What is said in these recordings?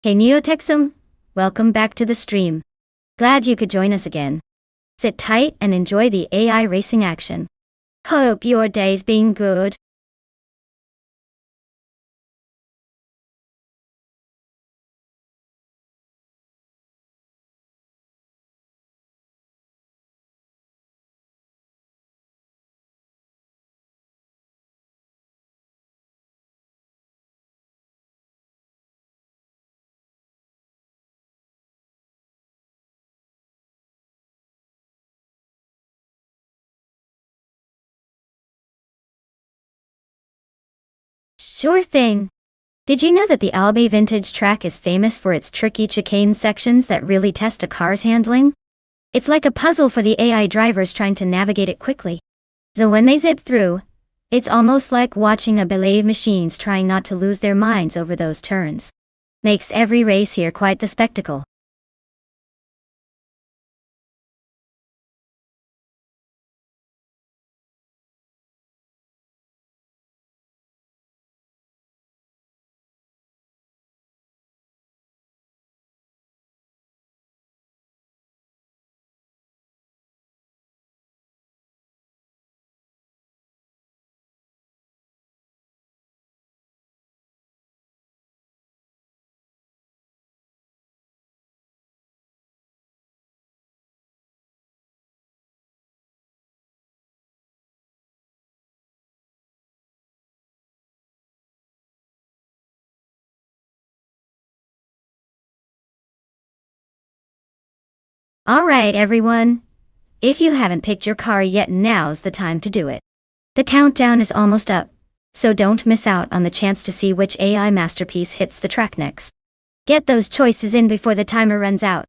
Hey Neotexum, welcome back to the stream. Glad you could join us again. Sit tight and enjoy the AI racing action. Hope your day's been good. Sure thing. Did you know that the Albi Vintage track is famous for its tricky chicane sections that really test a car's handling? It's like a puzzle for the AI drivers trying to navigate it quickly. So when they zip through, it's almost like watching a ballet of machines trying not to lose their minds over those turns. Makes every race here quite the spectacle. Alright everyone, if you haven't picked your car yet, now's the time to do it. The countdown is almost up, so don't miss out on the chance to see which AI masterpiece hits the track next. Get those choices in before the timer runs out.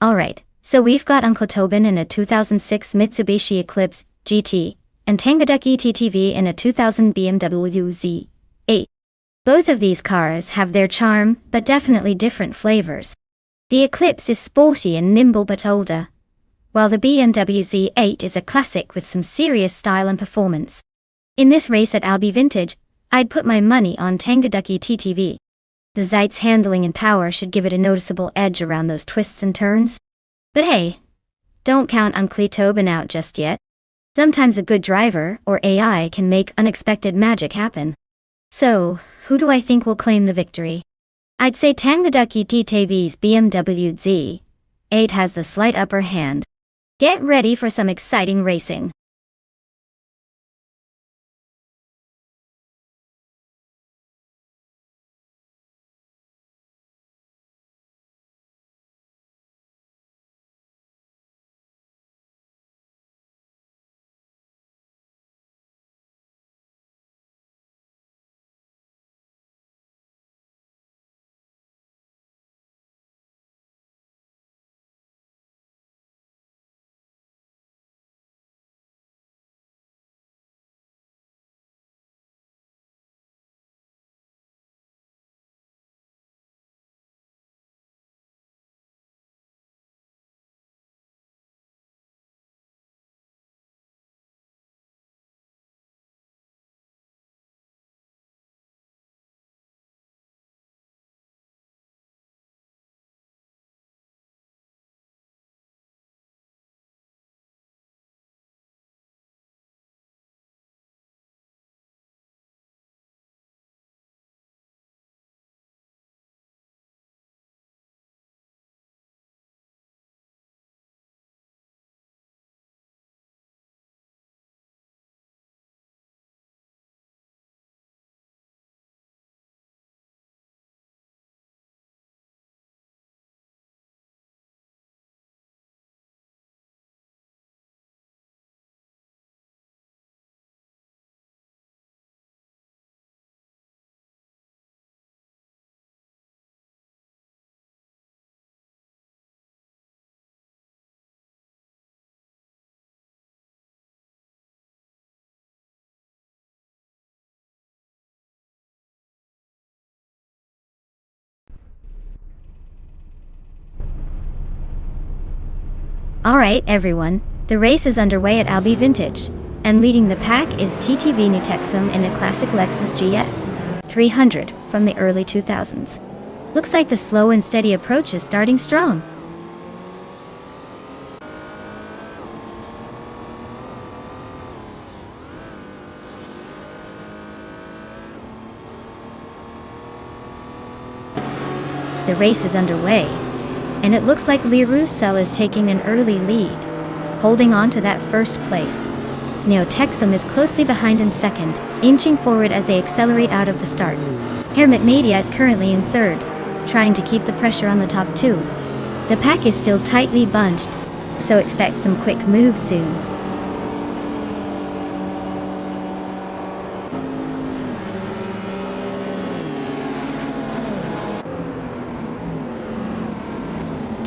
Alright, so we've got Uncle Tobin in a 2006 Mitsubishi Eclipse GT, and Tangaduck ETTV in a 2000 BMW Z8. Both of these cars have their charm, but definitely different flavors. The Eclipse is sporty and nimble but older, while the BMW Z8 is a classic with some serious style and performance. In this race at Albi Vintage, I'd put my money on Tangaduck ETTV. The Zeit's handling and power should give it a noticeable edge around those twists and turns. But hey, don't count Uncle Tobin out just yet. Sometimes a good driver, or AI, can make unexpected magic happen. So, who do I think will claim the victory? I'd say Tangaduck ETTV's BMW Z8 has the slight upper hand. Get ready for some exciting racing. Alright everyone, the race is underway at Albi Vintage, and leading the pack is TTV Nutexum in a classic Lexus GS 300 from the early 2000s. Looks like the slow and steady approach is starting strong. The race is underway, and it looks like Roussel is taking an early lead, holding on to that first place. Notexum is closely behind in second, inching forward as they accelerate out of the start. Hermit Media is currently in third, trying to keep the pressure on the top two. The pack is still tightly bunched, so expect some quick moves soon.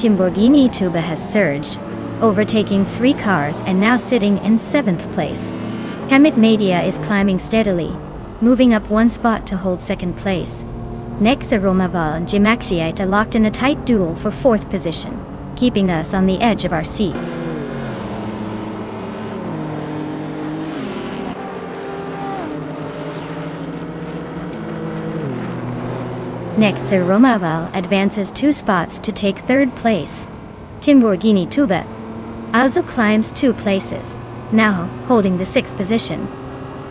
Lamborghini Tuba has surged, overtaking 3 cars and now sitting in 7th place. Hermit Media is climbing steadily, moving up 1 spot to hold 2nd place. Nexa Romaval and Jimaxiite are locked in a tight duel for 4th position, keeping us on the edge of our seats. Nexa Romaval advances 2 spots to take 3rd place. Lamborghini Tuba also climbs 2 places, now holding the 6th position.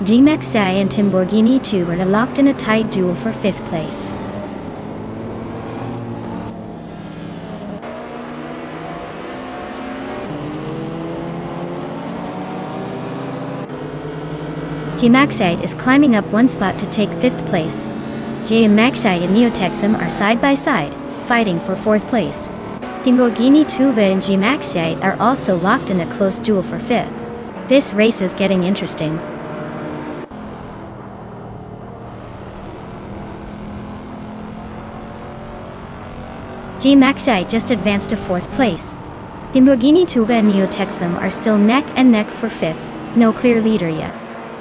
Jimaxiite and Lamborghini Tuba are locked in a tight duel for 5th place. Jimaxiite is climbing up 1 spot to take 5th place. Jimaxiite and Notexum are side by side, fighting for 4th place. Lamborghini Tuba and Jimaxiite are also locked in a close duel for 5th. This race is getting interesting. Jimaxiite just advanced to 4th place. Lamborghini Tuba and Notexum are still neck and neck for 5th, no clear leader yet.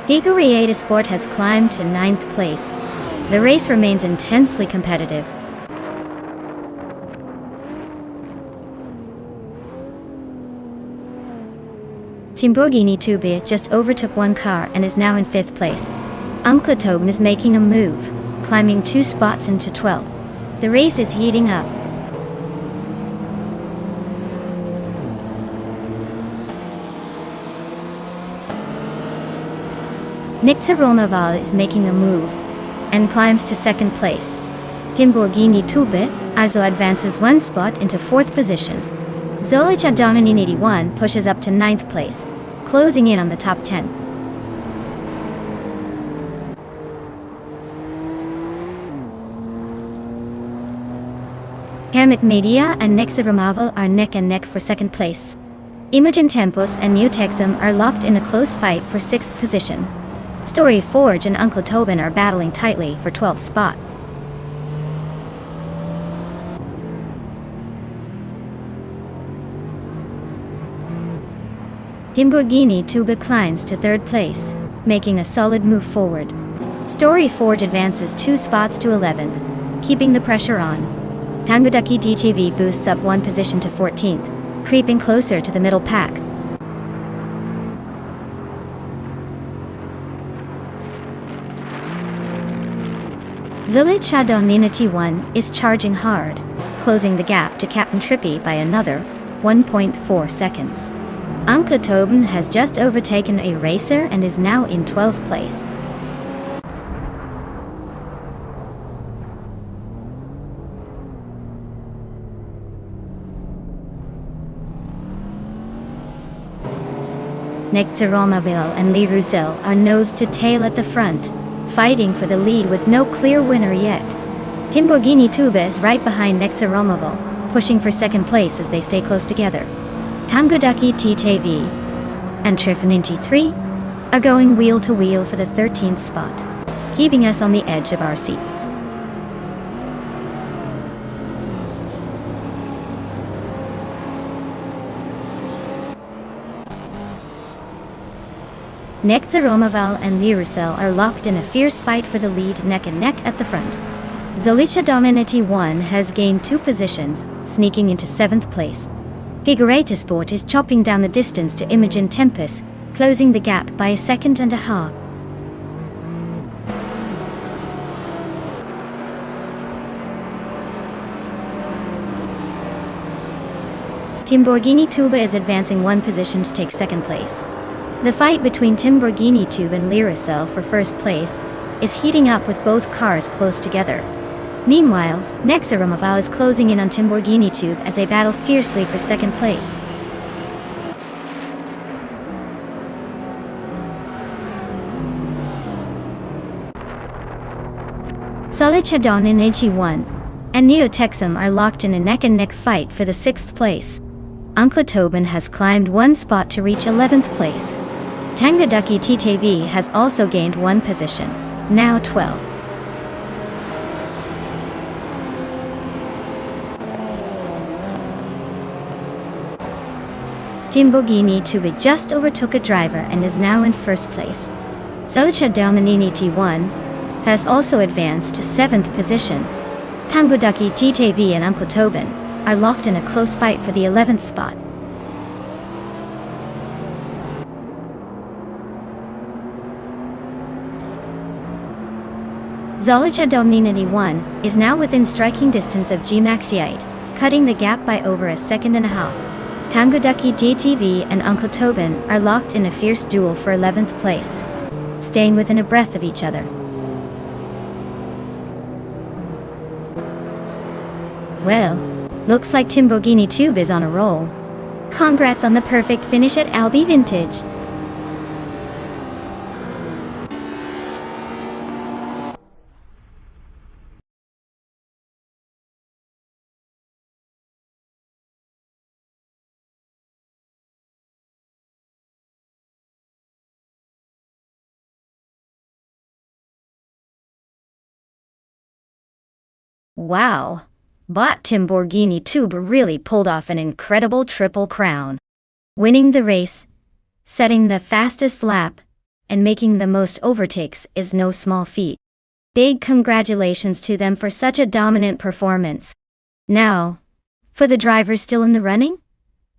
Giga Sport has climbed to 9th place. The race remains intensely competitive. Lamborghini Tuba just overtook 1 car and is now in 5th place. Unclatoben is making a move, climbing 2 spots into 12th. The race is heating up. Nexa Romaval is making a move, and climbs to 2nd place. Lamborghini Tuba also advances 1 spot into 4th position. Zolicha Dominin 81 pushes up to 9th place, closing in on the top 10. Hermit Media and Nexa Romaval are neck and neck for 2nd place. Imogen Tempos and Notexum are locked in a close fight for 6th position. Story Forge and Uncle Tobin are battling tightly for 12th spot. Lamborghini Tuba climbs to 3rd place, making a solid move forward. Story Forge advances 2 spots to 11th, keeping the pressure on. Tangodaki DTV boosts up 1 position to 14th, creeping closer to the middle pack. Zolicha Dominity 1 is charging hard, closing the gap to Captain Trippy by another 1.4 seconds. Unclatoben has just overtaken a racer and is now in 12th place. Nexa Romaval and Roussel are nose to tail at the front, fighting for the lead with no clear winner yet. Lamborghini Tuba is right behind Nexa Romaval, pushing for 2nd place as they stay close together. Tangodaki TTV and Trifaninti 3 are going wheel to wheel for the 13th spot, keeping us on the edge of our seats. Nexa Romaval and Roussel are locked in a fierce fight for the lead neck and neck at the front. Zolicha Dominity 1 has gained 2 positions, sneaking into 7th place. Figurata Sport is chopping down the distance to Imogen Tempest, closing the gap by a second and a half. Timborghini Tuba is advancing one position to take second place. The fight between Timborghini Tube and Lyricel for first place is heating up with both cars close together. Meanwhile, Nexaromaval is closing in on Timborghini Tube as they battle fiercely for second place. Solichadon in AG1 and Neotexum are locked in a neck-and-neck fight for the 6th place. Uncle Tobin has climbed one spot to reach 11th place. Tangaduki TTV has also gained one position, now 12th. Timborghini Tube just overtook a driver and is now in first place. Solicha Dominini T1 has also advanced to 7th position. Tangaduki TTV and Uncle Tobin are locked in a close fight for the 11th spot. Zolicha Domninity 1 is now within striking distance of G-Maxiite, cutting the gap by over a second and a half. Tangaduki DTV and Uncle Tobin are locked in a fierce duel for 11th place, staying within a breath of each other. Well, looks like Timborghini Tube is on a roll. Congrats on the perfect finish at Albi Vintage. Wow, but Timborghini Tube really pulled off an incredible triple crown. Winning the race, setting the fastest lap, and making the most overtakes is no small feat. Big congratulations to them for such a dominant performance. Now, for the drivers still in the running?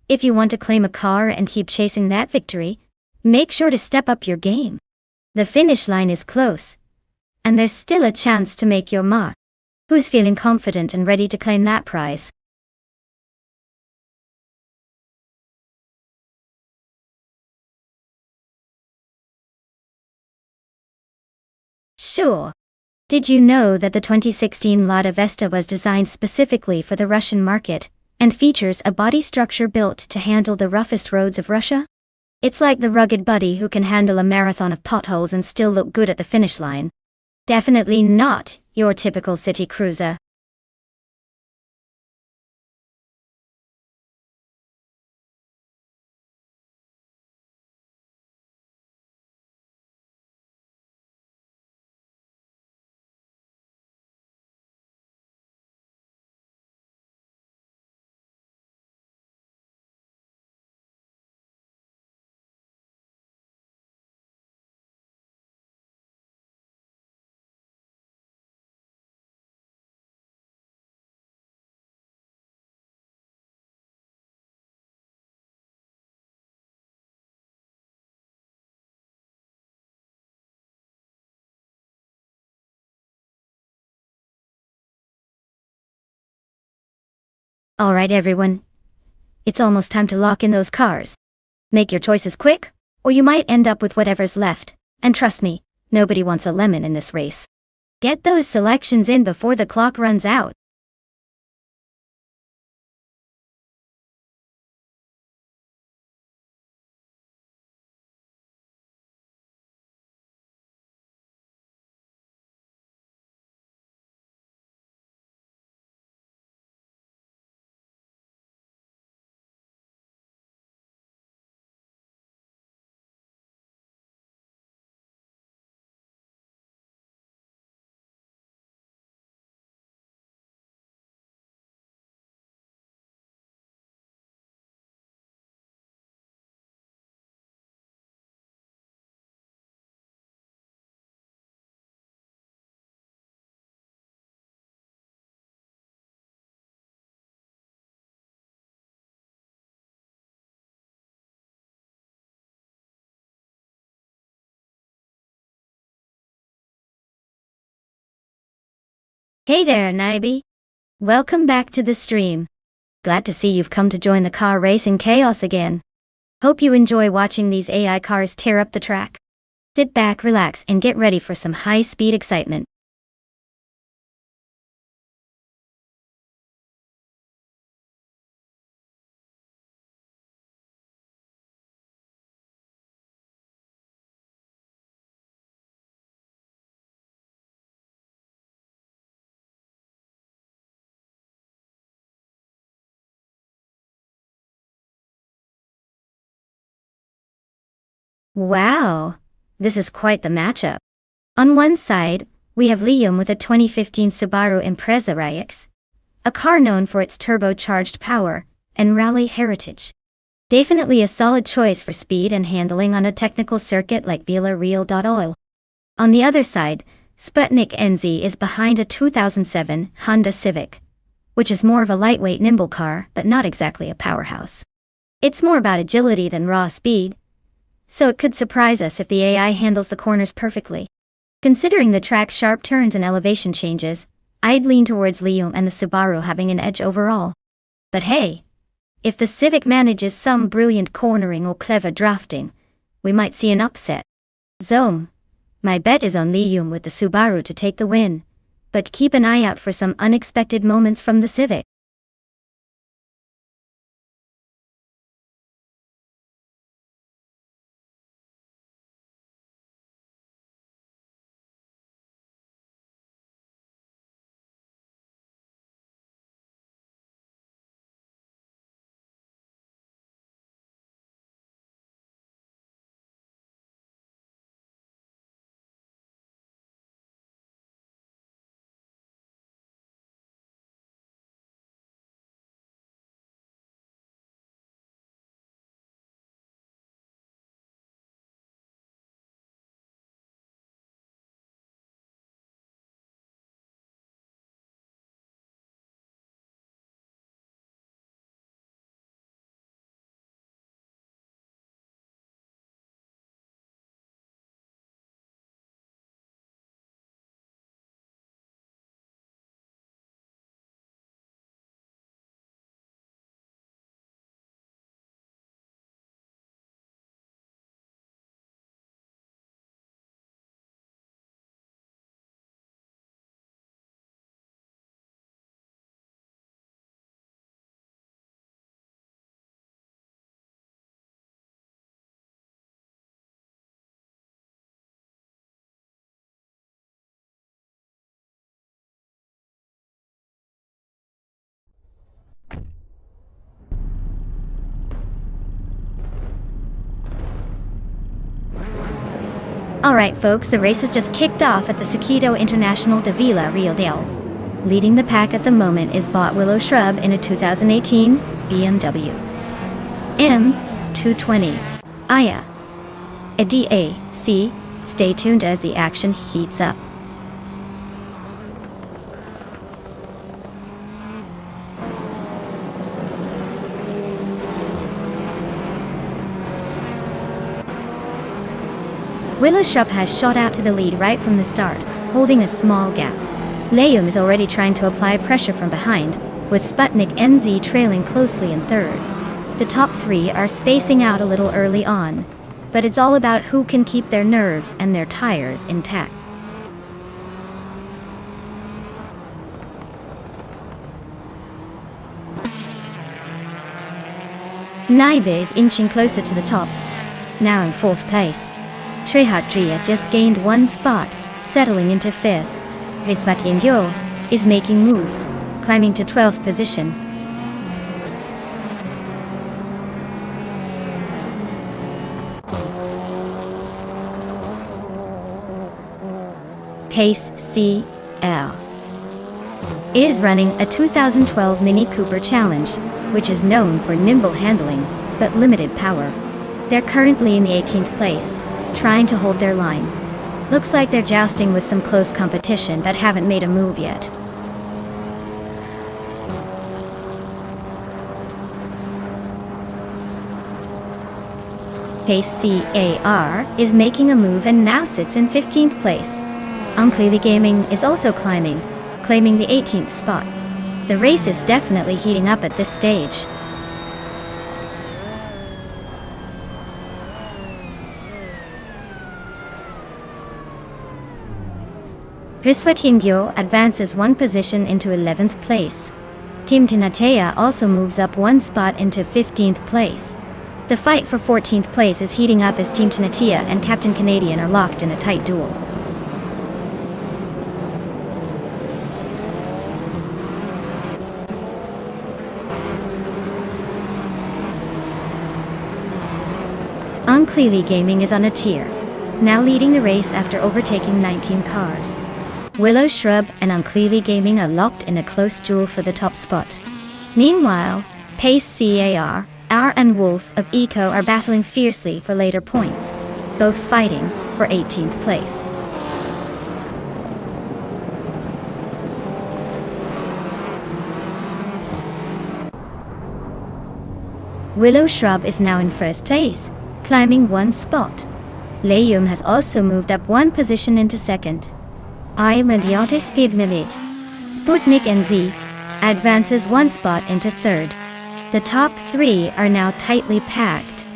If you want to claim a car and keep chasing that victory, make sure to step up your game. The finish line is close, and there's still a chance to make your mark. Who's feeling confident and ready to claim that prize? Sure. Did you know that the 2016 Lada Vesta was designed specifically for the Russian market, and features a body structure built to handle the roughest roads of Russia? It's like the rugged buddy who can handle a marathon of potholes and still look good at the finish line. Definitely not your typical city cruiser. Alright everyone, it's almost time to lock in those cars. Make your choices quick, or you might end up with whatever's left, and trust me, nobody wants a lemon in this race. Get those selections in before the clock runs out. Hey there, Naibi. Welcome back to the stream. Glad to see you've come to join the car racing chaos again. Hope you enjoy watching these AI cars tear up the track. Sit back, relax, and get ready for some high-speed excitement. Wow, this is quite the matchup. On one side, we have Liam with a 2015 Subaru Impreza RX, a car known for its turbocharged power and rally heritage. Definitely a solid choice for speed and handling on a technical circuit like Villarreal. On the other side, Sputnik NZ is behind a 2007 Honda Civic, which is more of a lightweight nimble car but not exactly a powerhouse. It's more about agility than raw speed, so it could surprise us if the AI handles the corners perfectly. Considering the track's sharp turns and elevation changes, I'd lean towards Liam and the Subaru having an edge overall. But hey, if the Civic manages some brilliant cornering or clever drafting, we might see an upset. Zone. My bet is on Liam with the Subaru to take the win, but keep an eye out for some unexpected moments from the Civic. Alright folks, the race has just kicked off at the Circuito International de Villarreal. Leading the pack at the moment is Bot Willow Shrub in a 2018 BMW M220 Aya. A DAC. Stay tuned as the action heats up. Willow Shrub has shot out to the lead right from the start, holding a small gap. Liam is already trying to apply pressure from behind, with Sputnik NZ trailing closely in third. The top three are spacing out a little early on, but it's all about who can keep their nerves and their tires intact. Naibe is inching closer to the top, now in fourth place. Trehatria just gained one spot, settling into fifth. Risvakiengyo is making moves, climbing to 12th position. Pace CL is running a 2012 Mini Cooper Challenge, which is known for nimble handling, but limited power. They're currently in the 18th place, trying to hold their line. Looks like they're jousting with some close competition that haven't made a move yet. Pace CAR is making a move and now sits in 15th place. Unclearly Gaming is also climbing, claiming the 18th spot. The race is definitely heating up at this stage. Prisvatingyo advances one position into 11th place. Team Tinatea also moves up one spot into 15th place. The fight for 14th place is heating up as Team Tinatea and Captain Canadian are locked in a tight duel. Uncleely Gaming is on a tier, now leading the race after overtaking 19 cars. Willow Shrub and Uncleely Gaming are locked in a close duel for the top spot. Meanwhile, Pace CAR, and Wolf of Eco are battling fiercely for later points, both fighting for 18th place. Willow Shrub is now in first place, climbing one spot. Layum has also moved up one position into second. Idiotis Gibnilit. Sputnik NZ advances one spot into third. The top three are now tightly packed.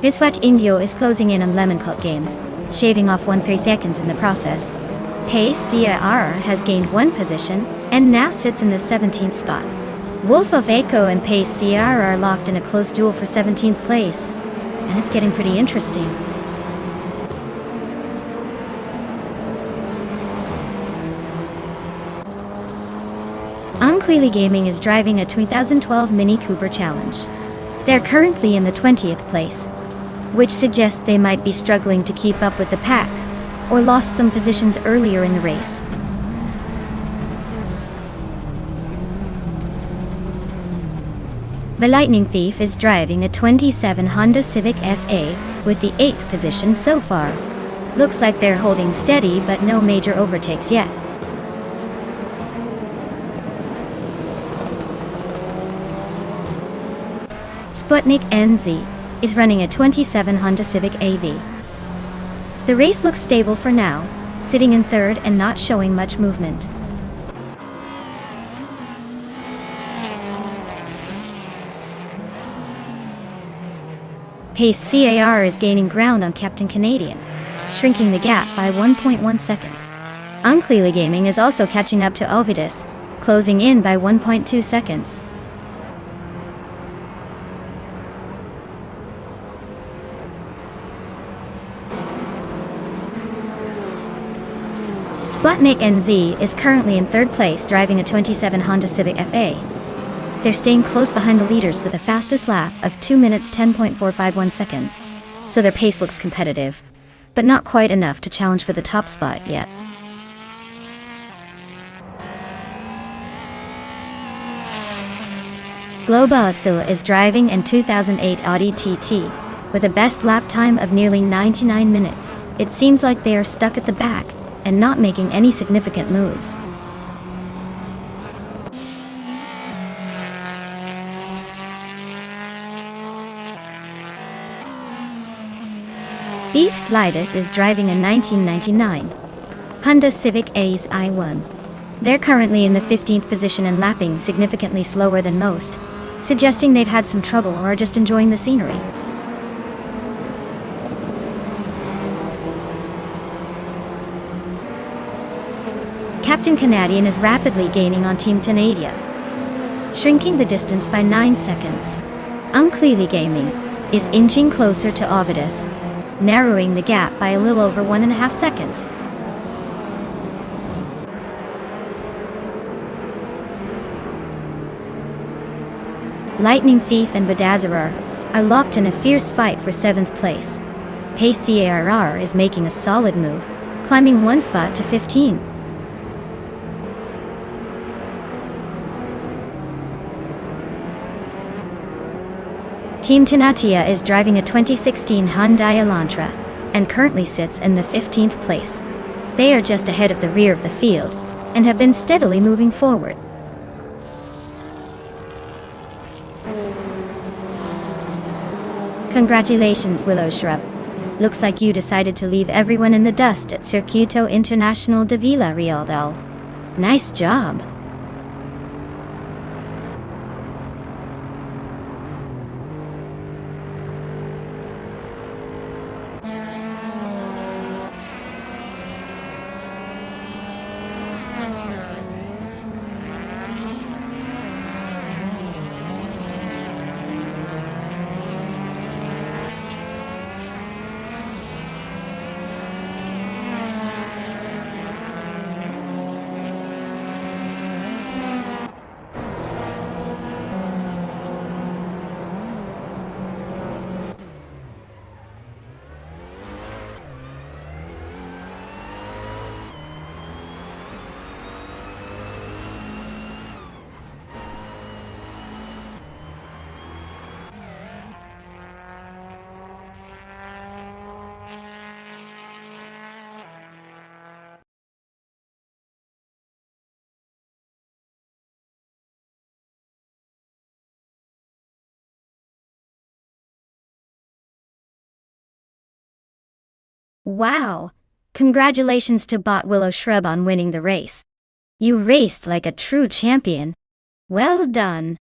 Visvat Indio is closing in on Lemon Cult Games, shaving off 1-3 seconds in the process. Pace CAR has gained one position and now sits in the 17th spot. Wolf of Echo and Pace CR are locked in a close duel for 17th place, and it's getting pretty interesting. Uncleely Gaming is driving a 2012 Mini Cooper Challenge. They're currently in the 20th place, which suggests they might be struggling to keep up with the pack, or lost some positions earlier in the race. The Lightning Thief is driving a 27 Honda Civic FA with the 8th position so far. Looks like they're holding steady but no major overtakes yet. Sputnik NZ is running a 27 Honda Civic AV. The race looks stable for now, sitting in third and not showing much movement. Pace CAR is gaining ground on Captain Canadian, shrinking the gap by 1.1 seconds. Uncleely Gaming is also catching up to Ovidus, closing in by 1.2 seconds. Sputnik NZ is currently in third place driving a 27 Honda Civic FA. They're staying close behind the leaders with a fastest lap of 2 minutes 10.451 seconds, so their pace looks competitive, but not quite enough to challenge for the top spot yet. Globalizilla is driving an 2008 Audi TT with a best lap time of nearly 99 minutes. It seems like they are stuck at the back and not making any significant moves. Beef Slidus is driving a 1999 Honda Civic Ace i1. They're currently in the 15th position and lapping significantly slower than most, suggesting they've had some trouble or are just enjoying the scenery. Captain Canadian is rapidly gaining on Team Tinatea, shrinking the distance by 9 seconds. Uncleely Gaming is inching closer to Ovidus, narrowing the gap by a little over 1.5 seconds. Lightning Thief and Bedazzler are locked in a fierce fight for 7th place. Pace CARR is making a solid move, climbing one spot to 15. Team Tinatea is driving a 2016 Hyundai Elantra and currently sits in the 15th place. They are just ahead of the rear of the field and have been steadily moving forward. Congratulations, Willow Shrub. Looks like you decided to leave everyone in the dust at Circuito Internacional de Vila Real. Nice job. Wow! Congratulations to Bot Willow Shrub on winning the race. You raced like a true champion. Well done!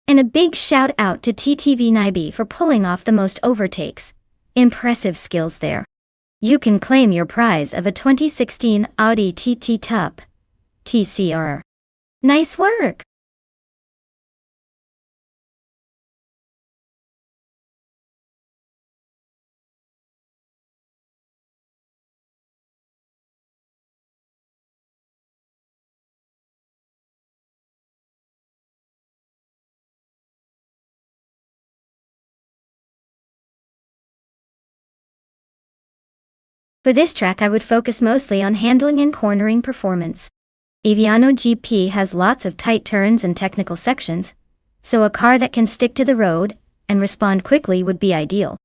And a big shout out to TTV Nibi for pulling off the most overtakes. Impressive skills there. You can claim your prize of a 2016 Audi TT Top TCR. Nice work! For this track I would focus mostly on handling and cornering performance. Aviano GP has lots of tight turns and technical sections, so a car that can stick to the road and respond quickly would be ideal.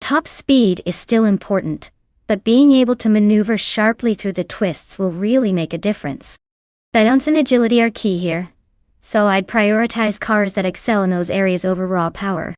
Top speed is still important, but being able to maneuver sharply through the twists will really make a difference. Balance and agility are key here, so I'd prioritize cars that excel in those areas over raw power.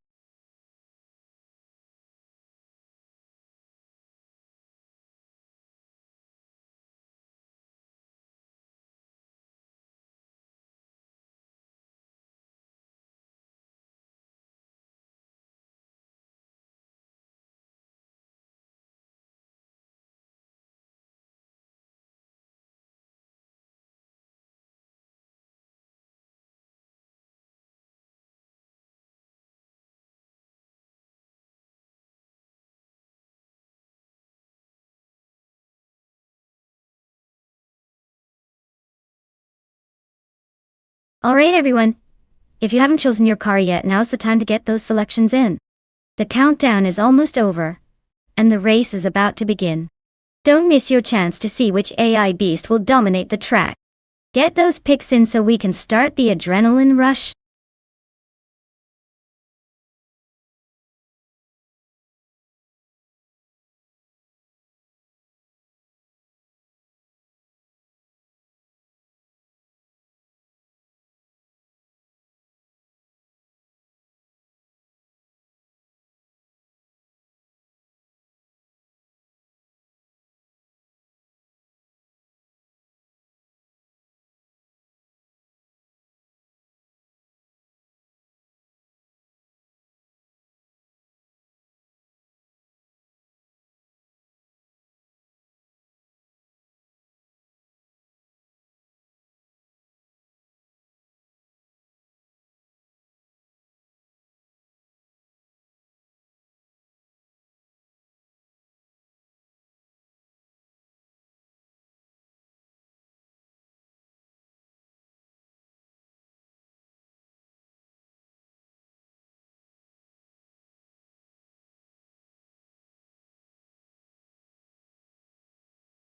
Alright everyone, if you haven't chosen your car yet, now's the time to get those selections in. The countdown is almost over, and the race is about to begin. Don't miss your chance to see which AI beast will dominate the track. Get those picks in so we can start the adrenaline rush.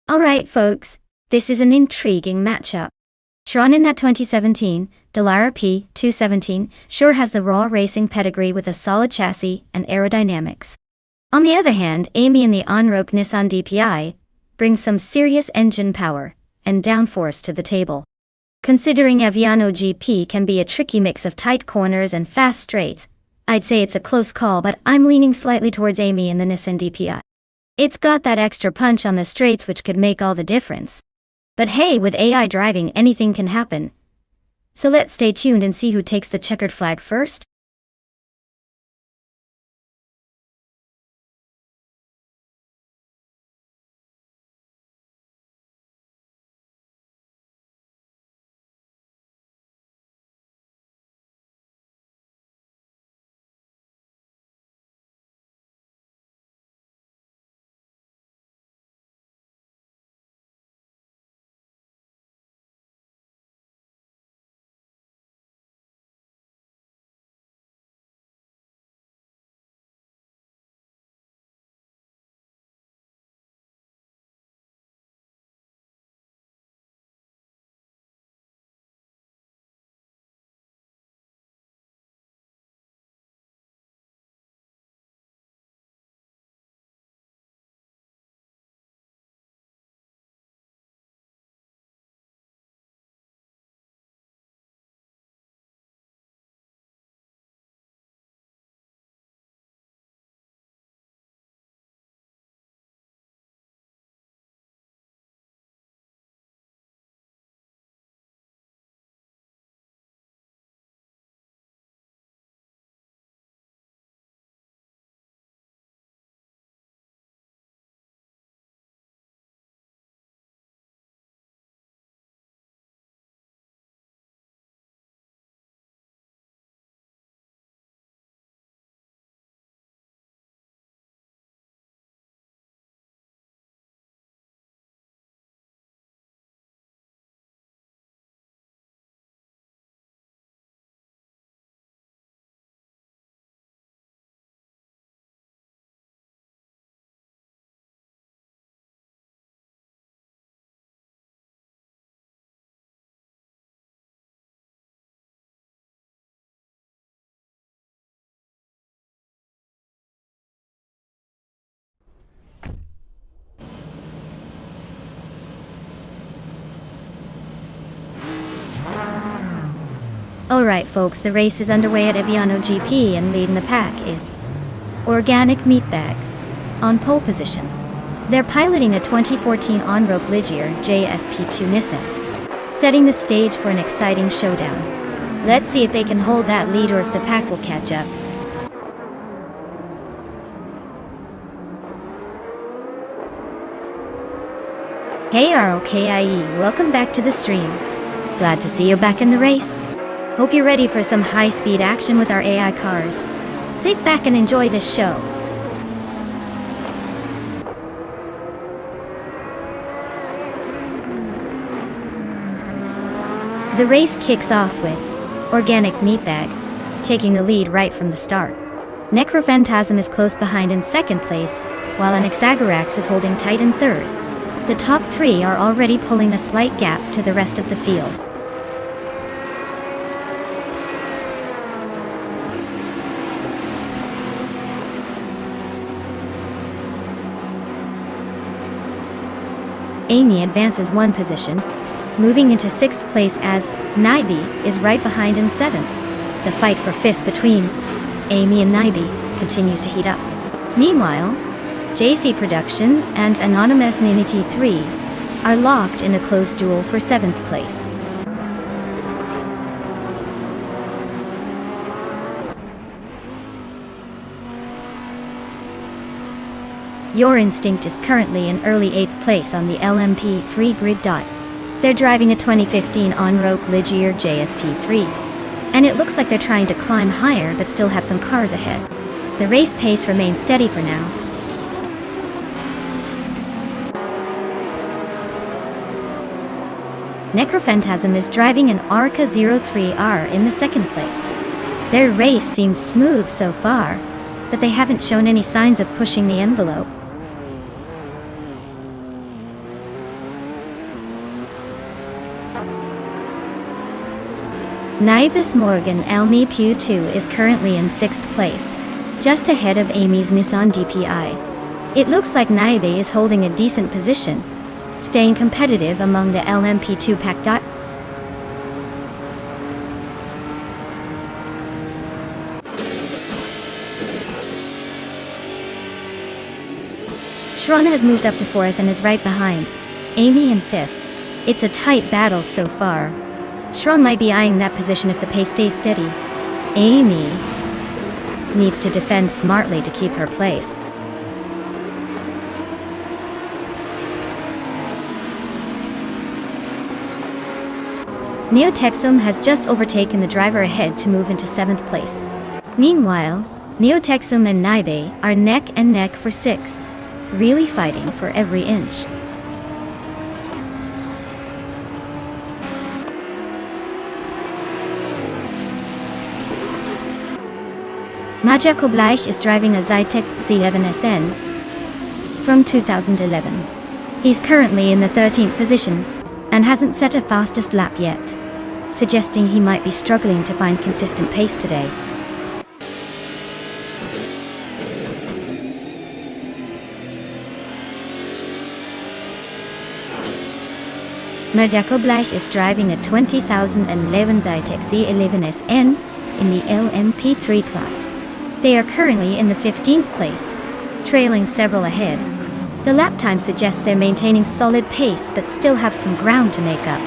Alright folks, this is an intriguing matchup. Drawn in that 2017, Dallara P217 sure has the raw racing pedigree with a solid chassis and aerodynamics. On the other hand, Amy in the on-road Nissan DPI brings some serious engine power and downforce to the table. Considering Aviano GP can be a tricky mix of tight corners and fast straights, I'd say it's a close call, but I'm leaning slightly towards Amy in the Nissan DPI. It's got that extra punch on the straights which could make all the difference. But hey, with AI driving, anything can happen. So let's stay tuned and see who takes the checkered flag first. Alright folks, the race is underway at Eviano GP, and leading the pack is Organic Meatbag on pole position. They're piloting a 2014 on-road Ligier JSP2 Nissan, setting the stage for an exciting showdown. Let's see if they can hold that lead or if the pack will catch up. Hey ROKIE, welcome back to the stream. Glad to see you back in the race. Hope you're ready for some high-speed action with our AI cars. Sit back and enjoy this show. The race kicks off with Organic Meatbag taking the lead right from the start. Necrophantasm is close behind in second place, while Anaxagorax is holding tight in third. The top three are already pulling a slight gap to the rest of the field. Amy advances one position, moving into sixth place as Naibi is right behind in seventh. The fight for fifth between Amy and Naibi continues to heat up. Meanwhile, JC Productions and Anonymous Ninity 3 are locked in a close duel for seventh place. Your Instinct is currently in early 8th place on the LMP3 grid dot. They're driving a 2015 on-road Ligier JSP3, and it looks like they're trying to climb higher but still have some cars ahead. The race pace remains steady for now. Necrophantasm is driving an Arca 03R in the second place. Their race seems smooth so far, but they haven't shown any signs of pushing the envelope. Naibus Morgan Elmi Pew 2 is currently in 6th place, just ahead of Amy's Nissan DPI. It looks like Naibe is holding a decent position, staying competitive among the LMP2 pack. Sharon has moved up to 4th and is right behind Amy in 5th. It's a tight battle so far. Sharon might be eyeing that position if the pace stays steady. Amy needs to defend smartly to keep her place. Neo Texum has just overtaken the driver ahead to move into 7th place. Meanwhile, Neo Texum and Naibe are neck and neck for 6th, really fighting for every inch. Maja Kobleich is driving a Zytek Z11SN from 2011. He's currently in the 13th position and hasn't set a fastest lap yet, suggesting he might be struggling to find consistent pace today. Maja Kobleich is driving a 2011 Zytek Z11SN in the LMP3 class. They are currently in the 15th place, trailing several ahead. The lap time suggests they're maintaining solid pace but still have some ground to make up.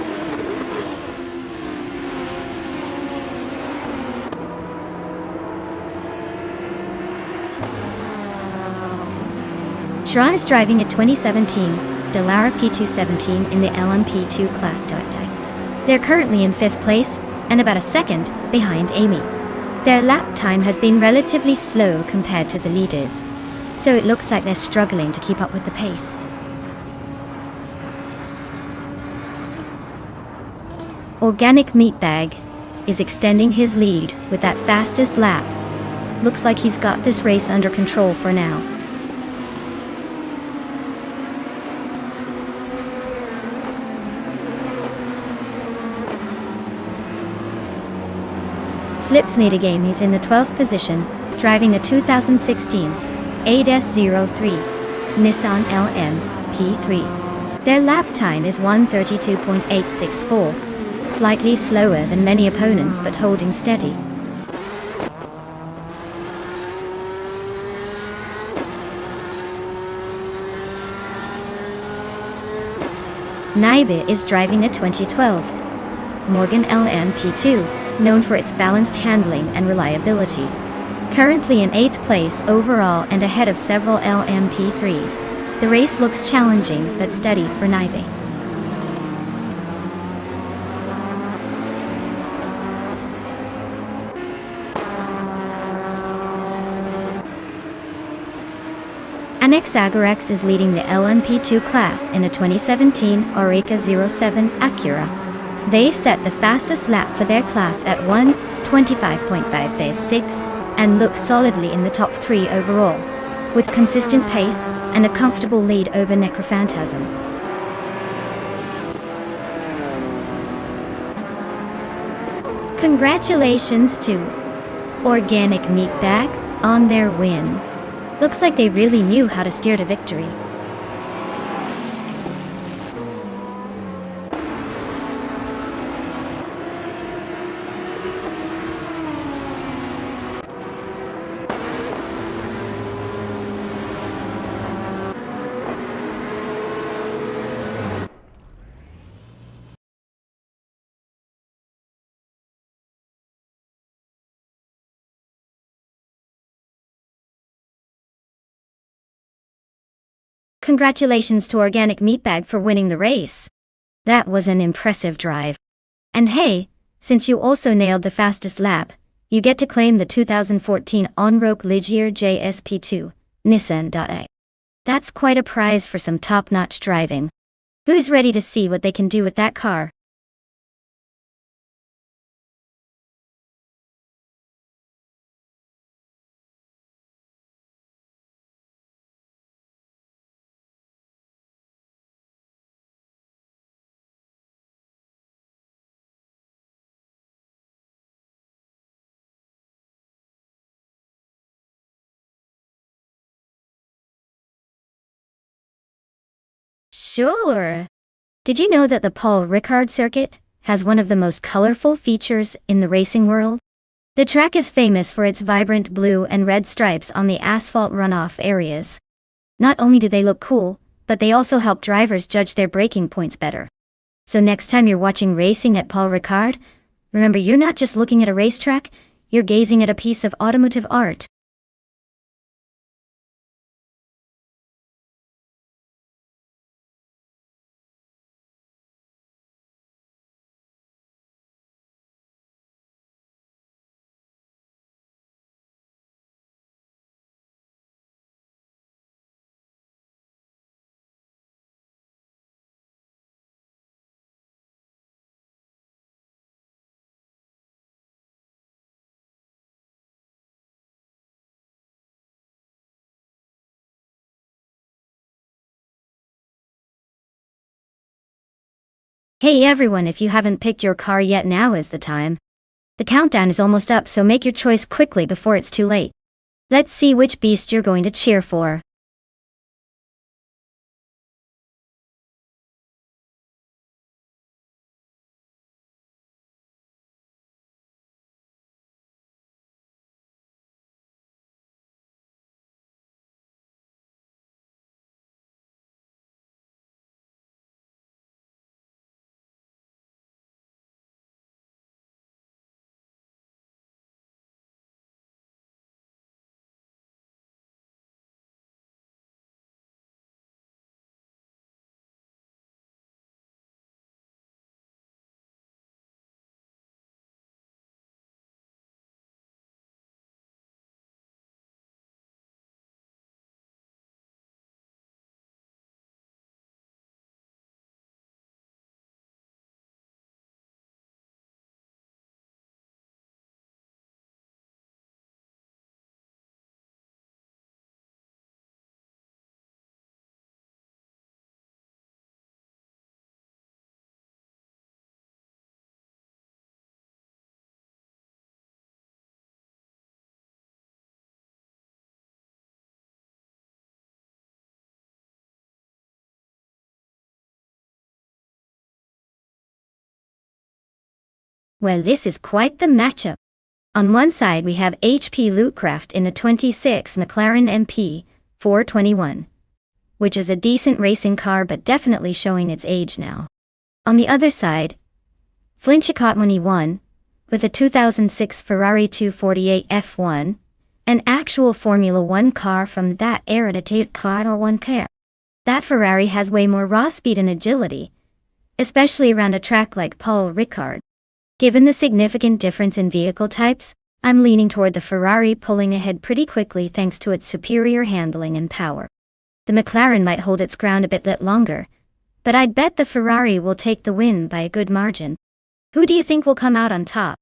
Sharon is driving a 2017 Dallara P217 in the LMP2 class. They're currently in 5th place and about a second behind Amy. Their lap time has been relatively slow compared to the leaders, so it looks like they're struggling to keep up with the pace. Organic Meatbag is extending his lead with that fastest lap. Looks like he's got this race under control for now. Slipsnittergame is in the 12th position, driving a 2016 ADES-03 Nissan LMP3. Their lap time is 1:32.864, slightly slower than many opponents but holding steady. Naibe is driving a 2012 Morgan LMP2, known for its balanced handling and reliability. Currently in 8th place overall and ahead of several LMP3s. The race looks challenging but steady for Naibe. Annex Agarex is leading the LMP2 class in a 2017 Oreca 07 Acura. They set the fastest lap for their class at 1:25.556 and look solidly in the top 3 overall, with consistent pace and a comfortable lead over Necrophantasm. Congratulations to Organic Meatbag on their win. Looks like they really knew how to steer to victory. Congratulations to Organic Meatbag for winning the race. That was an impressive drive. And hey, since you also nailed the fastest lap, you get to claim the 2014 Onroque Ligier JSP2 Nissan.A. That's quite a prize for some top-notch driving. Who's ready to see what they can do with that car? Sure. Did you know that the Paul Ricard circuit has one of the most colorful features in the racing world? The track is famous for its vibrant blue and red stripes on the asphalt runoff areas. Not only do they look cool, but they also help drivers judge their braking points better. So next time you're watching racing at Paul Ricard, remember you're not just looking at a racetrack, you're gazing at a piece of automotive art. Hey everyone, if you haven't picked your car yet, now is the time. The countdown is almost up, so make your choice quickly before it's too late. Let's see which beast you're going to cheer for. Well, this is quite the matchup. On one side we have HP Lootcraft in a 26 McLaren MP 421, which is a decent racing car but definitely showing its age now. On the other side, Flinchicott 1, with a 2006 Ferrari 248 F1, an actual Formula 1 car from that era to take car 1 car. That Ferrari has way more raw speed and agility, especially around a track like Paul Ricard. Given the significant difference in vehicle types, I'm leaning toward the Ferrari pulling ahead pretty quickly thanks to its superior handling and power. The McLaren might hold its ground a bit longer, but I'd bet the Ferrari will take the win by a good margin. Who do you think will come out on top?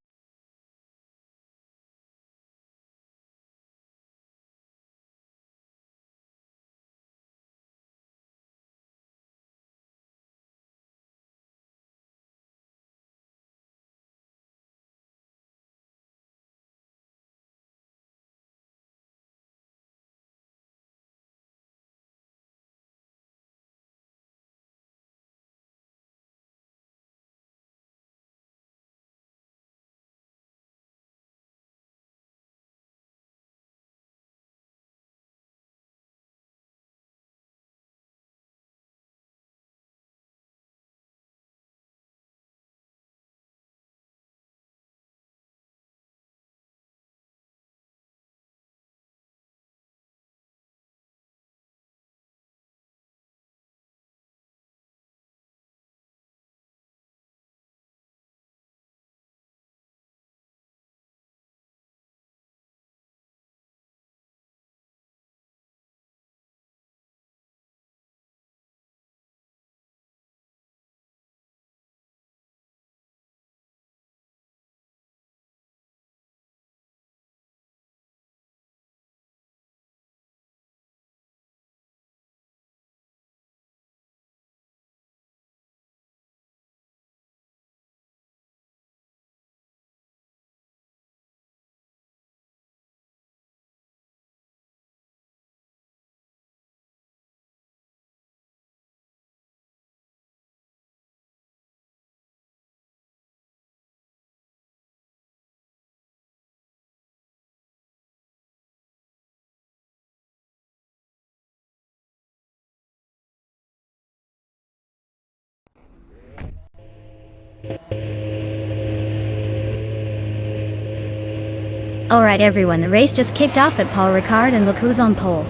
Alright everyone, the race just kicked off at Paul Ricard and look who's on pole.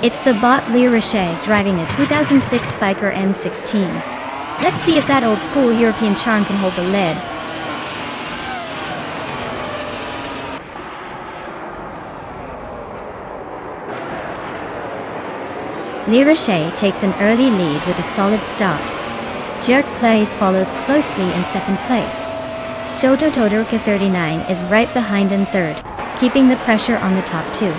It's the bot Le Rocher driving a 2006 Spiker M16. Let's see if that old school European charm can hold the lead. Le Rocher takes an early lead with a solid start. Jerk Plays follows closely in second place. Shoto Todoroki 39 is right behind in third, keeping the pressure on the top two.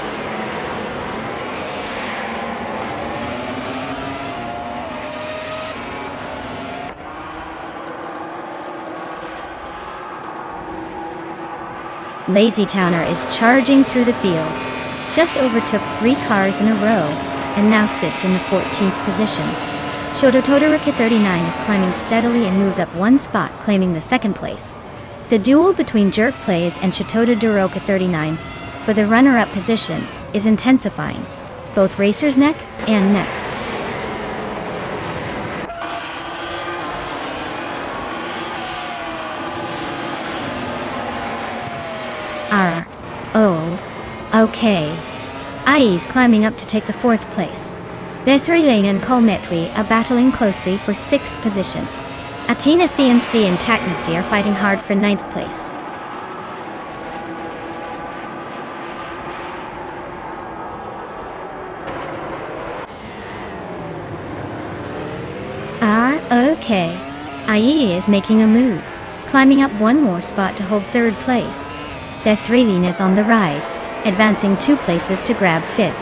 Lazy Towner is charging through the field. Just overtook 3 cars in a row, and now sits in the 14th position. Shoto Todoroki 39 is climbing steadily and moves up 1 spot, claiming the second place. The duel between Jerk Plays and Shoto Todoroki 39 for the runner-up position is intensifying, both racers neck and neck. Okay. IE's climbing up to take the 4th place. Bethrilane and Kolmetwi are battling closely for 6th position. Athena CNC and Taknasty are fighting hard for 9th place. Okay. IE is making a move, climbing up 1 more spot to hold 3rd place. Bethrilane is on the rise, advancing 2 places to grab 5th.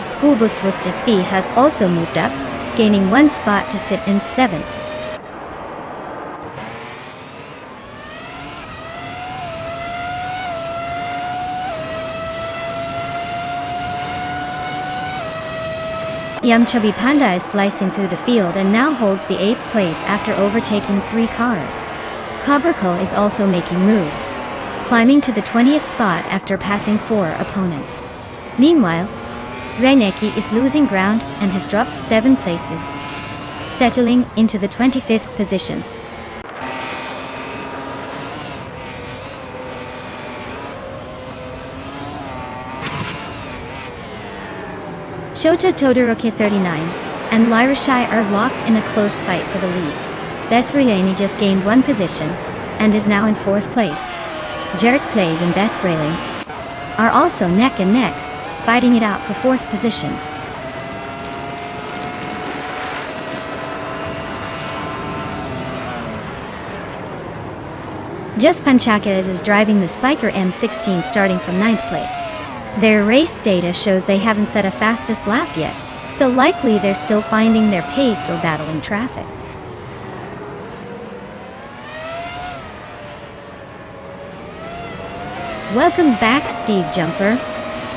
Schoolbus Rustafi has also moved up, gaining 1 spot to sit in 7th. Chubby Panda is slicing through the field and now holds the 8th place after overtaking 3 cars. Cobracle is also making moves, climbing to the 20th spot after passing 4 opponents. Meanwhile, Reineki is losing ground and has dropped 7 places, settling into the 25th position. Shota Todoroki 39 and Lyra are locked in a close fight for the lead. Bethrilane just gained 1 position and is now in 4th place. Jerk Plays and Bethrilane are also neck and neck, fighting it out for 4th position. Just Panchakas is driving the Spiker M16 starting from 9th place. Their race data shows they haven't set a fastest lap yet, so likely they're still finding their pace or battling traffic. Welcome back, Steve Jumper.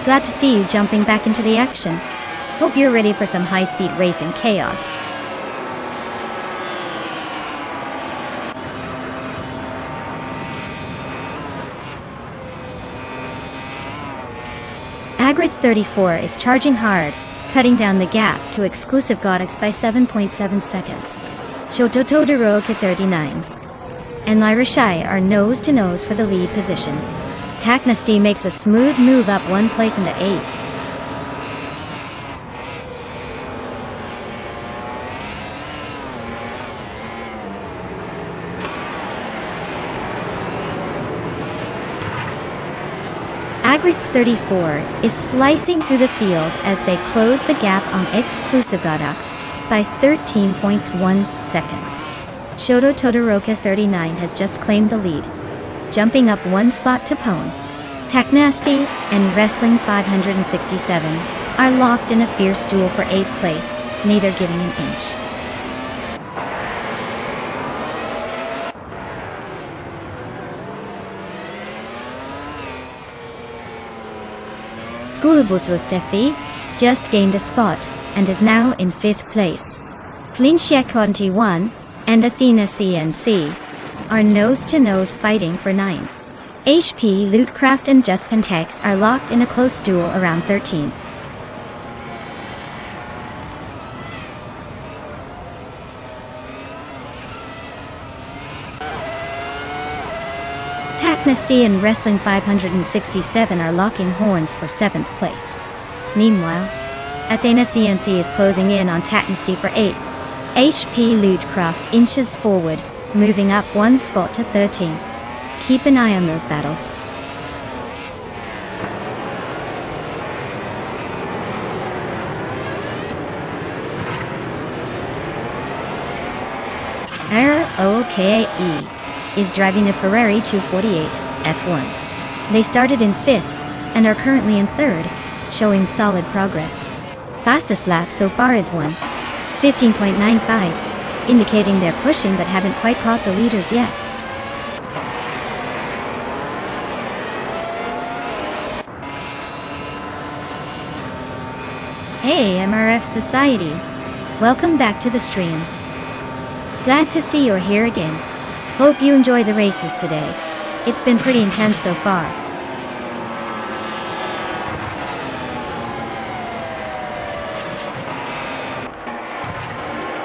Glad to see you jumping back into the action. Hope you're ready for some high-speed racing chaos. Agrids 34 is charging hard, cutting down the gap to exclusive Godox by 7.7 seconds. Shoto Todoroki 39 and Lyra are nose to nose for the lead position. Taknasty makes a smooth move up 1 place into 8th. Agrids 34 is slicing through the field as they close the gap on exclusive Godox by 13.1 seconds. Shoto Todoroki 39 has just claimed the lead, jumping up 1 spot to Pone. Taknasty and Wrestling 567 are locked in a fierce duel for 8th place, neither giving an inch. Schoolbus Rustafi just gained a spot and is now in 5th place. Flinchek 21 and Athena CNC are nose-to-nose fighting for 9. HP Lootcraft and Just Pentex are locked in a close duel around 13th. Taknesty and Wrestling 567 are locking horns for 7th place. Meanwhile, Athena CNC is closing in on Taknesty for 8th. HP Lootcraft inches forward, moving up one spot to 13. Keep an eye on those battles. ROKAE is driving a Ferrari 248 F1. They started in 5th and are currently in 3rd, showing solid progress. Fastest lap so far is 1:15.95, indicating they're pushing but haven't quite caught the leaders yet. Hey MRF Society! Welcome back to the stream. Glad to see you're here again. Hope you enjoy the races today. It's been pretty intense so far.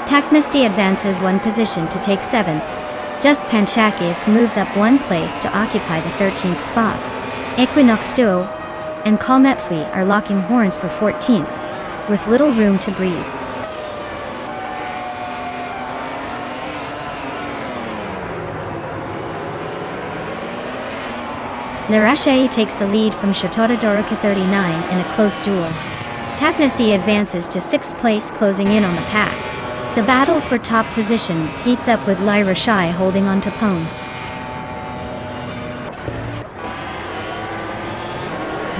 Taknesty advances one position to take 7th. Just Panchakis moves up one place to occupy the 13th spot. Equinox Duo and Kalmetfli are locking horns for 14th, with little room to breathe. Larache takes the lead from Shatotadorika 39 in a close duel. Taknesty advances to 6th place, closing in on the pack. The battle for top positions heats up with Lyra Shai holding on to Pone.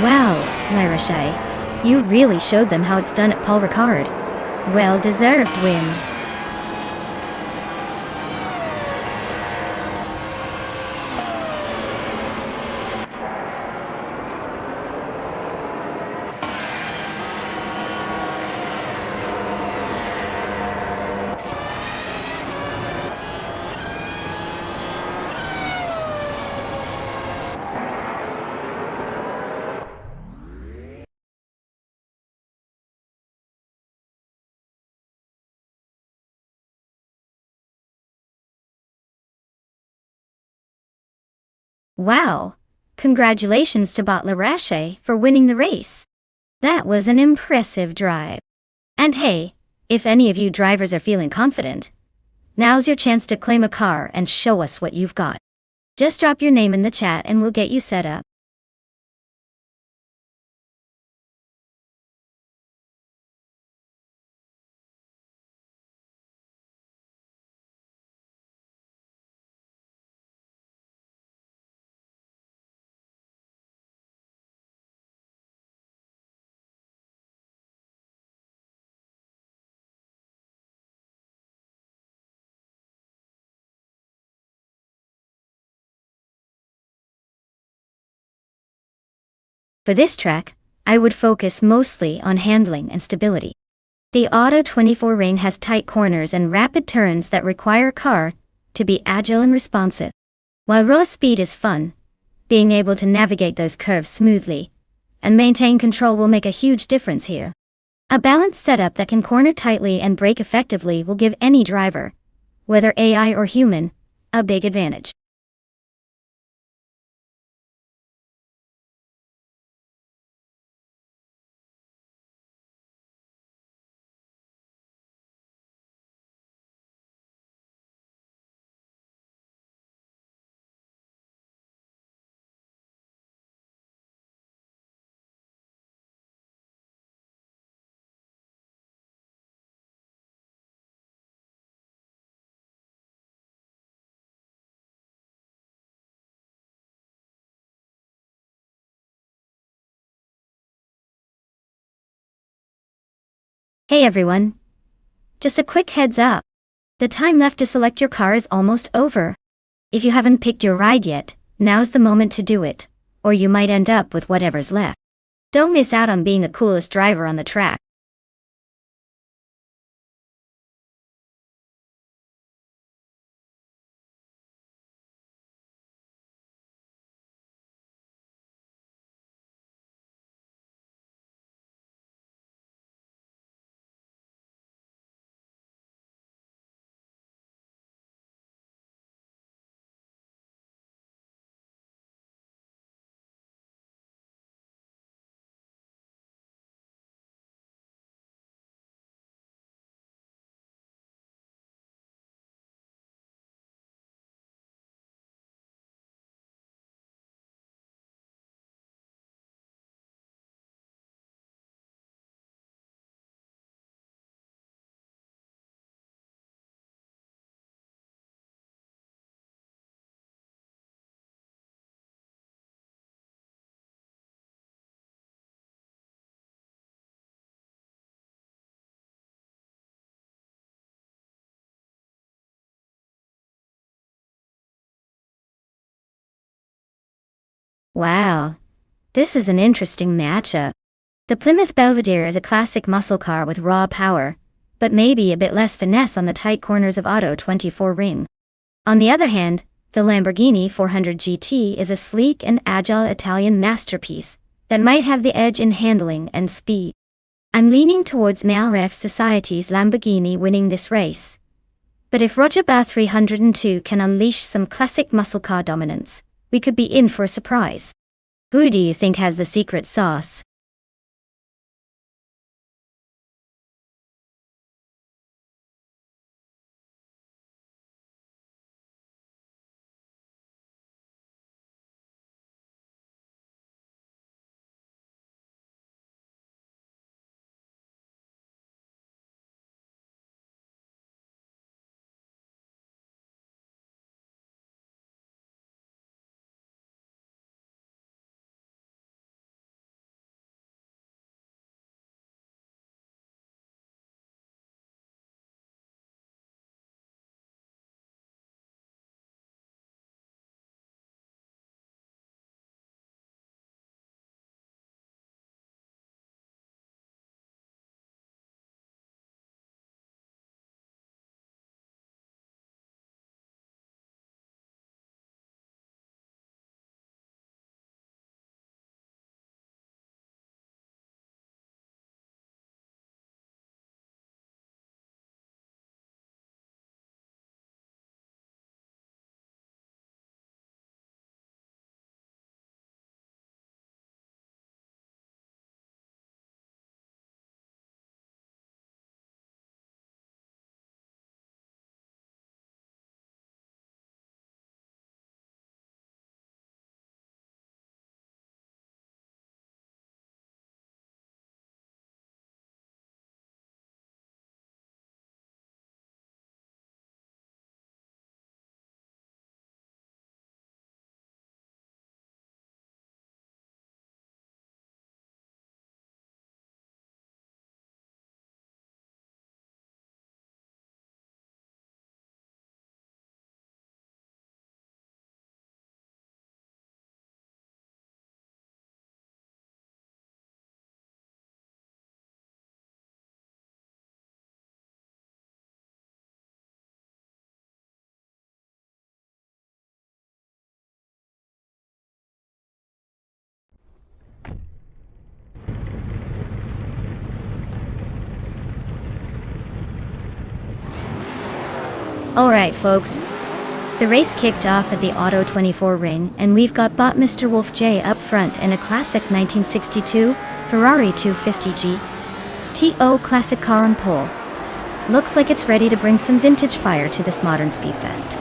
Wow, Lyra Shai, you really showed them how it's done at Paul Ricard. Well-deserved win. Wow! Congratulations to Bot Larache for winning the race. That was an impressive drive. And hey, if any of you drivers are feeling confident, now's your chance to claim a car and show us what you've got. Just drop your name in the chat and we'll get you set up. For this track, I would focus mostly on handling and stability. The Auto 24 Rain has tight corners and rapid turns that require a car to be agile and responsive. While raw speed is fun, being able to navigate those curves smoothly and maintain control will make a huge difference here. A balanced setup that can corner tightly and brake effectively will give any driver, whether AI or human, a big advantage. Hey everyone! Just a quick heads up. The time left to select your car is almost over. If you haven't picked your ride yet, now's the moment to do it, or you might end up with whatever's left. Don't miss out on being the coolest driver on the track. Wow. This is an interesting matchup. The Plymouth Belvedere is a classic muscle car with raw power, but maybe a bit less finesse on the tight corners of Auto 24 ring. On the other hand, the Lamborghini 400 GT is a sleek and agile Italian masterpiece that might have the edge in handling and speed. I'm leaning towards Malref Society's Lamborghini winning this race. But if Rojaba 302 can unleash some classic muscle car dominance, we could be in for a surprise. Who do you think has the secret sauce? Alright folks, the race kicked off at the Auto 24 ring and we've got bot Mr. Wolf J up front in a classic 1962 Ferrari 250G TO classic car on pole. Looks like it's ready to bring some vintage fire to this modern speedfest.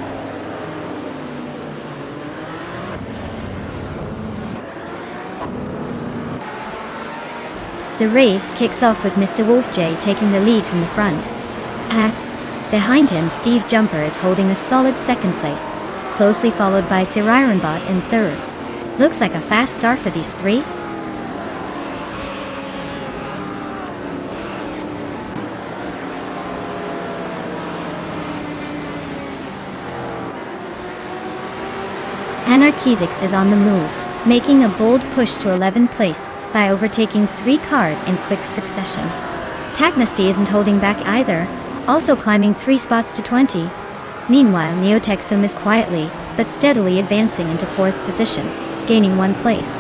The race kicks off with Mr. Wolf J taking the lead from the front. Behind him, Steve Jumper is holding a solid second place, closely followed by Sir Ironbot in third. Looks like a fast start for these three. Anarchizix is on the move, making a bold push to 11th place by overtaking 3 cars in quick succession. Tacnesty isn't holding back either, also climbing 3 spots to 20. Meanwhile, Neotexum is quietly, but steadily advancing into 4th position, gaining 1 place.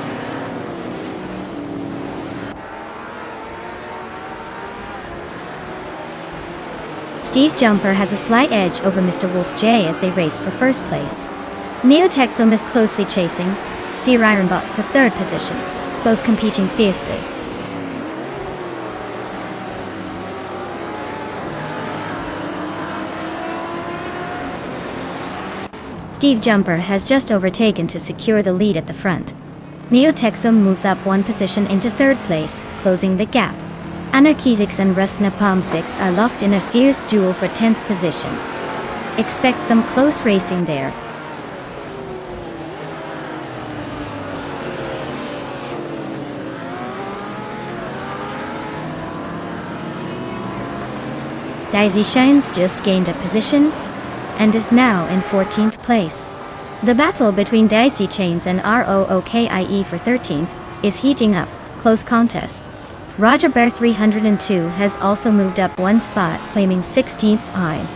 Steve Jumper has a slight edge over Mr. Wolf J as they race for 1st place. Neotexum is closely chasing Sir Ironbot for 3rd position, both competing fiercely. Steve Jumper has just overtaken to secure the lead at the front. Neotexum moves up 1 position into 3rd place, closing the gap. Anarchizix and Rusna Palm 6 are locked in a fierce duel for 10th position. Expect some close racing there. Daisy Shines just gained a position and is now in 14th place. The battle between Daisy Chains and ROOKIE for 13th is heating up. Close contest. Roger Bear 302 has also moved up one spot, claiming 16th high.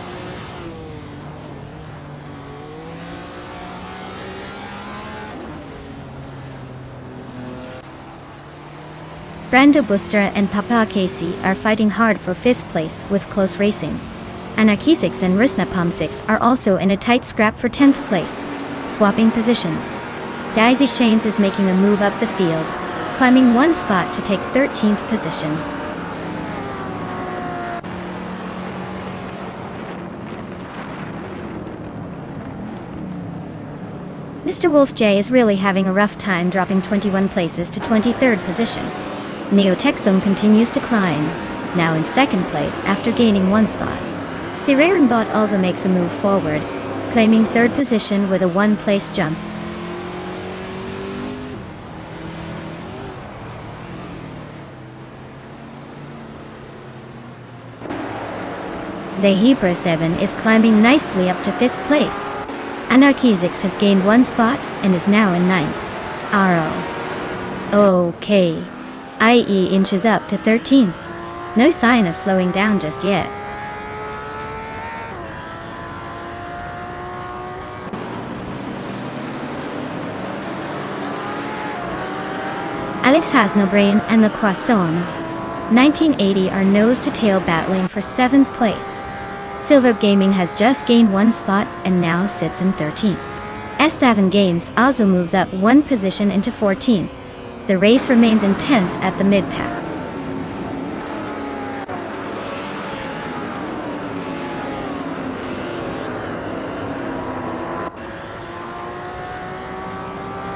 Brando Booster and Papa Casey are fighting hard for 5th place with close racing. Anarchisix and Risnapom6 are also in a tight scrap for 10th place, swapping positions. Daisy Chains is making a move up the field, climbing one spot to take 13th position. Mr. Wolf J is really having a rough time, dropping 21 places to 23rd position. Neotexum continues to climb, now in 2nd place after gaining one spot. Sirarenbot also makes a move forward, claiming 3rd position with a 1-place jump. The Hebra 7 is climbing nicely up to 5th place. Anarchisix has gained one spot and is now in 9th. ROOKIE inches up to 13th. No sign of slowing down just yet. Alex Hasnobrain and Le Croissant 1980 are nose-to-tail battling for 7th place. Silver Gaming has just gained one spot and now sits in 13th. S7 Games also moves up one position into 14th. The race remains intense at the mid-pack.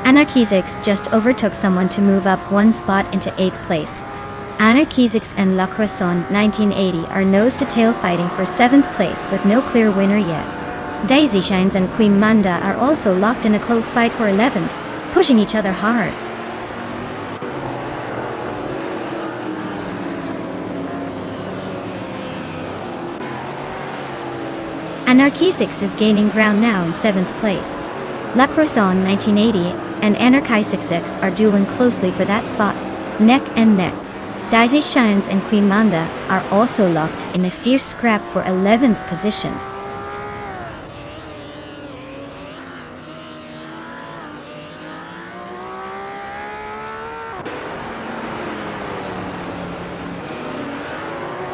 Anarchisix just overtook someone to move up one spot into 8th place. Anarchisix and La Croissant 1980 are nose-to-tail fighting for 7th place with no clear winner yet. Daisy Shines and Queen Manda are also locked in a close fight for 11th, pushing each other hard. Anarchisix is gaining ground now in 7th place. La Croissant 1980 and Anarchisix are dueling closely for that spot, neck and neck. Daisy Shines and Queen Manda are also locked in a fierce scrap for 11th position.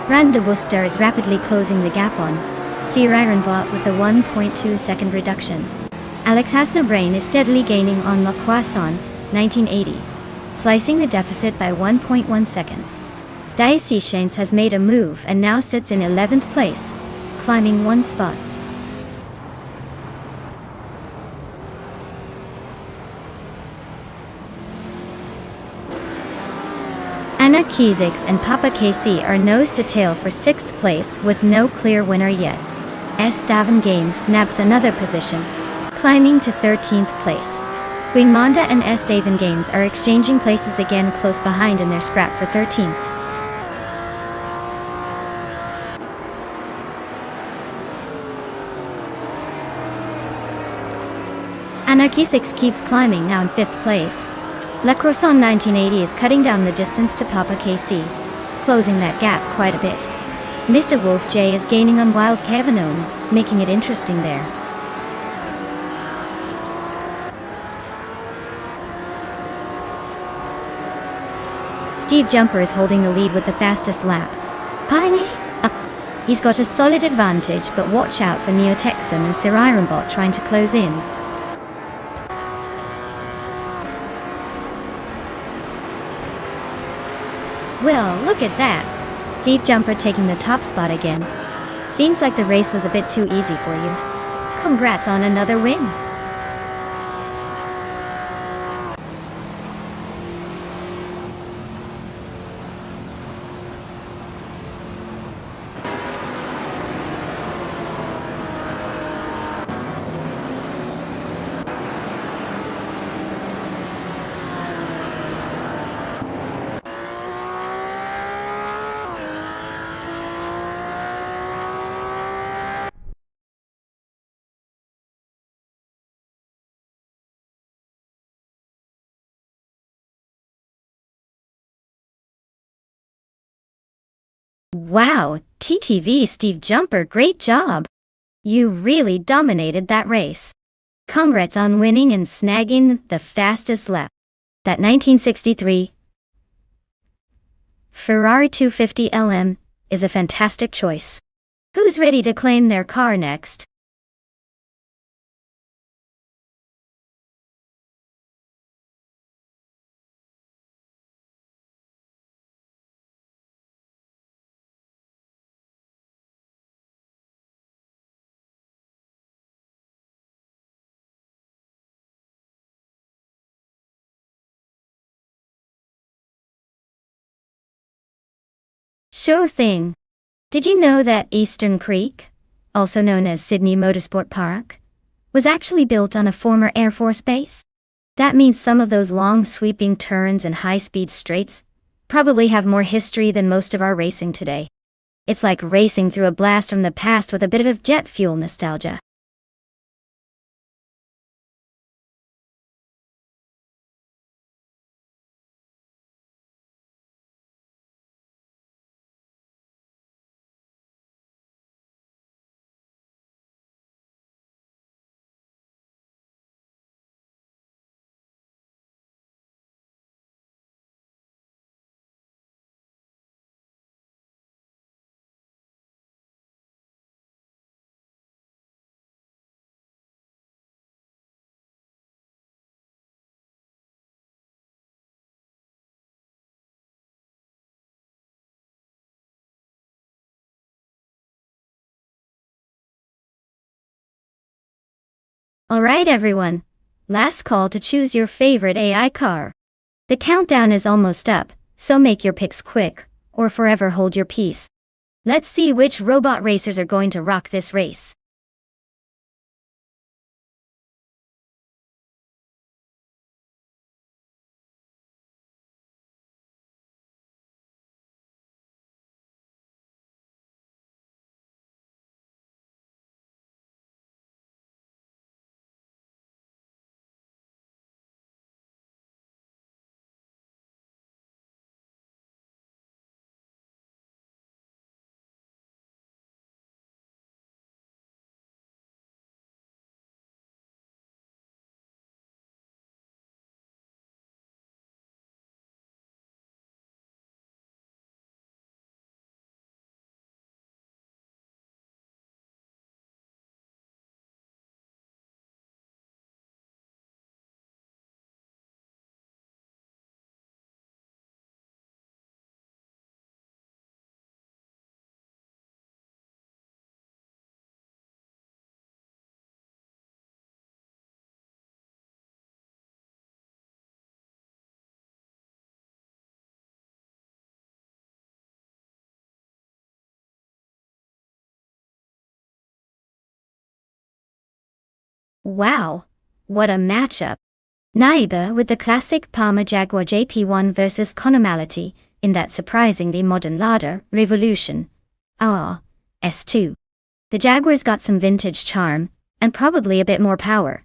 Brando Booster is rapidly closing the gap on Sirarenbot with a 1.2 second reduction. Alex Hasnobrain is steadily gaining on La Croissant 1980, slicing the deficit by 1.1 seconds. Daisy Chains has made a move and now sits in 11th place, climbing one spot. Anarchisix and Papa KC are nose to tail for 6th place with no clear winner yet. S7 Games naps another position, climbing to 13th place. Queen Manda and S7 Games are exchanging places again close behind in their scrap for 13th. Anarchisix keeps climbing, now in 5th place. Le Croissant 1980 is cutting down the distance to Papa KC, closing that gap quite a bit. Mr. Wolf J is gaining on Wild Cavanone, making it interesting there. Steve Jumper is holding the lead with the fastest lap. Piney up. He's got a solid advantage, but watch out for Neotexum and Sirarenbot trying to close in. Well, look at that. Steve Jumper taking the top spot again. Seems like the race was a bit too easy for you. Congrats on another win. Wow, TTV Steve Jumper, great job! You really dominated that race. Congrats on winning and snagging the fastest lap. That 1963 Ferrari 250 LM is a fantastic choice. Who's ready to claim their car next? Sure thing. Did you know that Eastern Creek, also known as Sydney Motorsport Park, was actually built on a former Air Force base? That means some of those long sweeping turns and high-speed straights probably have more history than most of our racing today. It's like racing through a blast from the past with a bit of jet fuel nostalgia. Alright everyone, last call to choose your favorite AI car. The countdown is almost up, so make your picks quick, or forever hold your peace. Let's see which robot racers are going to rock this race. Wow, what a matchup. Naiba with the classic Palmer Jaguar JP1 versus Conomality in that surprisingly modern Lada Revolution S2. The Jaguar's got some vintage charm, and probably a bit more power.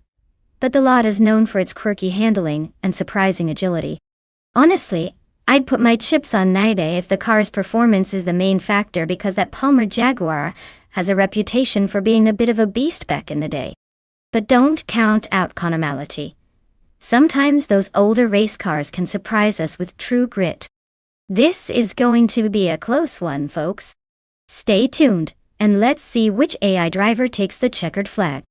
But the Lada's known for its quirky handling and surprising agility. Honestly, I'd put my chips on Naibe if the car's performance is the main factor, because that Palmer Jaguar has a reputation for being a bit of a beast back in the day. But don't count out Conomality. Sometimes those older race cars can surprise us with true grit. This is going to be a close one, folks. Stay tuned, and let's see which AI driver takes the checkered flag.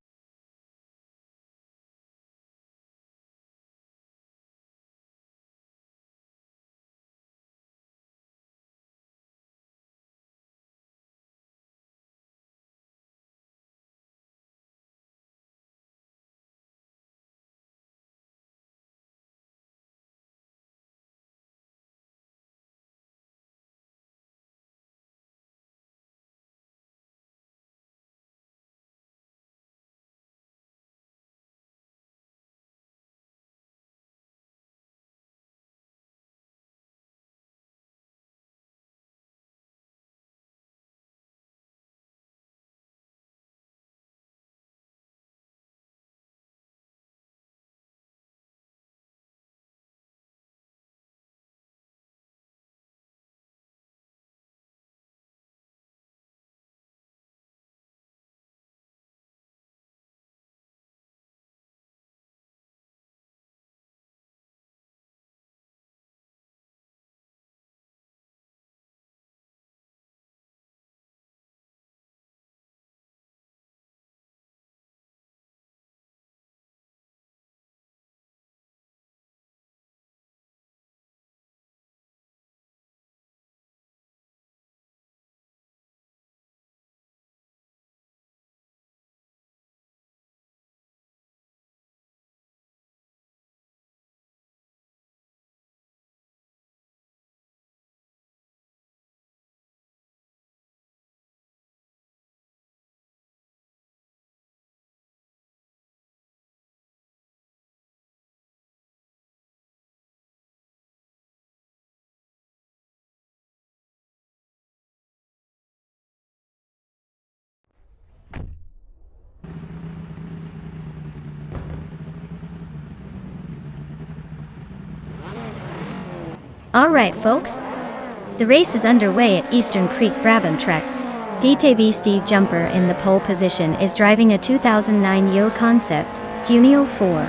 Alright folks, the race is underway at Eastern Creek Brabham Track. DTV Steve Jumper in the pole position is driving a 2009 Yo Concept Funio 4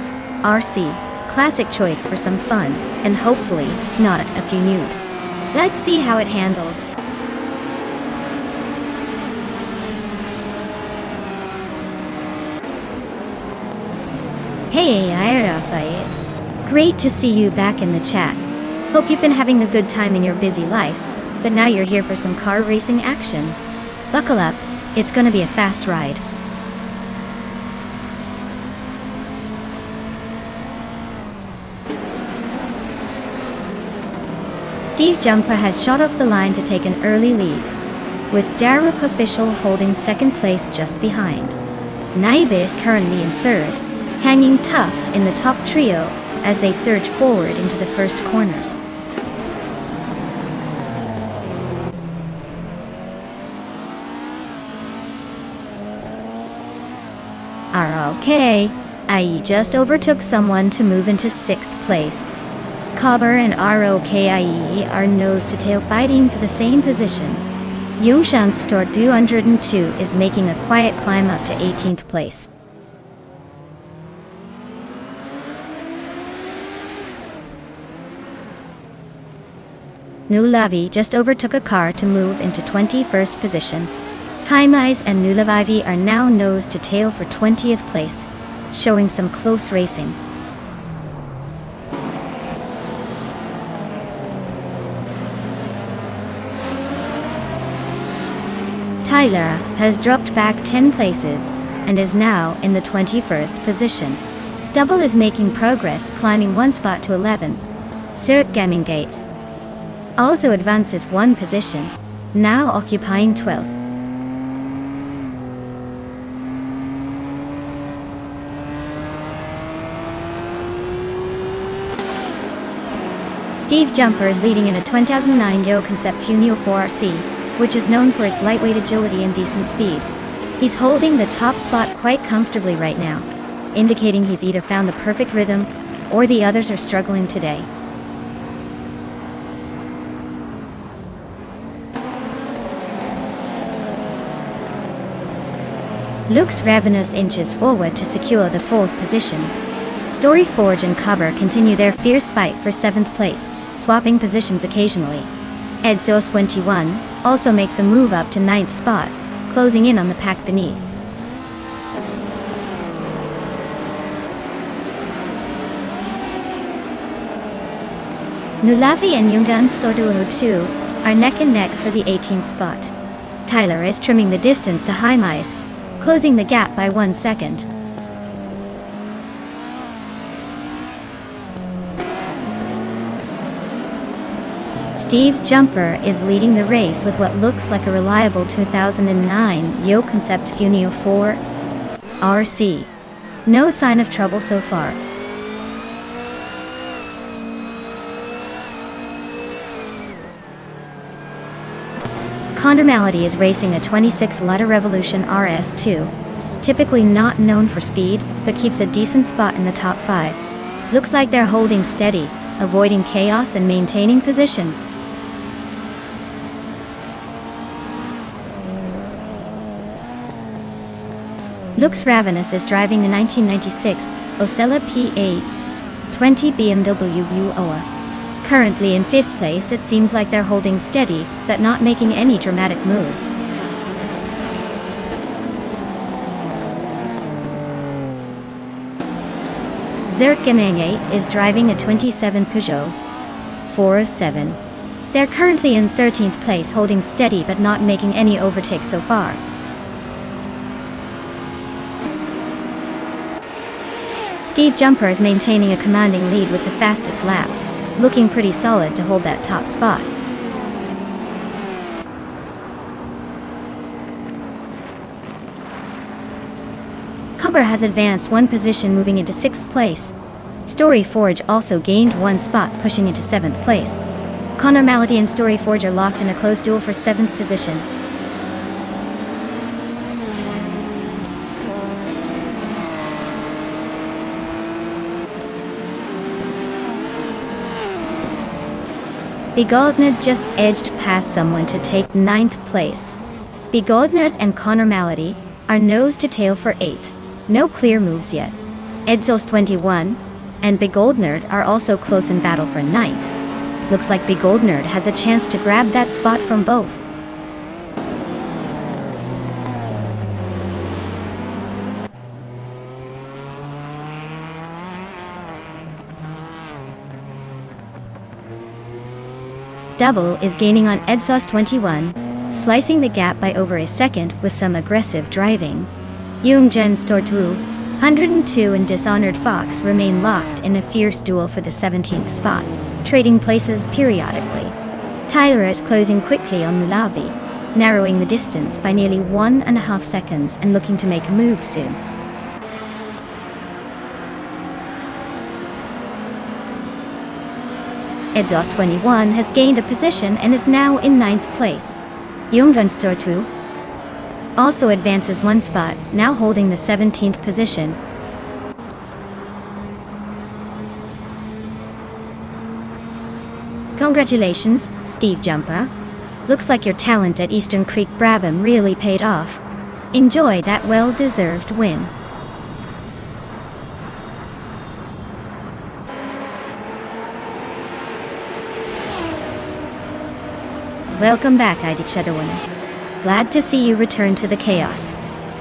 RC, classic choice for some fun, and hopefully, not a few nude. Let's see how it handles. Hey, Rafael. Great to see you back in the chat. Hope you've been having a good time in your busy life, but now you're here for some car racing action. Buckle up, it's gonna be a fast ride. Steve Jumper has shot off the line to take an early lead, with Daruk Official holding second place just behind. Naibe is currently in third, hanging tough in the top trio as they surge forward into the first corners. Okay, I just overtook someone to move into 6th place. Cobber and ROKIE are nose-to-tail fighting for the same position. Yungshan Store 202 is making a quiet climb up to 18th place. Nulavi just overtook a car to move into 21st position. Haimais and Nulavivi are now nose-to-tail for 20th place, showing some close racing. Tyler has dropped back 10 places and is now in the 21st position. Double is making progress, climbing one spot to 11. Sirk Gaming Gate also advances one position, now occupying 12th. Steve Jumper is leading in a 2009 Yo Concept Funio 4RC, which is known for its lightweight agility and decent speed. He's holding the top spot quite comfortably right now, indicating he's either found the perfect rhythm or the others are struggling today. Luke's Ravenous inches forward to secure the 4th position. Storyforge and Cobber continue their fierce fight for 7th place, swapping positions occasionally. Edzos 21 also makes a move up to 9th spot, closing in on the pack beneath. Nulavi and Yungan Storduo 2 are neck and neck for the 18th spot. Tyler is trimming the distance to Haimais, closing the gap by 1 second. Steve Jumper is leading the race with what looks like a reliable 2009 Yo Concept Funio 4 RC. No sign of trouble so far. Condor Malady is racing a 26 Lotta Revolution RS2, typically not known for speed, but keeps a decent spot in the top 5. Looks like they're holding steady, avoiding chaos and maintaining position. Luke's Ravenous is driving the 1996 Osella PA20 BMW UOA. Currently in 5th place, it seems like they're holding steady, but not making any dramatic moves. Zertgemangate is driving a 27 Peugeot 407. They're currently in 13th place, holding steady but not making any overtakes so far. Steve Jumper is maintaining a commanding lead with the fastest lap, looking pretty solid to hold that top spot. Cobber has advanced one position, moving into 6th place. Storyforge also gained one spot, pushing into 7th place. Condor Malady and Storyforge are locked in a close duel for 7th position. Bigoldner just edged past someone to take ninth place. Bigoldner and Connor Malady are nose to tail for 8th. No clear moves yet. Edzos 21 and Bigoldner are also close in battle for 9th. Looks like Bigoldner has a chance to grab that spot from both. Double is gaining on Edzos 21, slicing the gap by over a second with some aggressive driving. Youngjen Stortu, 102 and Dishonored Fox remain locked in a fierce duel for the 17th spot, trading places periodically. Tyler is closing quickly on Mulavi, narrowing the distance by nearly 1.5 seconds and looking to make a move soon. Edzos 21 has gained a position and is now in 9th place. Younggunstortu also advances 1 spot, now holding the 17th position. Congratulations, Steve Jumper. Looks like your talent at Eastern Creek Brabham really paid off. Enjoy that well-deserved win. Welcome back, Idik Shadowin. Glad to see you return to the chaos.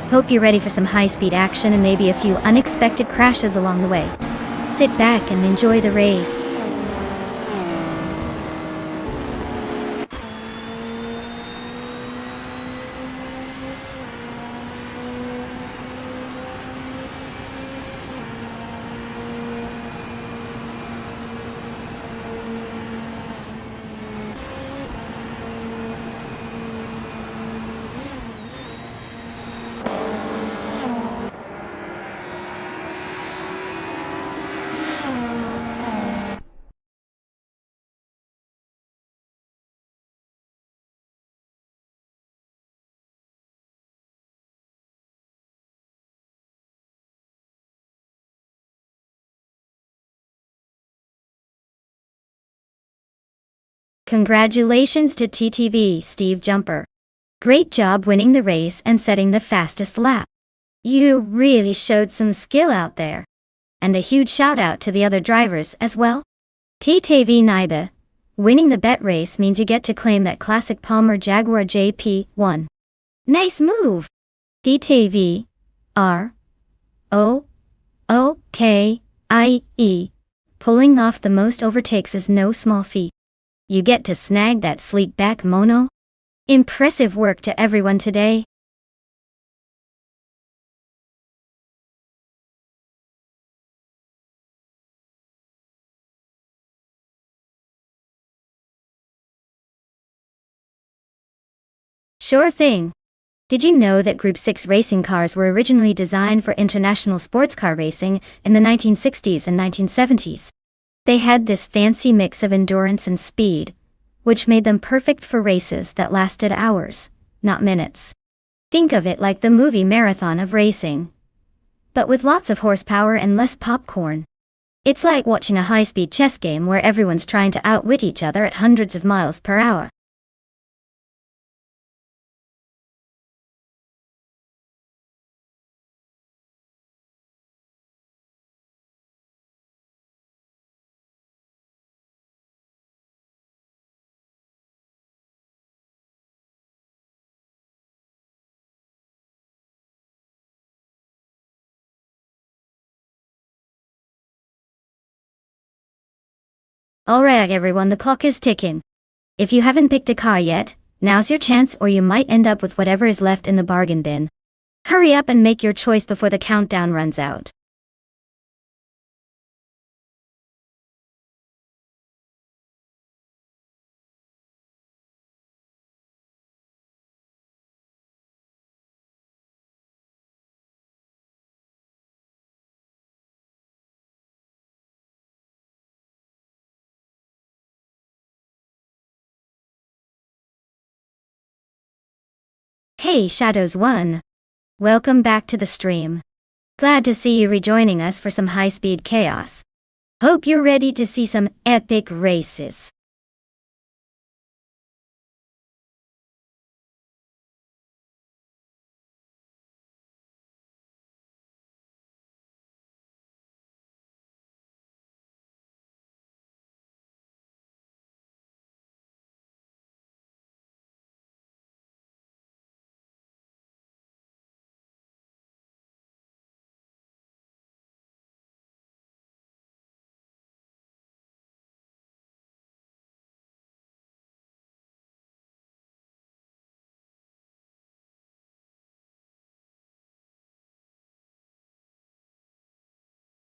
Hope you're ready for some high-speed action and maybe a few unexpected crashes along the way. Sit back and enjoy the race. Congratulations to TTV, Steve Jumper. Great job winning the race and setting the fastest lap. You really showed some skill out there. And a huge shout out to the other drivers as well. TTV Naiba. Winning the bet race means you get to claim that classic Palmer Jaguar JP1. Nice move. TTV. R. O. O. K. I. E. Pulling off the most overtakes is no small feat. You get to snag that sleek back mono? Impressive work to everyone today. Sure thing. Did you know that Group 6 racing cars were originally designed for international sports car racing in the 1960s and 1970s? They had this fancy mix of endurance and speed, which made them perfect for races that lasted hours, not minutes. Think of it like the movie Marathon of Racing, but with lots of horsepower and less popcorn. It's like watching a high-speed chess game where everyone's trying to outwit each other at hundreds of miles per hour. Alright everyone, the clock is ticking. If you haven't picked a car yet, now's your chance or you might end up with whatever is left in the bargain bin. Hurry up and make your choice before the countdown runs out. Hey Shadows 1! Welcome back to the stream. Glad to see you rejoining us for some high-speed chaos. Hope you're ready to see some epic races.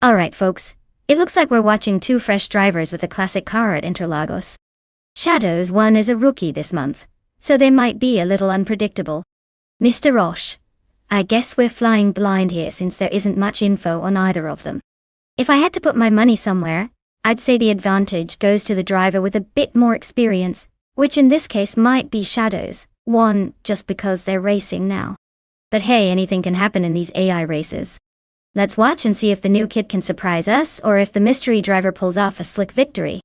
Alright folks, it looks like we're watching two fresh drivers with a classic car at Interlagos. Shadow's one is a rookie this month, so they might be a little unpredictable. Mr. Roche, I guess we're flying blind here since there isn't much info on either of them. If I had to put my money somewhere, I'd say the advantage goes to the driver with a bit more experience, which in this case might be Shadow's one, just because they're racing now. But hey, anything can happen in these AI races. Let's watch and see if the new kid can surprise us or if the mystery driver pulls off a slick victory.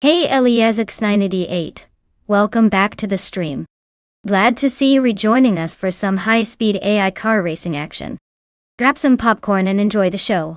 Hey Eliasx988, welcome back to the stream. Glad to see you rejoining us for some high-speed AI car racing action. Grab some popcorn and enjoy the show.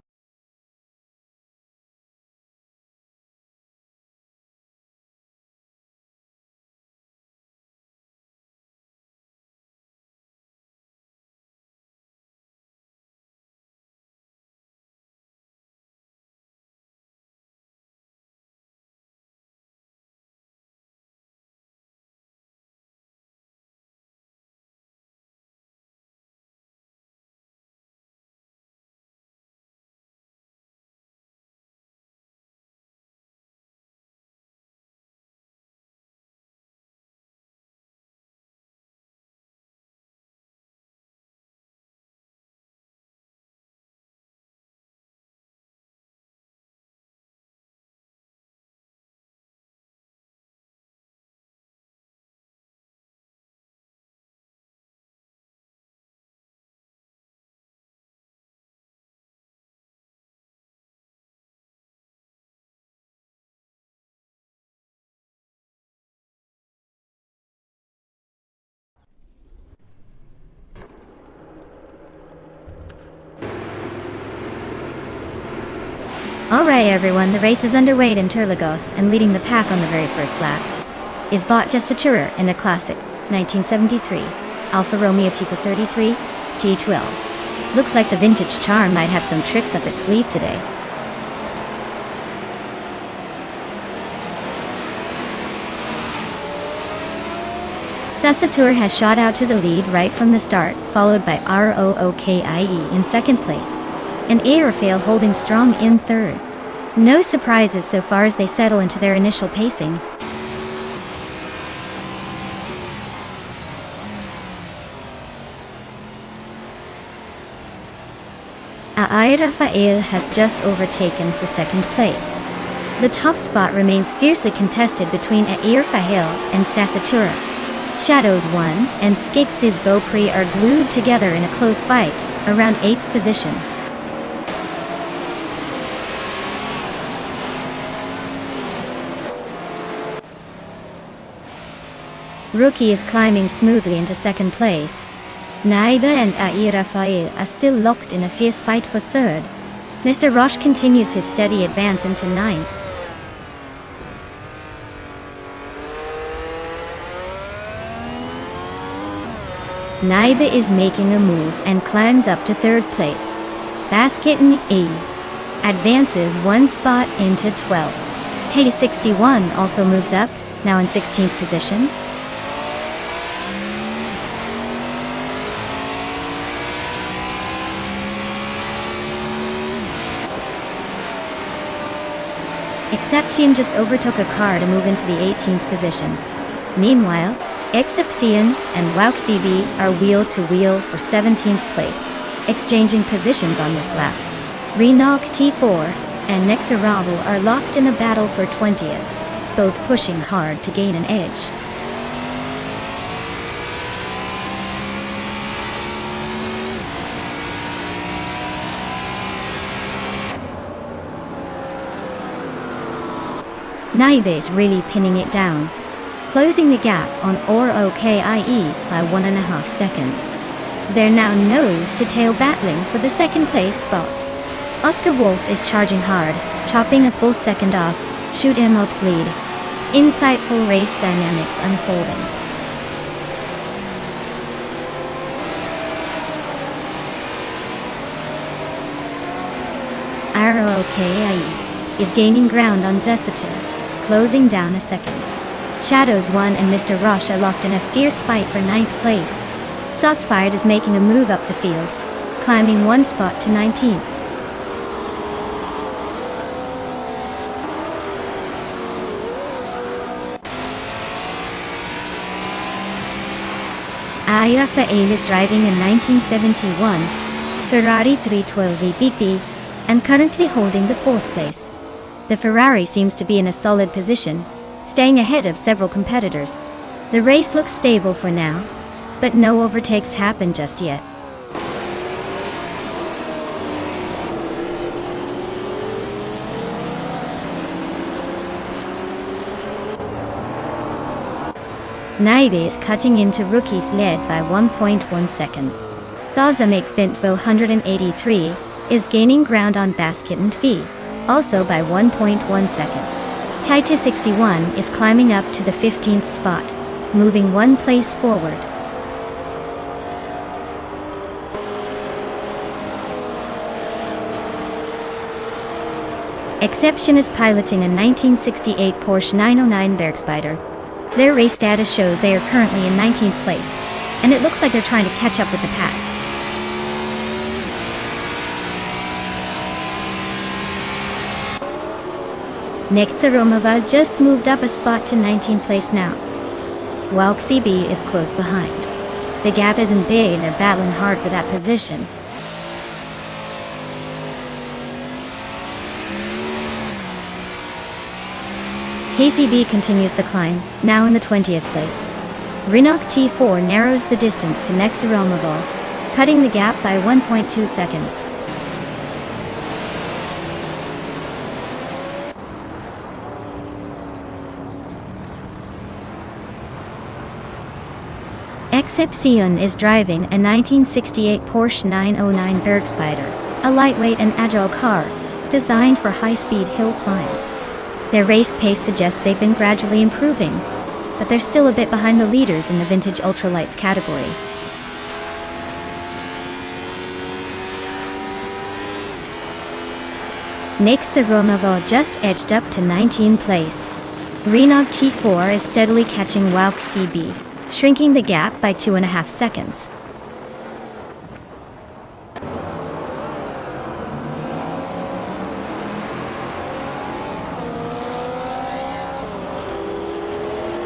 Alright everyone, the race is underway at Interlagos, and leading the pack on the very first lap is Bot Jessatura in a classic 1973 Alfa Romeo Tipo 33 T12. Looks like the vintage charm might have some tricks up its sleeve today. Jessatura has shot out to the lead right from the start, followed by Rookie in second place, and Airfail holding strong in third. No surprises so far as they settle into their initial pacing. Airfail has just overtaken for second place. The top spot remains fiercely contested between Airfail and Jessatura. Shadows 1 and Skix's Beaupré are glued together in a close fight, around 8th position. Rookie is climbing smoothly into second place. Naida and Airfail are still locked in a fierce fight for third. Mr. Roche continues his steady advance into ninth. Naida is making a move and climbs up to third place. Basketon E advances one spot into 12th. T61 also moves up, now in 16th position. Exception just overtook a car to move into the 18th position. Meanwhile, Exception and Wauxibi are wheel-to-wheel for 17th place, exchanging positions on this lap. Renault T4 and Nexarabu are locked in a battle for 20th, both pushing hard to gain an edge. Naive really pinning it down, closing the gap on OROKIE by 1.5 seconds. They're now nose-to-tail battling for the second place spot. Oscar Wolf is charging hard, chopping a full second off, Shoot 'em Up's lead. Insightful race dynamics unfolding. ROKIE is gaining ground on Zesitor, closing down a second. Shadows 1 and Mr. Roche are locked in a fierce fight for 9th place. Sotsfired is making a move up the field, climbing 1 spot to 19th. Rafael is driving a 1971 Ferrari 312 VPP and currently holding the 4th place. The Ferrari seems to be in a solid position, staying ahead of several competitors. The race looks stable for now, but no overtakes happen just yet. Naive is cutting into rookies led by 1.1 seconds. Gaza McFintfo 183 is gaining ground on Basket and Fee, also by 1.1 seconds. Titus 61 is climbing up to the 15th spot, moving 1 place forward. Exception is piloting a 1968 Porsche 909 Bergspider. Their race data shows they are currently in 19th place, and it looks like they're trying to catch up with the pack. Nektsaromova just moved up a spot to 19th place now. While CB is close behind. The gap isn't big, they're battling hard for that position. KCB continues the climb, now in the 20th place. Rinok T4 narrows the distance to Nektsaromova, cutting the gap by 1.2 seconds. Excepcion is driving a 1968 Porsche 909 Bergspider, a lightweight and agile car, designed for high-speed hill climbs. Their race pace suggests they've been gradually improving, but they're still a bit behind the leaders in the vintage ultralights category. Nektsaromova just edged up to 19th place. Rinok T4 is steadily catching Wauk CB, shrinking the gap by 2.5 seconds.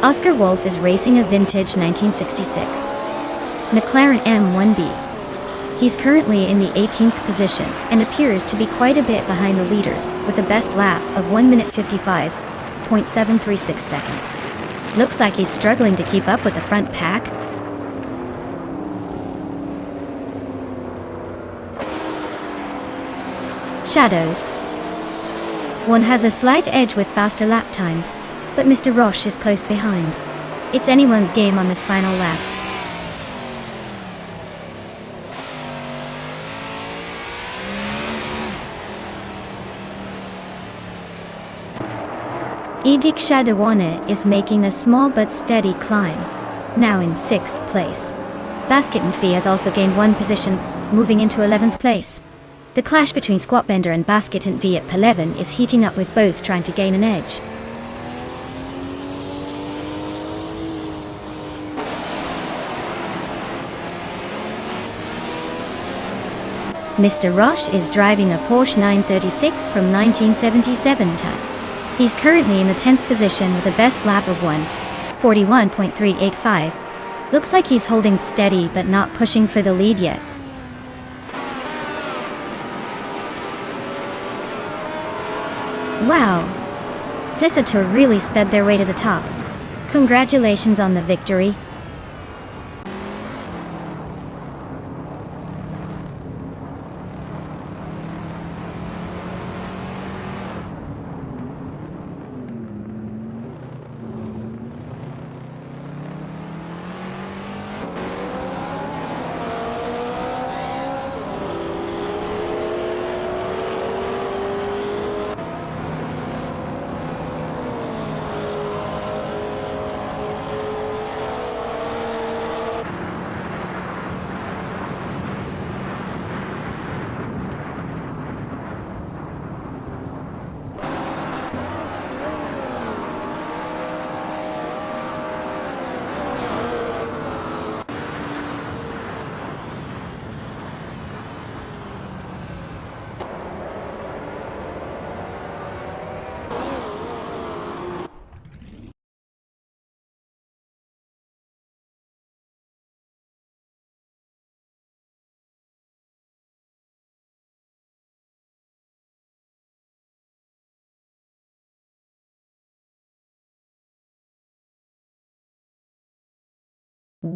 Oscar Wolf is racing a vintage 1966 McLaren M1B. He's currently in the 18th position and appears to be quite a bit behind the leaders, with a best lap of 1 minute 55.736 seconds. Looks like he's struggling to keep up with the front pack. Shadows. One has a slight edge with faster lap times, but Mr. Roche is close behind. It's anyone's game on this final lap. Edik Shadawana is making a small but steady climb, now in 6th place. Basket and Fee has also gained 1 position, moving into 11th place. The clash between Squatbender and Basket and V at P11 is heating up, with both trying to gain an edge. Mr. Roche is driving a Porsche 936 from 1977 time. He's currently in the 10th position with a best lap of 1:41.385. Looks like he's holding steady but not pushing for the lead yet. Wow! Zesitor really sped their way to the top. Congratulations on the victory.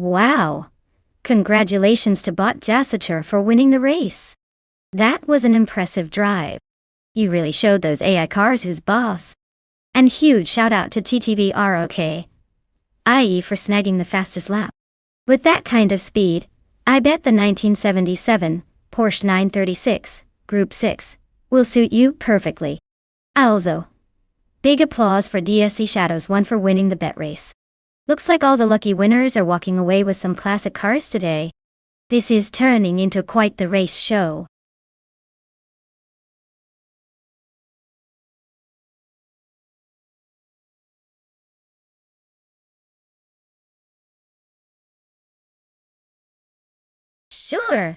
Wow! Congratulations to Bot Dasatur for winning the race. That was an impressive drive. You really showed those AI cars who's boss. And huge shout out to TTVROK, i.e. for snagging the fastest lap. With that kind of speed, I bet the 1977 Porsche 936, Group 6, will suit you perfectly. Also, big applause for DSC Shadows 1 for winning the bet race. Looks like all the lucky winners are walking away with some classic cars today. This is turning into quite the race show. Sure.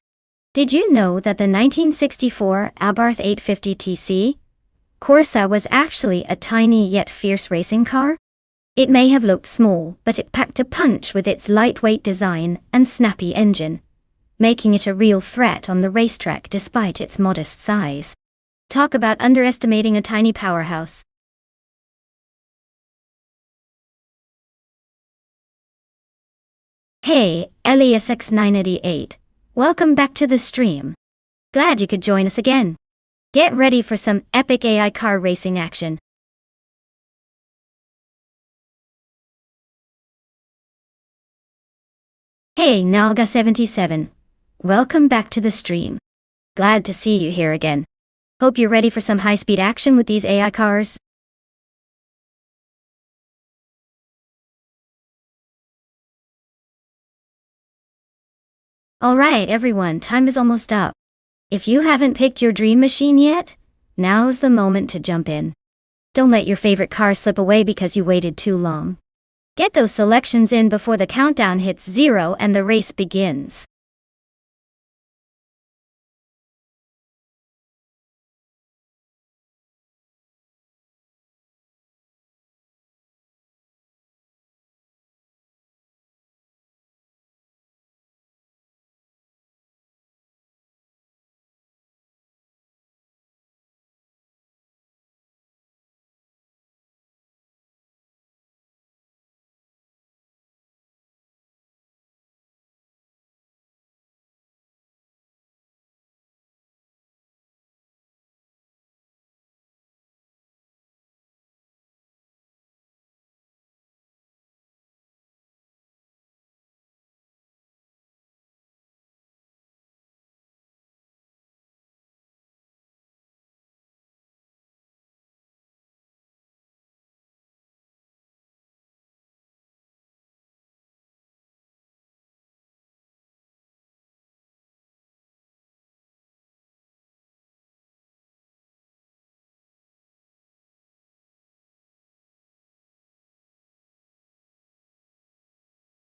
Did you know that the 1964 Abarth 850TC Corsa was actually a tiny yet fierce racing car? It may have looked small, but it packed a punch with its lightweight design and snappy engine, making it a real threat on the racetrack despite its modest size. Talk about underestimating a tiny powerhouse. Hey, Elias X988. Welcome back to the stream. Glad you could join us again. Get ready for some epic AI car racing action. Hey, Nalga77. Welcome back to the stream. Glad to see you here again. Hope you're ready for some high-speed action with these AI cars. Alright everyone, time is almost up. If you haven't picked your dream machine yet, now's the moment to jump in. Don't let your favorite car slip away because you waited too long. Get those selections in before the countdown hits 0 and the race begins.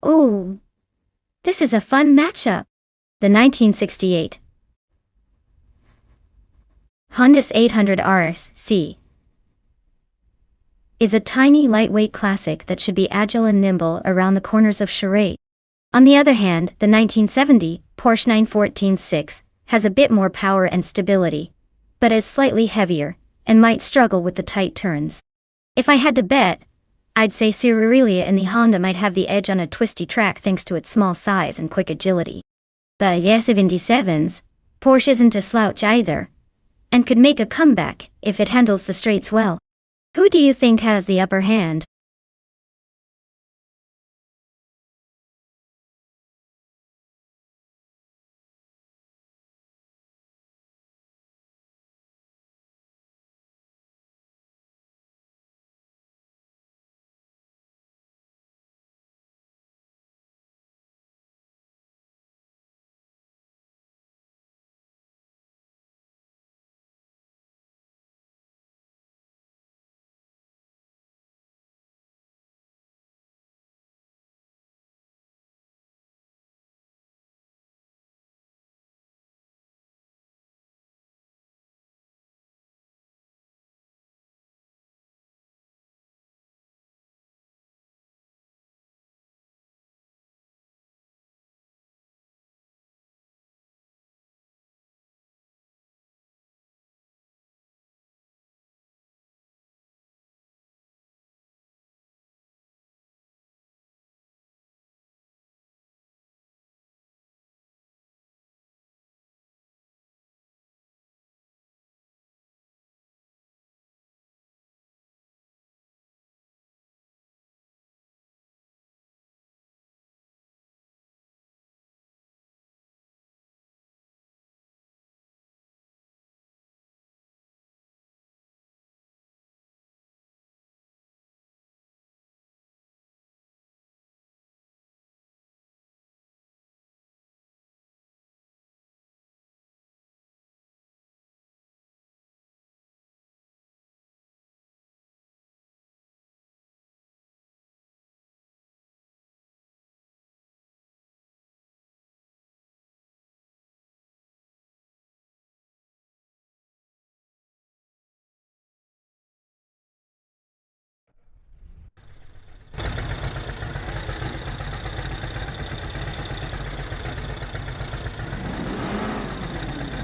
Ooh, this is a fun matchup. The 1968 Honda's 800 RSC is a tiny lightweight classic that should be agile and nimble around the corners of charade. On the other hand, the 1970 Porsche 914-6 has a bit more power and stability, but is slightly heavier, and might struggle with the tight turns. If I had to bet, I'd say Cirirelia in the Honda might have the edge on a twisty track thanks to its small size and quick agility. But yes, 77's, Porsche isn't a slouch either, and could make a comeback if it handles the straights well. Who do you think has the upper hand?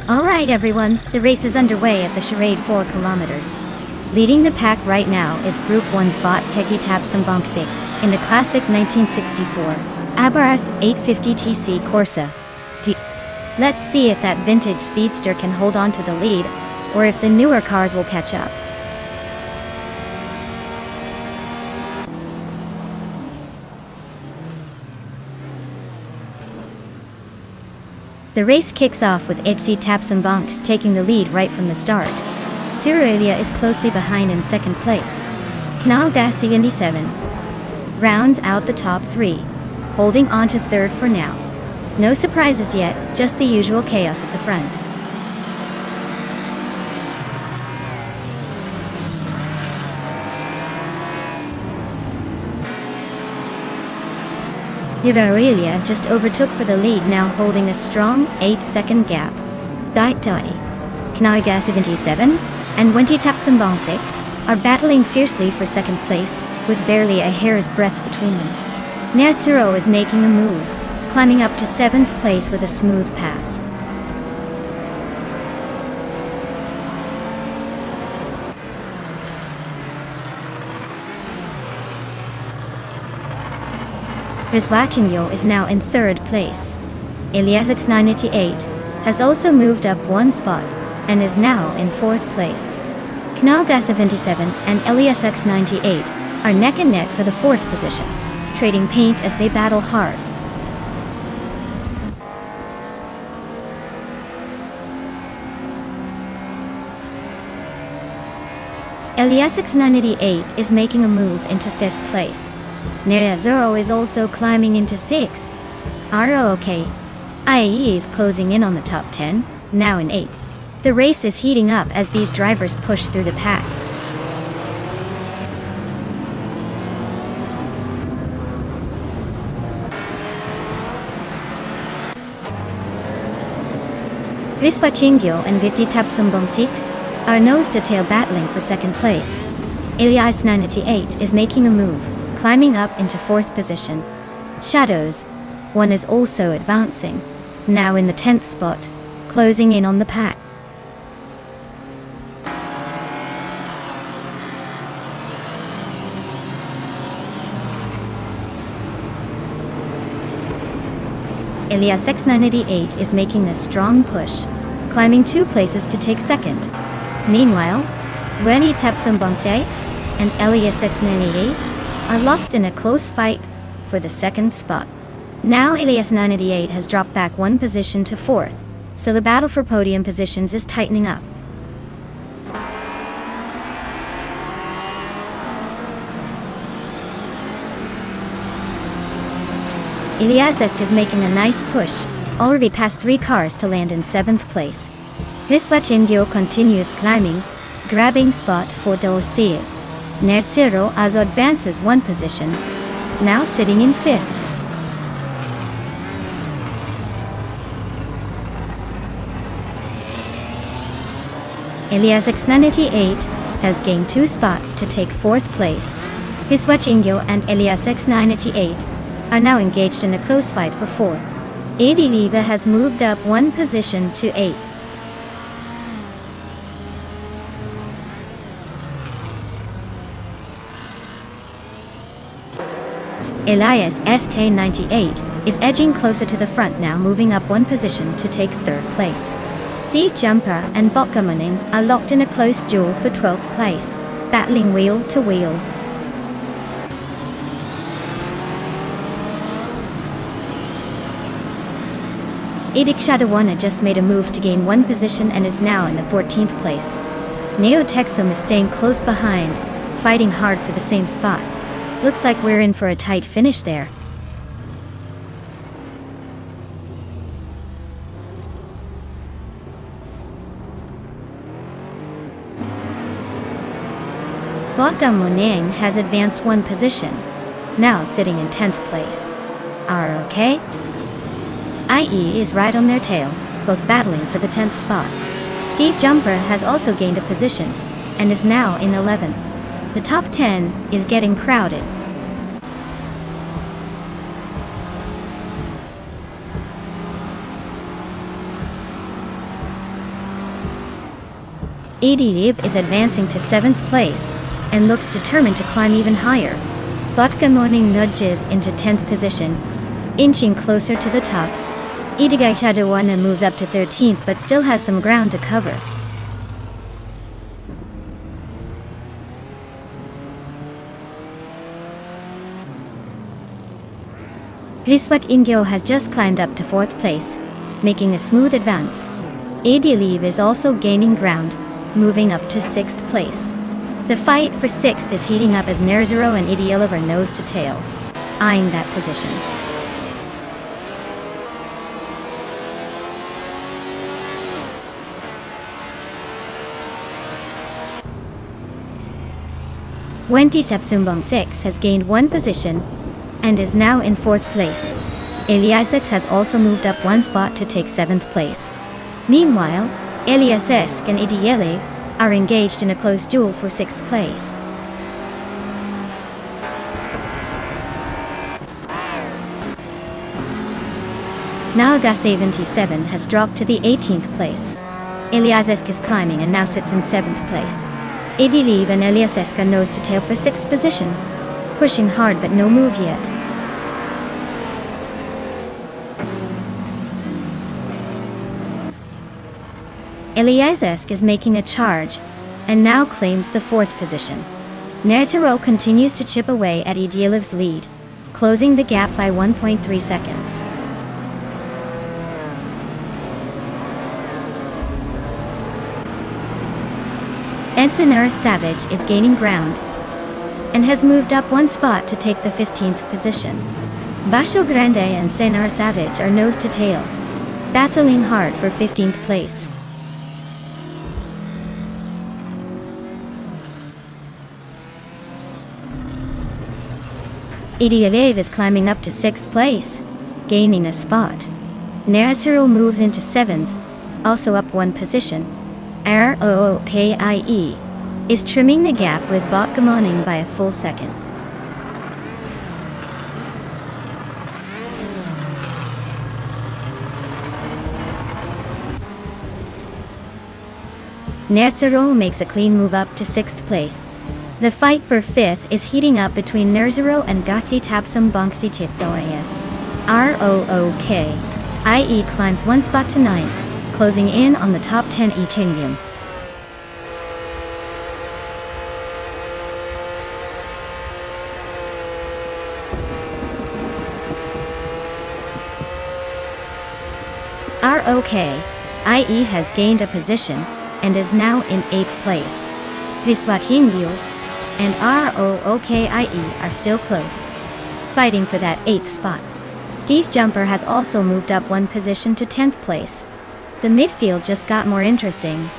Alright everyone, the race is underway at the charade 4 kilometers. Leading the pack right now is Group 1's bot Keki Tapsambonk 6 in the classic 1964 Abarth 850TC Corsa. Let's see if that vintage speedster can hold on to the lead, or if the newer cars will catch up. The race kicks off with Keki Tapsambonks taking the lead right from the start. Aurelia is closely behind in second place. Knal Gassi 77 rounds out the top 3, holding on to third for now. No surprises yet, just the usual chaos at the front. Aurelia just overtook for the lead, now holding a strong 8-second gap. Knal Gassi 77 and Keki Tapsambonk 6 are battling fiercely for second place, with barely a hair's breadth between them. Nerzero is making a move, climbing up to 7th place with a smooth pass. Rizlatinho is now in 3rd place. Eliasix 988 has also moved up 1 spot and is now in 4th place. Knalga 77 and Eliasx 98 are neck and neck for the 4th position, trading paint as they battle hard. Eliasx 988 is making a move into 5th place. Nerzero is also climbing into 6th. ROK IE is closing in on the top 10, now in 8th. The race is heating up as these drivers push through the pack. Rizlatinho and Keki Tapsambonk 6 are nose-to-tail battling for 2nd place. Elias 988 is making a move, climbing up into 4th position. Shadows 1 is also advancing, now in the 10th spot, closing in on the pack. Eliasx 988 is making a strong push, climbing 2 places to take 2nd. Meanwhile, Keki Tapsambonk 6 and Eliasx 988 are locked in a close fight for the 2nd spot. Now Elias 988 has dropped back 1 position to 4th, so the battle for podium positions is tightening up. Eliasx is making a nice push, already past 3 cars to land in 7th place. Rizlatinho continues climbing, grabbing spot for Dorsia. Nerzero also advances 1 position, now sitting in 5th. Eliasx 988 has gained 2 spots to take 4th place. Rizlatinho and Eliasx 988 are now engaged in a close fight for 4th. Liva has moved up 1 position to 8th. Elias SK98 is edging closer to the front, now moving up 1 position to take 3rd place. Steve Jumper and Bokamanin are locked in a close duel for 12th place, battling wheel to wheel. Edik Shadawana just made a move to gain 1 position and is now in the 14th place. Neo Texum is staying close behind, fighting hard for the same spot. Looks like we're in for a tight finish there. Bokamanin has advanced 1 position, now sitting in 10th place. ROK IE is right on their tail, both battling for the 10th spot. Steve Jumper has also gained a position, and is now in 11th. The top 10 is getting crowded. Adiliv is advancing to 7th place and looks determined to climb even higher. Botkamoning nudges into 10th position, inching closer to the top. Idigay Chadawana moves up to 13th but still has some ground to cover. Riswat Ingyo has just climbed up to 4th place, making a smooth advance. Adiliv is also gaining ground, moving up to 6th place. The fight for 6th is heating up as Nerzero and Idielov are nose to tail, eyeing that position. Wenti Sepsumbong 6 has gained 1 position and is now in 4th place. Eliasek has also moved up 1 spot to take 7th place. Meanwhile, Eliasek and Idielev are engaged in a close duel for 6th place. Nalga 77 has dropped to the 18th place. Eliasek is climbing and now sits in 7th place. Idiliv and Eliasek are nose to tail for 6th position, pushing hard but no move yet. Eliasek is making a charge and now claims the 4th position. Nertero continues to chip away at Idielev's lead, closing the gap by 1.3 seconds. Ensinar Savage is gaining ground and has moved up 1 spot to take the 15th position. Basho Grande and Senar Savage are nose to tail, battling hard for 15th place. Idielev is climbing up to 6th place, gaining a spot. Nerasero moves into 7th, also up 1 position. ROOKIE is trimming the gap with Botgamoning by a full second. Nertsero makes a clean move up to 6th place. The fight for 5th is heating up between Nerzero and Gathi Tapsum Bonksi Titdoya. ROOKIE climbs 1 spot to 9th, closing in on the top 10 Etingium. ROKIE has gained a position and is now in 8th place. Riswat Hingyu and ROOKIE are still close, fighting for that 8th spot. Steve Jumper has also moved up 1 position to 10th place. The midfield just got more interesting.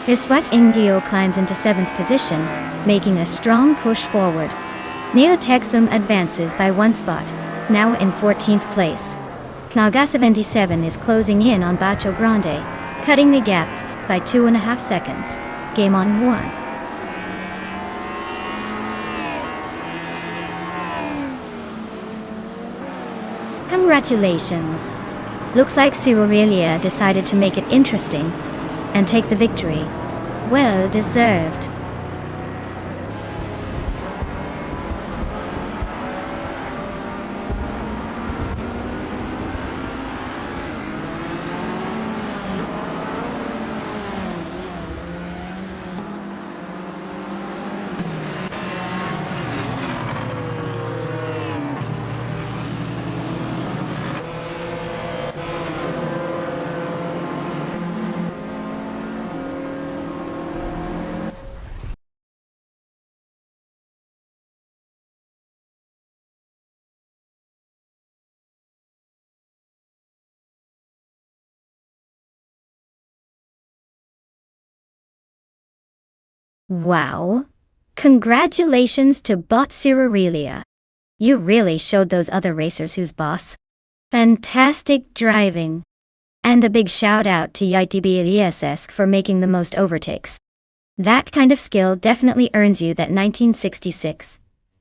Riswat Ingyo climbs into 7th position, making a strong push forward. Neotexum advances by 1 spot, now in 14th place. Knaga 77 is closing in on Bacho Grande, cutting the gap by 2.5 seconds. Game on 1. Congratulations! Looks like Cirurelia decided to make it interesting and take the victory. Well deserved. Wow! Congratulations to Bot Cirurelia. You really showed those other racers who's boss. Fantastic driving. And a big shout out to YTB Eliesesk for making the most overtakes. That kind of skill definitely earns you that 1966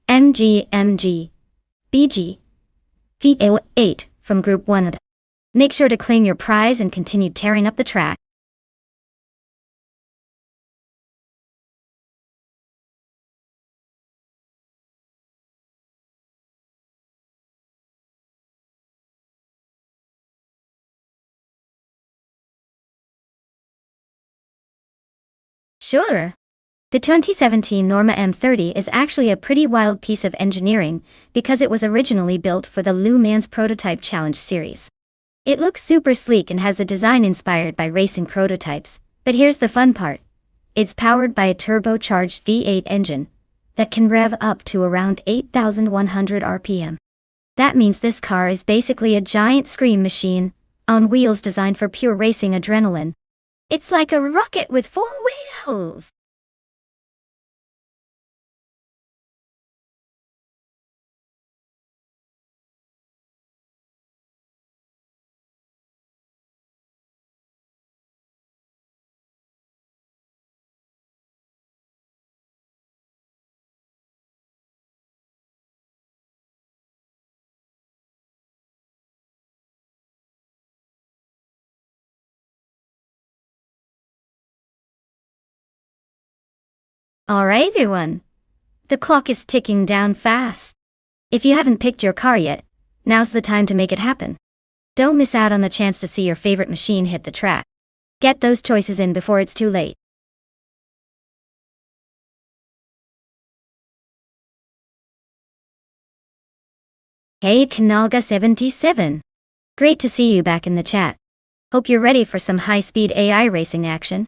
MG. BG. VA8 from Group 1. Make sure to claim your prize and continue tearing up the track. Sure. The 2017 Norma M30 is actually a pretty wild piece of engineering because it was originally built for the Le Mans Prototype Challenge series. It looks super sleek and has a design inspired by racing prototypes, but here's the fun part. It's powered by a turbocharged V8 engine that can rev up to around 8,100 RPM. That means this car is basically a giant scream machine on wheels designed for pure racing adrenaline. It's like a rocket with 4 wheels. Alright everyone. The clock is ticking down fast. If you haven't picked your car yet, now's the time to make it happen. Don't miss out on the chance to see your favorite machine hit the track. Get those choices in before it's too late. Hey Kanalga77. Great to see you back in the chat. Hope you're ready for some high-speed AI racing action.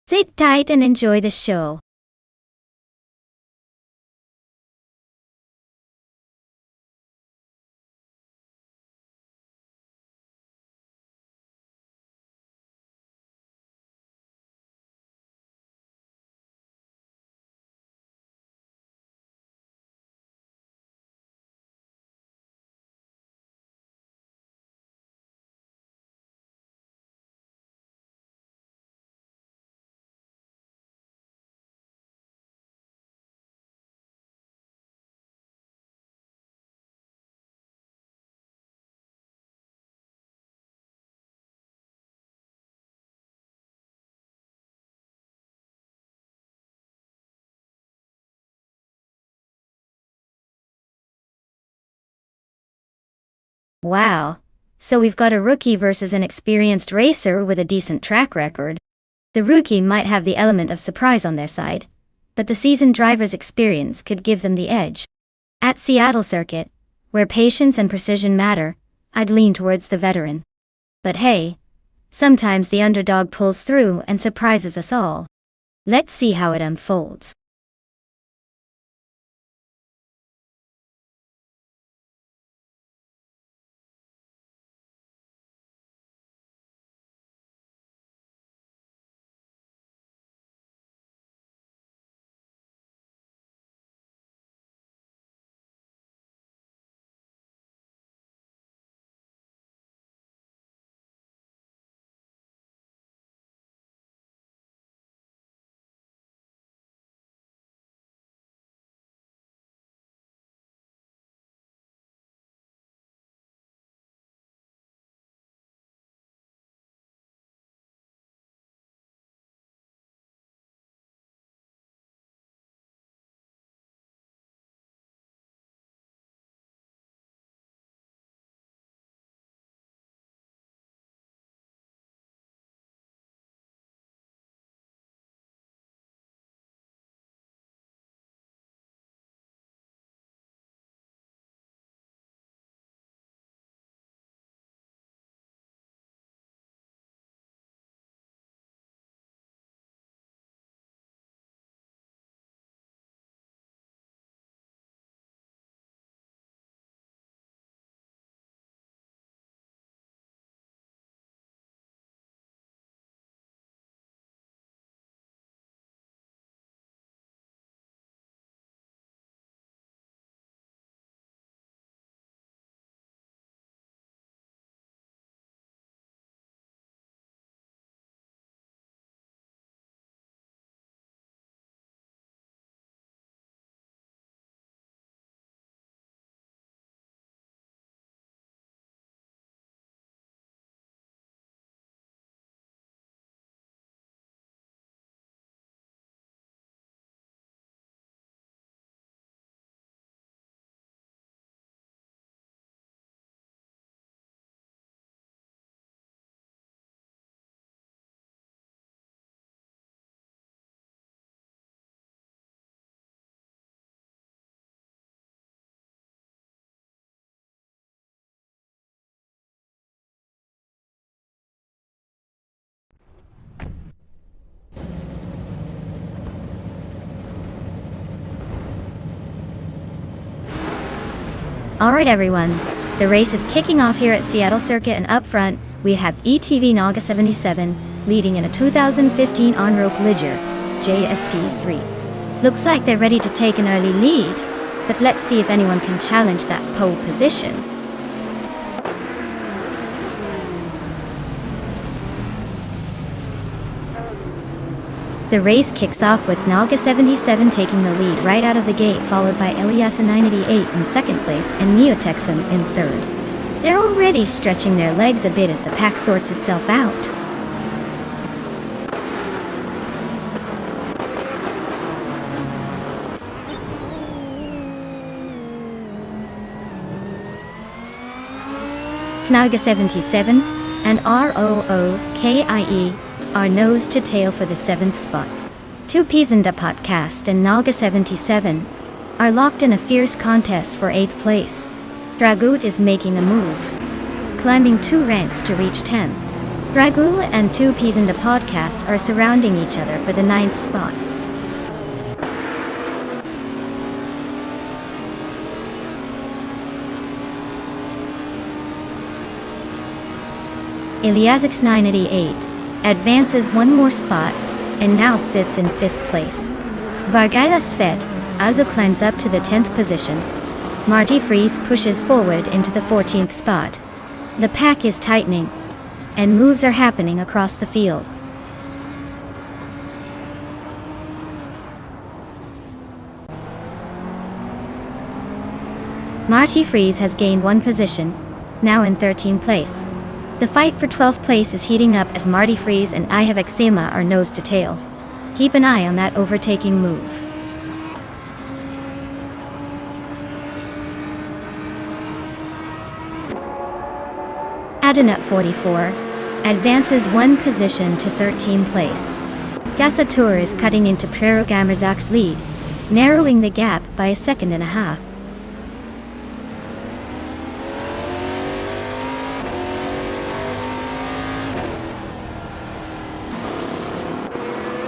Sit tight and enjoy the show. Wow. So we've got a rookie versus an experienced racer with a decent track record. The rookie might have the element of surprise on their side, but the seasoned driver's experience could give them the edge. At Seattle Circuit, where patience and precision matter, I'd lean towards the veteran. But hey, sometimes the underdog pulls through and surprises us all. Let's see how it unfolds. Alright everyone, the race is kicking off here at Seattle Circuit, and up front, we have ETV Naga 77 leading in a 2015 on-road Ligier JSP3. Looks like they're ready to take an early lead, but let's see if anyone can challenge that pole position. The race kicks off with Naga 77 taking the lead right out of the gate, followed by Eliasa 988 in second place and Neotexum in third. They're already stretching their legs a bit as the pack sorts itself out. Naga 77 and ROOKIE are nose to tail for the 7th spot. 2Ps in the podcast and Naga 77 are locked in a fierce contest for 8th place. Dragut is making a move, climbing 2 ranks to reach 10. Dragul and 2Ps in the podcast are surrounding each other for the 9th spot. Eliasix 988 advances 1 more spot and now sits in 5th place. Vargala Svet also climbs up to the 10th position. Marty Fries pushes forward into the 14th spot. The pack is tightening, and moves are happening across the field. Marty Fries has gained 1 position, now in 13th place. The fight for 12th place is heating up as Marty Fries and I Have Eczema are nose to tail. Keep an eye on that overtaking move. Adenut 44 advances 1 position to 13th place. Gasatur is cutting into Prero Gamerzak's lead, narrowing the gap by 1.5 seconds.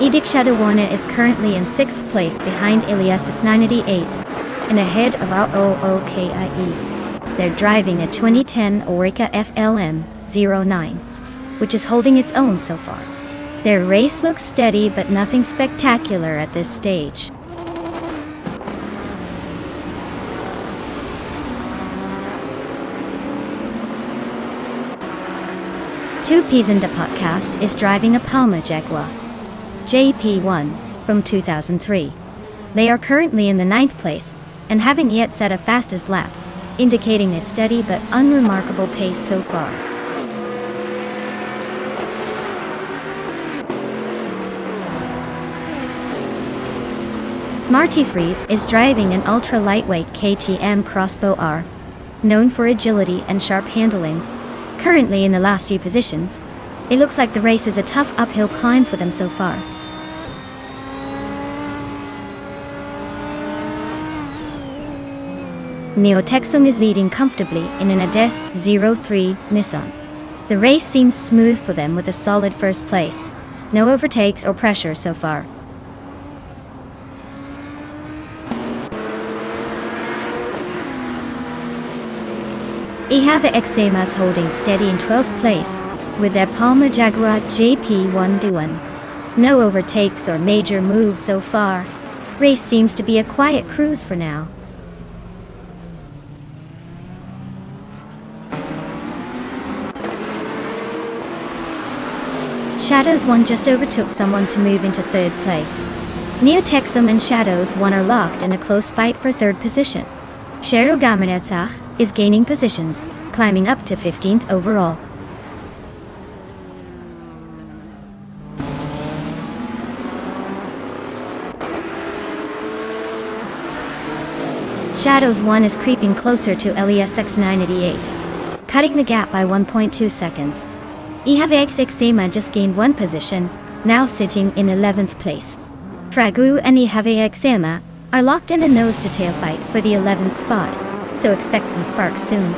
Edic Shadawana is currently in 6th place behind Eliasas 988 and ahead of ROOKIE. They're driving a 2010 Orica FLM 09, which is holding its own so far. Their race looks steady but nothing spectacular at this stage. Two Ps in the podcast is driving a Palma Jaguar JP1 from 2003. They are currently in the 9th place and haven't yet set a fastest lap, indicating a steady but unremarkable pace so far. Marty Fries is driving an ultra-lightweight KTM Crossbow R, known for agility and sharp handling. Currently in the last few positions, it looks like the race is a tough uphill climb for them so far. Neotexum is leading comfortably in an ADES 03 Nissan. The race seems smooth for them with a solid 1st place. No overtakes or pressure so far. Ihave Exemas holding steady in 12th place with their Palma Jaguar JP1 Duan. No overtakes or major moves so far. Race seems to be a quiet cruise for now. Shadows 1 just overtook someone to move into 3rd place. Neotexum and Shadows 1 are locked in a close fight for 3rd position. Shero Gameretsach is gaining positions, climbing up to 15th overall. Shadows 1 is creeping closer to Eliasx 988, cutting the gap by 1.2 seconds. Ihave Eczema just gained 1 position, now sitting in 11th place. Tragu and Ihave Eczema are locked in a nose-to-tail fight for the 11th spot, so expect some sparks soon.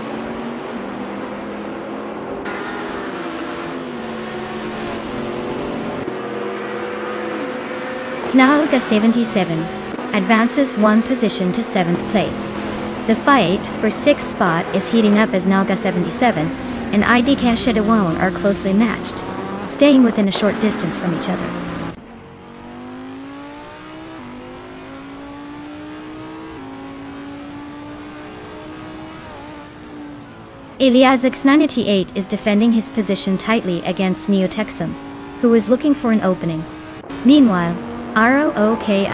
Knauga 77 advances 1 position to 7th place. The fight for sixth spot is heating up as Naga 77 and ID Kashidawon are closely matched, staying within a short distance from each other. Ilias98 is defending his position tightly against Neotexum, who is looking for an opening. Meanwhile, ROOKIE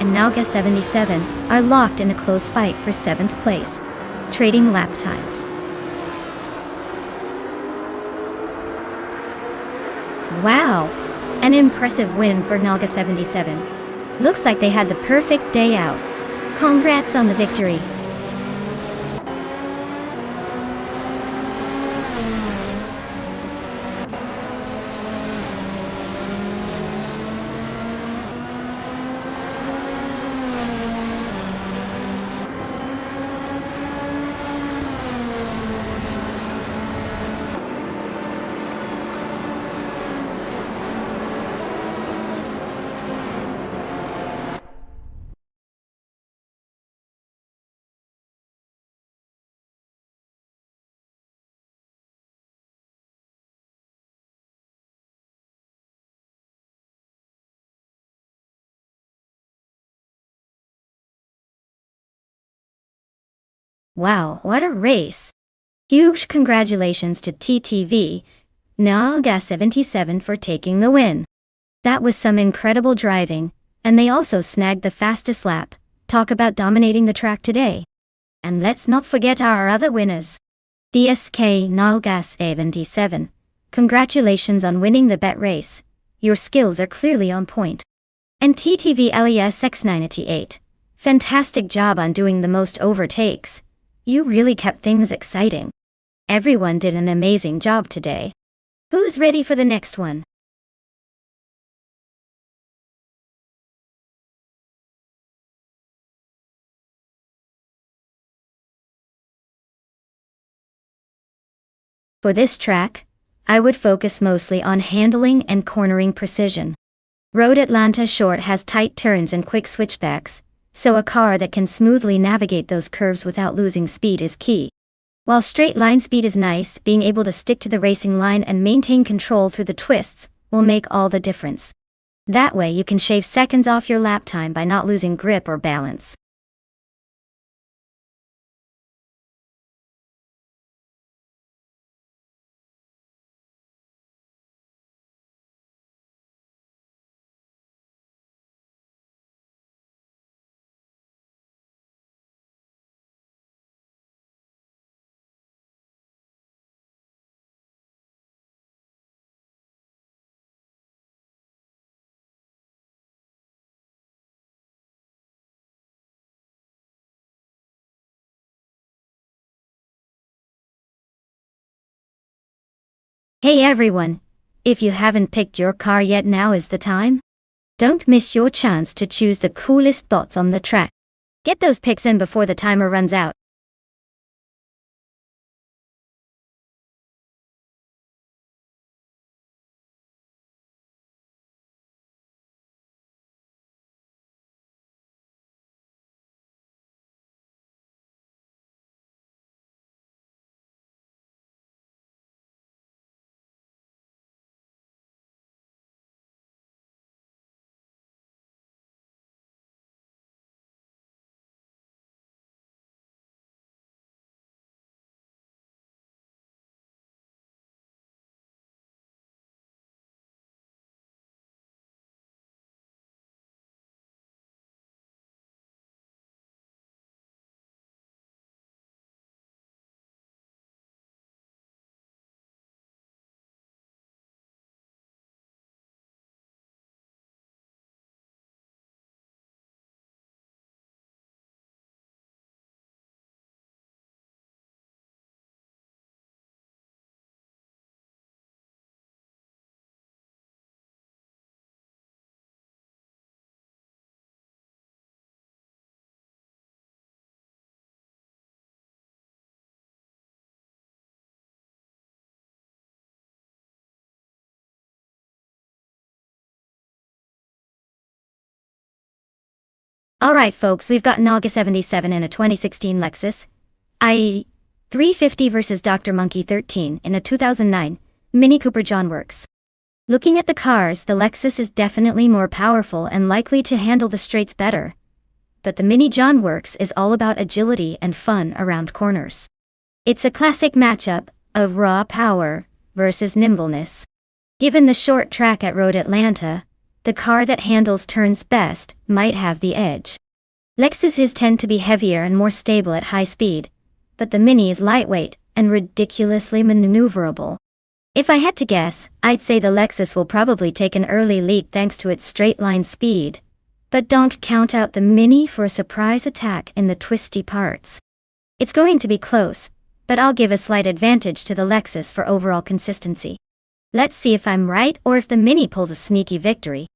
and Naga 77 are locked in a close fight for 7th place, trading lap times. Wow! An impressive win for Naga 77. Looks like they had the perfect day out. Congrats on the victory. Wow, what a race! Huge congratulations to TTV, Naga 77 for taking the win. That was some incredible driving, and they also snagged the fastest lap. Talk about dominating the track today. And let's not forget our other winners. DSK Naga 77. Congratulations on winning the bet race. Your skills are clearly on point. And TTV LESX98. Fantastic job on doing the most overtakes. You really kept things exciting. Everyone did an amazing job today. Who's ready for the next one? For this track, I would focus mostly on handling and cornering precision. Road Atlanta Short has tight turns and quick switchbacks, so a car that can smoothly navigate those curves without losing speed is key. While straight line speed is nice, being able to stick to the racing line and maintain control through the twists will make all the difference. That way you can shave seconds off your lap time by not losing grip or balance. Hey everyone! If you haven't picked your car yet, now is the time. Don't miss your chance to choose the coolest bots on the track. Get those picks in before the timer runs out. Alright folks, we've got Naga 77 in a 2016 Lexus IE 350 versus Dr. Monkey 13 in a 2009 Mini Cooper John Works. Looking at the cars, the Lexus is definitely more powerful and likely to handle the straights better. But the Mini John Works is all about agility and fun around corners. It's a classic matchup of raw power versus nimbleness. Given the short track at Road Atlanta, the car that handles turns best might have the edge. Lexuses tend to be heavier and more stable at high speed, but the Mini is lightweight and ridiculously maneuverable. If I had to guess, I'd say the Lexus will probably take an early lead thanks to its straight-line speed. But don't count out the Mini for a surprise attack in the twisty parts. It's going to be close, but I'll give a slight advantage to the Lexus for overall consistency. Let's see if I'm right or if the Mini pulls a sneaky victory.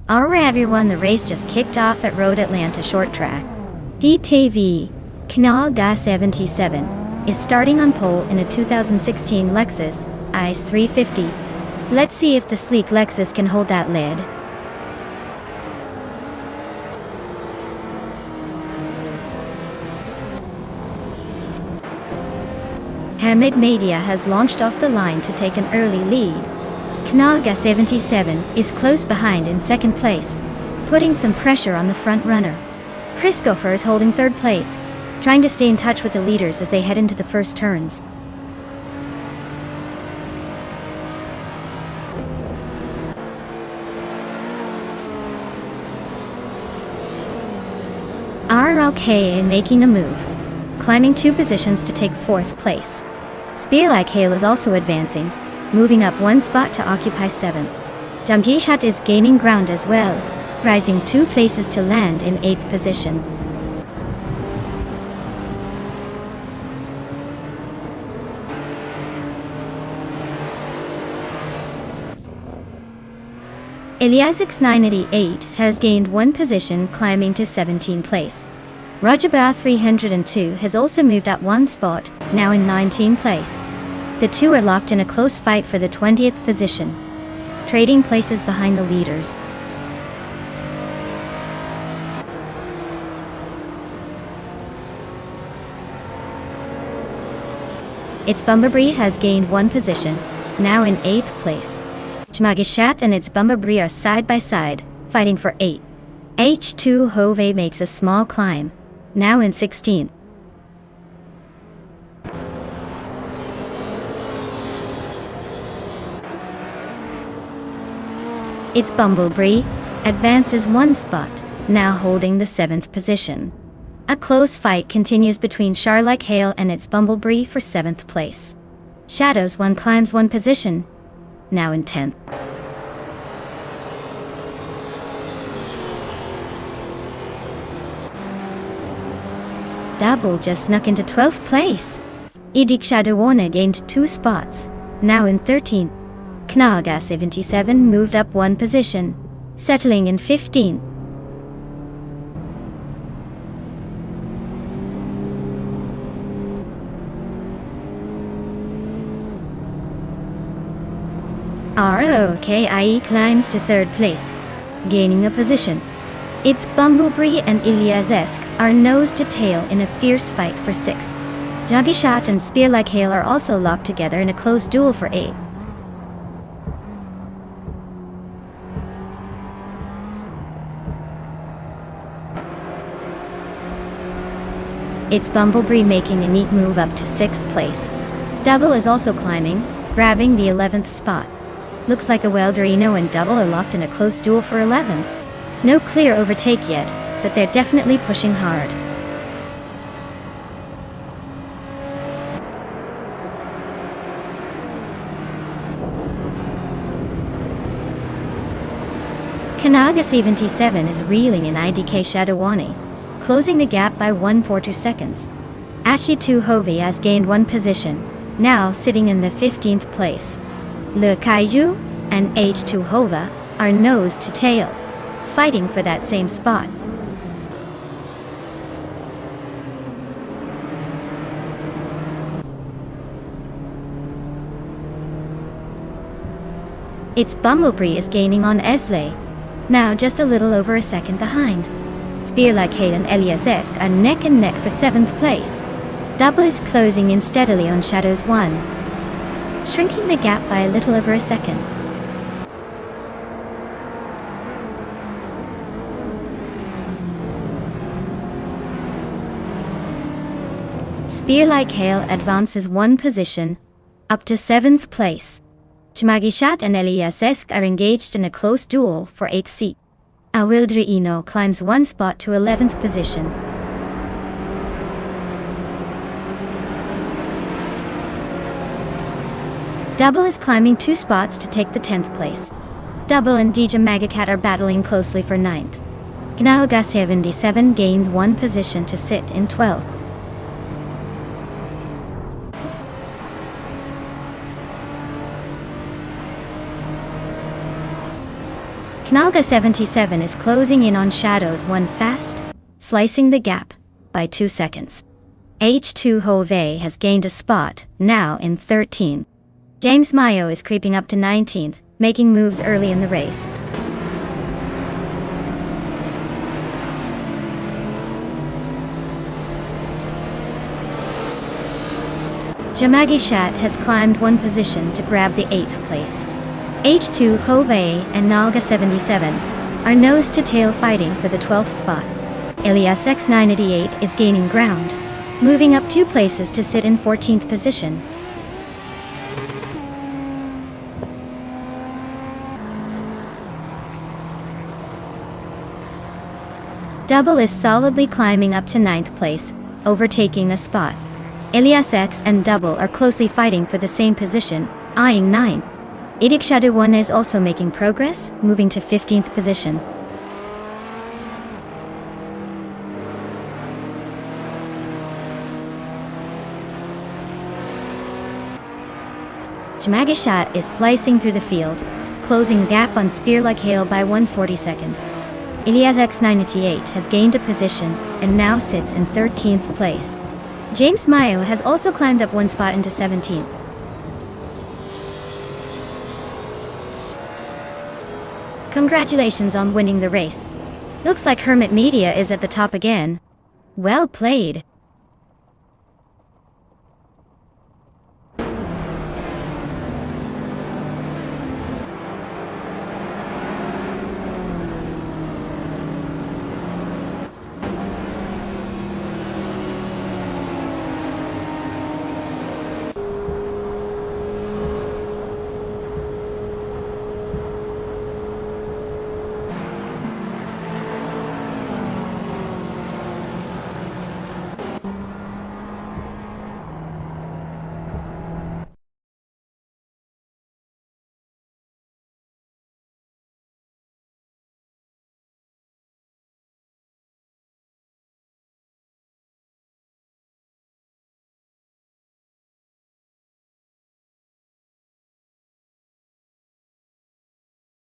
Alright everyone, the race just kicked off at Road Atlanta short track. DTV Naga 77 is starting on pole in a 2016 Lexus IS 350. Let's see if the sleek Lexus can hold that lid. Hamid Media has launched off the line to take an early lead. Naga 77 is close behind in second place, putting some pressure on the front runner. Chris Gopher is holding third place, trying to stay in touch with the leaders as they head into the first turns. RLK making a move, climbing 2 positions to take 4th place. Spearlike Hale is also advancing, moving up 1 spot to occupy 7th. Jamgishat is gaining ground as well, rising 2 places to land in 8th position. Eliasix 988 has gained 1 position, climbing to 17th place. Rajabah 302 has also moved up 1 spot, now in 19th place. The two are locked in a close fight for the 20th position, trading places behind the leaders. Its Bumblebee has gained 1 position, now in 8th place. Jmagishat and its Bumblebee are side by side, fighting for 8th. H2 Hove makes a small climb, now in 16th. Its Bumblebee advances 1 spot, now holding the 7th position. A close fight continues between Sharlike Hale and its Bumblebee for 7th place. Shadows 1 climbs 1 position, now in 10th. Double just snuck into 12th place. Shadawana gained 2 spots, now in 13th. Knaga 77 moved up 1 position, settling in 15th. ROKIE climbs to 3rd place, gaining a position. It's Bumblebee and Ilyazesk are nose to tail in a fierce fight for 6th. Jagishat and Spear Like Hail are also locked together in a close duel for 8th. It's Bumblebee making a neat move up to 6th place. Double is also climbing, grabbing the 11th spot. Looks like Welderino and Double are locked in a close duel for 11th. No clear overtake yet, but they're definitely pushing hard. Kanaga 77 is reeling in IDK Shadowani, closing the gap by 1.42 seconds. Ashi2 Hovi has gained 1 position, now sitting in the 15th place. Le Kaiju and H2 Hova are nose to tail, fighting for that same spot. It's Bumblebee is gaining on Esley, now just a little over a second behind. Spear Like Hail and Eliasesk are neck and neck for 7th place. Double is closing in steadily on Shadows 1, shrinking the gap by a little over a second. Spear Like Hail advances 1 position, up to 7th place. Chmagishat and Eliasesk are engaged in a close duel for 8th seat. Awildriino climbs 1 spot to 11th position. Double is climbing 2 spots to take the 10th place. Double and Dija Magacat are battling closely for 9th. Gnauga 77 gains 1 position to sit in 12th. Knalga 77 is closing in on Shadows 1 fast, slicing the gap by 2 seconds. H2 Hove has gained a spot, now in 13th. James Mayo is creeping up to 19th, making moves early in the race. Jamagishat has climbed 1 position to grab the 8th place. H2 Hove and Nalga 77 are nose to tail fighting for the 12th spot. Elias X988 is gaining ground, moving up 2 places to sit in 14th position. Double is solidly climbing up to 9th place, overtaking a spot. Elias X and Double are closely fighting for the same position, eyeing 9th. Idik Shadow 1 is also making progress, moving to 15th position. Jamagishat is slicing through the field, closing gap on Spear Like Hail by 140 seconds. Ilias X988 has gained a position and now sits in 13th place. James Mayo has also climbed up 1 spot into 17th. Congratulations on winning the race. Looks like Hermit Media is at the top again. Well played.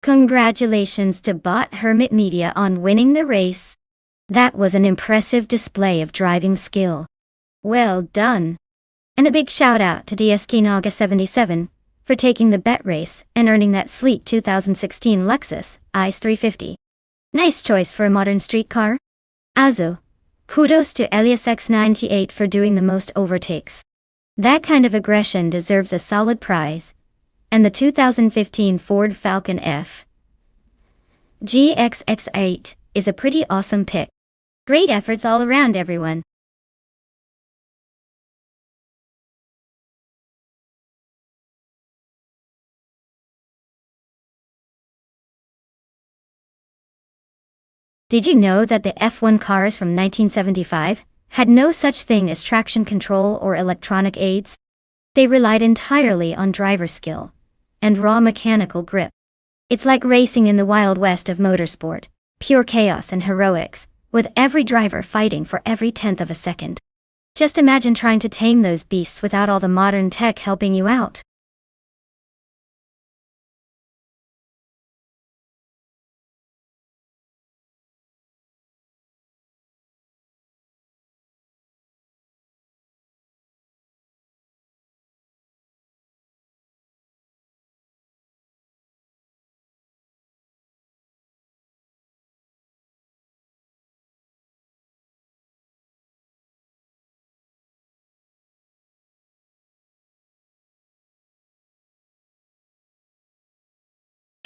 Congratulations to Bot Hermit Media on winning the race. That was an impressive display of driving skill. Well done. And a big shout out to DSK Naga77 for taking the bet race and earning that sleek 2016 Lexus ICE 350. Nice choice for a modern street car. Also, kudos to Elias X98 for doing the most overtakes. That kind of aggression deserves a solid prize. And the 2015 Ford Falcon F GXX8 is a pretty awesome pick. Great efforts all around, everyone. Did you know that the F1 cars from 1975 had no such thing as traction control or electronic aids? They relied entirely on driver skill and raw mechanical grip. It's like racing in the Wild West of motorsport, pure chaos and heroics, with every driver fighting for every tenth of a second. Just imagine trying to tame those beasts without all the modern tech helping you out.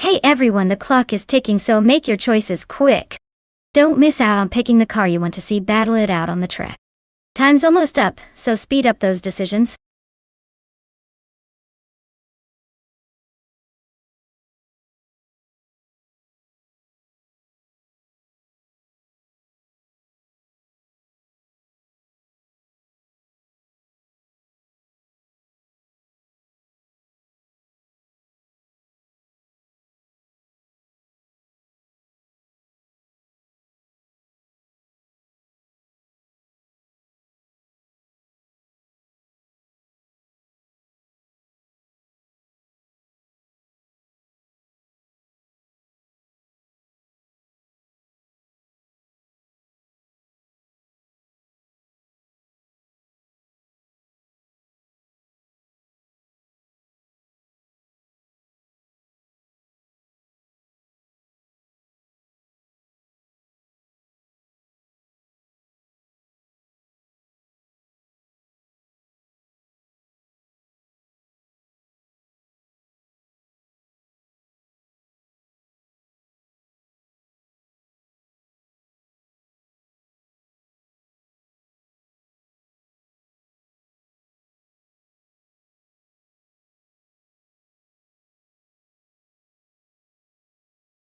Hey everyone, the clock is ticking, so make your choices quick. Don't miss out on picking the car you want to see battle it out on the track. Time's almost up, so speed up those decisions.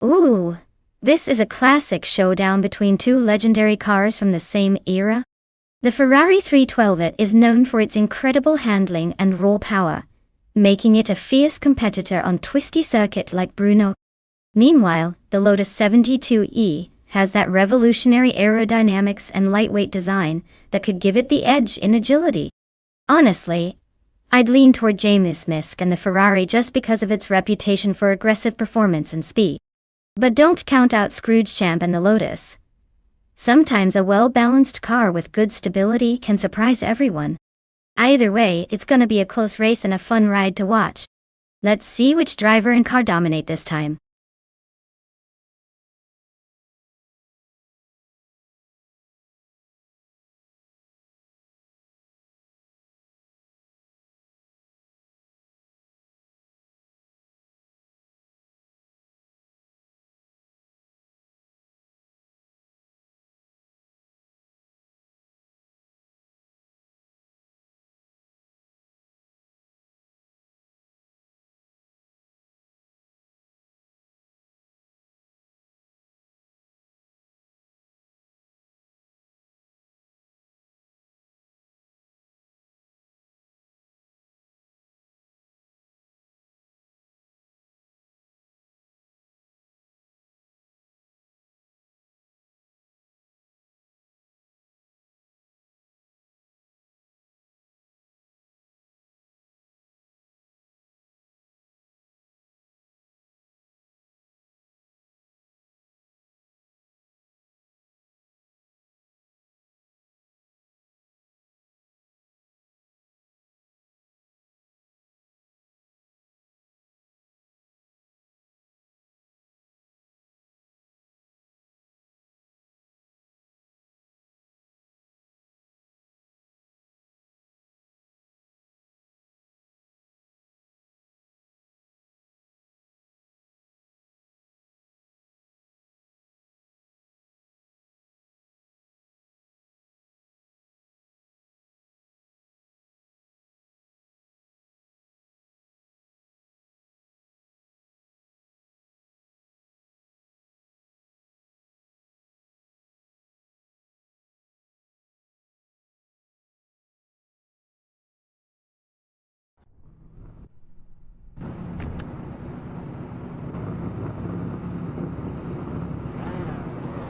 Ooh, this is a classic showdown between two legendary cars from the same era. The Ferrari 312 is known for its incredible handling and raw power, making it a fierce competitor on twisty circuit like Brno. Meanwhile, the Lotus 72E has that revolutionary aerodynamics and lightweight design that could give it the edge in agility. Honestly, I'd lean toward James Misk and the Ferrari just because of its reputation for aggressive performance and speed. But don't count out Scrooge Champ and the Lotus. Sometimes a well-balanced car with good stability can surprise everyone. Either way, it's gonna be a close race and a fun ride to watch. Let's see which driver and car dominate this time.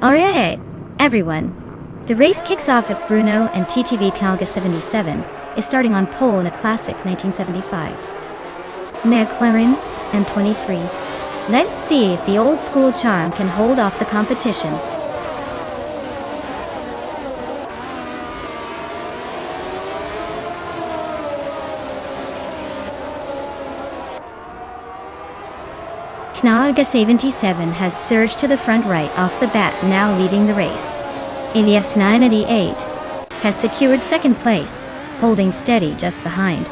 Alright, everyone. The race kicks off at Bruno and TTV Calga 77 is starting on pole in a classic 1975. McLaren and 23. Let's see if the old school charm can hold off the competition. Calga 77 has surged to the front right off the bat, now leading the race. Elias 988 has secured second place, holding steady just behind.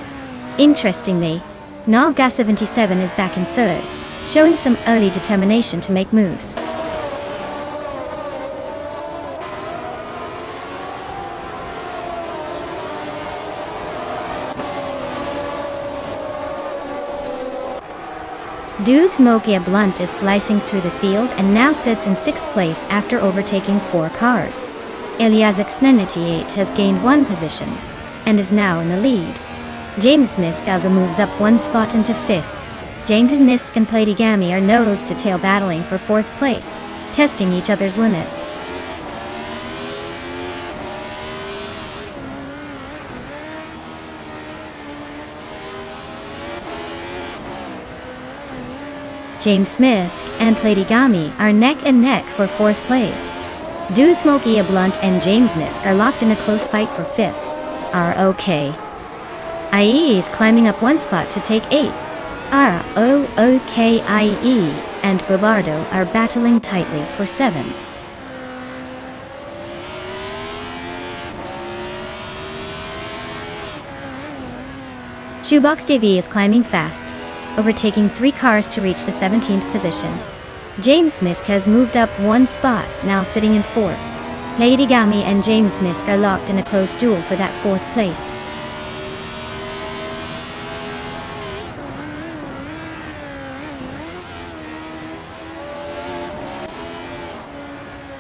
Interestingly, Calga 77 is back in third, showing some early determination to make moves. Dude Smokey Blunt is slicing through the field and now sits in 6th place after overtaking 4 cars. Elias X98 has gained 1 position and is now in the lead. James Nisk also moves up 1 spot into 5th. James Nisk and Platigami are nose-to-tail battling for 4th place, testing each other's limits. James Misk and Platigami are neck and neck for 4th place. Dude Smokey Blunt and James Nisk are locked in a close fight for 5th. ROK. IE is climbing up 1 spot to take 8. ROOKIE and Bobardo are battling tightly for 7. Shoebox TV is climbing fast, overtaking 3 cars to reach the 17th position. James Misk has moved up 1 spot, now sitting in 4th. Platigami and James Misk are locked in a close duel for that 4th place.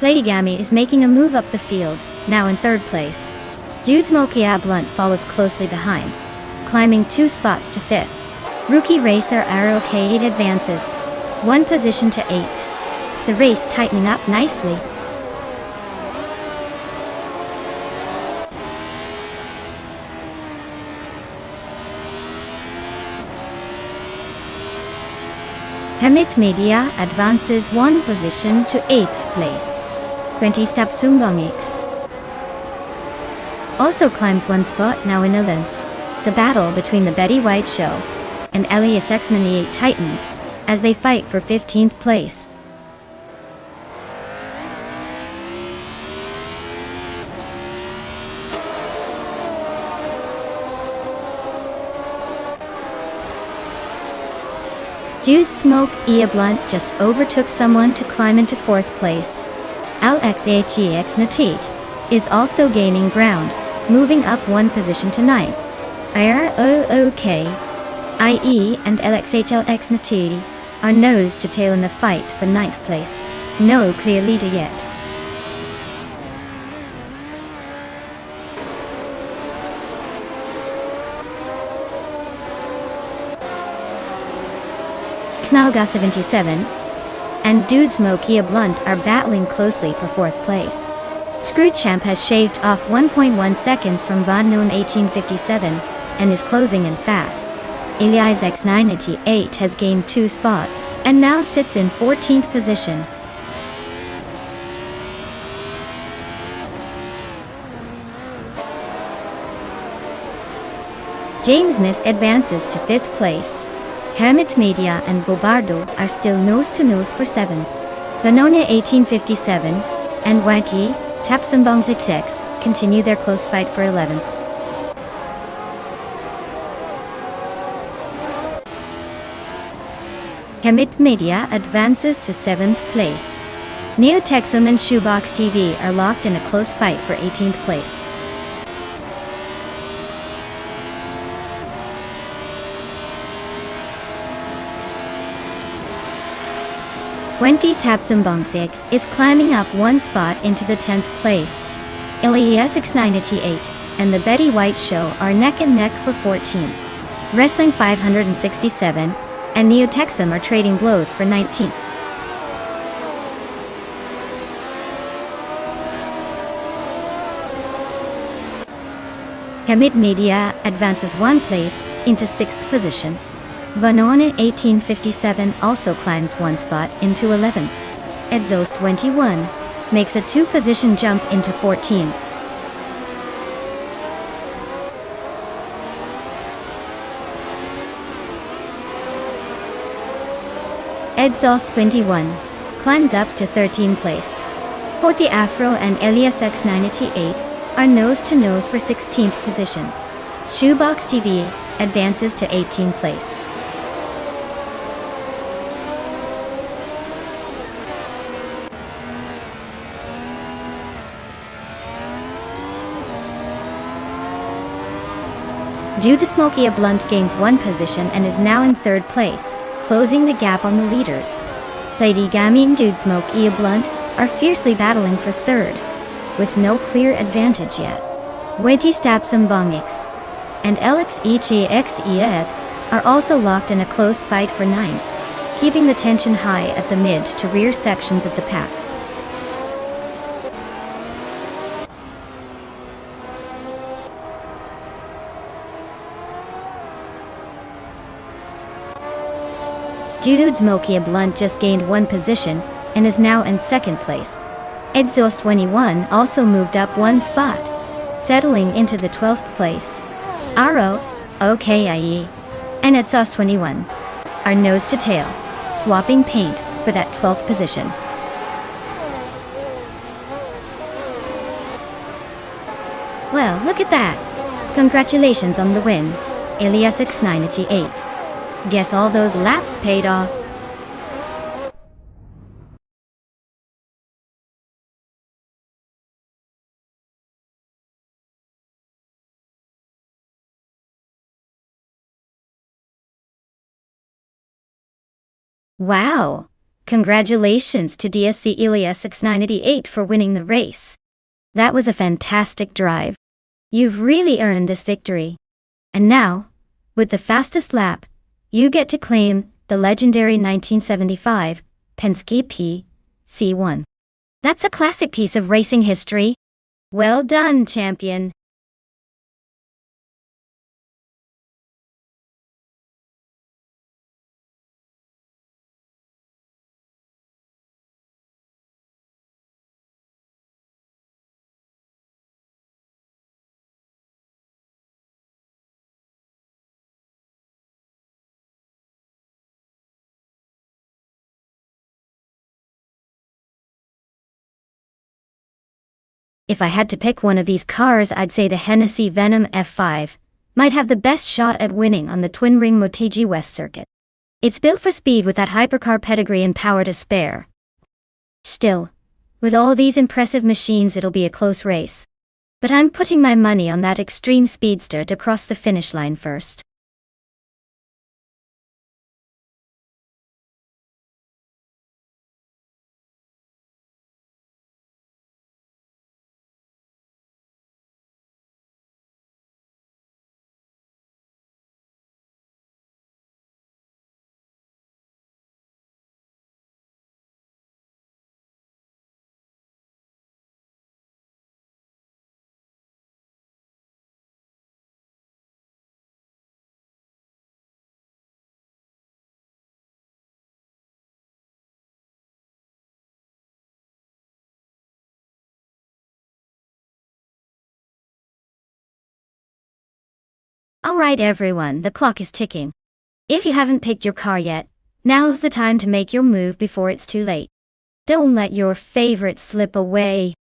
Platigami is making a move up the field, now in 3rd place. Dude Smokey Blunt follows closely behind, climbing 2 spots to 5th. Rookie racer ROK8 advances 1 position to 8th. The race tightening up nicely. Hamit Media advances 1 position to 8th place. 20 Stapsumbongix also climbs 1 spot, now in 11th. The battle between the Betty White Show and Elias X98 tightens as they fight for 15th place. Dude Smoke Blunt just overtook someone to climb into 4th place. LXHEX98 is also gaining ground, moving up 1 position to 9th. ROOK IE and LXHLX98 are nose to tail in the fight for 9th place. No clear leader yet. Calga 77 and Dude Smokey Blunt are battling closely for 4th place. Screwchamp has shaved off 1.1 seconds from Von Noon 1857 and is closing in fast. Elias X98 has gained 2 spots and now sits in 14th position. James Nisk advances to 5th place. Hamit Media and Bobardo are still nose-to-nose for 7th. Vanona 1857 and Wanky Tapsumbong XX continue their close fight for 11th. Hamit Media advances to 7th place. Neotexum and Shoebox TV are locked in a close fight for 18th place. Wenty Tapsumbong X is climbing up 1 spot into the 10th place. Elias X98 and the Betty White Show are neck and neck for 14th. Wrestling 567 and Neotexum are trading blows for 19th. Hamid Media advances one place into 6th position. Vanone 1857 also climbs one spot into 11th. Edzos 21 makes a 2-position jump into 14th. Edzos 21 climbs up to 13th place. Porti Afro and Elias X98 are nose-to-nose for 16th position. Shoebox TV advances to 18th place. Due to Smokey, a Blunt gains 1 position and is now in 3rd place, closing the gap on the leaders. Lady Gami and Dude Smokey a Blunt are fiercely battling for 3rd, with no clear advantage yet. Weti Stapsum Bongix and Elix Echixiet are also locked in a close fight for 9th, keeping the tension high at the mid to rear sections of the pack. Dude Smokey a Blunt just gained 1 position and is now in 2nd place. Edzos 21 also moved up 1 spot, settling into the 12th place. Aro, OKIE, and Edzos 21 are nose to tail, swapping paint for that 12th position. Well, look at that! Congratulations on the win, Elias X98. Guess all those laps paid off. Wow! Congratulations to DSC Elias X98 for winning the race. That was a fantastic drive. You've really earned this victory. And now, with the fastest lap, you get to claim the legendary 1975 Penske PC1. That's a classic piece of racing history. Well done, champion. If I had to pick one of these cars, I'd say the Hennessy Venom F5 might have the best shot at winning on the Twin Ring Motegi West circuit. It's built for speed with that hypercar pedigree and power to spare. Still, with all these impressive machines, it'll be a close race. But I'm putting my money on that extreme speedster to cross the finish line first. Alright everyone, the clock is ticking. If you haven't picked your car yet, now's the time to make your move before it's too late. Don't let your favorite slip away.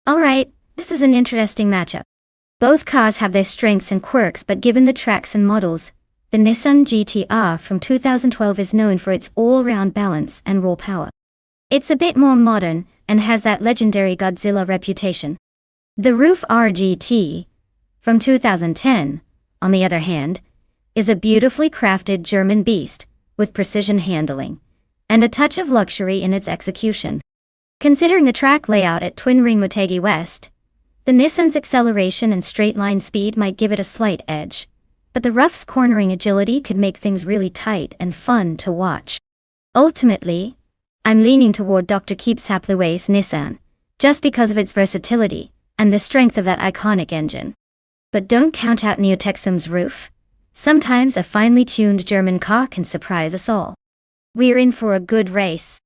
Alright, this is an interesting matchup. Both cars have their strengths and quirks, but given the tracks and models, the Nissan GT-R from 2012 is known for its all-round balance and raw power. It's a bit more modern, and has that legendary Godzilla reputation. The Roof RGT, from 2010, on the other hand, is a beautifully crafted German beast, with precision handling, and a touch of luxury in its execution. Considering the track layout at Twin Ring Motegi West, the Nissan's acceleration and straight-line speed might give it a slight edge, but the Rough's cornering agility could make things really tight and fun to watch. Ultimately, I'm leaning toward Dr. Keepsapluway's Nissan, just because of its versatility and the strength of that iconic engine. But don't count out Neotexum's Roof. Sometimes a finely tuned German car can surprise us all. We're in for a good race.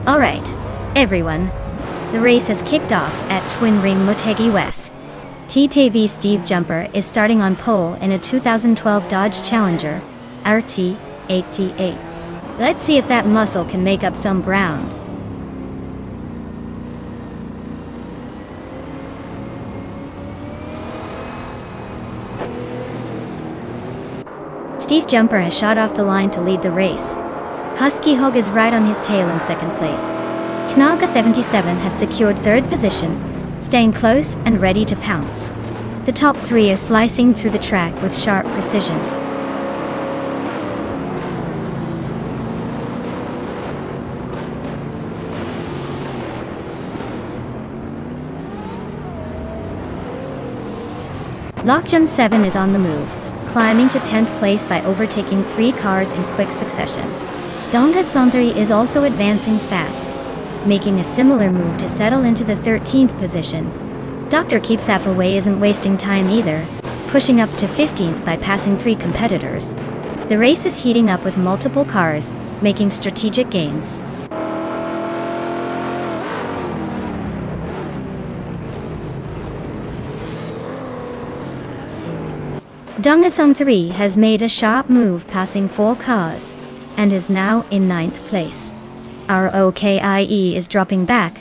Alright, everyone. The race has kicked off at Twin Ring Motegi West. TTV Steve Jumper is starting on pole in a 2012 Dodge Challenger RT88. Let's see if that muscle can make up some ground. Steve Jumper has shot off the line to lead the race. Husky Hog is right on his tail in second place. Knaga 77 has secured third position, staying close and ready to pounce. The top three are slicing through the track with sharp precision. Lockjun 7 is on the move, climbing to 10th place by overtaking 3 cars in quick succession. Dongatson 3 is also advancing fast, making a similar move to settle into the 13th position. Dr. Keepsapluway isn't wasting time either, pushing up to 15th by passing 3 competitors. The race is heating up with multiple cars, making strategic gains. Dongatson 3 has made a sharp move passing 4 cars, and is now in 9th place. Our OKIE is dropping back,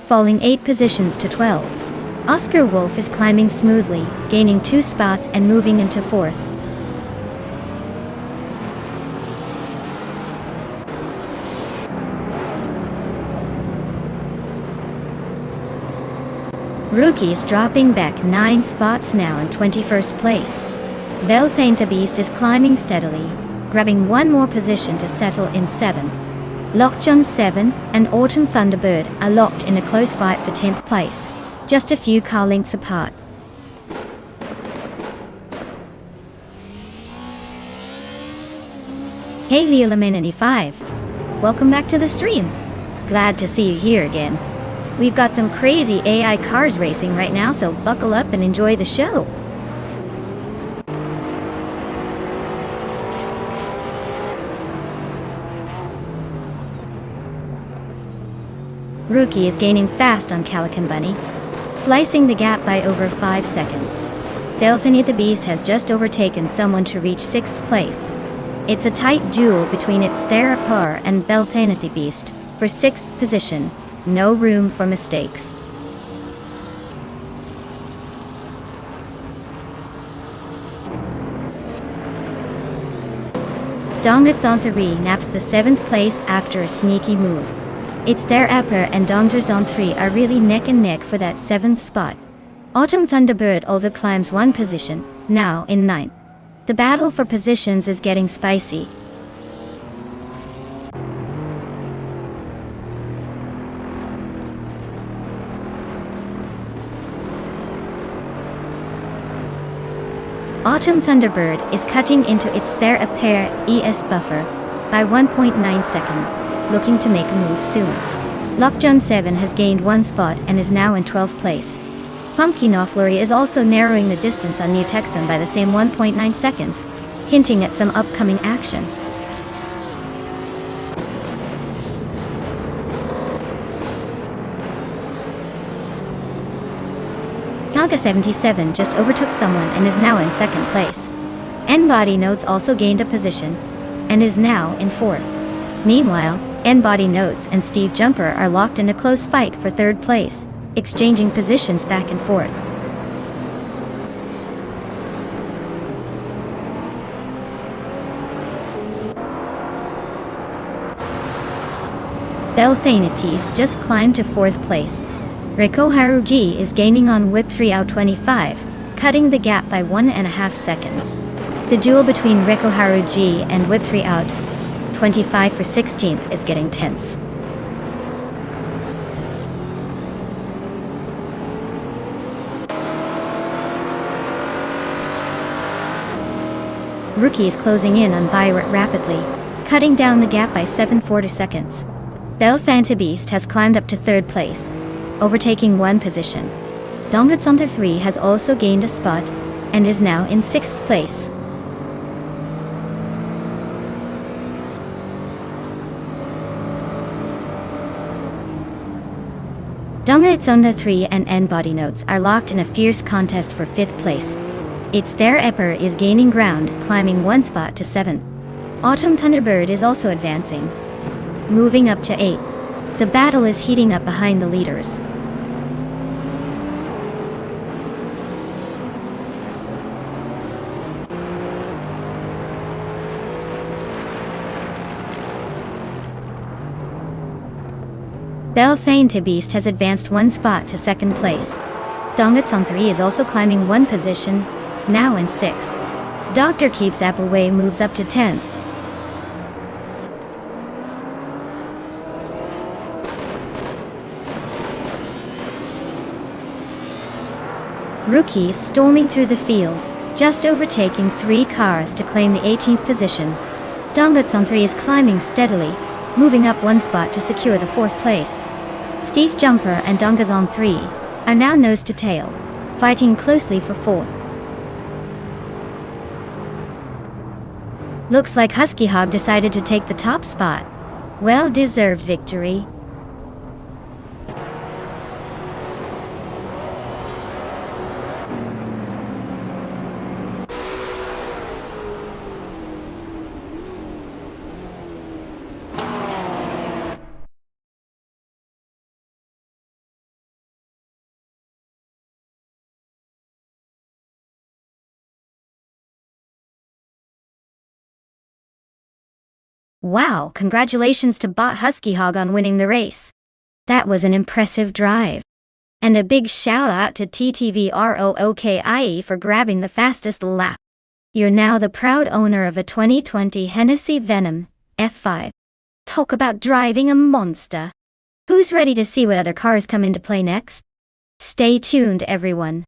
falling 8 positions to 12. Oscar Wolf is climbing smoothly, gaining 2 spots and moving into 4th. Rookie is dropping back 9 spots now in 21st place. Belthaintha Beast is climbing steadily, grabbing 1 more position to settle in 7. Lockjun 7 and Autumn Thunderbird are locked in a close fight for 10th place, just a few car lengths apart. Hey Leolamine 95. welcome back to the stream. Glad to see you here again. We've got some crazy AI cars racing right now, so buckle up and enjoy the show. Rookie is gaining fast on Calican Bunny, slicing the gap by over 5 seconds. Delphine the Beast has just overtaken someone to reach 6th place. It's a tight duel between its Therapar and Delphine the Beast for 6th position. No room for mistakes. Dongrit's on 3 naps the 7th place after a sneaky move. It's their Upper and Dongers on 3 are really neck and neck for that 7th spot. Autumn Thunderbird also climbs 1 position, now in 9th. The battle for positions is getting spicy. Autumn Thunderbird is cutting into its There Appear ES buffer by 1.9 seconds. Looking to make a move soon. Lockjaw 7 has gained 1 spot and is now in 12th place. Pumpkin Flurry is also narrowing the distance on New Texan by the same 1.9 seconds, hinting at some upcoming action. Naga 77 just overtook someone and is now in 2nd place. N-Body Notes also gained a position and is now in 4th. Meanwhile, N-Body Notes and Steve Jumper are locked in a close fight for 3rd place, exchanging positions back and forth. Belthanites just climbed to 4th place. Riko Haruji is gaining on Whip 3 out 25, cutting the gap by 1.5 seconds. The duel between Riko Haruji and Whip 3 out 25 for 16th is getting tense. Rookie is closing in on Byron rapidly, cutting down the gap by 7.4 seconds. Beast has climbed up to 3rd place, overtaking 1 position. Dongrit's 3 has also gained a spot and is now in 6th place. Dongrit's 3 and N-Body Notes are locked in a fierce contest for 5th place. It's their Epper is gaining ground, climbing 1 spot to 7th. Autumn Thunderbird is also advancing, moving up to 8th. The battle is heating up behind the leaders. Belthane Beast has advanced 1 spot to 2nd place. Dongrit's 3 is also climbing 1 position, now in 6th. Dr. Keeps Appleway moves up to 10th. Rookie is storming through the field, just overtaking 3 cars to claim the 18th position. Dongrit's 3 is climbing steadily, moving up 1 spot to secure the 4th place. Steve Jumper and Dongaz 3 are now nose to tail, fighting closely for 4th. Looks like Husky Hog decided to take the top spot. Well-deserved victory. Wow, congratulations to Bot Husky Hog on winning the race. That was an impressive drive. And a big shout out to TTVROOKIE for grabbing the fastest lap. You're now the proud owner of a 2020 Hennessy Venom F5. Talk about driving a monster. Who's ready to see what other cars come into play next? Stay tuned, everyone.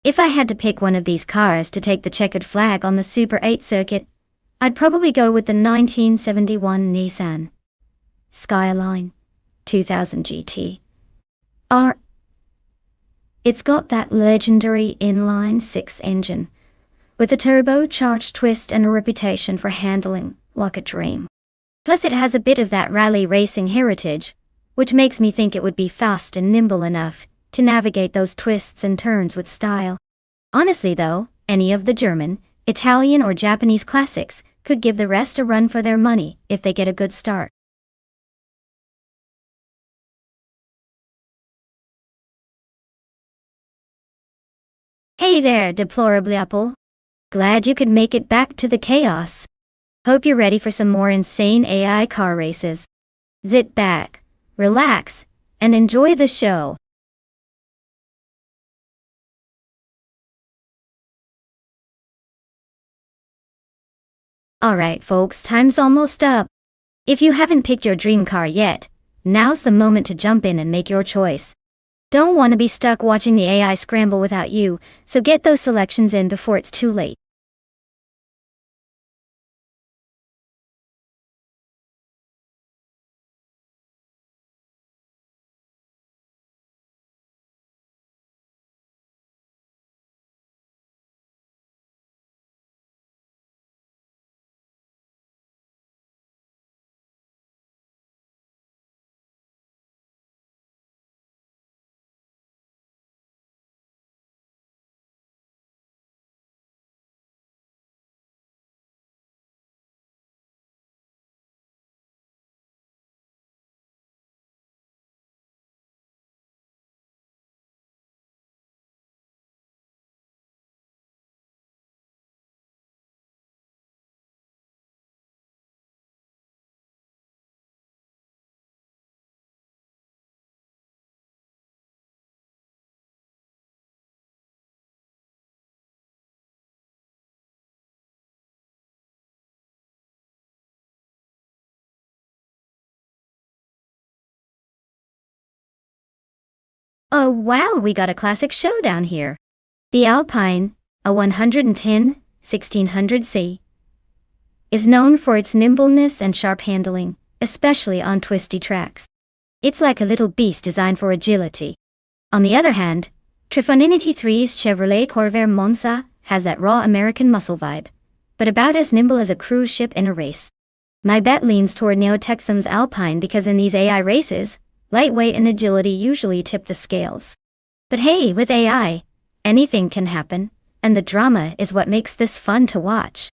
If I had to pick one of these cars to take the checkered flag on the Super 8 circuit, I'd probably go with the 1971 Nissan Skyline 2000 GT. It's got that legendary inline-six engine, with a turbocharged twist and a reputation for handling like a dream. Plus it has a bit of that rally racing heritage, which makes me think it would be fast and nimble enough to navigate those twists and turns with style. Honestly though, any of the German, Italian or Japanese classics could give the rest a run for their money if they get a good start. Hey there, deplorably Apple. Glad you could make it back to the chaos. Hope you're ready for some more insane AI car races. Sit back, relax, and enjoy the show. Alright folks, time's almost up. If you haven't picked your dream car yet, now's the moment to jump in and make your choice. Don't want to be stuck watching the AI scramble without you, so get those selections in before it's too late. Oh wow, we got a classic showdown here. The Alpine, a 110 1600C, is known for its nimbleness and sharp handling, especially on twisty tracks. It's like a little beast designed for agility. On the other hand, Trifonini 3's Chevrolet Corvair Monza has that raw American muscle vibe, but about as nimble as a cruise ship in a race. My bet leans toward Neo-Texam's Alpine because in these AI races, lightweight and agility usually tip the scales. But hey, with AI, anything can happen, and the drama is what makes this fun to watch.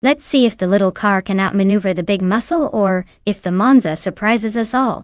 Let's see if the little car can outmaneuver the big muscle or if the Monza surprises us all.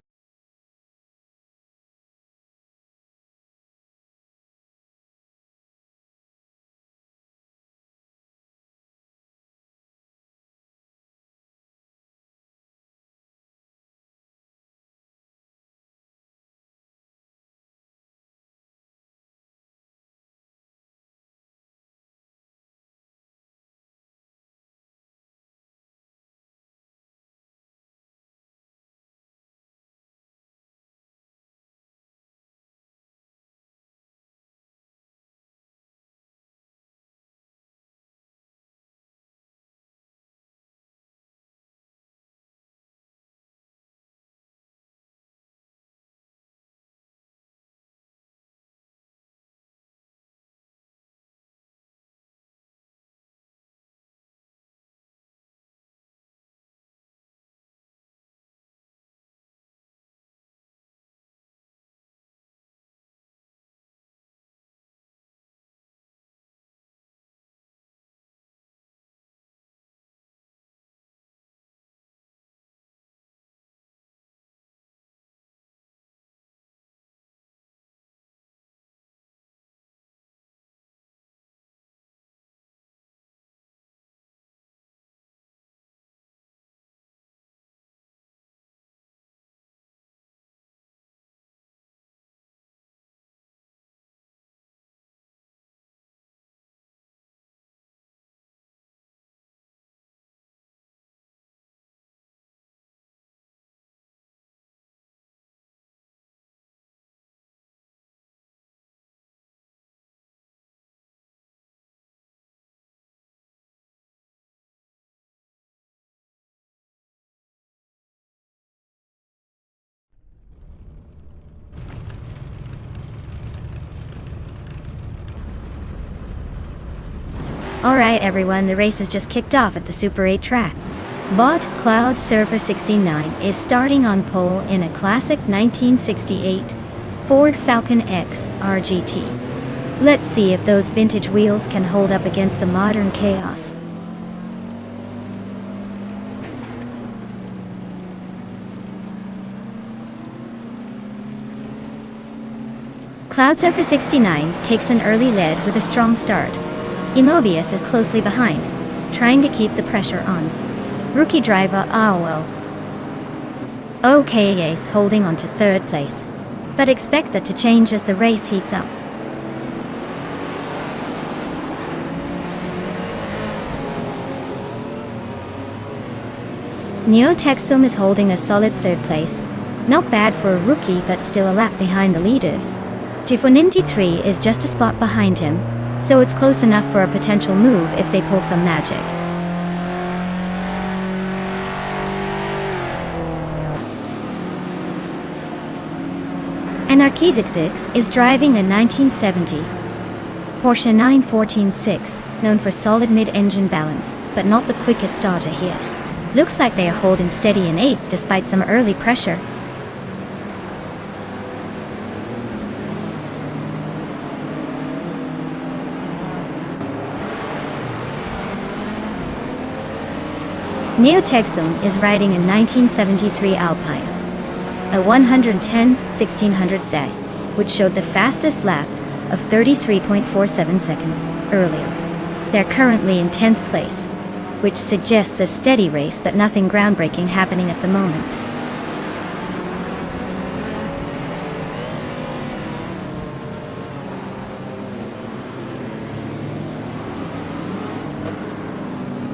Alright everyone, the race has just kicked off at the Super 8 track. Bot Cloud Surfer 69 is starting on pole in a classic 1968 Ford Falcon X RGT. Let's see if those vintage wheels can hold up against the modern chaos. Cloud Surfer 69 takes an early lead with a strong start. Immobius is closely behind, trying to keep the pressure on. Rookie driver Arwell OK is holding on to third place, but expect that to change as the race heats up. Neo Texum is holding a solid third place. Not bad for a rookie, but still a lap behind the leaders. G493 is just a spot behind him, so it's close enough for a potential move if they pull some magic. Anarchizixix is driving a 1970 Porsche 9146, known for solid mid-engine balance, but not the quickest starter here. Looks like they are holding steady in 8th despite some early pressure. Neo Texum is riding a 1973 Alpine, a 110/1600 Z, which showed the fastest lap of 33.47 seconds earlier. They're currently in 10th place, which suggests a steady race but nothing groundbreaking happening at the moment.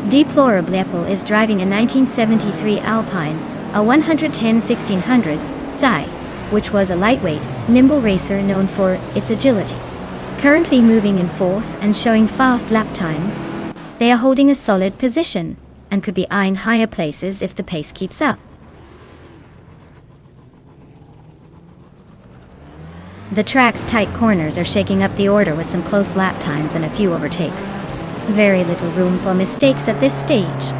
Deplorable Apple is driving a 1973 Alpine, a 110/1600 Xi, which was a lightweight, nimble racer known for its agility. Currently moving in 4th and showing fast lap times, they are holding a solid position and could be eyeing higher places if the pace keeps up. The track's tight corners are shaking up the order with some close lap times and a few overtakes. Very little room for mistakes at this stage.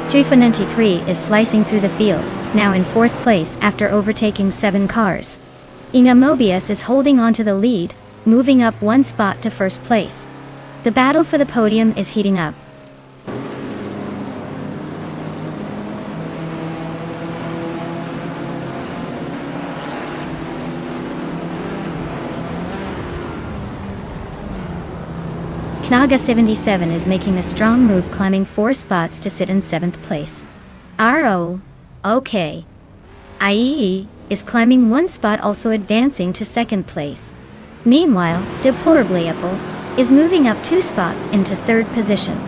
G493 is slicing through the field, now in 4th place after overtaking 7 cars. Inga Mobius is holding on to the lead, moving up 1 spot to 1st place. The battle for the podium is heating up. Knaga 77 is making a strong move, climbing 4 spots to sit in 7th place. OK. IEE is climbing 1 spot, also advancing to 2nd place. Meanwhile, Deplorably Apple is moving up 2 spots into 3rd position.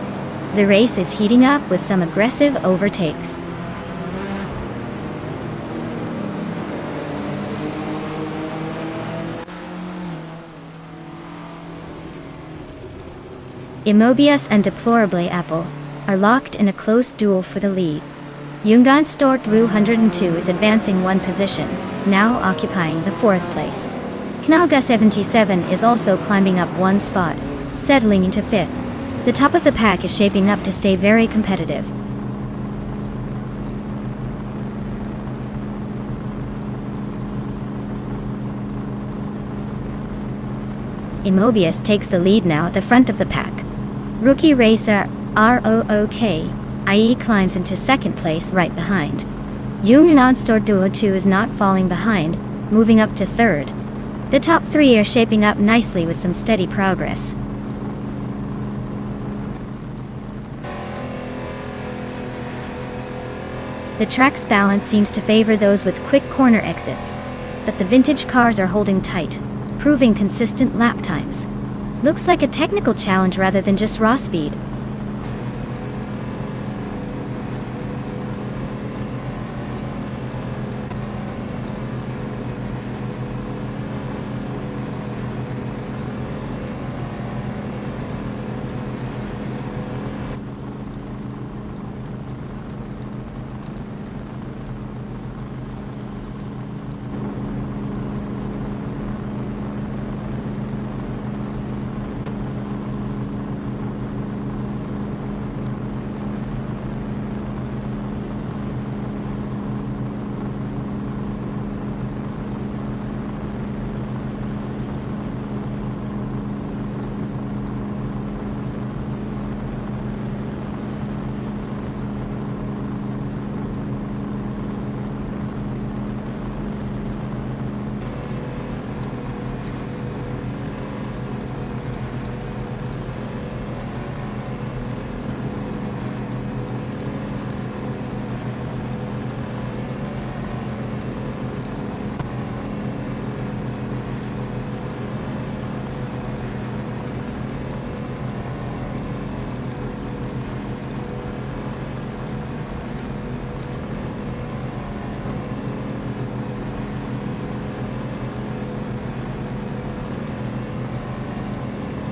The race is heating up with some aggressive overtakes. Immobius and Deplorably Apple are locked in a close duel for the lead. Junganstork 102 is advancing 1 position, now occupying the 4th place. Knaga 77 is also climbing up 1 spot, settling into 5th. The top of the pack is shaping up to stay very competitive. Immobius takes the lead now at the front of the pack. Rookie racer ROOK IE climbs into 2nd place right behind. Nonstop Duo 2 is not falling behind, moving up to 3rd. The top 3 are shaping up nicely with some steady progress. The track's balance seems to favor those with quick corner exits, but the vintage cars are holding tight, proving consistent lap times. Looks like a technical challenge rather than just raw speed.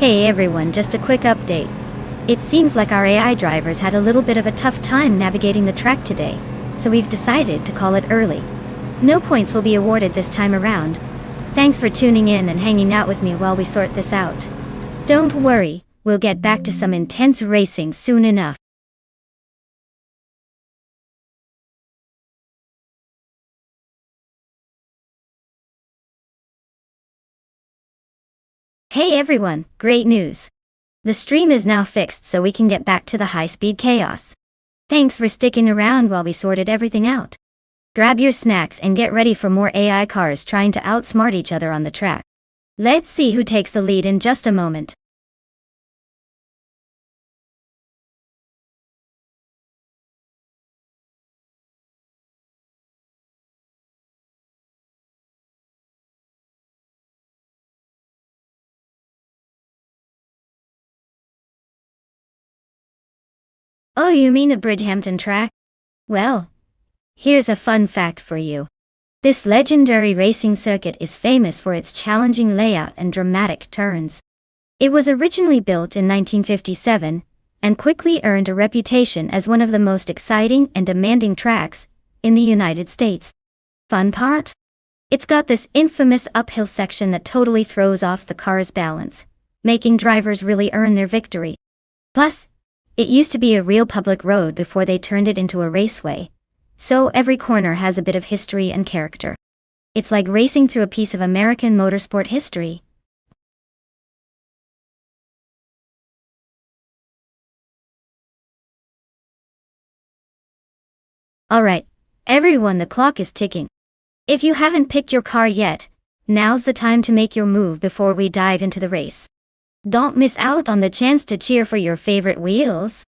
Hey everyone, just a quick update. It seems like our AI drivers had a little bit of a tough time navigating the track today, so we've decided to call it early. No points will be awarded this time around. Thanks for tuning in and hanging out with me while we sort this out. Don't worry, we'll get back to some intense racing soon enough. Hey everyone, great news! The stream is now fixed so we can get back to the high-speed chaos. Thanks for sticking around while we sorted everything out. Grab your snacks and get ready for more AI cars trying to outsmart each other on the track. Let's see who takes the lead in just a moment. Oh, you mean the Bridgehampton track? Well, here's a fun fact for you. This legendary racing circuit is famous for its challenging layout and dramatic turns. It was originally built in 1957, and quickly earned a reputation as one of the most exciting and demanding tracks in the United States. Fun part? It's got this infamous uphill section that totally throws off the car's balance, making drivers really earn their victory. Plus, it used to be a real public road before they turned it into a raceway, so every corner has a bit of history and character. It's like racing through a piece of American motorsport history. Alright, everyone, the clock is ticking. If you haven't picked your car yet, now's the time to make your move before we dive into the race. Don't miss out on the chance to cheer for your favorite wheels.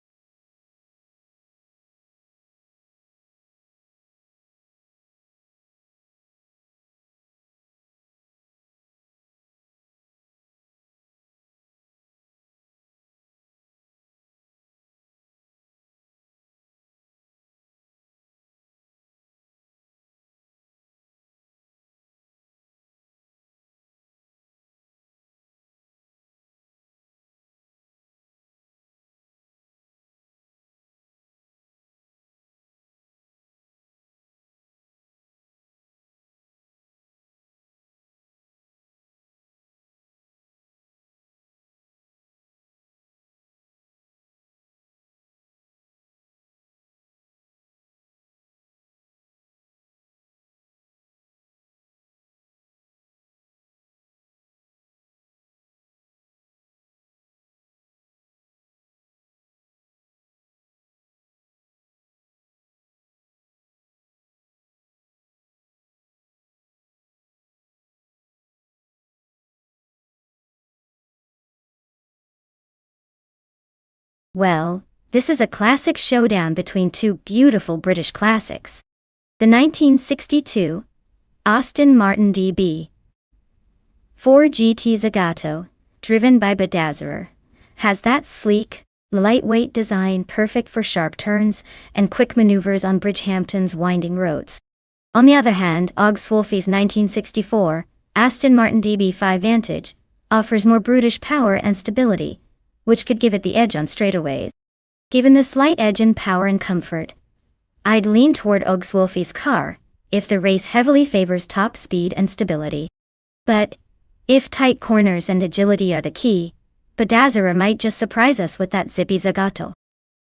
Well, this is a classic showdown between two beautiful British classics. The 1962 Aston Martin DB 4 GT Zagato, driven by Bedazzler, has that sleek, lightweight design perfect for sharp turns and quick maneuvers on Bridgehampton's winding roads. On the other hand, Wolfie's 1964 Aston Martin DB5 Vantage offers more brutish power and stability, which could give it the edge on straightaways. Given the slight edge in power and comfort, I'd lean toward Wolfie's car if the race heavily favors top speed and stability. But if tight corners and agility are the key, Bedazzler might just surprise us with that zippy Zagato.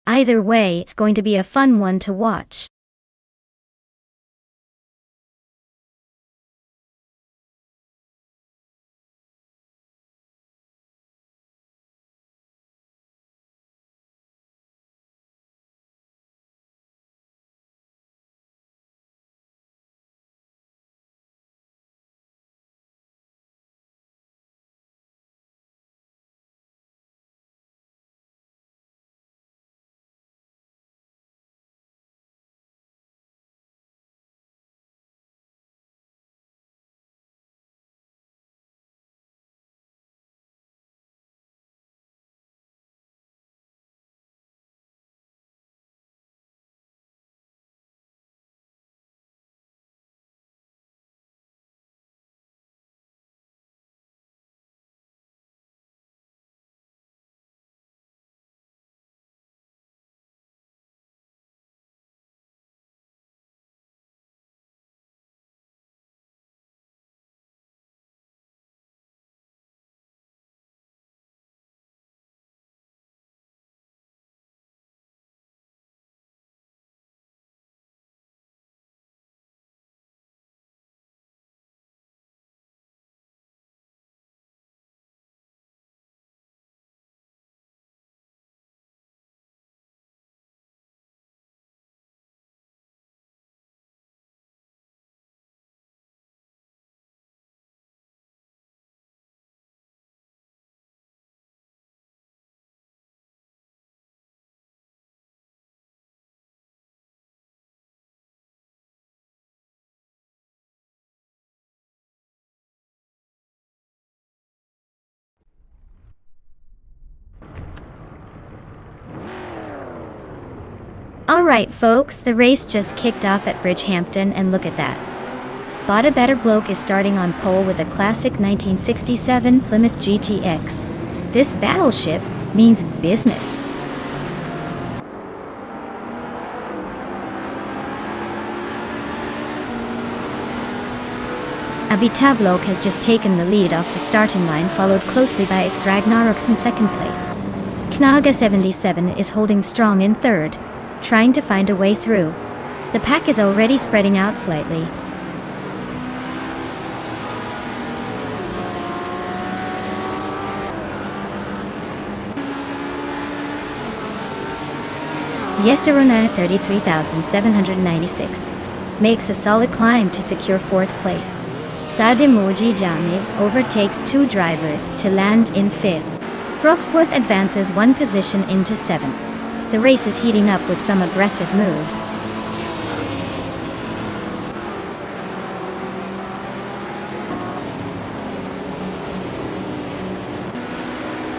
Either way, it's going to be a fun one to watch. Alright folks, the race just kicked off at Bridgehampton and look at that. But a better bloke is starting on pole with a classic 1967 Plymouth GTX. This battleship means business. Bloke has just taken the lead off the starting line, followed closely by X Ragnaroks in second place. Knaga 77 is holding strong in third, trying to find a way through. The pack is already spreading out slightly. Yesterona 33,796 makes a solid climb to secure fourth place. Zadimoji Jamis overtakes two drivers to land in fifth. Frogsworth advances one position into seventh. The race is heating up with some aggressive moves.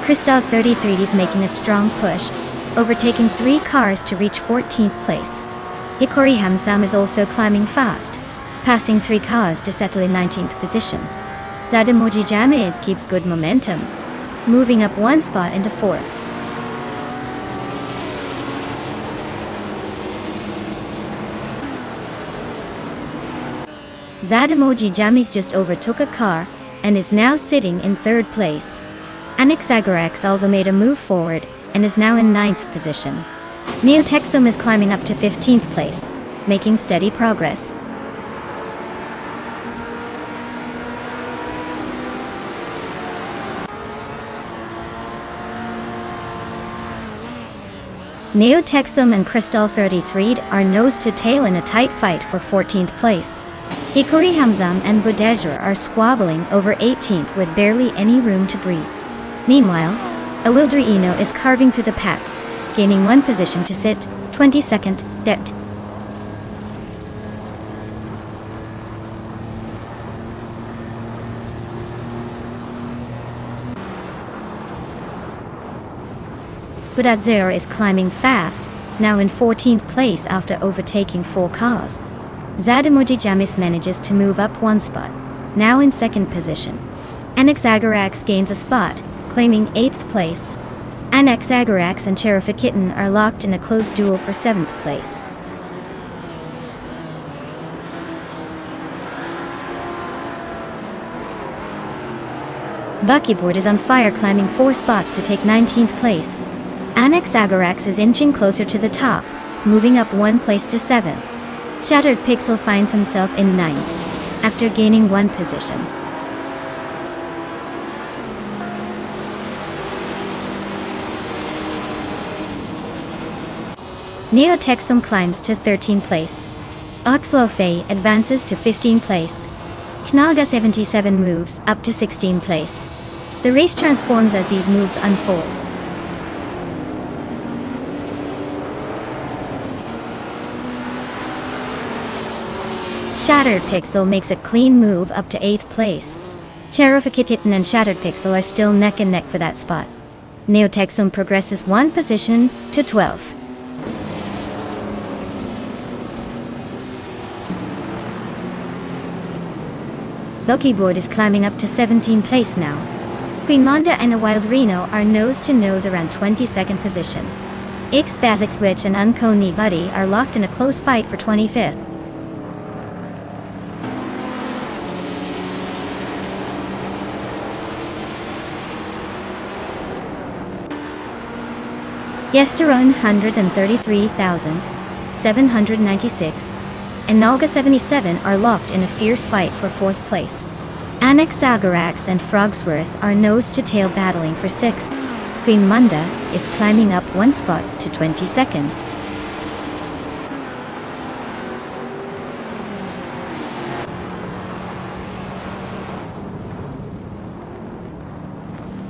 Christoph 33 is making a strong push, overtaking three cars to reach 14th place. Hikori Hamsam is also climbing fast, passing three cars to settle in 19th position. Zadimoji James keeps good momentum, moving up one spot into fourth. Zadimoji Jamis just overtook a car and is now sitting in third place. Anix Zagarax also made a move forward and is now in 9th position. Neotexum is climbing up to 15th place, making steady progress. Neotexum and Crystal 33 are nose to tail in a tight fight for 14th place. Hikori Hamzam and Budejar are squabbling over 18th with barely any room to breathe. Meanwhile, Awildri Eno is carving through the pack, gaining one position to sit 22nd, debt. Budadzero is climbing fast, now in 14th place after overtaking four cars. Zadimoji Jamis manages to move up one spot, now in second position. Anexagarax gains a spot, claiming 8th place. Anexagarax and Cherifikitten are locked in a close duel for 7th place. Buckyboard is on fire, climbing 4 spots to take 19th place. Anexagarax is inching closer to the top, moving up 1 place to 7th. Shattered Pixel finds himself in 9th, after gaining 1 position. Neotexum climbs to 13th place. Oxlofei advances to 15th place. Knaga 77 moves up to 16th place. The race transforms as these moves unfold. Shattered Pixel makes a clean move up to 8th place. Cherifikitten and Shattered Pixel are still neck and neck for that spot. Neotexum progresses 1 position to 12th. Buckyboard is climbing up to 17th place now. Queen Monda and a Wild Reno are nose to nose around 22nd position. Ix Basic Switch and Unkoni Buddy are locked in a close fight for 25th. Yesterone 133,796 and Nalga 77 are locked in a fierce fight for 4th place. Anexagarax and Frogsworth are nose to tail battling for 6th. Queen Munda is climbing up 1 spot to 22nd.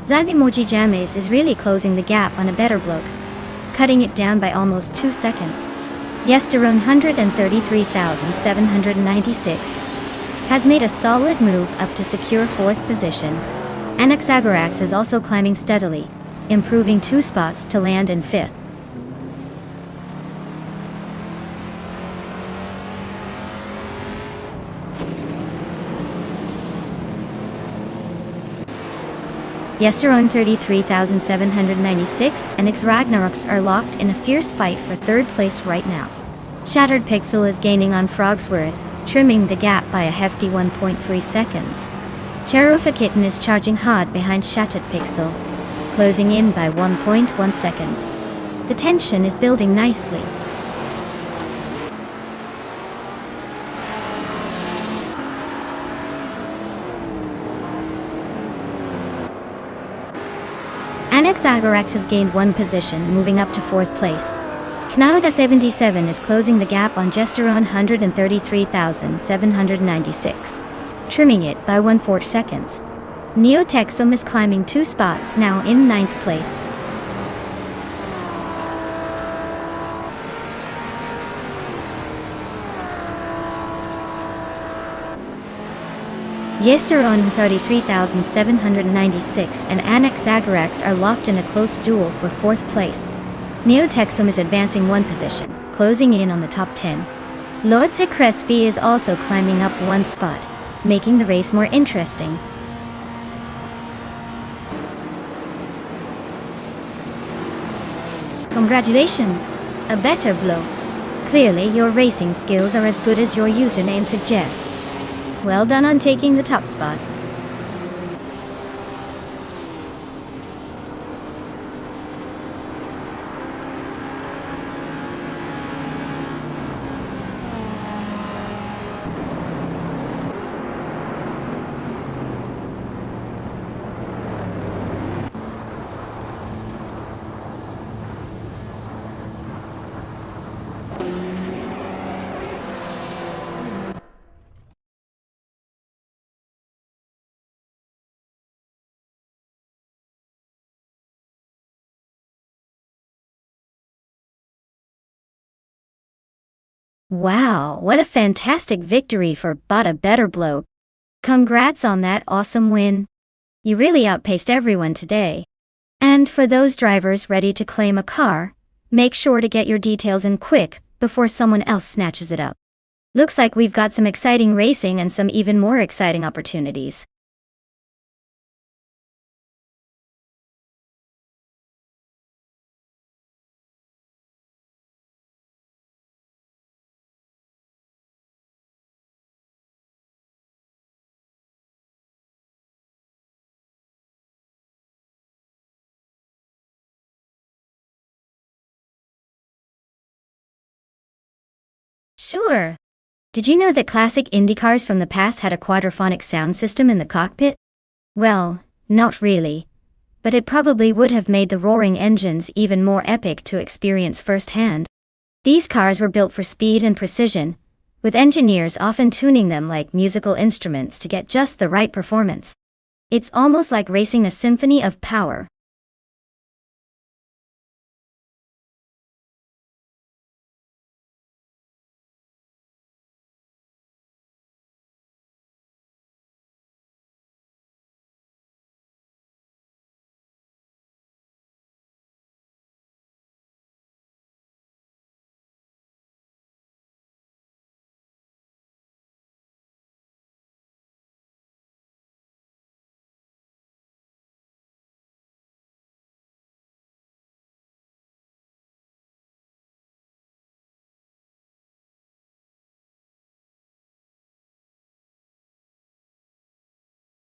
Zadimoji James is really closing the gap on a better bloke, cutting it down by almost 2 seconds. Yesterone 133,796 has made a solid move up to secure 4th position. Anexagarax is also climbing steadily, improving 2 spots to land in 5th. Yesteron 33,796 and X Ragnaroks are locked in a fierce fight for third place right now. Shattered Pixel is gaining on Frogsworth, trimming the gap by a hefty 1.3 seconds. Cherufa Kitten is charging hard behind Shattered Pixel, closing in by 1.1 seconds. The tension is building nicely. Annex Agarax has gained one position, moving up to 4th place. Knauda 77 is closing the gap on Gesteron 133,796, trimming it by 1/4 seconds. Neotexum is climbing 2 spots, now in 9th place. Yesteron 33,796 and Annex Agarax are locked in a close duel for 4th place. Neotexum is advancing 1 position, closing in on the top 10. Lordse Crespi is also climbing up 1 spot, making the race more interesting. Congratulations! A better blow. Clearly your racing skills are as good as your username suggests. Well done on taking the top spot. Wow, what a fantastic victory for But a Better Blow. Congrats on that awesome win. You really outpaced everyone today. And for those drivers ready to claim a car, make sure to get your details in quick before someone else snatches it up. Looks like we've got some exciting racing and some even more exciting opportunities. Sure. Did you know that classic Indy cars from the past had a quadraphonic sound system in the cockpit? Well, not really. But it probably would have made the roaring engines even more epic to experience firsthand. These cars were built for speed and precision, with engineers often tuning them like musical instruments to get just the right performance. It's almost like racing a symphony of power.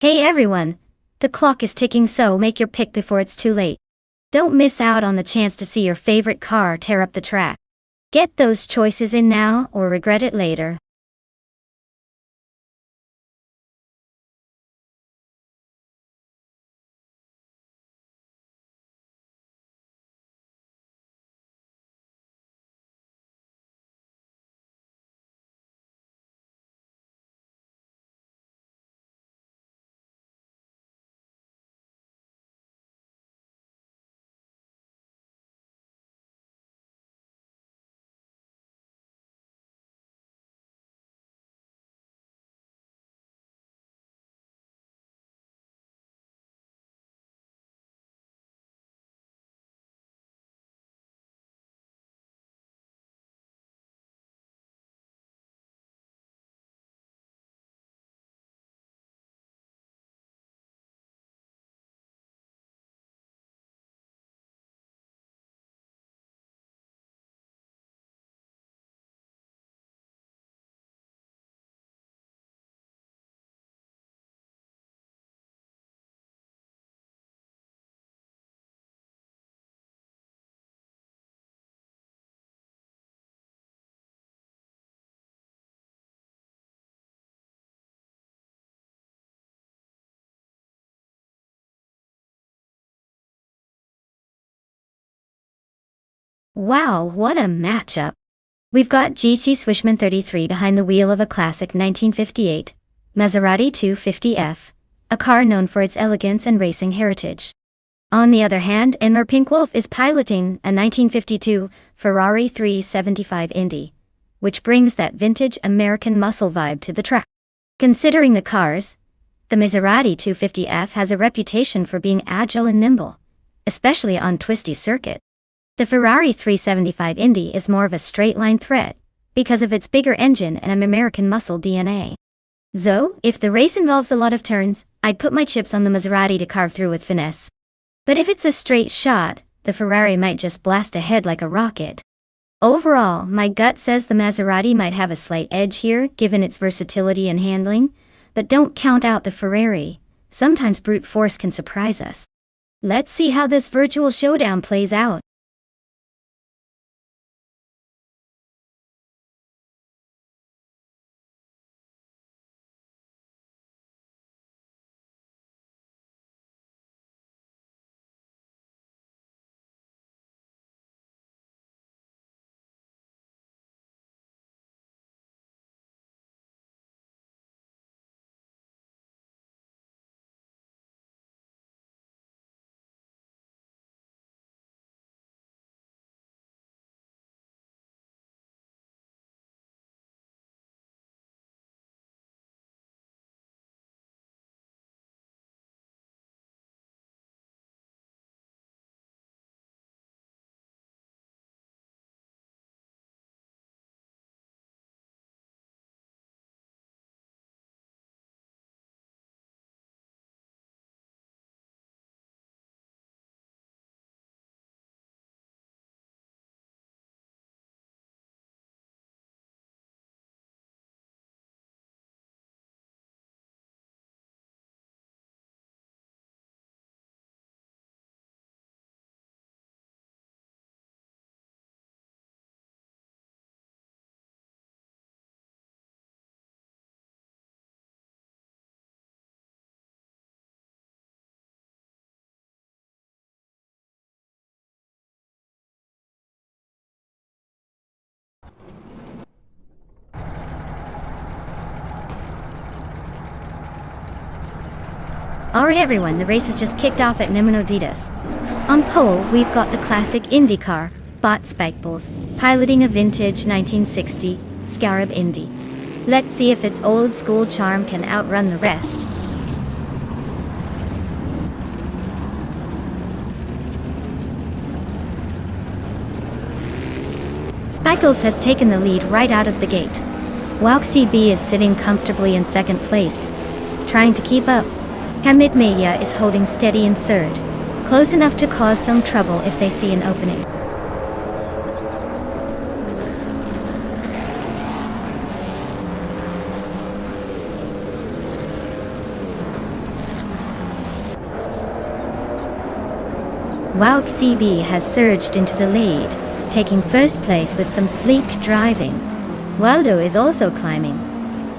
Hey everyone! The clock is ticking, so make your pick before it's too late. Don't miss out on the chance to see your favorite car tear up the track. Get those choices in now or regret it later. Wow, what a matchup. We've got GT Swishman 33 behind the wheel of a classic 1958 Maserati 250F, a car known for its elegance and racing heritage. On the other hand, Enmer Pinkwolf is piloting a 1952 Ferrari 375 Indy, which brings that vintage American muscle vibe to the track. Considering the cars, the Maserati 250F has a reputation for being agile and nimble, especially on twisty circuit. The Ferrari 375 Indy is more of a straight-line threat, because of its bigger engine and American muscle DNA. So, if the race involves a lot of turns, I'd put my chips on the Maserati to carve through with finesse. But if it's a straight shot, the Ferrari might just blast ahead like a rocket. Overall, my gut says the Maserati might have a slight edge here, given its versatility and handling, but don't count out the Ferrari. Sometimes brute force can surprise us. Let's see how this virtual showdown plays out. Alright everyone, the race has just kicked off at Nemonodzitas. On pole, we've got the classic IndyCar, Bot Spikeballs, piloting a vintage 1960 Scarab Indy. Let's see if its old school charm can outrun the rest. Spikeballs has taken the lead right out of the gate. Wowk CB is sitting comfortably in second place, trying to keep up. Hamid Maya is holding steady in third, close enough to cause some trouble if they see an opening. Wowk CB has surged into the lead, taking first place with some sleek driving. Waldo is also climbing,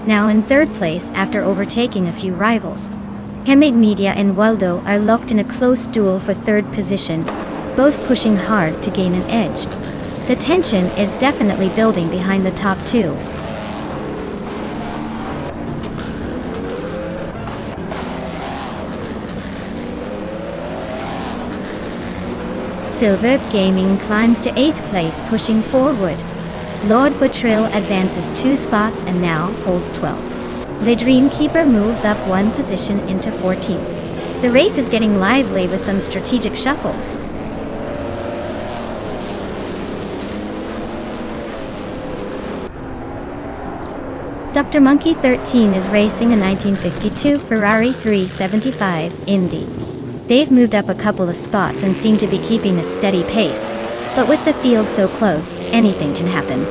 now in third place after overtaking a few rivals. Hamid Media and Waldo are locked in a close duel for third position, both pushing hard to gain an edge. The tension is definitely building behind the top two. Silver Gaming climbs to 8th place, pushing forward. Lord Buttrill advances 2 spots and now holds 12. The Dreamkeeper moves up 1 position into 14th. The race is getting lively with some strategic shuffles. Dr. Monkey 13 is racing a 1952 Ferrari 375 Indy. They've moved up a couple of spots and seem to be keeping a steady pace, but with the field so close, anything can happen.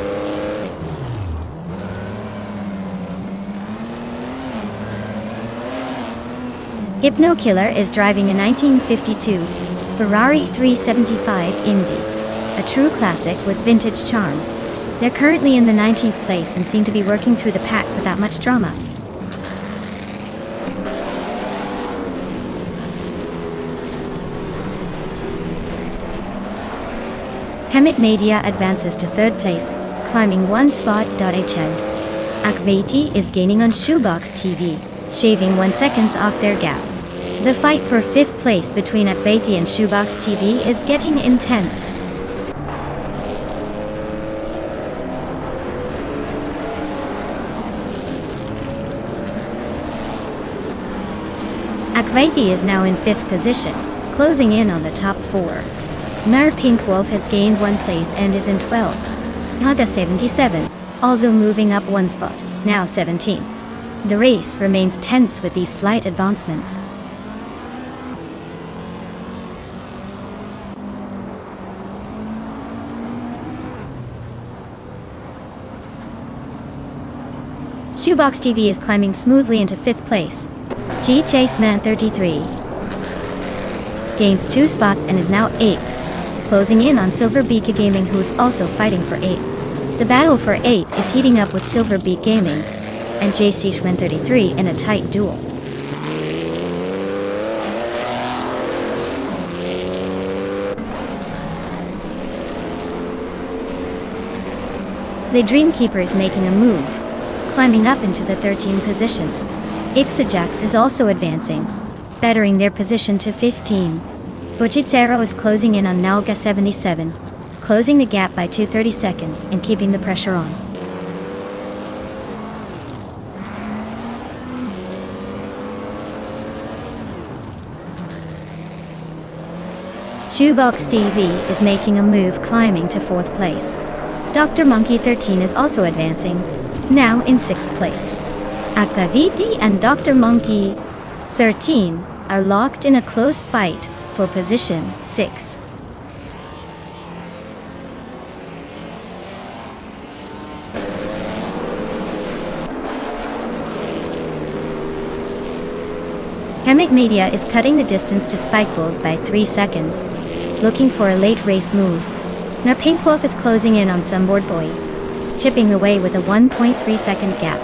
Hypno Killer is driving a 1952 Ferrari 375 Indy, a true classic with vintage charm. They're currently in the 19th place and seem to be working through the pack without much drama. Hemit Media advances to third place, climbing one spot. Hend. Akvati is gaining on Shoebox TV, shaving 1 seconds off their gap. The fight for fifth place between Akvati and Shoebox TV is getting intense. Akvati is now in 5th position, closing in on the top 4. Nar Pink Wolf has gained 1 place and is in 12th. Naga 77, also moving up 1 spot, now 17. The race remains tense with these slight advancements. Shoebox TV is climbing smoothly into 5th place. GTaceman 33 gains 2 spots and is now 8th, closing in on Silver Beak Gaming, who's also fighting for 8th. The battle for 8th is heating up with Silver Beak Gaming and JCshman 33 in a tight duel. The Dreamkeeper is making a move, climbing up into the 13th position. Ixajax is also advancing, bettering their position to 15. Bujitsero is closing in on Nalga 77, closing the gap by 2:30 seconds and keeping the pressure on. Shoebox TV is making a move, climbing to 4th place. Dr. Monkey 13 is also advancing, now in 6th place. Akaviti and Dr. Monkey 13 are locked in a close fight for position 6. Hemit Media is cutting the distance to Spike Bulls by 3 seconds, looking for a late race move. Now Pink Wolf is closing in on Sunboard Boy, chipping away with a 1.3 second gap.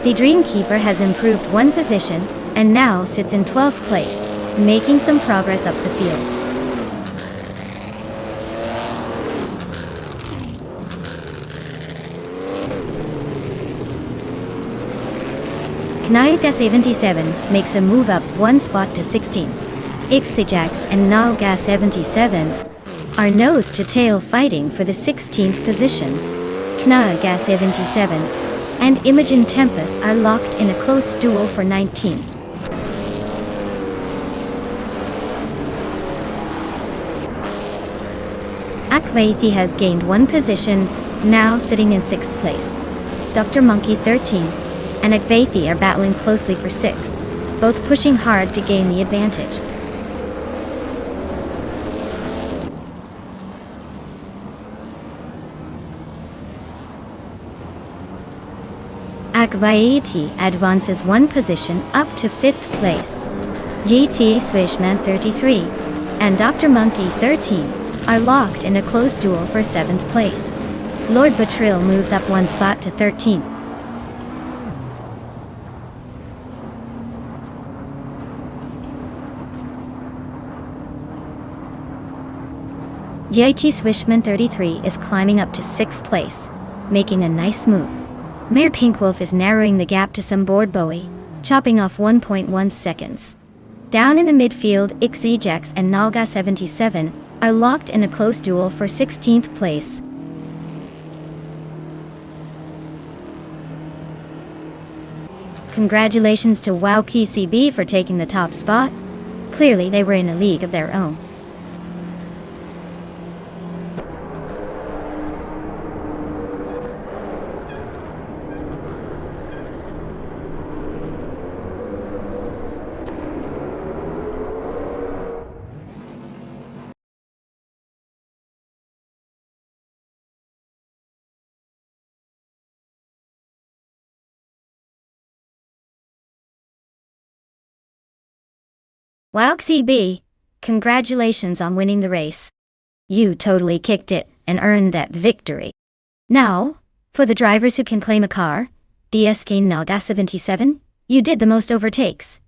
The Dreamkeeper has improved 1 position and now sits in 12th place, making some progress up the field. Knaika 77 makes a move up 1 spot to 16. Ixajax and Nalga 77 are nose to tail fighting for the 16th position. Knaga 77 and Imogen Tempest are locked in a close duel for 19. Akvaithi has gained 1 position, now sitting in 6th place. Dr. Monkey 13 and Akvaithi are battling closely for 6th, both pushing hard to gain the advantage. Akvaithi advances 1 position up to 5th place. GT Swishman 33 and Dr. Monkey 13 are locked in a close duel for 7th place. Lord Batril moves up 1 spot to 13th. JT Swishman 33 is climbing up to 6th place, making a nice move. Mayor Pink Wolf is narrowing the gap to Sunboard Bowie, chopping off 1.1 seconds. Down in the midfield, Ixajax and Nalga 77 are locked in a close duel for 16th place. Congratulations to Wowkey CB for taking the top spot. Clearly they were in a league of their own. Wow CB, congratulations on winning the race. You totally kicked it and earned that victory. Now, for the drivers who can claim a car, DSK Naga 77, you did the most overtakes.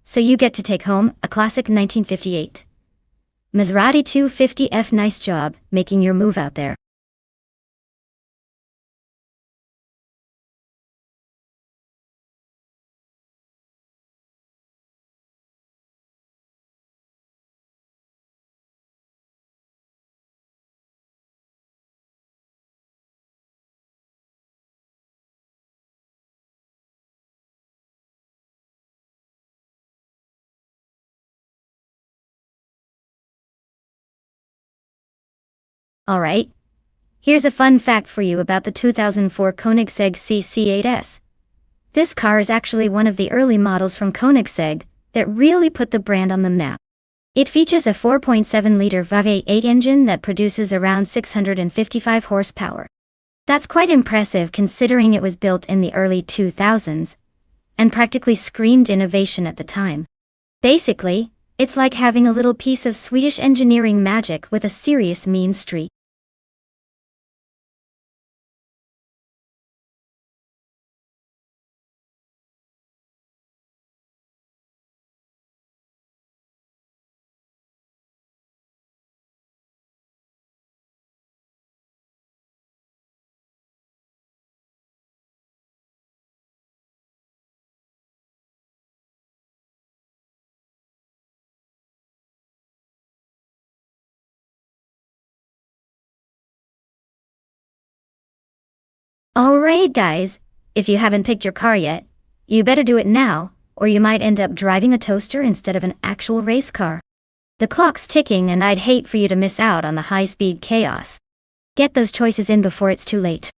So you get to take home a classic 1958. Maserati 250F, nice job making your move out there. Alright, here's a fun fact for you about the 2004 Koenigsegg CC8S. This car is actually one of the early models from Koenigsegg that really put the brand on the map. It features a 4.7-liter V8 engine that produces around 655 horsepower. That's quite impressive considering it was built in the early 2000s, and practically screamed innovation at the time. Basically, it's like having a little piece of Swedish engineering magic with a serious mean streak. Alright guys, if you haven't picked your car yet, you better do it now, or you might end up driving a toaster instead of an actual race car. The clock's ticking and I'd hate for you to miss out on the high-speed chaos. Get those choices in before it's too late.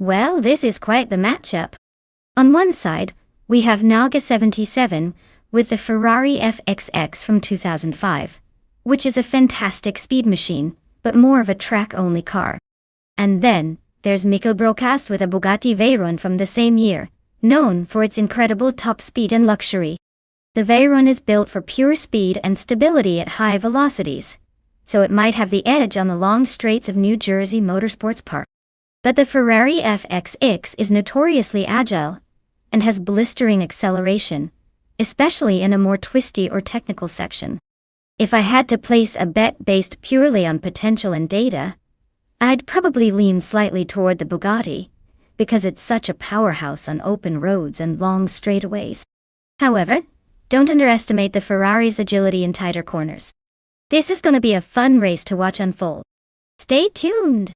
Well, this is quite the matchup. On one side, we have Naga 77 with the Ferrari FXX from 2005, which is a fantastic speed machine, but more of a track-only car. And then, there's Mikko Brocast with a Bugatti Veyron from the same year, known for its incredible top speed and luxury. The Veyron is built for pure speed and stability at high velocities, so it might have the edge on the long straights of New Jersey Motorsports Park. But the Ferrari FXX is notoriously agile and has blistering acceleration, especially in a more twisty or technical section. If I had to place a bet based purely on potential and data, I'd probably lean slightly toward the Bugatti, because it's such a powerhouse on open roads and long straightaways. However, don't underestimate the Ferrari's agility in tighter corners. This is going to be a fun race to watch unfold. Stay tuned!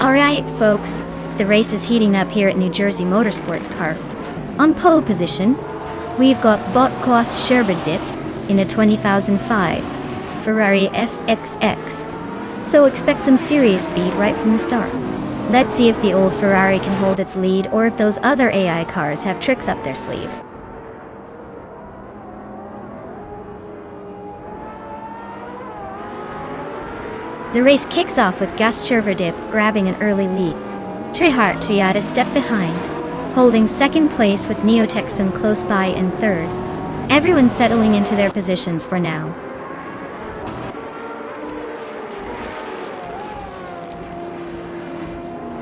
Alright folks, the race is heating up here at New Jersey Motorsports Park. On pole position, we've got Bottas Sherberdip in a 2005 Ferrari FXX. So expect some serious speed right from the start. Let's see if the old Ferrari can hold its lead or if those other AI cars have tricks up their sleeves. The race kicks off with Gus Sherberdip grabbing an early lead. Trihart Triad a step behind, holding second place with Neotexum close by in third. Everyone settling into their positions for now.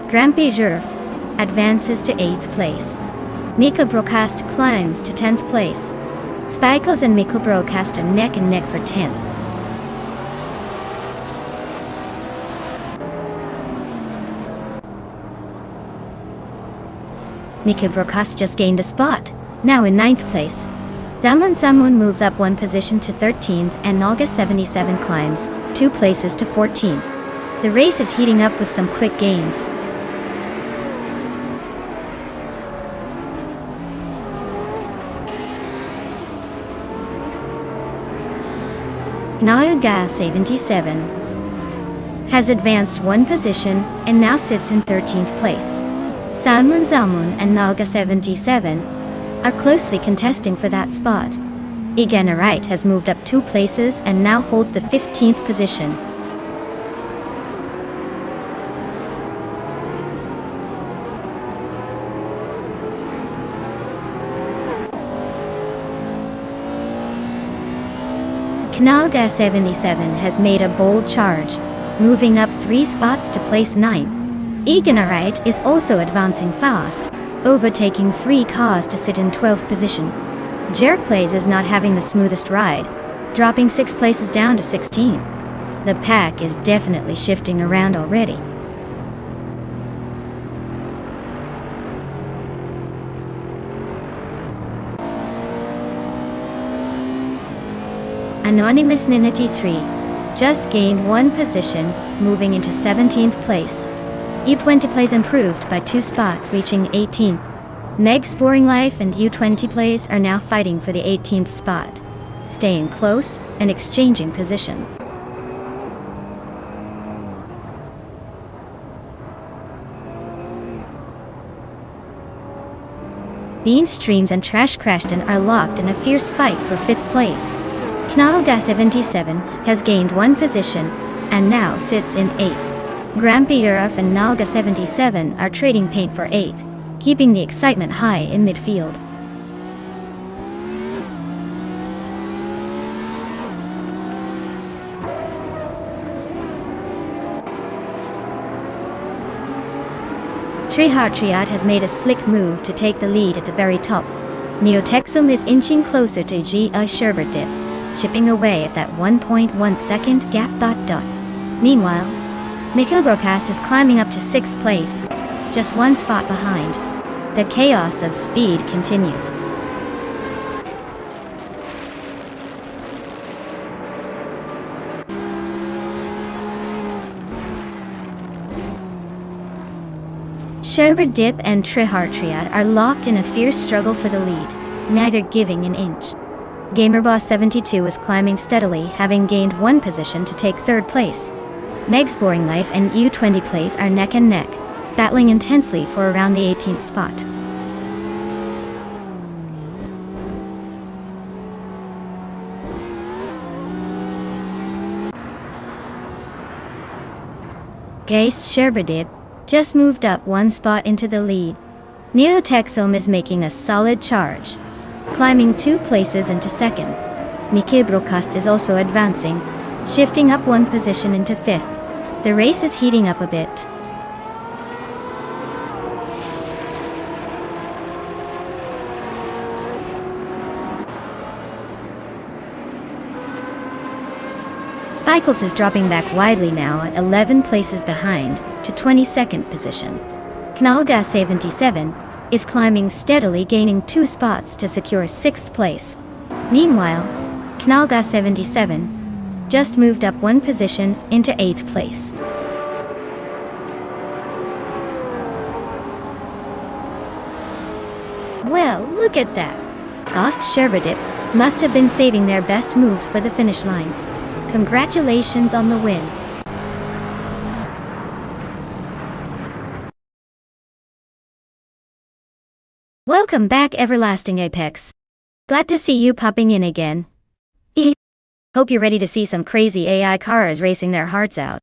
Grampy Jurf advances to 8th place. Mika Brocast climbs to 10th place. Spikos and Mika Brocast are neck and neck for 10th. Mika Brocast just gained a spot, now in 9th place. Damon Samun moves up one position to 13th and Nolga 77 climbs 2 places to 14th. The race is heating up with some quick gains. Nolga 77 has advanced one position and now sits in 13th place. Salman Zamun and Nalga 77 are closely contesting for that spot. Iganarite has moved up 2 places and now holds the 15th position. Knalga 77 has made a bold charge, moving up 3 spots to place 9th. Iganarite is also advancing fast, overtaking 3 cars to sit in 12th position. Jerkplays is not having the smoothest ride, dropping 6 places down to 16. The pack is definitely shifting around already. Anonymous Ninity 3 just gained 1 position, moving into 17th place. U20 plays improved by 2 spots, reaching 18th. Meg Sporing Life and U20 plays are now fighting for the 18th spot, staying close and exchanging position. Bean Streams and Trash Crashton are locked in a fierce fight for 5th place. Knalga 77 has gained 1 position and now sits in 8th. Grampy Uruf and Nalga 77 are trading paint for 8th, keeping the excitement high in midfield. Trihart Triad has made a slick move to take the lead at the very top. Neotexum is inching closer to G.I. Sherberdip, chipping away at that 1.1 second gap. Meanwhile, Mikhail Brocast is climbing up to 6th place, just 1 spot behind. The chaos of speed continues. Sherberdip and Trihart Triad are locked in a fierce struggle for the lead, neither giving an inch. Gamerboss 72 is climbing steadily, having gained 1 position to take 3rd place. Meg's Boring Life and U20 plays are neck and neck, battling intensely for around the 18th spot. Gase Sherberdip just moved up 1 spot into the lead. Neotexum is making a solid charge, climbing 2 places into 2nd. Miki Brocast is also advancing, shifting up 1 position into 5th. The race is heating up a bit. Spikles is dropping back widely now at 11 places behind to 22nd position. Knalga 77 is climbing steadily, gaining 2 spots to secure 6th place. Meanwhile, Knalga 77 just moved up 1 position into 8th place. Look at that. Ghost Sherberdip must have been saving their best moves for the finish line. Congratulations on the win. Welcome back, Everlasting Apex. Glad to see you popping in again. Hope you're ready to see some crazy AI cars racing their hearts out.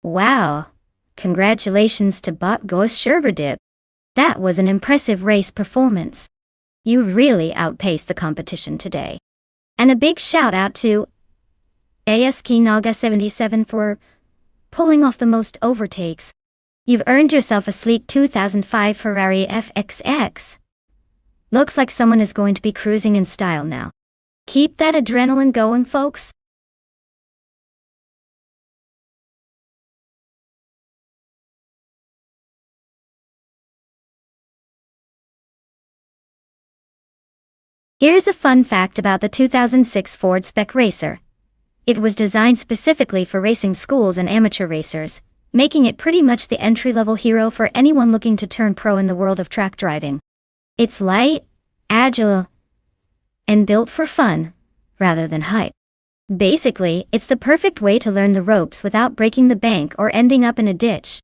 Wow. Congratulations to Bot Ghost Sherberdip. That was an impressive race performance. You really outpaced the competition today. And a big shout out to ASK Naga 77 for pulling off the most overtakes. You've earned yourself a sleek 2005 Ferrari FXX. Looks like someone is going to be cruising in style now. Keep that adrenaline going, folks. Here's a fun fact about the 2006 Ford Spec Racer. It was designed specifically for racing schools and amateur racers, making it pretty much the entry-level hero for anyone looking to turn pro in the world of track driving. It's light, agile, and built for fun, rather than hype. Basically, it's the perfect way to learn the ropes without breaking the bank or ending up in a ditch.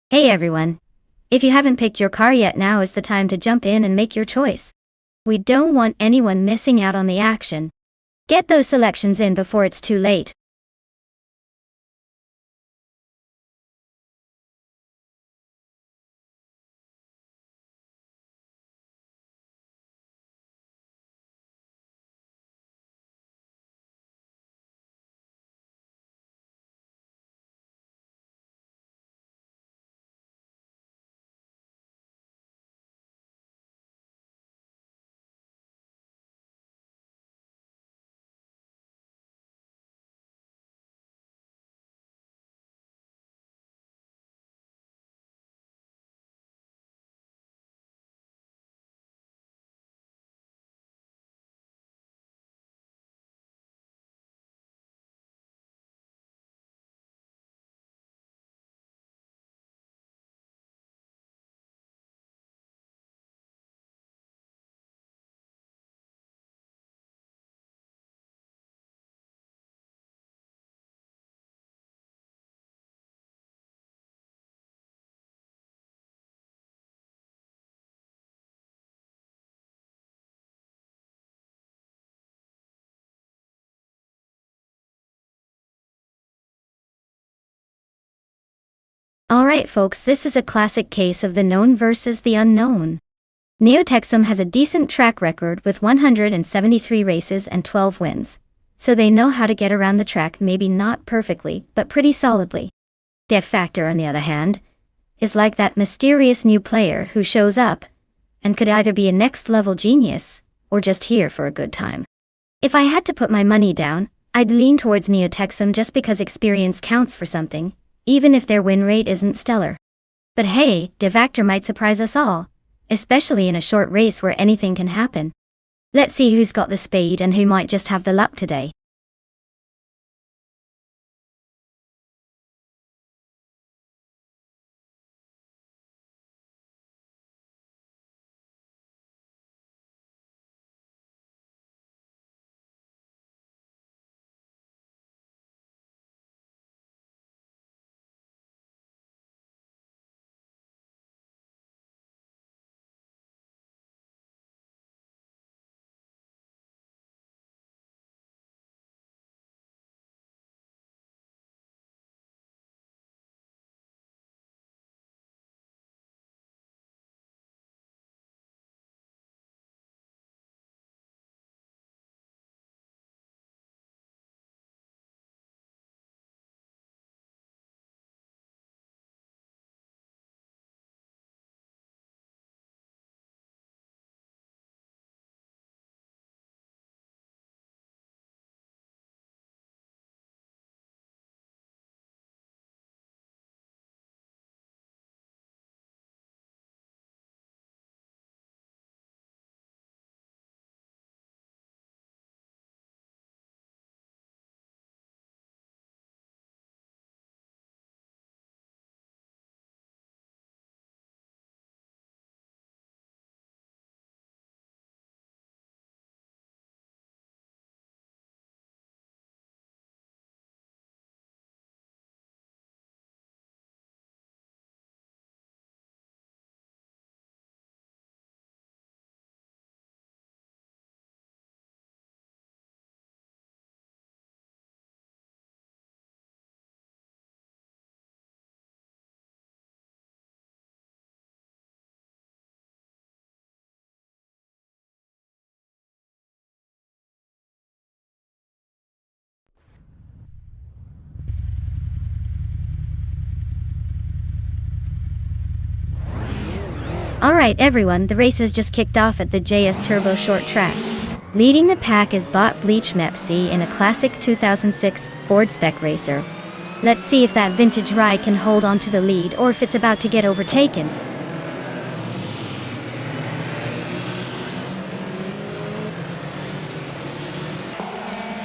Hey everyone! If you haven't picked your car yet, now is the time to jump in and make your choice. We don't want anyone missing out on the action. Get those selections in before it's too late. Alright folks, this is a classic case of the known versus the unknown. Neotexum has a decent track record with 173 races and 12 wins, so they know how to get around the track, maybe not perfectly, but pretty solidly. Def Factor, on the other hand, is like that mysterious new player who shows up and could either be a next-level genius or just here for a good time. If I had to put my money down, I'd lean towards Neotexum just because experience counts for something, even if their win rate isn't stellar. But hey, Def Factor might surprise us all, especially in a short race where anything can happen. Let's see who's got the speed and who might just have the luck today. Alright everyone, the race has just kicked off at the JS Turbo Short Track. Leading the pack is Bot Bleach Mepsi in a classic 2006 Ford Spec Racer. Let's see if that vintage ride can hold on to the lead or if it's about to get overtaken.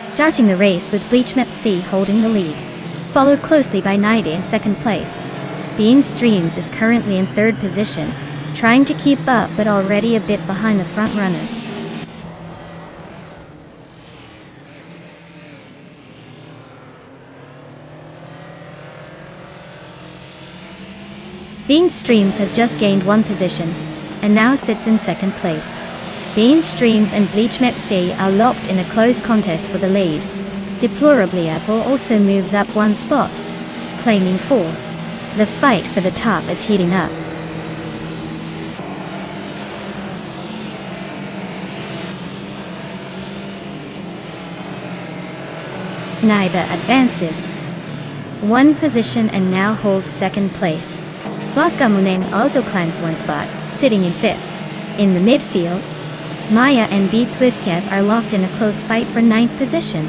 Starting the race with Bleach Mepsi holding the lead, followed closely by Naida in second place. Bean Streams is currently in third position, trying to keep up but already a bit behind the front runners. Bean Streams has just gained one position, and now sits in second place. Bean Streams and Bleach Mepsi are locked in a close contest for the lead. Deplorably Apple also moves up one spot, claiming fourth. The fight for the top is heating up. Naida advances one position and now holds second place. Botgamuneng also climbs one spot, sitting in fifth. In the midfield, Maya and Beats with Kev are locked in a close fight for ninth position.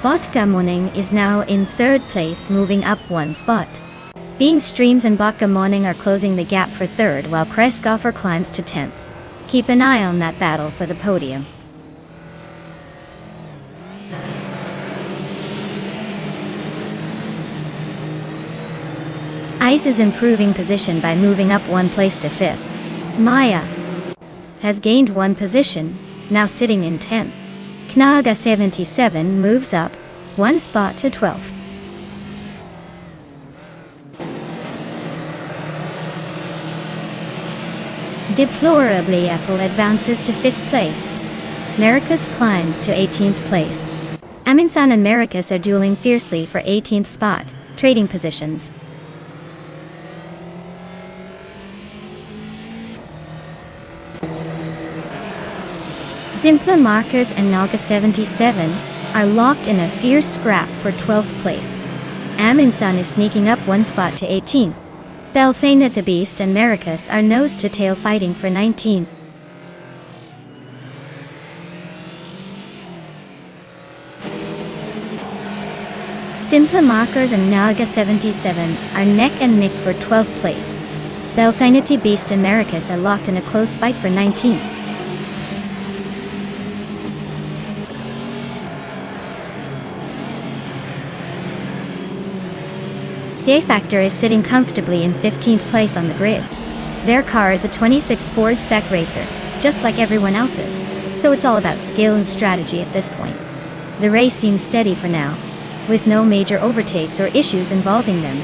Botgamuneng is now in third place, moving up one spot. Bean Streams and Botgamuneng are closing the gap for third, while Kreisgoffer climbs to 10th. Keep an eye on that battle for the podium. Ice is improving position by moving up one place to 5th. Maya has gained one position, now sitting in 10th. Knaga 77 moves up one spot to 12th. Deplorably Apple advances to 5th place. Maricus climbs to 18th place. Aminsan and Maricus are dueling fiercely for 18th spot, trading positions. Zimpla Markers and Naga 77 are locked in a fierce scrap for 12th place. Aminsan is sneaking up one spot to 18th. Belthana the Beast and Maricus are nose-to-tail fighting for 19th. Simpla Markers and Naga 77 are neck and neck for 12th place. Belthana the Beast and Maricus are locked in a close fight for 19th. Day Factor is sitting comfortably in 15th place on the grid. Their car is a 26 Ford Spec Racer, just like everyone else's, so it's all about skill and strategy at this point. The race seems steady for now, with no major overtakes or issues involving them.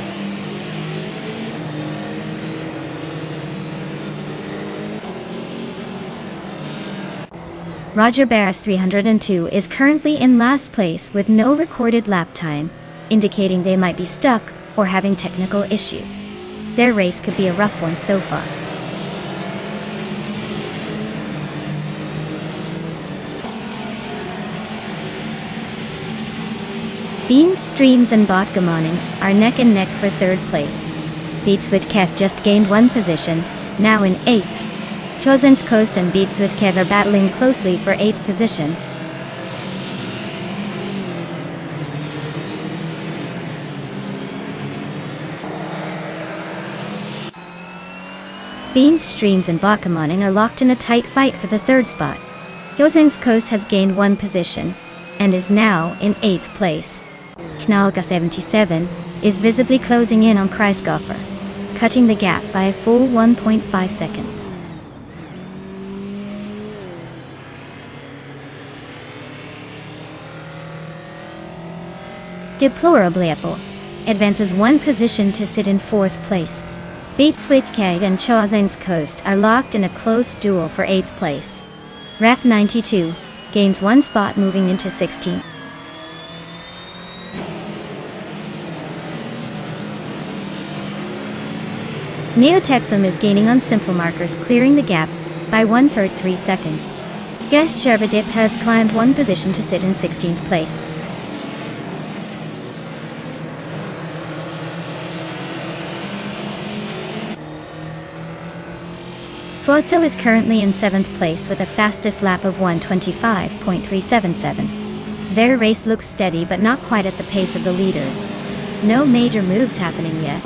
Roger Barris 302 is currently in last place with no recorded lap time, indicating they might be stuck or having technical issues. Their race could be a rough one so far. Bean Streams and Botgamuneng are neck and neck for third place. Beats with Kev just gained one position, now in 8th. Chosen's Coast and Beats with Kev are battling closely for 8th position. Bean Streams and Botgamuneng are locked in a tight fight for the third spot. Chosen's Coast has gained one position, and is now in 8th place. Knalga 77 is visibly closing in on Kreisgoffer, cutting the gap by a full 1.5 seconds. Deplorably Apple advances one position to sit in 4th place. Beats with Kev and Chosen's Coast are locked in a close duel for 8th place. Ref 92 gains one spot, moving into 16th. Neotexum is gaining on simple markers, clearing the gap by 1/3 seconds. Guest Sherbadip has climbed one position to sit in 16th place. Forza is currently in 7th place with a fastest lap of 1:25.377. Their race looks steady but not quite at the pace of the leaders. No major moves happening yet.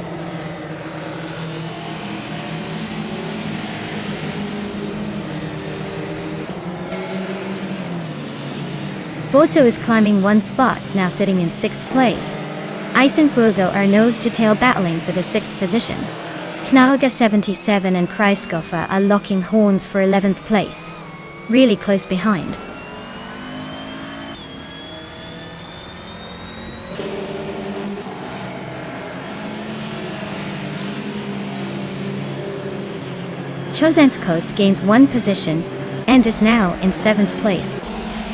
Forza is climbing one spot, now sitting in 6th place. Ice and Fuzo are nose-to-tail battling for the 6th position. Knalga 77 and Kreiskoffer are locking horns for 11th place. Really close behind. Chosenskost gains one position and is now in 7th place.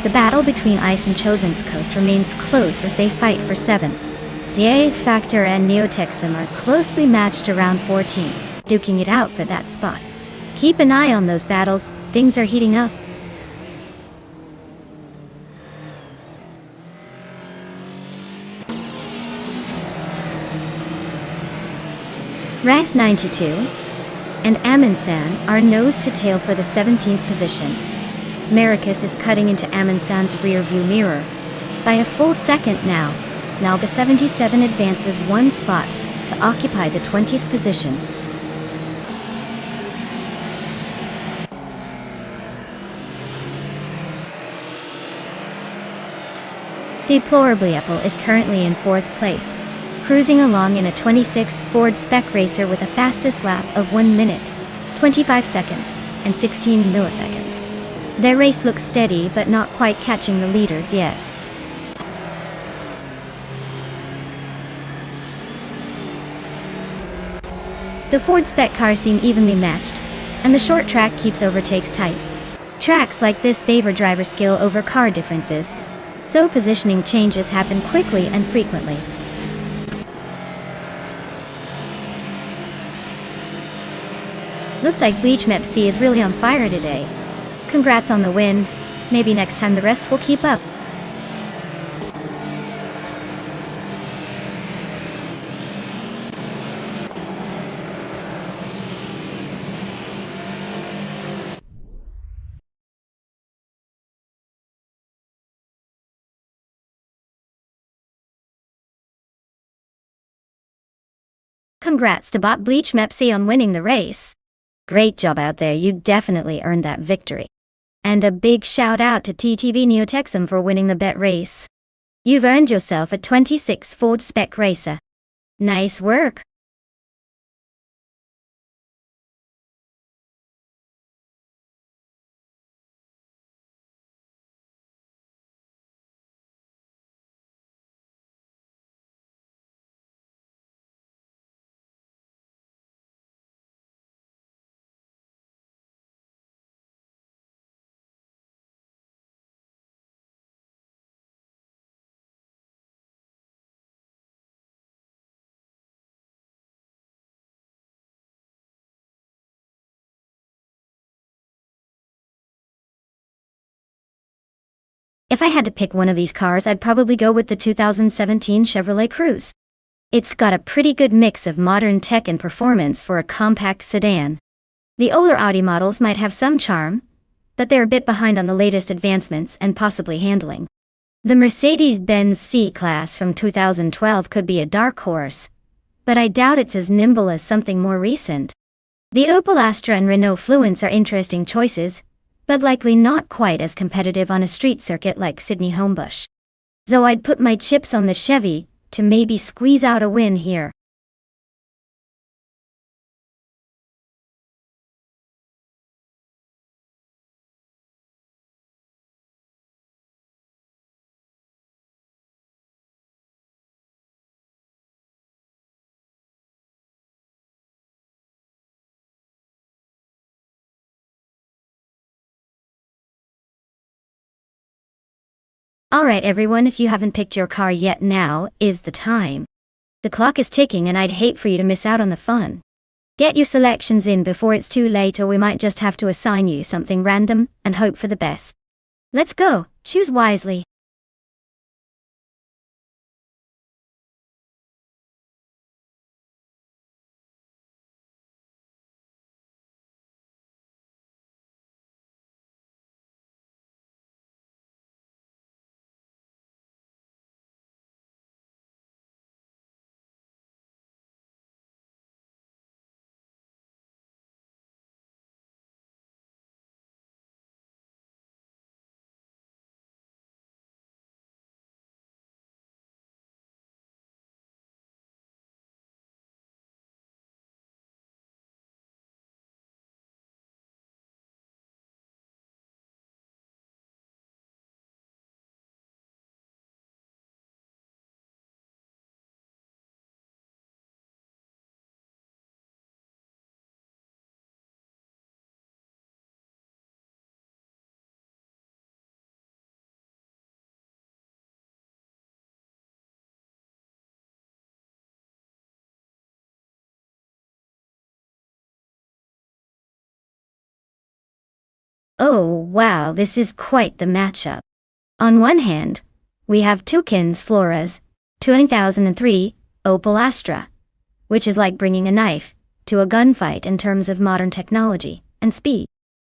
The battle between Ice and Chosenskost remains close as they fight for 7th. DA Factor and Neotexum are closely matched around 14th, duking it out for that spot. Keep an eye on those battles, things are heating up. Wrath 92 and Amundsen are nose-to-tail for the 17th position. Maricus is cutting into Amundsen's rear-view mirror. By a full second now, Nalga 77 advances one spot to occupy the 20th position. Deplorably Apple is currently in 4th place, cruising along in a 26 Ford Spec Racer with a fastest lap of 1 minute, 25 seconds, and 16 milliseconds. Their race looks steady but not quite catching the leaders yet. The Ford Spec cars seem evenly matched, and the short track keeps overtakes tight. Tracks like this favor driver skill over car differences, so positioning changes happen quickly and frequently. Looks like Bleach Mep C is really on fire today. Congrats on the win. Maybe next time the rest will keep up. Congrats to Bot Bleach Mep C on winning the race. Great job out there, you definitely earned that victory. And a big shout out to TTV Neotexum for winning the bet race. You've earned yourself a 26 Ford Spec Racer. Nice work. If I had to pick one of these cars, I'd probably go with the 2017 Chevrolet Cruze. It's got a pretty good mix of modern tech and performance for a compact sedan. The older Audi models might have some charm, but they're a bit behind on the latest advancements and possibly handling. The Mercedes-Benz C-Class from 2012 could be a dark horse, but I doubt it's as nimble as something more recent. The Opel Astra and Renault Fluence are interesting choices, but likely not quite as competitive on a street circuit like Sydney Homebush. So I'd put my chips on the Chevy to maybe squeeze out a win here. Alright everyone, if you haven't picked your car yet, now is the time. The clock is ticking and I'd hate for you to miss out on the fun. Get your selections in before it's too late, or we might just have to assign you something random and hope for the best. Let's go, choose wisely. Oh wow, this is quite the matchup. On one hand, we have Toucan's Flora's 2003 Opel Astra, which is like bringing a knife to a gunfight in terms of modern technology and speed.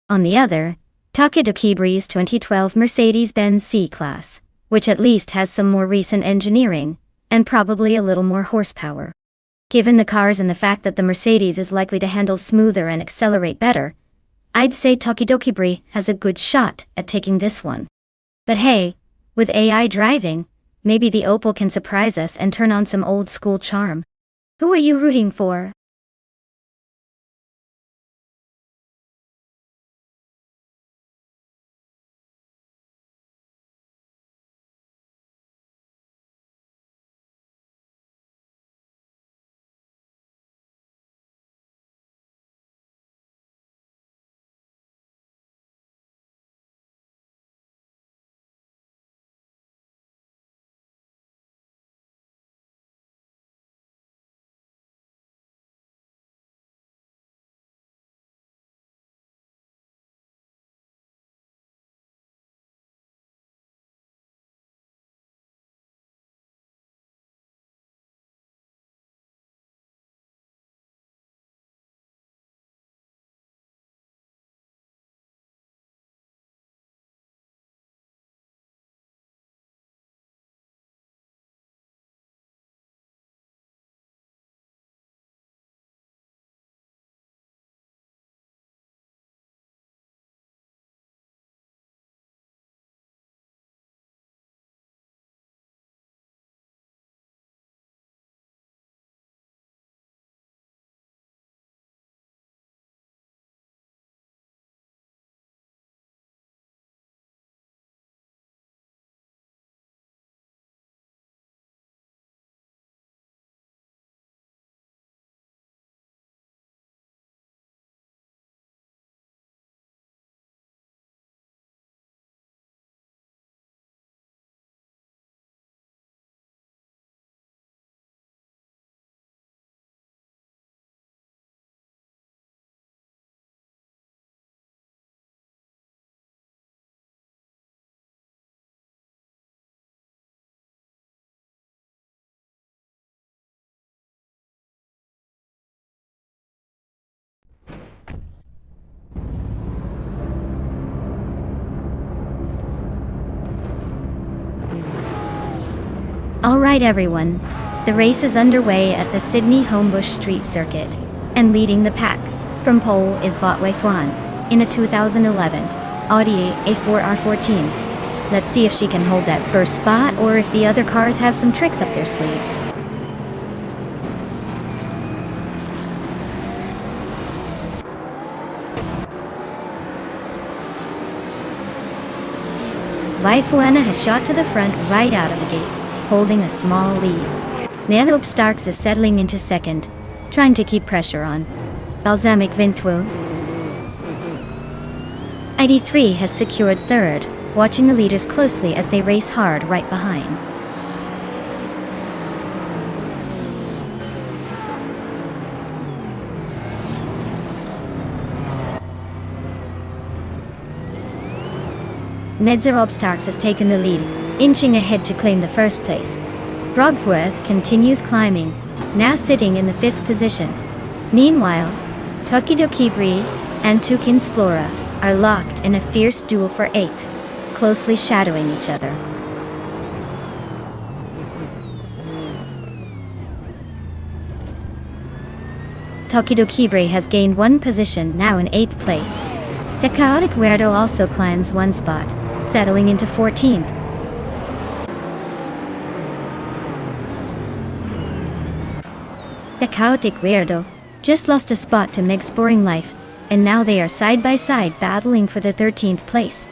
On the other, Tokidoki Bree's 2012 Mercedes-Benz C-Class, which at least has some more recent engineering and probably a little more horsepower. Given the cars and the fact that the Mercedes is likely to handle smoother and accelerate better, I'd say Tokidoki Bree has a good shot at taking this one. But hey, with AI driving, maybe the Opel can surprise us and turn on some old school charm. Who are you rooting for? Alright everyone, the race is underway at the Sydney Homebush Street Circuit, and leading the pack from pole is Botway Fwan in a 2011 Audi A4 R14. Let's see if she can hold that first spot or if the other cars have some tricks up their sleeves. Vaifuana has shot to the front right out of the gate, holding a small lead. Nanope Starks is settling into second, trying to keep pressure on Balsamic Vintwu. ID3 has secured third, watching the leaders closely as they race hard right behind. Nedzerob Starks has taken the lead, inching ahead to claim the first place. Brogsworth continues climbing, now sitting in the 5th position. Meanwhile, Tokidoki Bree and Toucan's Flora are locked in a fierce duel for 8th, closely shadowing each other. Tokidoki Bree has gained 1 position, now in 8th place. The Chaotic Weirdo also climbs 1 spot, settling into 14th. The Chaotic Weirdo just lost a spot to Meg's Boring Life, and now they are side by side battling for the 13th place.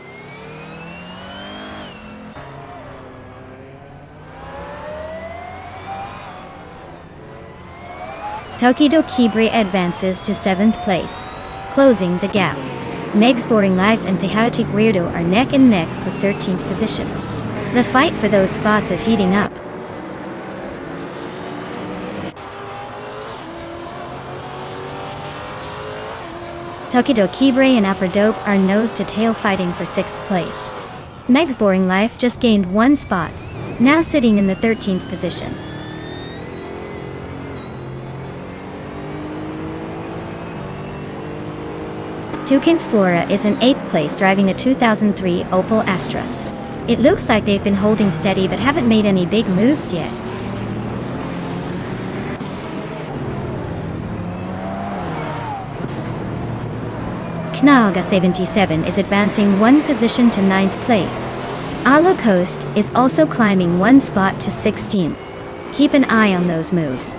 Tokidoki Bree advances to 7th place, closing the gap. Meg's Boring Life and the Chaotic Weirdo are neck and neck for 13th position. The fight for those spots is heating up. Tokido Kibre and Upper Dope are nose-to-tail fighting for 6th place. Meg's Boring Life just gained 1 spot, now sitting in the 13th position. Toucan's Flora is in 8th place driving a 2003 Opel Astra. It looks like they've been holding steady but haven't made any big moves yet. Knalga 77 is advancing 1 position to 9th place. Alo Coast is also climbing 1 spot to 16. Keep an eye on those moves.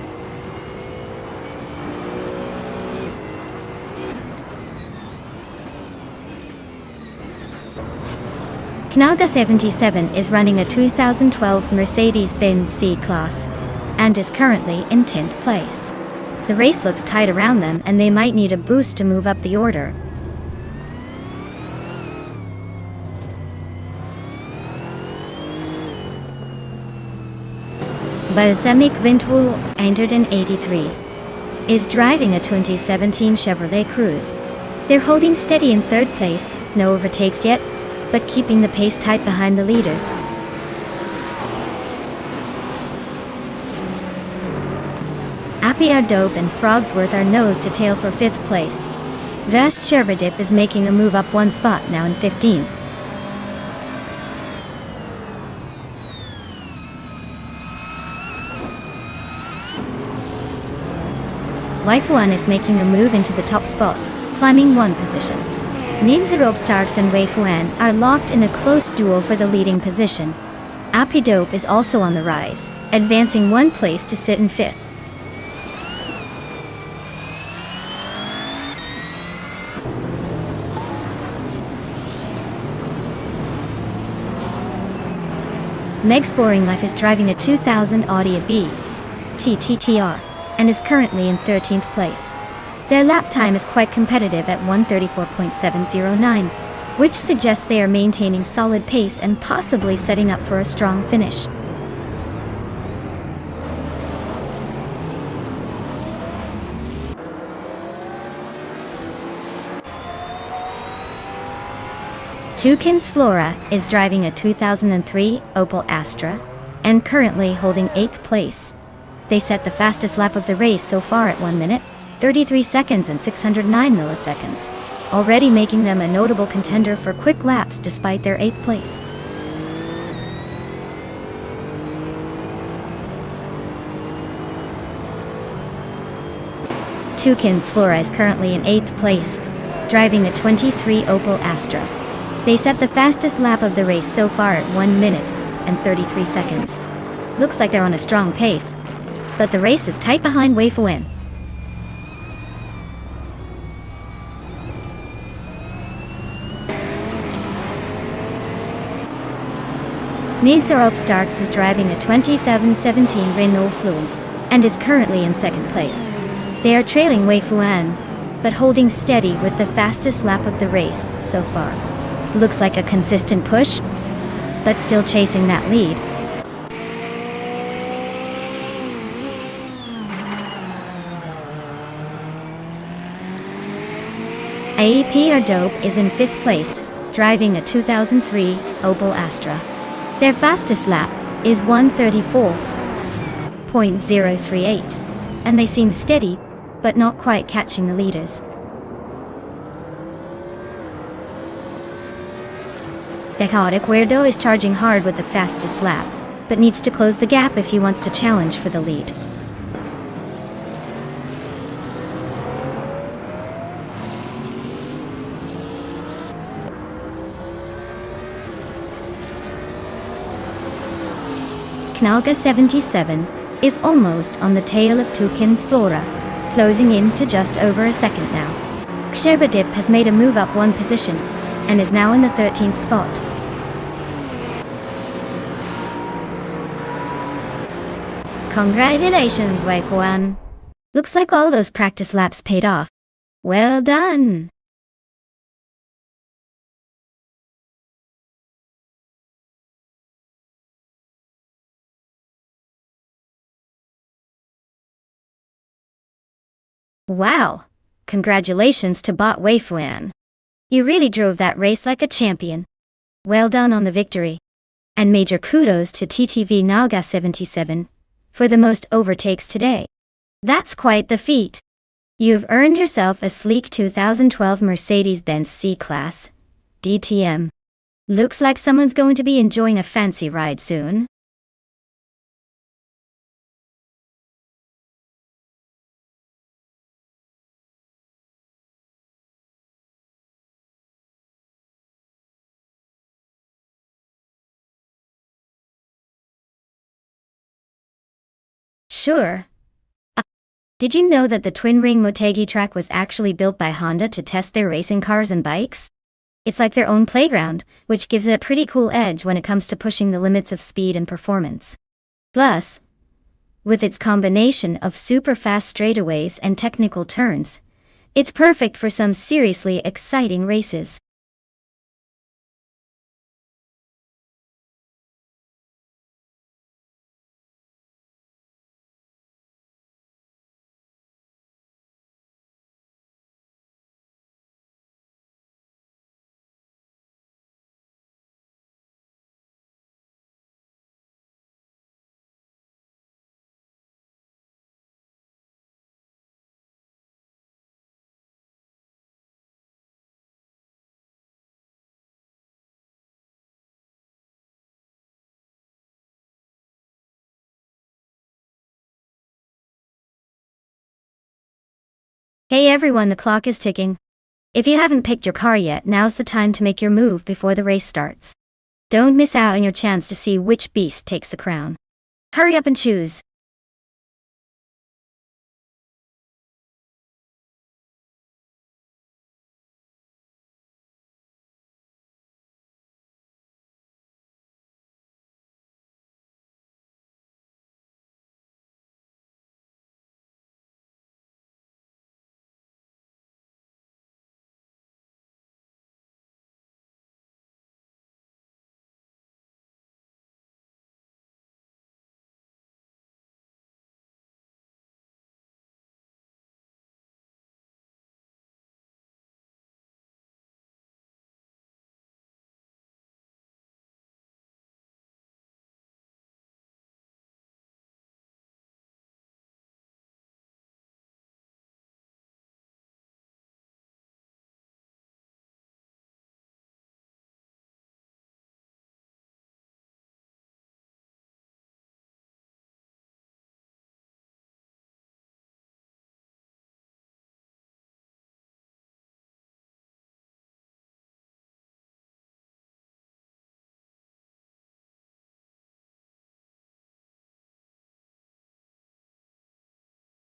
Knalga 77 is running a 2012 Mercedes-Benz C-Class and is currently in 10th place. The race looks tight around them and they might need a boost to move up the order. Balsamic Vintwool, entered in 83, is driving a 2017 Chevrolet Cruze. They're holding steady in 3rd place, no overtakes yet, but keeping the pace tight behind the leaders. Appy Dope and Frogsworth are nose-to-tail for 5th place. Vast Sherberdip is making a move up 1 spot, now in 15th. Life One is making a move into the top spot, climbing 1 position. Ninzerop Starks and Wei Fuan are locked in a close duel for the leading position. Appy Dope is also on the rise, advancing 1 place to sit in 5th. Meg's Boring Life is driving a 2000 Audi B TTTR and is currently in 13th place. Their lap time is quite competitive at 1:34.709, which suggests they are maintaining solid pace and possibly setting up for a strong finish. Toucan's Flora is driving a 2003 Opel Astra and currently holding 8th place. They set the fastest lap of the race so far at 1 minute, 33 seconds and 609 milliseconds, already making them a notable contender for quick laps despite their 8th place. Toucan's Flora is currently in 8th place, driving a 23 Opel Astra. They set the fastest lap of the race so far at 1 minute and 33 seconds. Looks like they're on a strong pace, but the race is tight behind Wei Fuan. Ninzerop Starks is driving a 2017 Renault Fluence and is currently in 2nd place. They are trailing Wei Fuan, but holding steady with the fastest lap of the race so far. Looks like a consistent push, but still chasing that lead. AEP Dope is in 5th place, driving a 2003 Opel Astra. Their fastest lap is 1:34.038, and they seem steady, but not quite catching the leaders. Chaotic Weirdo is charging hard with the fastest lap, but needs to close the gap if he wants to challenge for the lead. Knalga 77 is almost on the tail of Toucan's Flora, closing in to just over a second now. Sherberdip has made a move up 1 position and is now in the 13th spot. Congratulations, Wei Fuan. Looks like all those practice laps paid off. Well done! Wow! Congratulations to Bot Weifuan. You really drove that race like a champion. Well done on the victory. And major kudos to TTV Naga 77 for the most overtakes today. That's quite the feat. You've earned yourself a sleek 2012 Mercedes-Benz C-Class DTM. Looks like someone's going to be enjoying a fancy ride soon. Sure. Did you know that the twin-ring Motegi track was actually built by Honda to test their racing cars and bikes? It's like their own playground, which gives it a pretty cool edge when it comes to pushing the limits of speed and performance. Plus, with its combination of super fast straightaways and technical turns, it's perfect for some seriously exciting races. Hey everyone, the clock is ticking. If you haven't picked your car yet, now's the time to make your move before the race starts. Don't miss out on your chance to see which beast takes the crown. Hurry up and choose.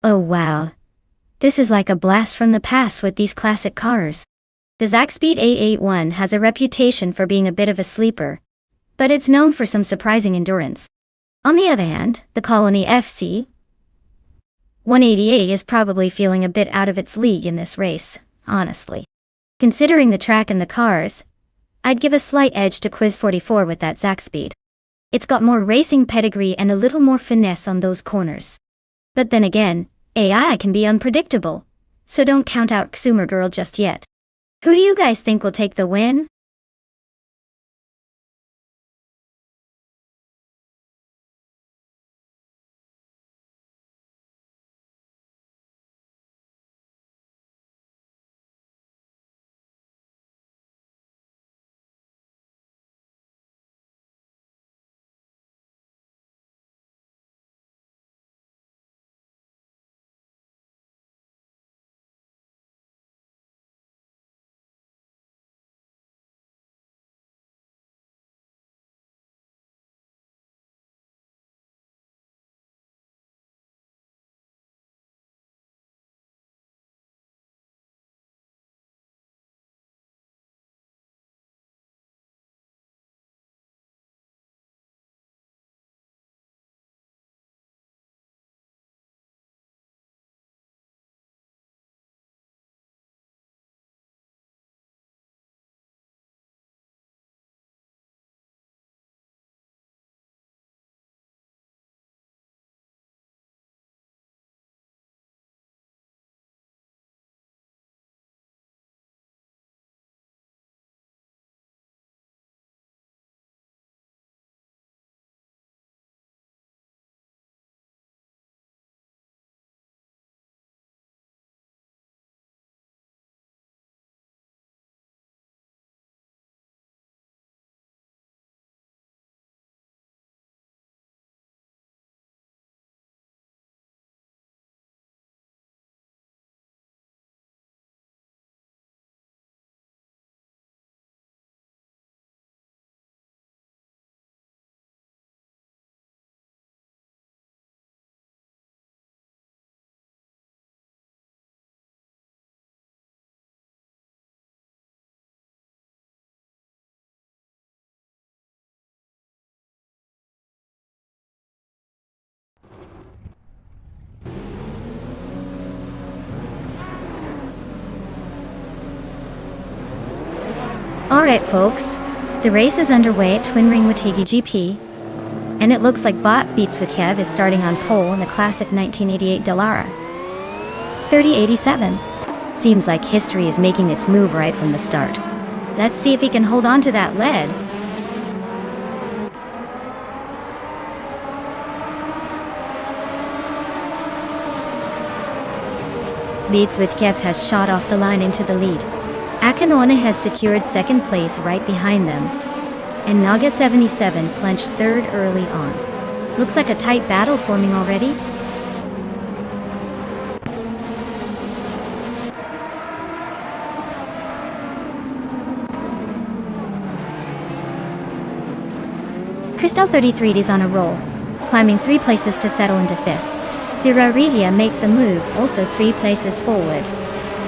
Oh wow. This is like a blast from the past with these classic cars. The Zaxpeed 881 has a reputation for being a bit of a sleeper, but it's known for some surprising endurance. On the other hand, the Colony FC 188 is probably feeling a bit out of its league in this race, honestly. Considering the track and the cars, I'd give a slight edge to Quiz 44 with that Zaxpeed. It's got more racing pedigree and a little more finesse on those corners. But then again, AI can be unpredictable, so don't count out Xumer Girl just yet. Who do you guys think will take the win? Alright folks, the race is underway at Twin Ring Wategi GP, and it looks like Bot Beats with Kev is starting on pole in the classic 1988 Dallara 3087. Seems like history is making its move right from the start. Let's see if he can hold on to that lead. Beats with Kev has shot off the line into the lead. Akinona has secured second place right behind them, and Naga 77 clinched third early on. Looks like a tight battle forming already. Crystal 33 is on a roll, climbing 3 places to settle into 5th. Zirarelia makes a move, also 3 places forward,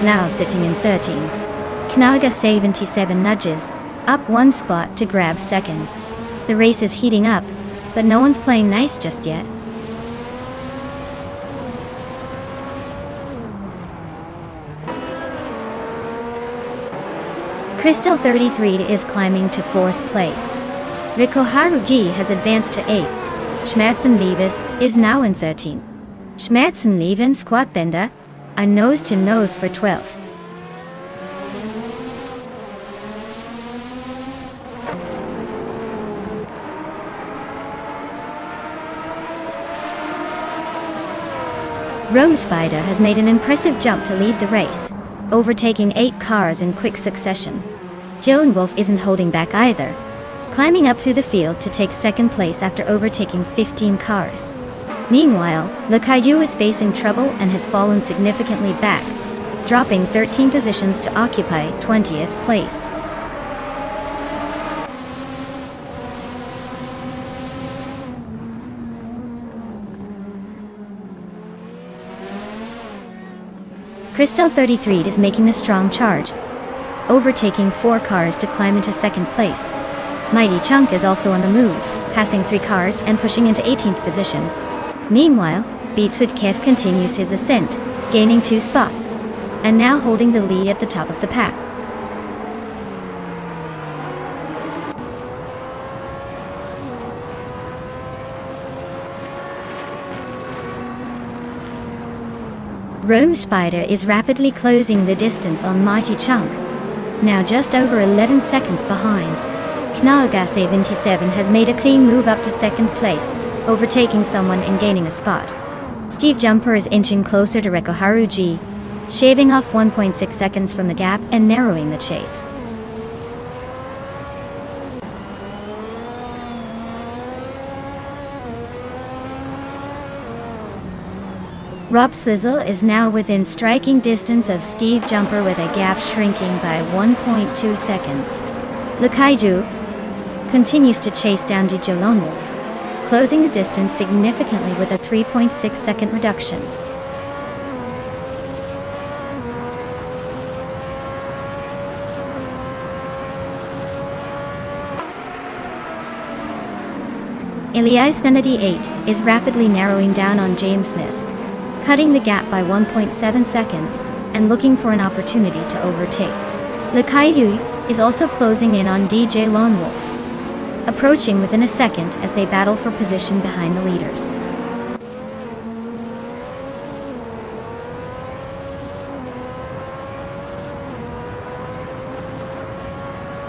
now sitting in 13. Knaga 77 nudges up 1 spot to grab 2nd. The race is heating up, but no one's playing nice just yet. Crystal 33 is climbing to 4th place. Rikoharuji has advanced to 8th. Schmerzenliebes is now in 13th. Schmerzenlieben Squatbender are nose to nose for 12th. Rome Spider has made an impressive jump to lead the race, overtaking 8 cars in quick succession. Joan Wolf isn't holding back either, climbing up through the field to take 2nd place after overtaking 15 cars. Meanwhile, Lakaiyu is facing trouble and has fallen significantly back, dropping 13 positions to occupy 20th place. Crystal 33 is making a strong charge, overtaking 4 cars to climb into 2nd place. Mighty Chunk is also on the move, passing 3 cars and pushing into 18th position. Meanwhile, Beats with Kev continues his ascent, gaining 2 spots, and now holding the lead at the top of the pack. Rome Spider is rapidly closing the distance on Mighty Chunk, now just over 11 seconds behind. Knaga 77 has made a clean move up to 2nd place, overtaking someone and gaining a spot. Steve Jumper is inching closer to Rikoharuji, shaving off 1.6 seconds from the gap and narrowing the chase. Rob Slizzle is now within striking distance of Steve Jumper with a gap shrinking by 1.2 seconds. Lakaiju continues to chase down DJ Lone Wolf, closing the distance significantly with a 3.6 second reduction. Elias 98 is rapidly narrowing down on James Smith, cutting the gap by 1.7 seconds and looking for an opportunity to overtake. Lakaiyu is also closing in on DJ Lone Wolf, approaching within a second as they battle for position behind the leaders.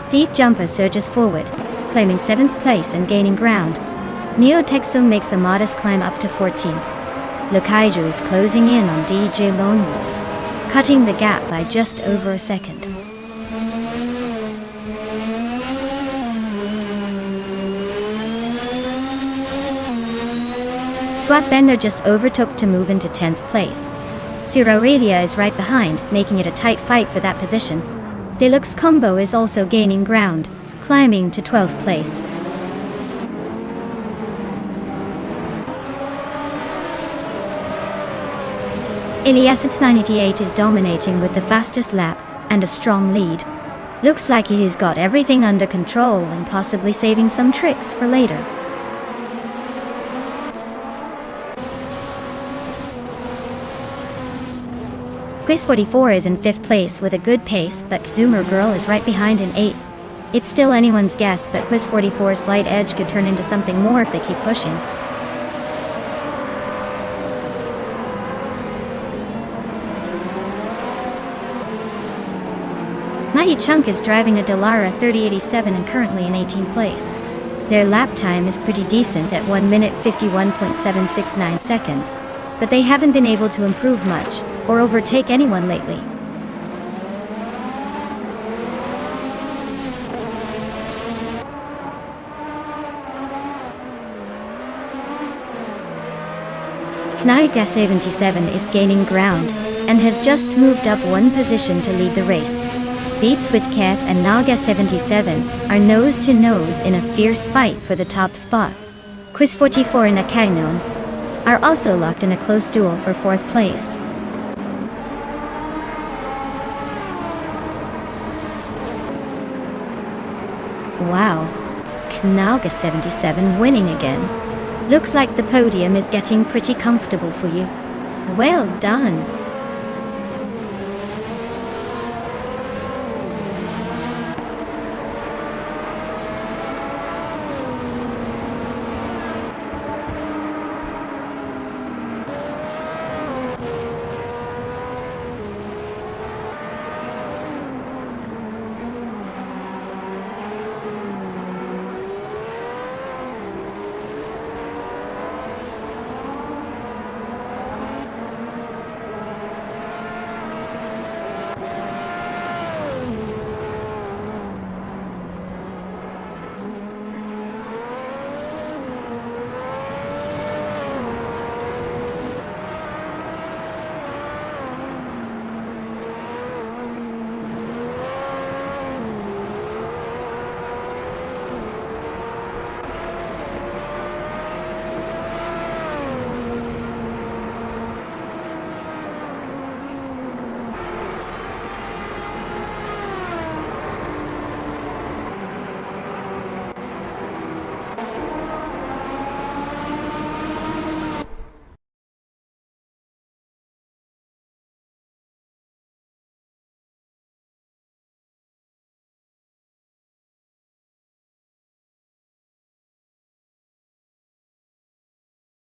Steve Jumper surges forward, claiming 7th place and gaining ground. Neo Texum makes a modest climb up to 14th. Lakaiju is closing in on DJ Lone Wolf, cutting the gap by just over a second. Squatbender just overtook to move into 10th place. Zirarelia is right behind, making it a tight fight for that position. Deluxe Combo is also gaining ground, climbing to 12th place. Elias 98 is dominating with the fastest lap and a strong lead. Looks like he's got everything under control and possibly saving some tricks for later. Quiz 44 is in 5th place with a good pace, but Zoomer Girl is right behind in 8th. It's still anyone's guess, but Quiz 44's slight edge could turn into something more if they keep pushing. Mighty Chunk is driving a Dallara 3087 and currently in 18th place. Their lap time is pretty decent at 1 minute 51.769 seconds, but they haven't been able to improve much, or overtake anyone lately. Kniga 77 is gaining ground, and has just moved up one position to lead the race. Beats with Kev and Naga 77 are nose to nose in a fierce fight for the top spot. Quiz 44 and Akagnon are also locked in a close duel for 4th place. Wow, Knaga 77 winning again. Looks like the podium is getting pretty comfortable for you. Well done.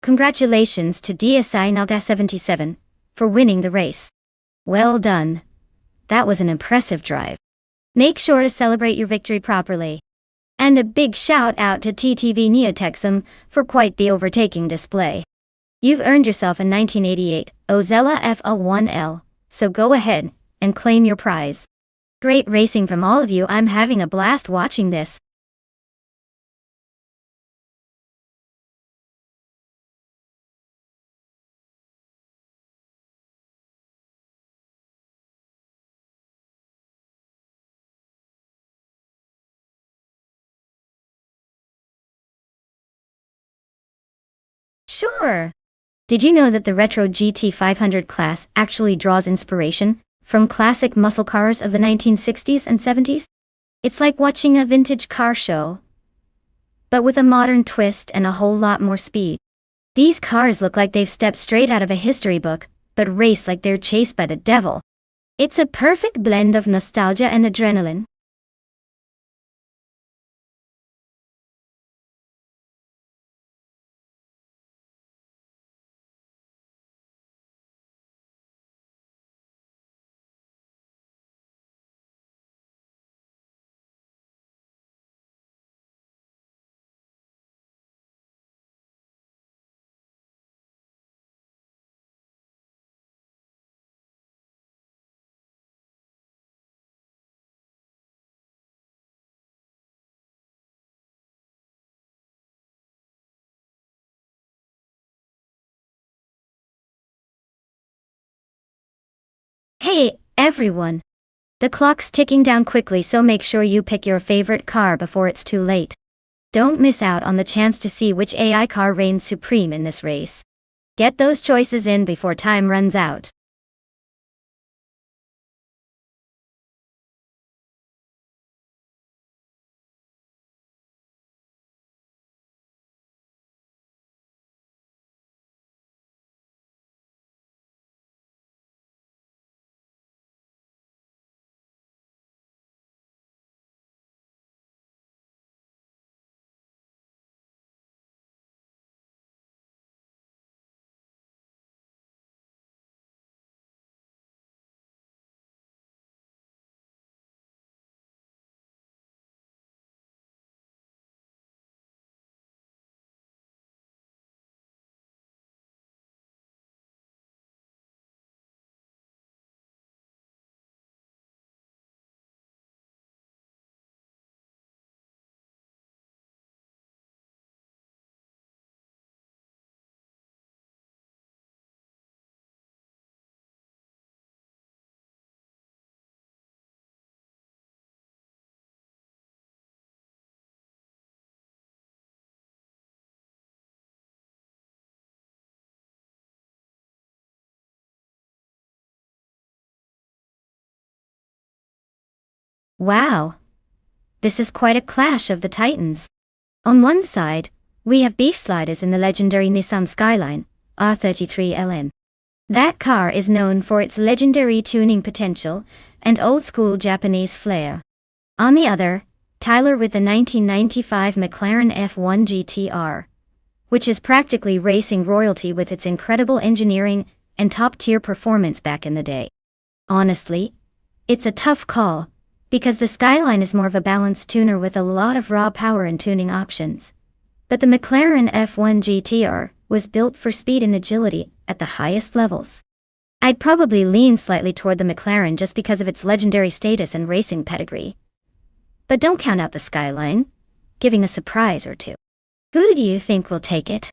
Congratulations to DSI Naga 77 for winning the race. Well done. That was an impressive drive. Make sure to celebrate your victory properly. And a big shout out to TTV Neotexum for quite the overtaking display. You've earned yourself a 1988 Ozella FA1L, so go ahead and claim your prize. Great racing from all of you. I'm having a blast watching this. Sure. Did you know that the Retro GT 500 class actually draws inspiration from classic muscle cars of the 1960s and 70s? It's like watching a vintage car show, but with a modern twist and a whole lot more speed. These cars look like they've stepped straight out of a history book, but race like they're chased by the devil. It's a perfect blend of nostalgia and adrenaline. Hey, everyone! The clock's ticking down quickly, so make sure you pick your favorite car before it's too late. Don't miss out on the chance to see which AI car reigns supreme in this race. Get those choices in before time runs out. Wow! This is quite a clash of the titans. On one side, we have beef sliders in the legendary Nissan Skyline, R33LN. That car is known for its legendary tuning potential and old-school Japanese flair. On the other, Tyler with the 1995 McLaren F1 GTR, which is practically racing royalty with its incredible engineering and top-tier performance back in the day. Honestly, it's a tough call, because the Skyline is more of a balanced tuner with a lot of raw power and tuning options. But the McLaren F1 GTR was built for speed and agility at the highest levels. I'd probably lean slightly toward the McLaren just because of its legendary status and racing pedigree. But don't count out the Skyline, giving a surprise or two. Who do you think will take it?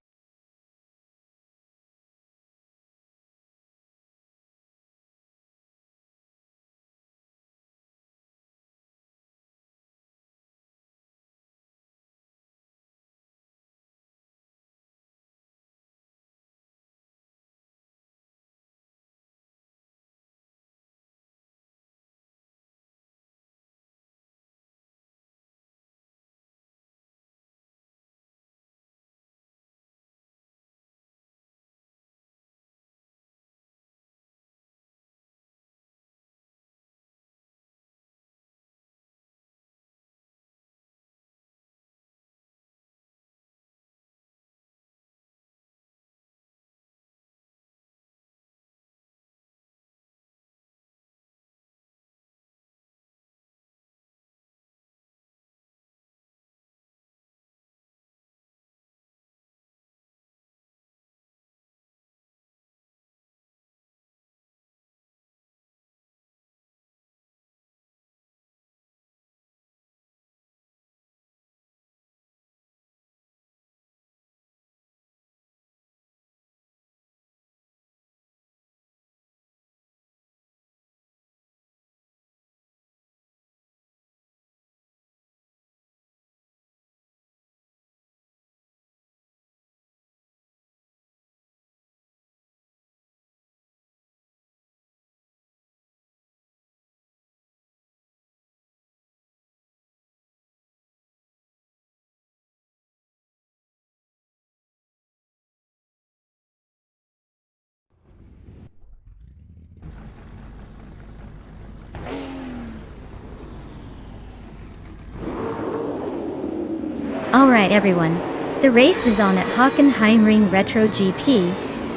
Alright everyone, the race is on at Hockenheimring Retro GP,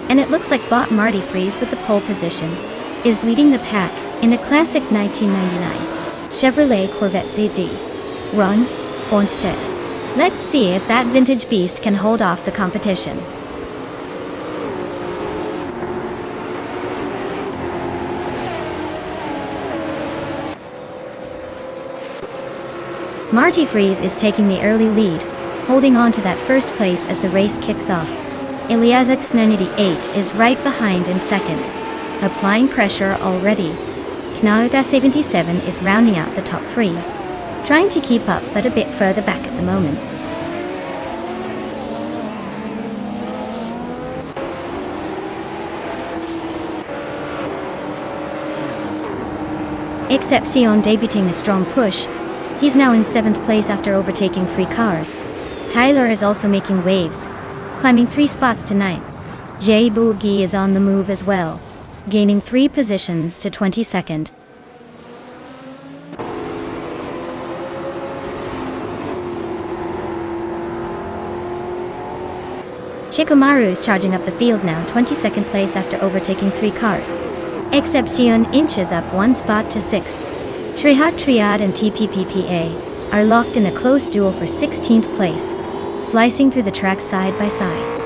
and it looks like bot Marty Freeze with the pole position is leading the pack in a classic 1999 Chevrolet Corvette ZD. Ron Ornstedt. Let's see if that vintage beast can hold off the competition. Marty Freeze is taking the early lead, holding on to that first place as the race kicks off. Iliasix 98 is right behind in second, applying pressure already. Knauga 77 is rounding out the top three, trying to keep up but a bit further back at the moment. Excepcion debuting a strong push. He's now in 7th place after overtaking 3 cars. Tyler is also making waves, climbing 3 spots tonight. Jay Boogie is on the move as well, gaining 3 positions to 22nd. Shikamaru is charging up the field now, 22nd place after overtaking 3 cars. Excepcion inches up 1 spot to 6th. Triad and TPPPA are locked in a close duel for 16th place, slicing through the track side by side.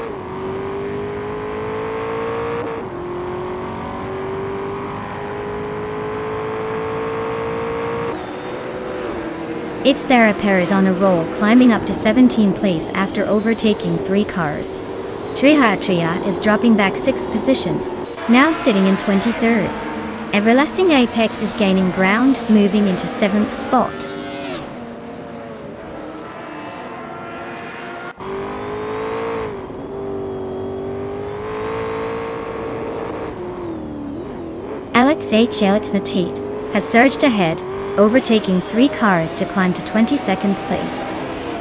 It's Therapair is on a roll, climbing up to 17th place after overtaking 3 cars. Triad is dropping back 6 positions, now sitting in 23rd. Everlasting Apex is gaining ground, moving into 7th spot. Alex Natit has surged ahead, overtaking 3 cars to climb to 22nd place.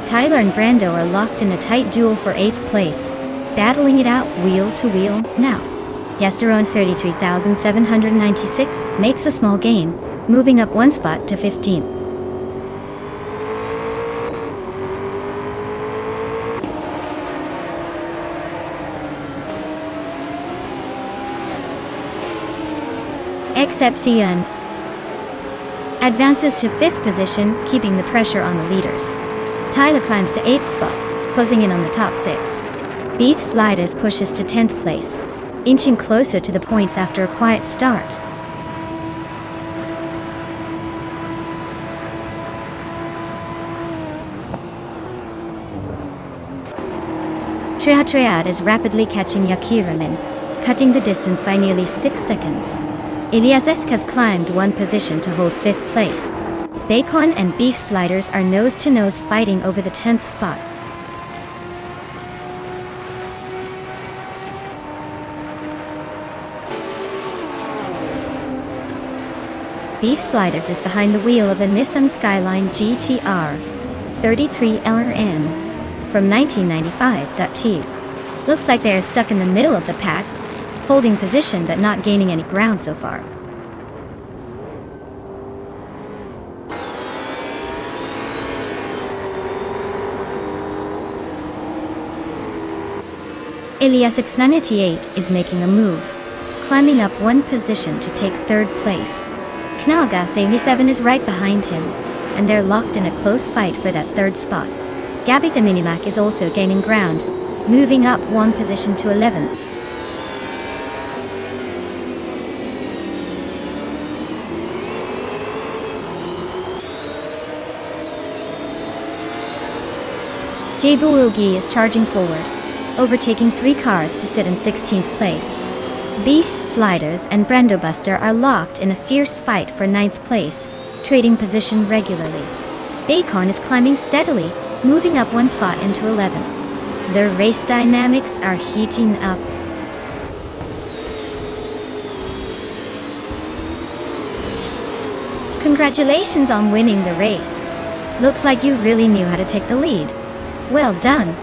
Tyler and Brando are locked in a tight duel for 8th place, battling it out wheel to wheel now. Yesteron 33,796 makes a small gain, moving up 1 spot to 15th. Excepcion advances to 5th position, keeping the pressure on the leaders. Tyler climbs to 8th spot, closing in on the top 6. Beef Sliders pushes to 10th place, inching closer to the points after a quiet start. Triad is rapidly catching Yakiramin, cutting the distance by nearly 6 seconds. Iliasesk has climbed 1 position to hold 5th place. Bacon and Beef Sliders are nose-to-nose fighting over the 10th spot. Beef Sliders is behind the wheel of a Nissan Skyline GTR 33LRN from 1995. Looks like they are stuck in the middle of the pack, holding position but not gaining any ground so far. Ilias 698 is making a move, climbing up 1 position to take 3rd place. Knagas 87 is right behind him, and they're locked in a close fight for that 3rd spot. Gabby the Minimac is also gaining ground, moving up 1 position to 11th. Jabuogi is charging forward, overtaking 3 cars to sit in 16th place. Beef Sliders and Brando Buster are locked in a fierce fight for 9th place, trading position regularly. Bacon is climbing steadily, moving up 1 spot into 11th. The race dynamics are heating up. Congratulations on winning the race. Looks like you really knew how to take the lead. Well done.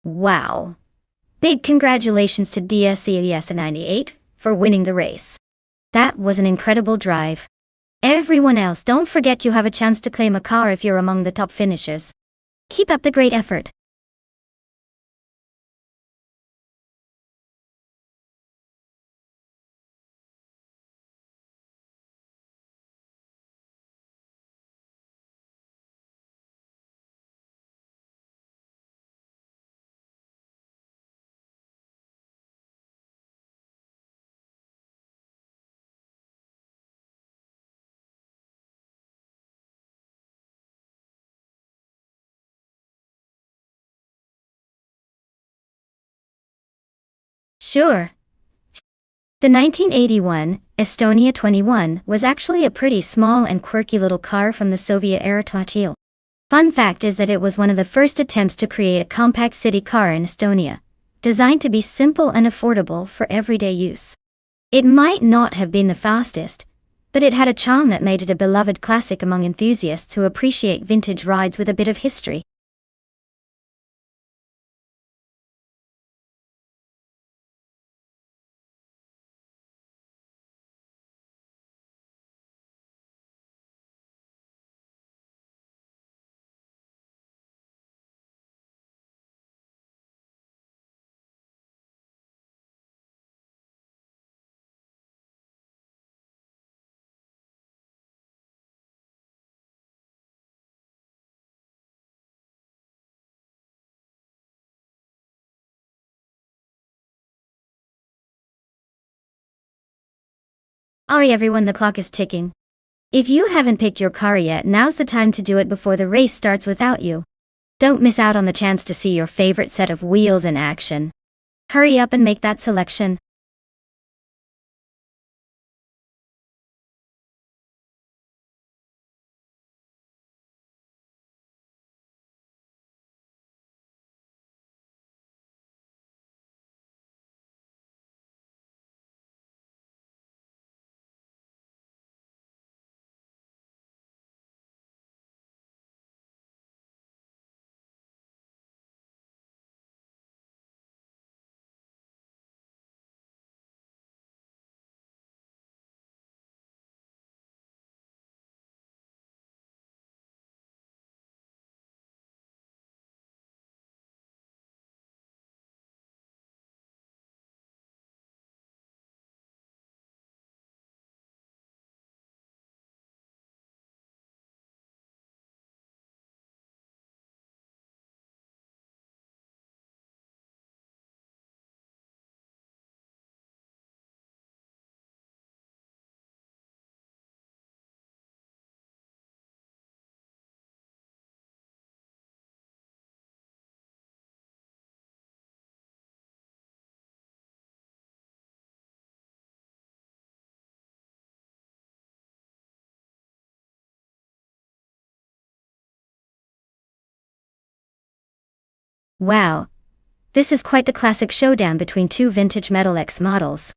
Wow. Big congratulations to DSCES98 for winning the race. That was an incredible drive. Everyone else, don't forget you have a chance to claim a car if you're among the top finishers. Keep up the great effort. Sure. The 1981 Estonia 21 was actually a pretty small and quirky little car from the Soviet-era Totile. Fun fact is that it was one of the first attempts to create a compact city car in Estonia, designed to be simple and affordable for everyday use. It might not have been the fastest, but it had a charm that made it a beloved classic among enthusiasts who appreciate vintage rides with a bit of history. Alright everyone, the clock is ticking. If you haven't picked your car yet, now's the time to do it before the race starts without you. Don't miss out on the chance to see your favorite set of wheels in action. Hurry up and make that selection. Wow. This is quite the classic showdown between two vintage Metal X models.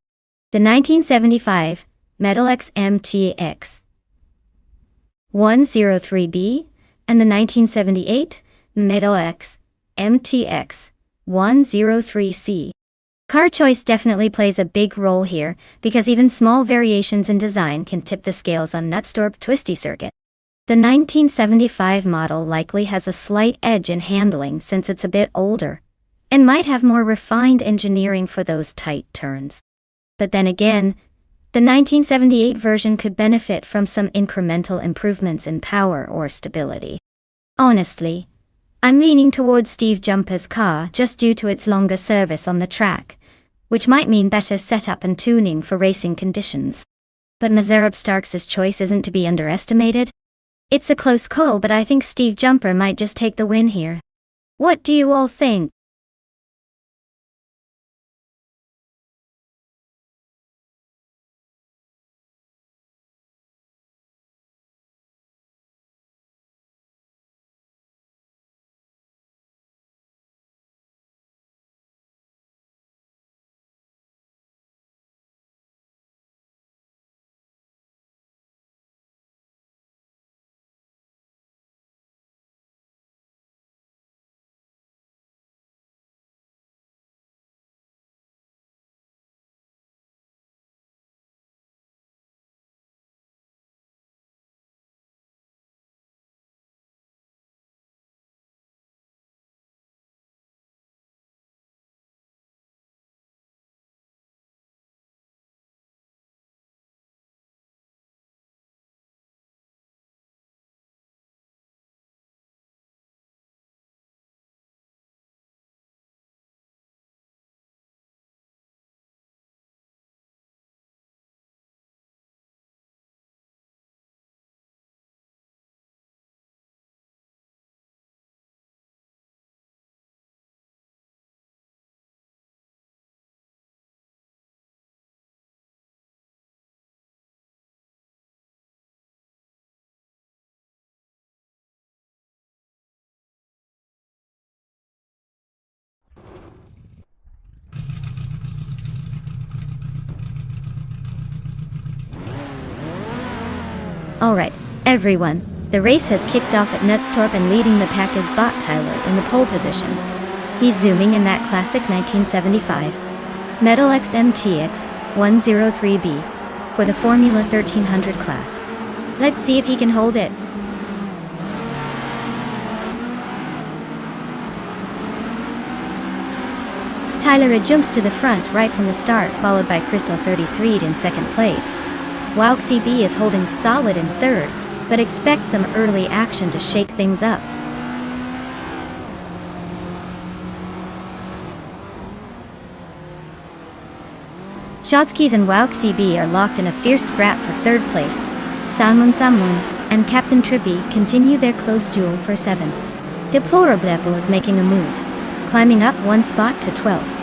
The 1975 Metal X MTX 103B and the 1978 Metal X MTX 103C. Car choice definitely plays a big role here, because even small variations in design can tip the scales on Knutstorp twisty circuit. The 1975 model likely has a slight edge in handling since it's a bit older, and might have more refined engineering for those tight turns. But then again, the 1978 version could benefit from some incremental improvements in power or stability. Honestly, I'm leaning towards Steve Jumper's car just due to its longer service on the track, which might mean better setup and tuning for racing conditions. But Mazarab Starks' choice isn't to be underestimated. It's a close call, but I think Steve Jumper might just take the win here. What do you all think? Alright, everyone. The race has kicked off at Nutstorp and leading the pack is Bot Tyler in the pole position. He's zooming in that classic 1975 Metal X MTX 103B for the Formula 1300 class. Let's see if he can hold it. Tyler jumps to the front right from the start, followed by Crystal 33 in second place. Wauxi B is holding solid in third, but expect some early action to shake things up. Shotskis and Wauxi B are locked in a fierce scrap for third place. Samun and Captain Trippy continue their close duel for 7. Deplorable is making a move, climbing up one spot to 12th.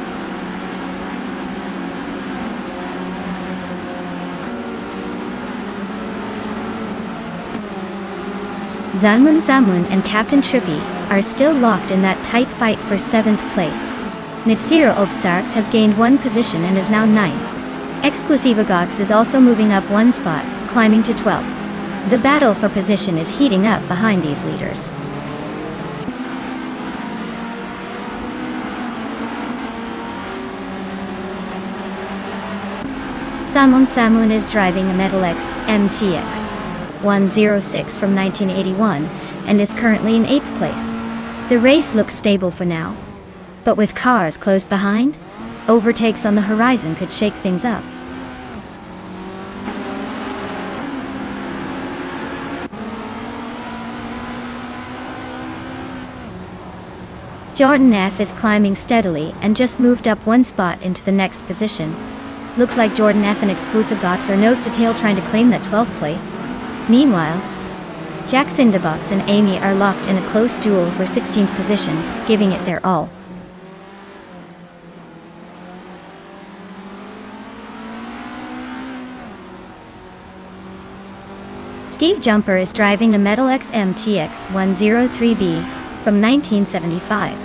Samun and Captain Trippy are still locked in that tight fight for 7th place. Nitsiro Obstarks has gained one position and is now 9th. Exclusiva Gox is also moving up one spot, climbing to 12th. The battle for position is heating up behind these leaders. Samun is driving a Metal X MTX 106 from 1981 and is currently in 8th place. The race looks stable for now, but with cars close behind, overtakes on the horizon could shake things up. Jordan F is climbing steadily and just moved up one spot into the next position. Looks like Jordan F and Exclusive Gots are nose to tail trying to claim that 12th place. Meanwhile, Jack Cinderbox and Amy are locked in a close duel for 16th position, giving it their all. Steve Jumper is driving a Metal X MTX 103B from 1975.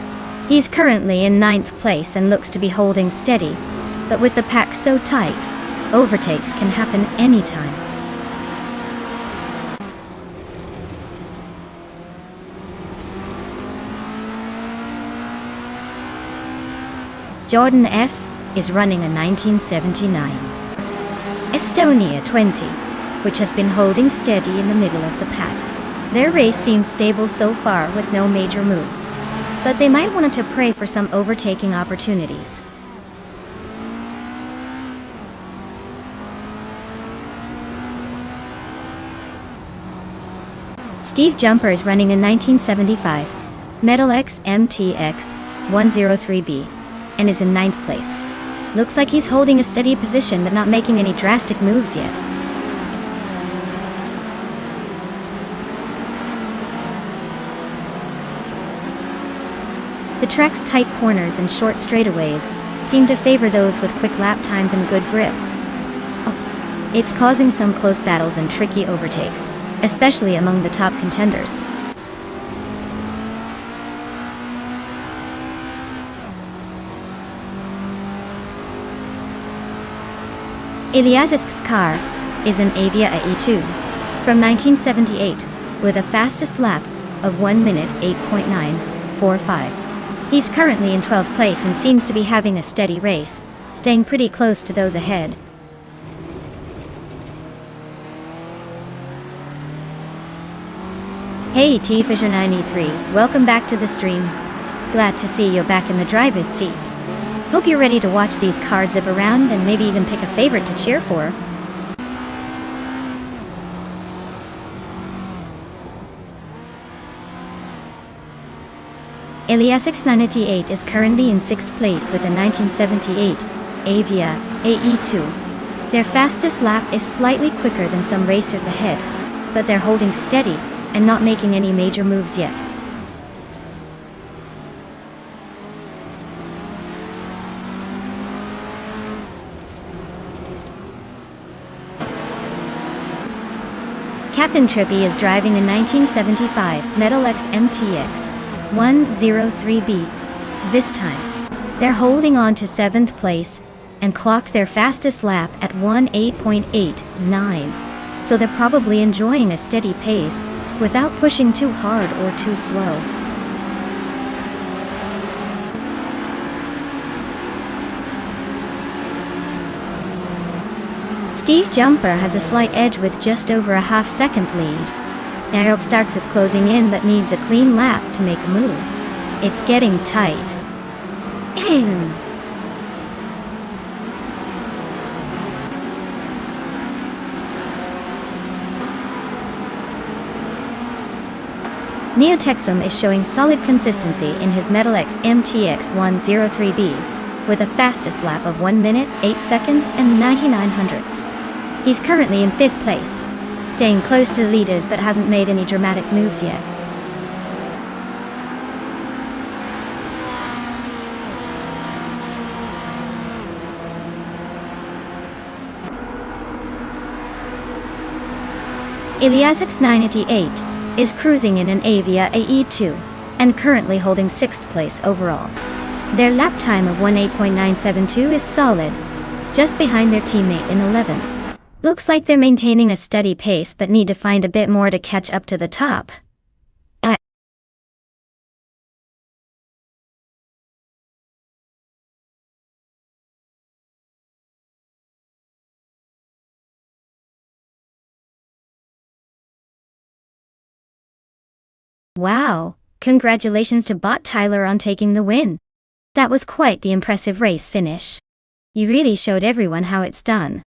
He's currently in 9th place and looks to be holding steady, but with the pack so tight, overtakes can happen anytime. Jordan F is running a 1979 Estonia 20, which has been holding steady in the middle of the pack. Their race seems stable so far with no major moves, but they might want to pray for some overtaking opportunities. Steve Jumper is running a 1975 Metal X MTX 103B and is in 9th place. Looks like he's holding a steady position but not making any drastic moves yet. The track's tight corners and short straightaways seem to favor those with quick lap times and good grip. It's causing some close battles and tricky overtakes, especially among the top contenders. Elias's car is an Avia AE2 from 1978 with a fastest lap of 1 minute 8.945. He's currently in 12th place and seems to be having a steady race, staying pretty close to those ahead. Hey T-Fisher93, welcome back to the stream. Glad to see you back in the driver's seat. Hope you're ready to watch these cars zip around and maybe even pick a favorite to cheer for. Elias698 is currently in 6th place with a 1978 Avia AE2. Their fastest lap is slightly quicker than some racers ahead, but they're holding steady and not making any major moves yet. Captain Trippy is driving a 1975 Metal X MTX 103B. This time, they're holding on to 7th place and clocked their fastest lap at 1:8.89. so they're probably enjoying a steady pace, without pushing too hard or too slow. Steve Jumper has a slight edge with just over a half-second lead. Aerob Starks is closing in but needs a clean lap to make a move. It's getting tight. Neotexum is showing solid consistency in his Metal X MTX 103B, with a fastest lap of 1 minute, 8 seconds and 99 hundredths. He's currently in 5th place, staying close to the leaders but hasn't made any dramatic moves yet. Iliasix 988 is cruising in an Avia AE2 and currently holding 6th place overall. Their lap time of 18.972 is solid, just behind their teammate in 11th. Looks like they're maintaining a steady pace but need to find a bit more to catch up to the top. Wow, congratulations to Bot Tyler on taking the win. That was quite the impressive race finish. You really showed everyone how it's done.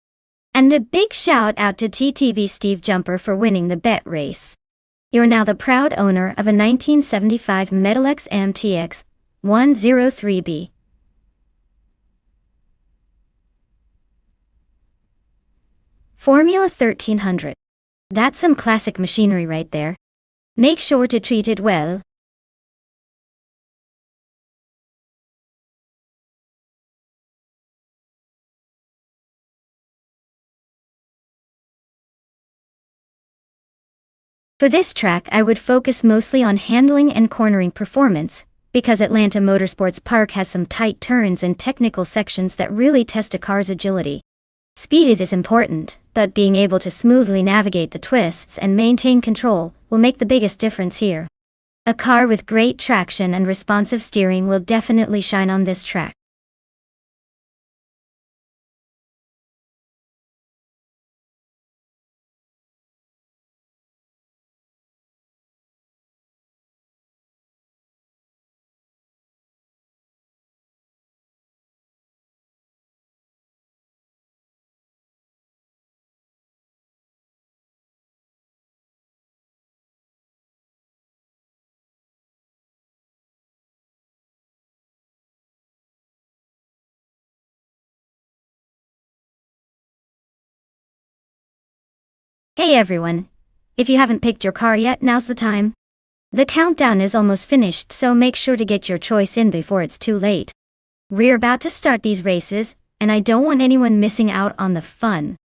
And a big shout out to TTV Steve Jumper for winning the bet race. You're now the proud owner of a 1975 Metal X MTX 103B. Formula 1300. That's some classic machinery right there. Make sure to treat it well. For this track I would focus mostly on handling and cornering performance, because Atlanta Motorsports Park has some tight turns and technical sections that really test a car's agility. Speed is important, but being able to smoothly navigate the twists and maintain control will make the biggest difference here. A car with great traction and responsive steering will definitely shine on this track. Hey everyone! If you haven't picked your car yet, now's the time. The countdown is almost finished, so make sure to get your choice in before it's too late. We're about to start these races, and I don't want anyone missing out on the fun.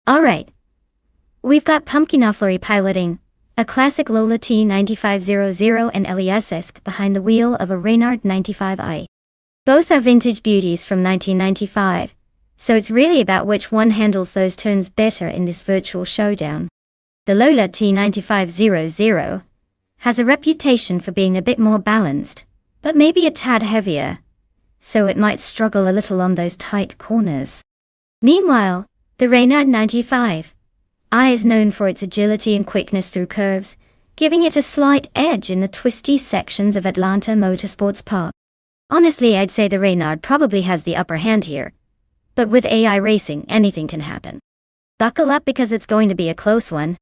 Alright. We've got Pumpkinaflurry piloting a classic Lola T9500 and LES-esque behind the wheel of a Reynard 95i. Both are vintage beauties from 1995, So it's really about which one handles those turns better in this virtual showdown. The Lola T9500 has a reputation for being a bit more balanced, but maybe a tad heavier, so it might struggle a little on those tight corners. Meanwhile, the Reynard 95i is known for its agility and quickness through curves, giving it a slight edge in the twisty sections of Atlanta Motorsports Park. Honestly, I'd say the Reynard probably has the upper hand here, but with AI racing, anything can happen. Buckle up because it's going to be a close one.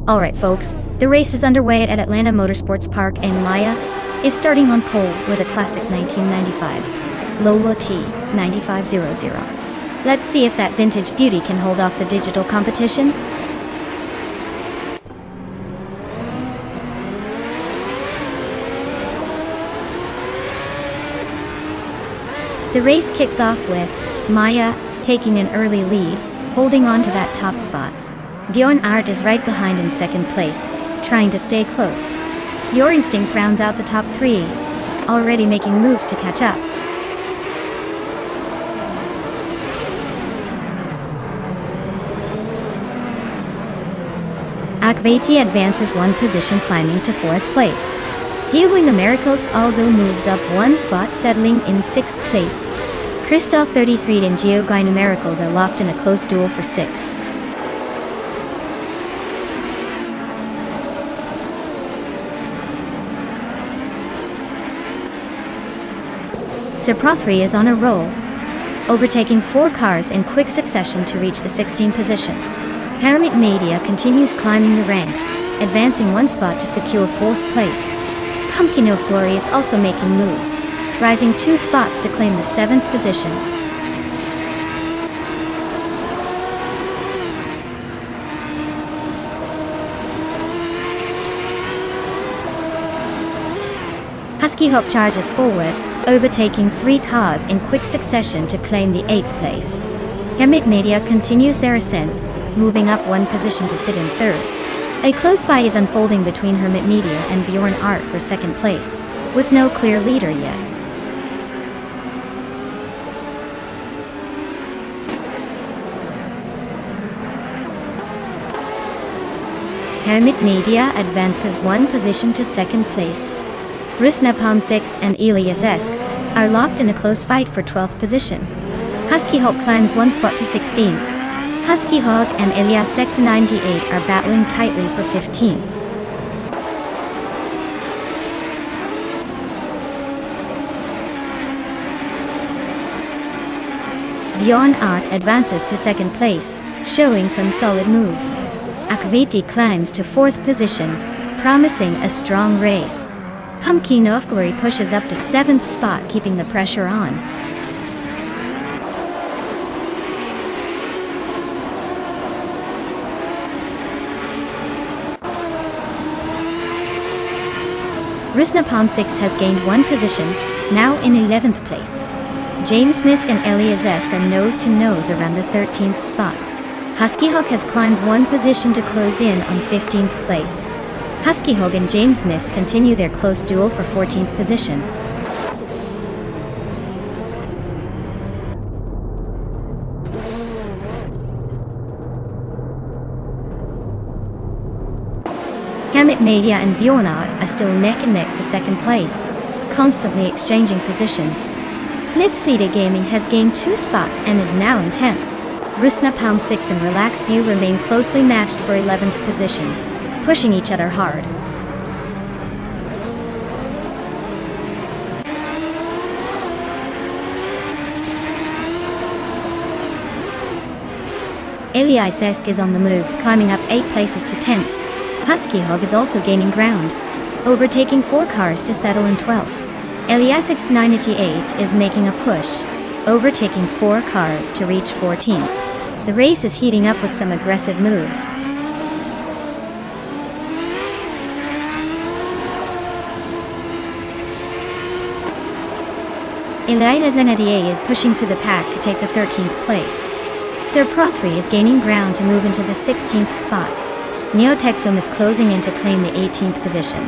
Alright folks, the race is underway at Atlanta Motorsports Park and Maya is starting on pole with a classic 1995 Lola T9500. Let's see if that vintage beauty can hold off the digital competition. The race kicks off with Maya taking an early lead, holding on to that top spot. Bjorn Art is right behind in second place, trying to stay close. Your Instinct rounds out the top three, already making moves to catch up. Akvati advances one position, climbing to fourth place. Diego Numericals also moves up one spot, settling in sixth place. Christoph 33 and Gio Guy Numericals are locked in a close duel for sixth. Prothri is on a roll, overtaking 4 cars in quick succession to reach the 16th position. Paramount Media continues climbing the ranks, advancing 1 spot to secure 4th place. Pumpkino Glory is also making moves, rising 2 spots to claim the 7th position. Husky Hope charges forward, overtaking 3 cars in quick succession to claim the 8th place. Hermit Media continues their ascent, moving up 1 position to sit in 3rd. A close fight is unfolding between Hermit Media and Bjorn Art for 2nd place, with no clear leader yet. Hermit Media advances 1 position to 2nd place. Rusnapalm 6 and Elias Esk are locked in a close fight for 12th position. Husky Hawk climbs 1 spot to 16th. Husky Hawk and Elias 698 are battling tightly for 15th. Bjorn Art advances to second place, showing some solid moves. Akviti climbs to fourth position, promising a strong race. Pumpkin Novgori pushes up to seventh spot, keeping the pressure on. Rusnapalm 6 has gained one position, now in 11th place. James Nisk and Eliazesk are nose-to-nose around the 13th spot. Huskyhawk has climbed one position to close in on 15th place. Huskyhawk and James Nisk continue their close duel for 14th position. Hamit Media and Bjornard are still neck and neck for second place, constantly exchanging positions. Slipseeder Gaming has gained 2 spots and is now in 10th. Rusnapalm 6 and Relax View remain closely matched for 11th position, pushing each other hard. Eliazesk is on the move, climbing up 8 places to 10th. Huskyhawk is also gaining ground, overtaking 4 cars to settle in 12th. Eliaszesk 98 is making a push, overtaking 4 cars to reach 14th. The race is heating up with some aggressive moves. Elida Zenadier is pushing through the pack to take the 13th place. Sir Prothry is gaining ground to move into the 16th spot. Neotexum is closing in to claim the 18th position.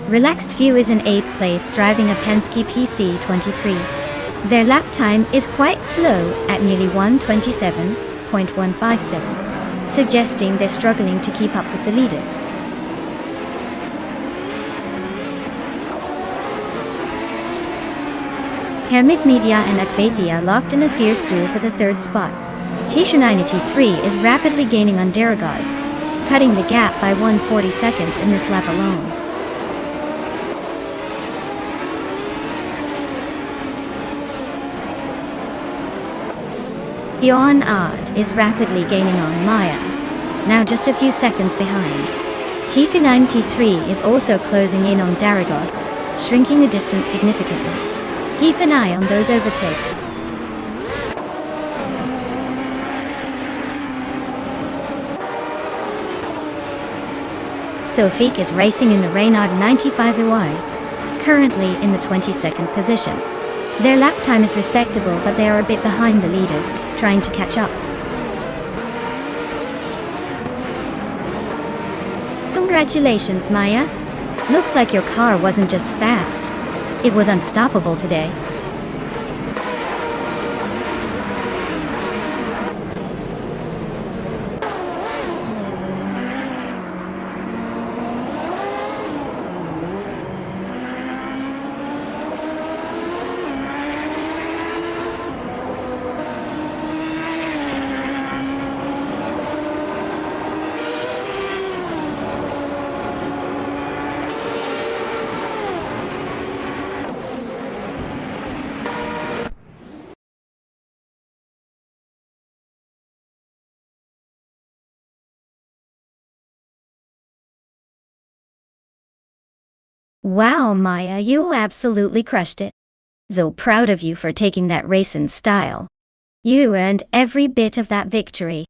Relaxed View is in 8th place, driving a Penske PC23. Their lap time is quite slow at nearly 1:27.157, suggesting they're struggling to keep up with the leaders. Hermit Media and Akvati are locked in a fierce duel for the 3rd spot. Tisha 93 is rapidly gaining on Daragaz, cutting the gap by 140 seconds in this lap alone. Bjorn Art is rapidly gaining on Maya, now just a few seconds behind. Tifa 93 is also closing in on Daragos, shrinking the distance significantly. Keep an eye on those overtakes. Sofik is racing in the Reynard 95 UI, currently in the 22nd position. Their lap time is respectable, but they are a bit behind the leaders, trying to catch up. Congratulations, Maya. Looks like your car wasn't just fast. It was unstoppable today. Wow, Maya, you absolutely crushed it. So proud of you for taking that race in style. You earned every bit of that victory.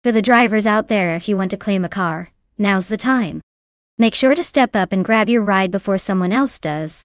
For the drivers out there, if you want to claim a car, now's the time. Make sure to step up and grab your ride before someone else does.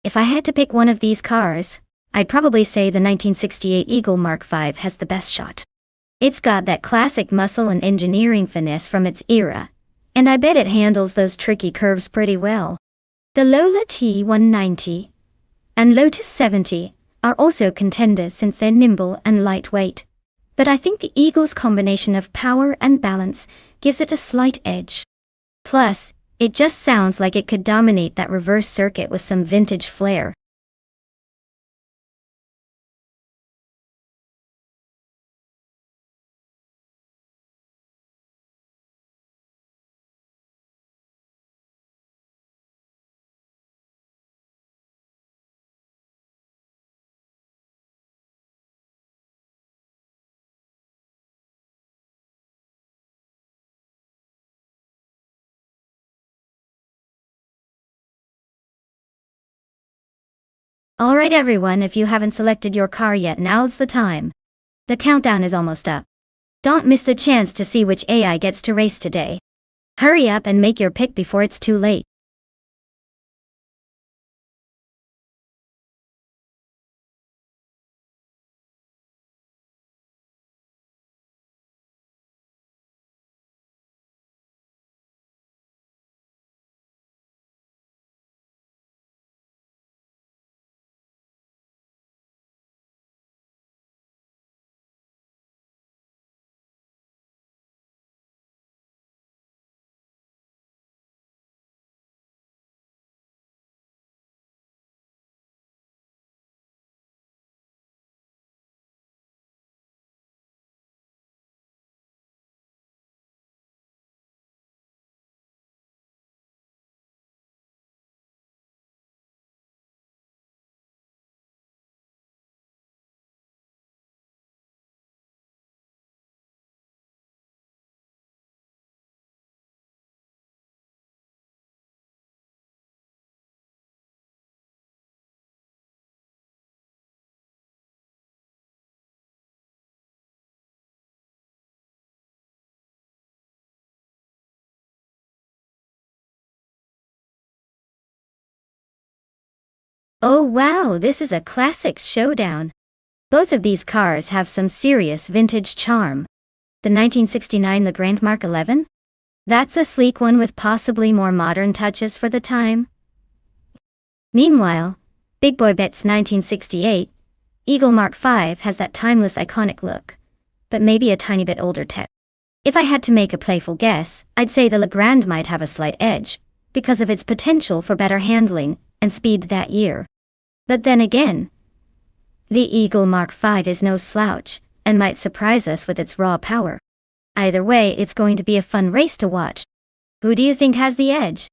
If I had to pick one of these cars, I'd probably say the 1968 Eagle Mark V has the best shot. It's got that classic muscle and engineering finesse from its era, and I bet it handles those tricky curves pretty well. The Lola T190 and Lotus 70 are also contenders since they're nimble and lightweight. But I think the Eagle's combination of power and balance gives it a slight edge. Plus, it just sounds like it could dominate that reverse circuit with some vintage flair. Alright everyone, if you haven't selected your car yet, now's the time. The countdown is almost up. Don't miss the chance to see which AI gets to race today. Hurry up and make your pick before it's too late. Oh wow, this is a classics showdown. Both of these cars have some serious vintage charm. The 1969 Legrand Mark 11? That's a sleek one with possibly more modern touches for the time. Meanwhile, Big Boy Bet's 1968 Eagle Mark 5 has that timeless iconic look, but maybe a tiny bit older tech. If I had to make a playful guess, I'd say the Legrand might have a slight edge, because of its potential for better handling and speed that year. But then again, the Eagle Mark 5 is no slouch, and might surprise us with its raw power. Either way, it's going to be a fun race to watch. Who do you think has the edge?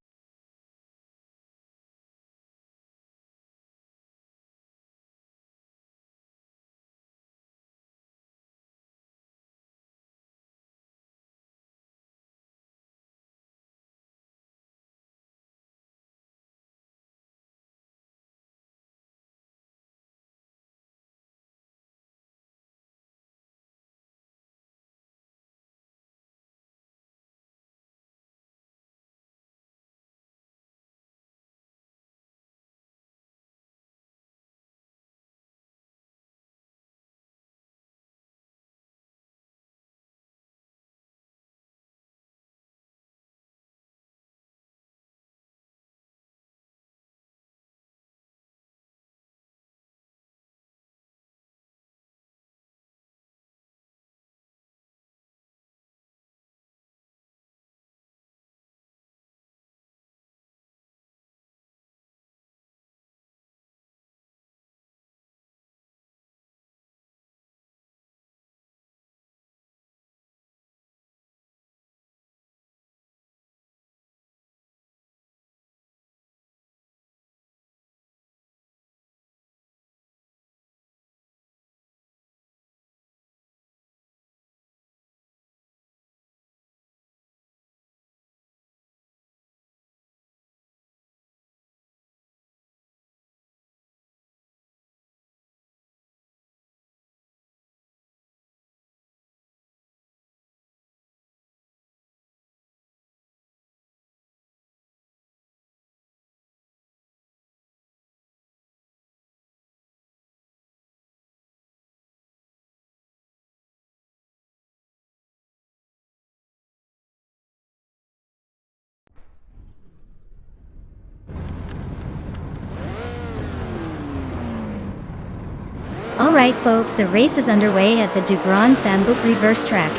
Alright folks, the race is underway at the Du Grand Sambuc reverse track.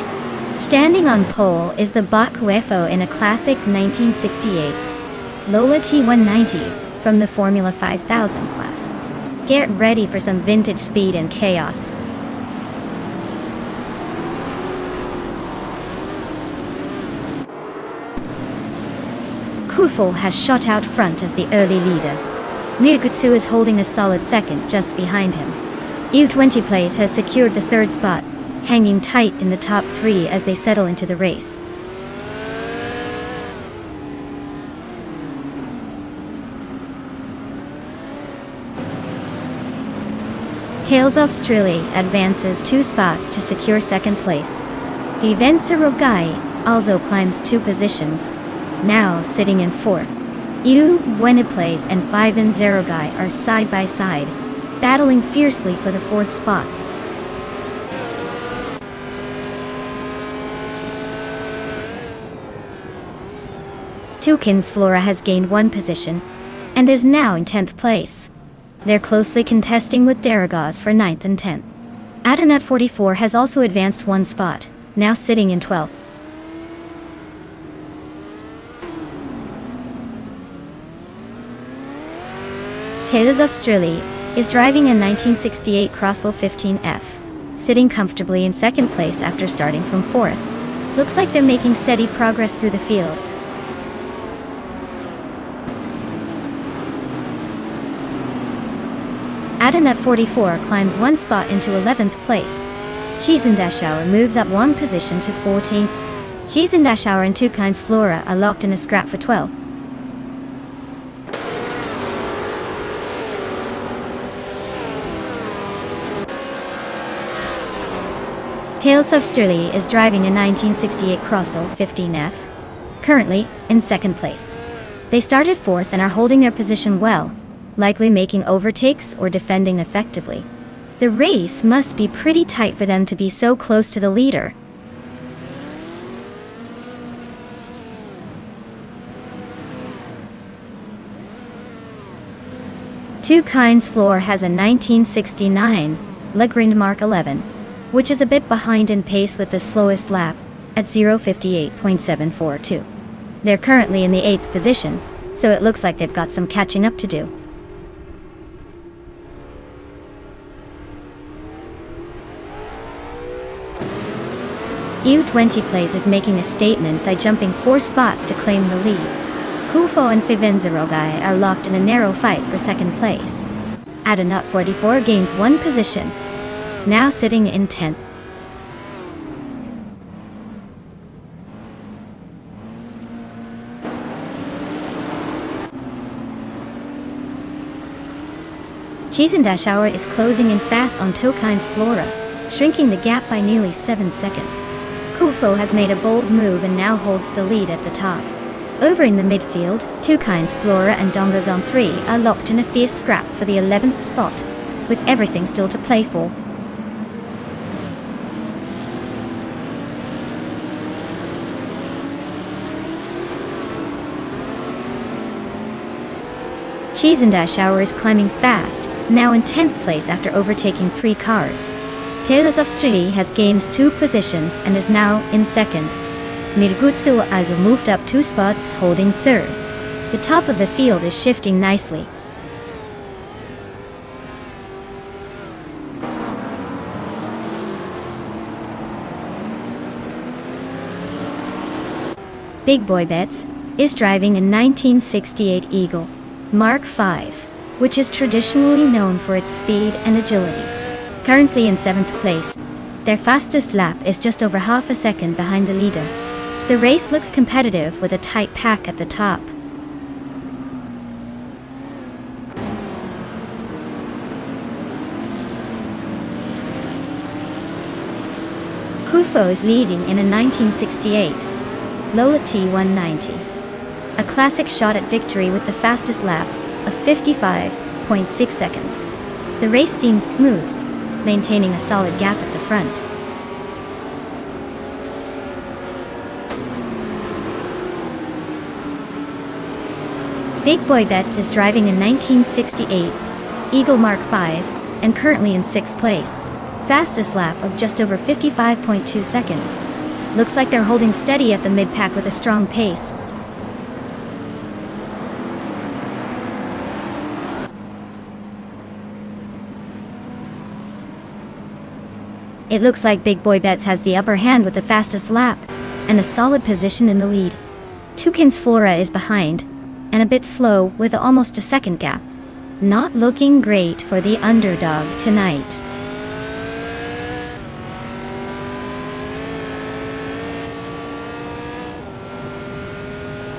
Standing on pole is the Bach UFO in a classic 1968 Lola T190 from the Formula 5000 class. Get ready for some vintage speed and chaos. Kufo has shot out front as the early leader. Mirgutsu is holding a solid second just behind him. U20 Place has secured the third spot, hanging tight in the top three as they settle into the race. Tales of Strilly advances 2 spots to secure second place. The Venserogai also climbs 2 positions, now sitting in 4th. U20 and 5-Zerogai are side by side, battling fiercely for the 4th spot. Tukins Flora has gained 1 position, and is now in 10th place. They're closely contesting with Daragaz for 9th and 10th. Adanut 44 has also advanced 1 spot, now sitting in 12th. Tales of Strilly is driving a 1968 Crossel 15F, sitting comfortably in 2nd place after starting from 4th. Looks like they're making steady progress through the field. Adanut 44 climbs 1 spot into 11th place. Chiesendashauer moves up 1 position to 14th. Chiesendashauer and Tukins Flora are locked in a scrap for 12th. Tales of Strilly is driving a 1968 Crossel 15F, currently in 2nd place. They started 4th and are holding their position well, likely making overtakes or defending effectively. The race must be pretty tight for them to be so close to the leader. Tukins Floor has a 1969 Legrand Mark 11, which is a bit behind in pace with the slowest lap at 0:58.742. They're currently in the 8th position, so it looks like they've got some catching up to do. U20 Place is making a statement by jumping 4 spots to claim the lead. Kufo and Fivenzerogai are locked in a narrow fight for 2nd place. Adanut 44 gains 1 position, now sitting in 10th. Chiesendashauer is closing in fast on Tukins Flora, shrinking the gap by nearly 7 seconds. Kufo has made a bold move and now holds the lead at the top. Over in the midfield, Tukins Flora and Dongazon 3 are locked in a fierce scrap for the 11th spot, with everything still to play for. Chiesendashauer is climbing fast, now in 10th place after overtaking 3 cars. Tales of Strilly has gained 2 positions and is now in 2nd. Mirgutsu also moved up 2 spots, holding 3rd. The top of the field is shifting nicely. Big Boy Bets is driving a 1968 Eagle Mark V, which is traditionally known for its speed and agility. Currently in 7th place, their fastest lap is just over half a second behind the leader. The race looks competitive with a tight pack at the top. Kufo is leading in a 1968 Lola T190, a classic shot at victory with the fastest lap of 55.6 seconds. The race seems smooth, maintaining a solid gap at the front. Big Boy Bets is driving a 1968 Eagle Mark V, and currently in 6th place. Fastest lap of just over 55.2 seconds. Looks like they're holding steady at the mid-pack with a strong pace. It looks like Big Boy Bets has the upper hand with the fastest lap, and a solid position in the lead. Toucan's Flora is behind, and a bit slow with almost a second gap. Not looking great for the underdog tonight.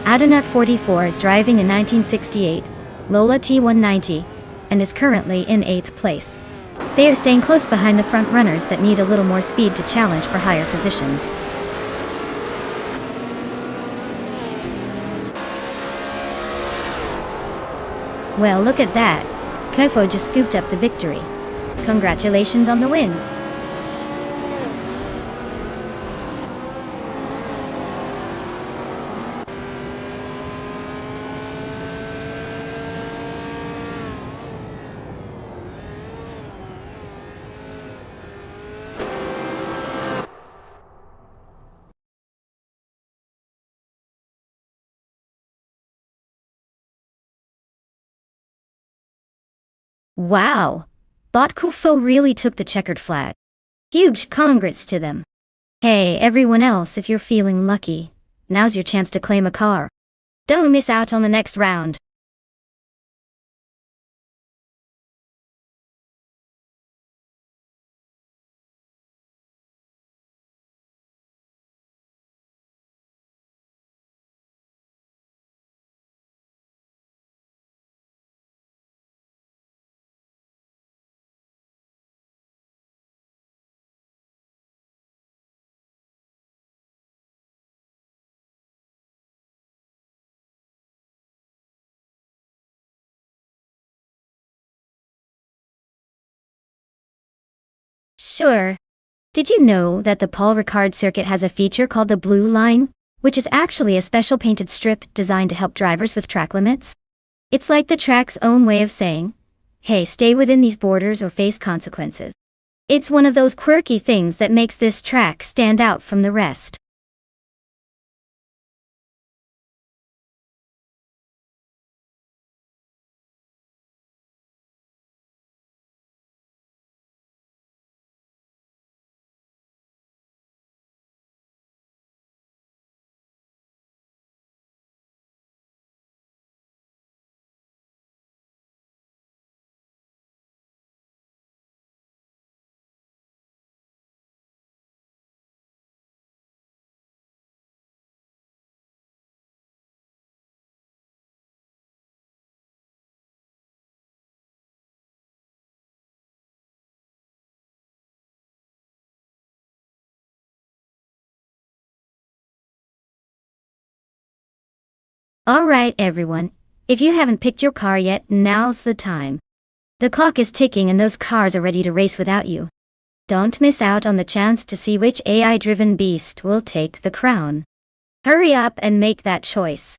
Adonat 44 is driving a 1968 Lola T190, and is currently in 8th place. They are staying close behind the front runners that need a little more speed to challenge for higher positions. Well, look at that. Kofo just scooped up the victory. Congratulations on the win. Wow! Bot Kofo really took the checkered flag. Huge congrats to them. Hey, everyone else, if you're feeling lucky, now's your chance to claim a car. Don't miss out on the next round. Sure. Did you know that the Paul Ricard circuit has a feature called the Blue Line, which is actually a special painted strip designed to help drivers with track limits? It's like the track's own way of saying, hey, stay within these borders or face consequences. It's one of those quirky things that makes this track stand out from the rest. Alright everyone, if you haven't picked your car yet, now's the time. The clock is ticking and those cars are ready to race without you. Don't miss out on the chance to see which AI-driven beast will take the crown. Hurry up and make that choice.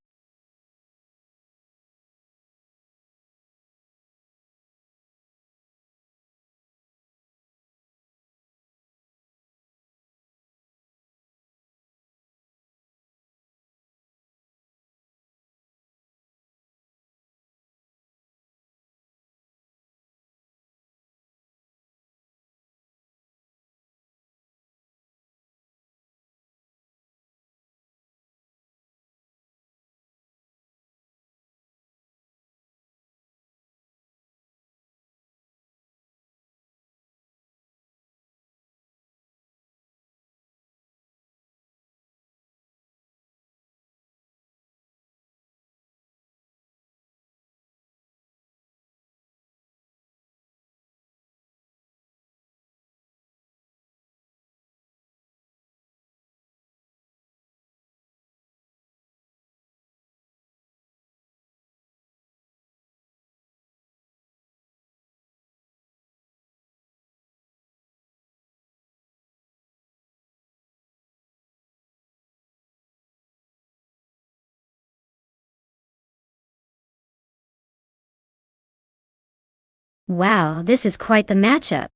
Wow, this is quite the matchup.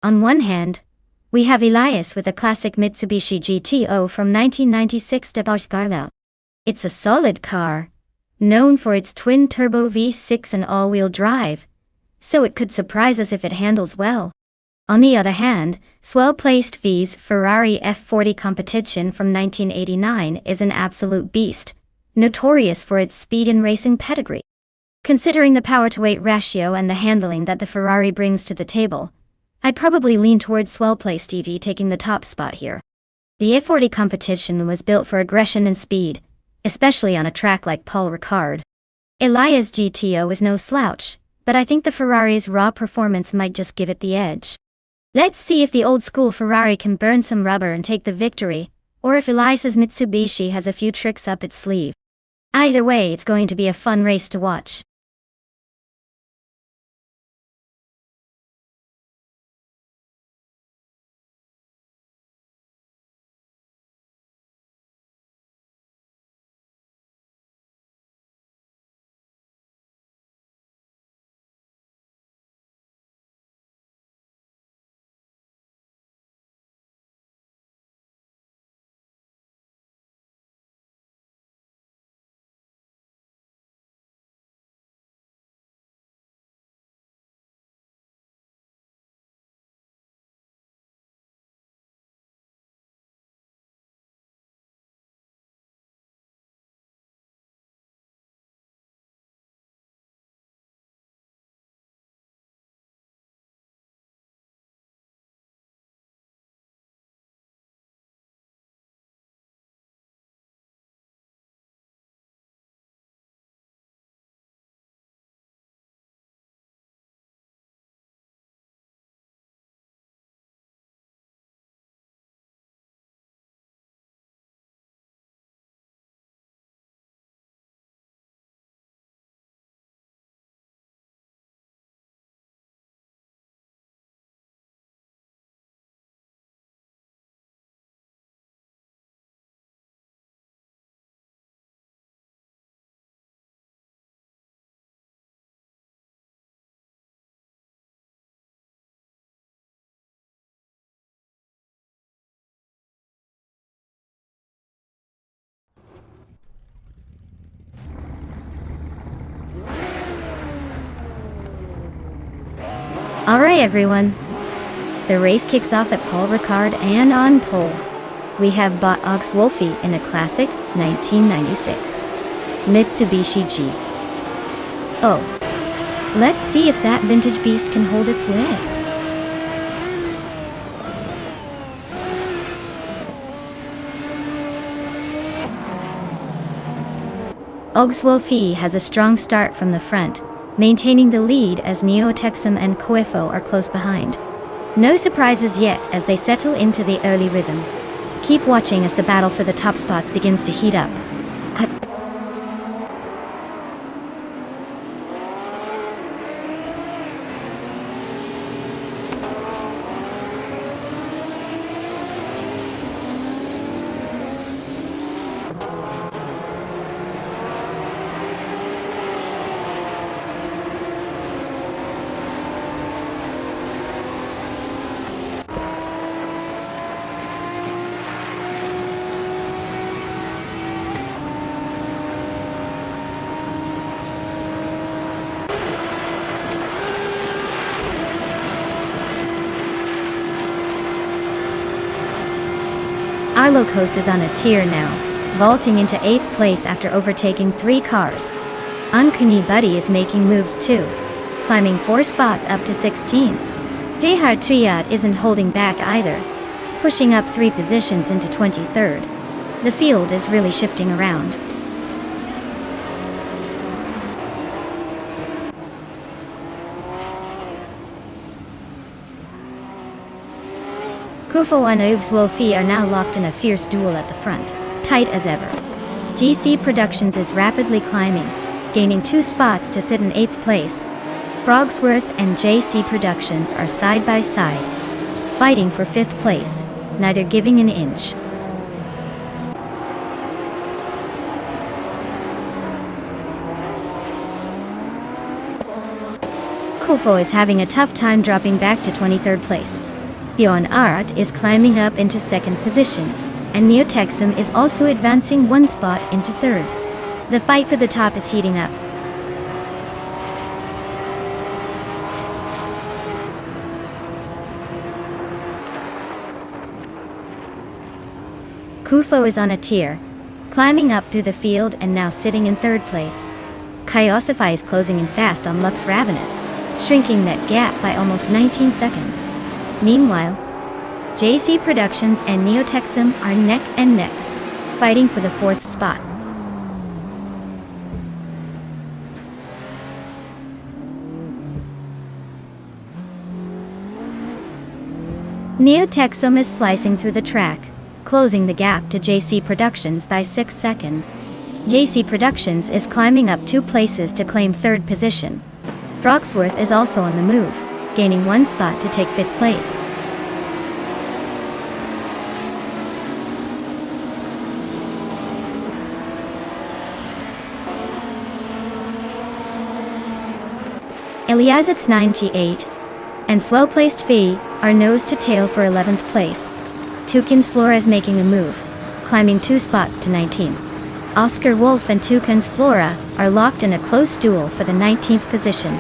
On one hand, we have Elias with a classic Mitsubishi GTO from 1996 de Barcelona. It's a solid car, known for its twin-turbo V6 and all-wheel drive, so it could surprise us if it handles well. On the other hand, well-placed V's Ferrari F40 competition from 1989 is an absolute beast, notorious for its speed and racing pedigree. Considering the power-to-weight ratio and the handling that the Ferrari brings to the table, I'd probably lean towards well-placed EV taking the top spot here. The F40 competition was built for aggression and speed, especially on a track like Paul Ricard. Elias GTO is no slouch, but I think the Ferrari's raw performance might just give it the edge. Let's see if the old-school Ferrari can burn some rubber and take the victory, or if Elias's Mitsubishi has a few tricks up its sleeve. Either way, it's going to be a fun race to watch. Alright everyone, the race kicks off at Paul Ricard and on pole. We have Bot Wolfie in a classic 1996 Mitsubishi G. Oh, let's see if that vintage beast can hold its lid. Wolfie has a strong start from the front, maintaining the lead as Neo Texum and Coefo are close behind. No surprises yet as they settle into the early rhythm. Keep watching as the battle for the top spots begins to heat up. Arlo Coast is on a tear now, vaulting into 8th place after overtaking 3 cars. Uncanny Buddy is making moves too, climbing 4 spots up to 16. Dehard Triad isn't holding back either, pushing up 3 positions into 23rd. The field is really shifting around. Kufo and Wolfie are now locked in a fierce duel at the front, tight as ever. GC Productions is rapidly climbing, gaining 2 spots to sit in 8th place. Frogsworth and JC Productions are side by side, fighting for 5th place, neither giving an inch. Kufo is having a tough time dropping back to 23rd place. Bjorn Art is climbing up into 2nd position, and Neotexum is also advancing 1 spot into 3rd. The fight for the top is heating up. Kufo is on a tier, climbing up through the field and now sitting in 3rd place. Kyosify is closing in fast on Lux Ravenous, shrinking that gap by almost 19 seconds. Meanwhile, JC Productions and Neotexum are neck and neck, fighting for the 4th spot. Neotexum is slicing through the track, closing the gap to JC Productions by 6 seconds. JC Productions is climbing up 2 places to claim 3rd position. Frogsworth is also on the move, gaining 1 spot to take 5th place. Eliasix 98 and Swell-Placed Fee are nose to tail for 11th place. Toucan's Flora is making a move, climbing 2 spots to 19. Oscar Wolf and Toucan's Flora are locked in a close duel for the 19th position.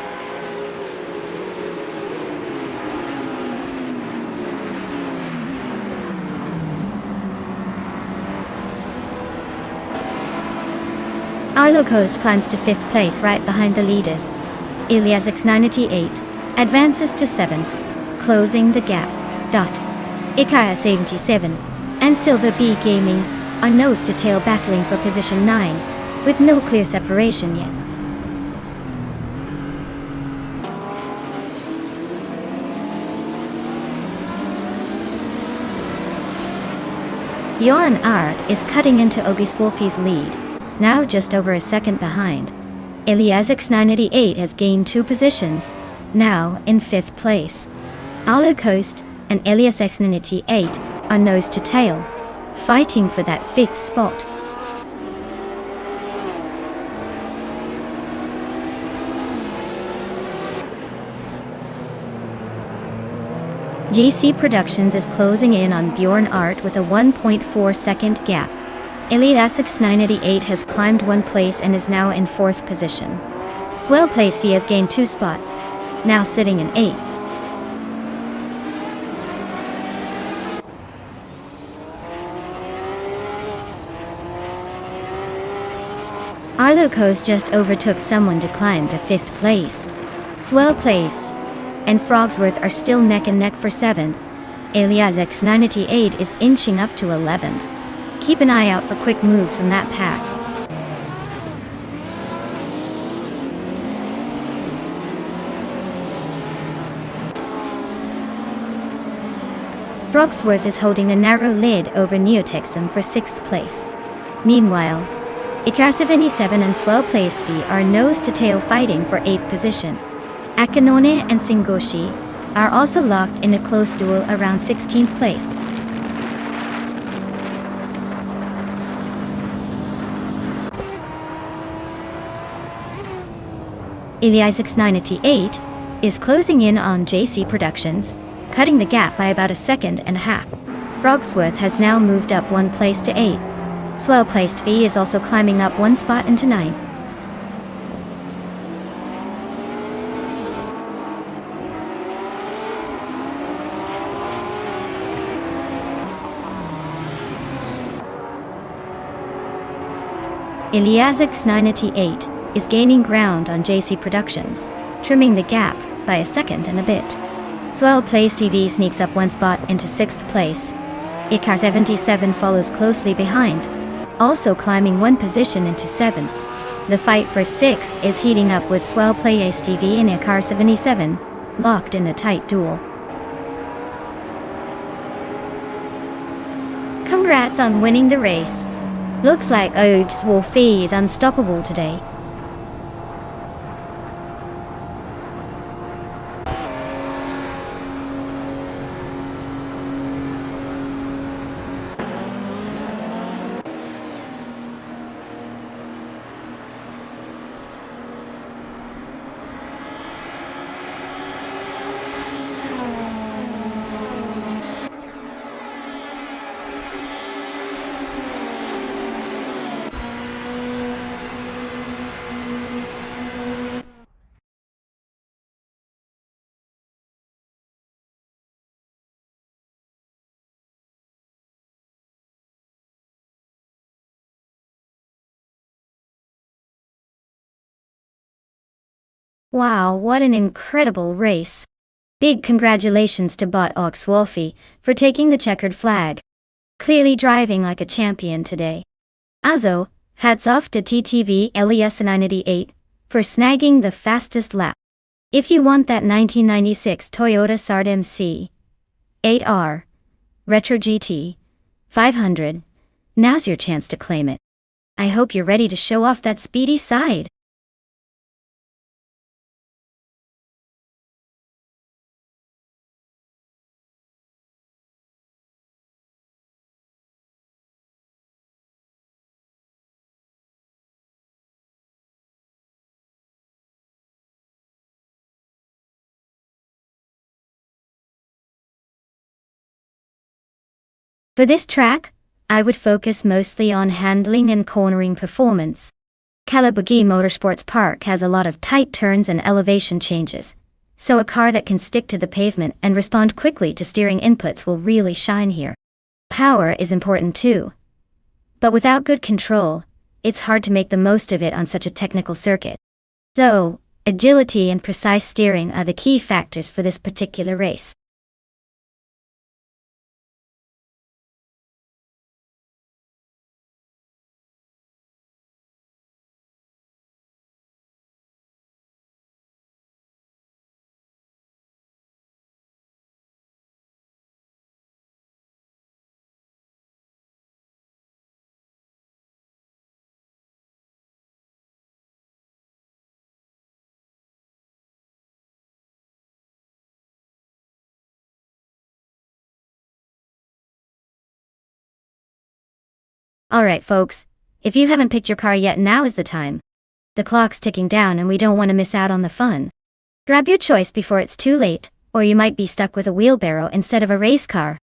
Arlo Coast climbs to 5th place right behind the leaders. Eliasix 98 advances to 7th, closing the gap. Ikaya 77 and Silver Bee Gaming are nose to tail battling for position 9, with no clear separation yet. Bjorn Art is cutting into August Wolfie's lead, now just over a second behind. Eliasix 988 has gained 2 positions, now in 5th place. Arlo Coast and Eliasix 988 are nose to tail, fighting for that 5th spot. JC Productions is closing in on Bjorn Art with a 1.4 second gap. Eliasix 988 has climbed 1 place and is now in 4th position. Swell-Placed Fee has gained 2 spots, now sitting in 8th. Arlo Coast just overtook someone to climb to 5th place. Swell-Placed and Frogsworth are still neck and neck for 7th. Eliasix 988 is inching up to 11th. Keep an eye out for quick moves from that pack. Frogsworth is holding a narrow lid over Neotexum for 6th place. Meanwhile, Ikar 77 and Swell-Placed Fee are nose to tail fighting for 8th position. Akanone and Singoshi are also locked in a close duel around 16th place. Eliasix 988 is closing in on JC Productions, cutting the gap by about a second and a half. Frogsworth has now moved up 1 place to 8. Swell-Placed Fee is also climbing up 1 spot into 9. Eliasix 988 is gaining ground on JC Productions, trimming the gap by a second and a bit. Swell-Placed TV sneaks up 1 spot into 6th place. Ikar 77 follows closely behind, also climbing 1 position into 7. The fight for 6th is heating up with Swell-Placed TV and Ikar 77 locked in a tight duel. Congrats on winning the race. Looks like August Wolfie is unstoppable today. Wow, what an incredible race. Big congratulations to Bot Ox Wolfie for taking the checkered flag. Clearly driving like a champion today. Also, hats off to TTV LES98 for snagging the fastest lap. If you want that 1996 Toyota Sard MC 8R Retro GT 500, now's your chance to claim it. I hope you're ready to show off that speedy side. For this track, I would focus mostly on handling and cornering performance. Calabugie Motorsports Park has a lot of tight turns and elevation changes, so a car that can stick to the pavement and respond quickly to steering inputs will really shine here. Power is important too, but without good control, it's hard to make the most of it on such a technical circuit. So, agility and precise steering are the key factors for this particular race. Alright folks, if you haven't picked your car yet, now is the time. The clock's ticking down and we don't want to miss out on the fun. Grab your choice before it's too late, or you might be stuck with a wheelbarrow instead of a race car.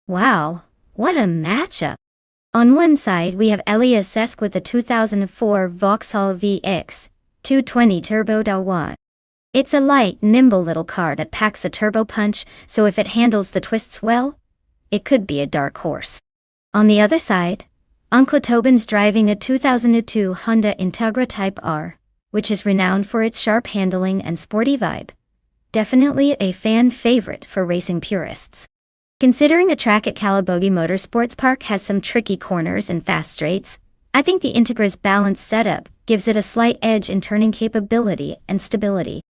Wow, what a matchup! On one side we have Elias Sesk with the 2004 Vauxhall VX 220 Turbo Dawan. It's a light, nimble little car that packs a turbo punch, so if it handles the twists well, it could be a dark horse. On the other side, Uncle Tobin's driving a 2002 Honda Integra Type R, which is renowned for its sharp handling and sporty vibe. Definitely a fan favorite for racing purists. Considering the track at Calabugie Motorsports Park has some tricky corners and fast straights, I think the Integra's balanced setup gives it a slight edge in turning capability and stability.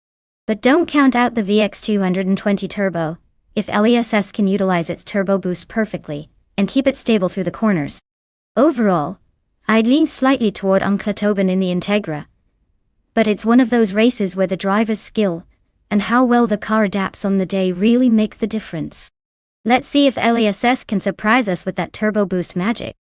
But don't count out the VX220 Turbo, if LESS can utilize its turbo boost perfectly, and keep it stable through the corners. Overall, I'd lean slightly toward Uncle Tobin in the Integra. But it's one of those races where the driver's skill, and how well the car adapts on the day really make the difference. Let's see if LESS can surprise us with that turbo boost magic.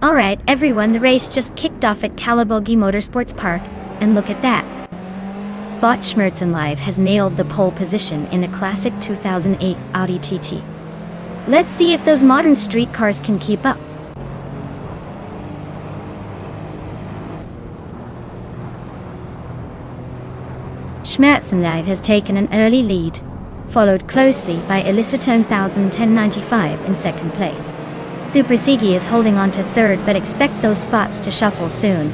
Alright everyone, the race just kicked off at Kalabogi Motorsports Park, and look at that. Bot Schmerzenlive has nailed the pole position in a classic 2008 Audi TT. Let's see if those modern street cars can keep up. Schmerzenlive has taken an early lead, followed closely by Elisatone 1095 in second place. Super Sigi is holding on to third, but expect those spots to shuffle soon.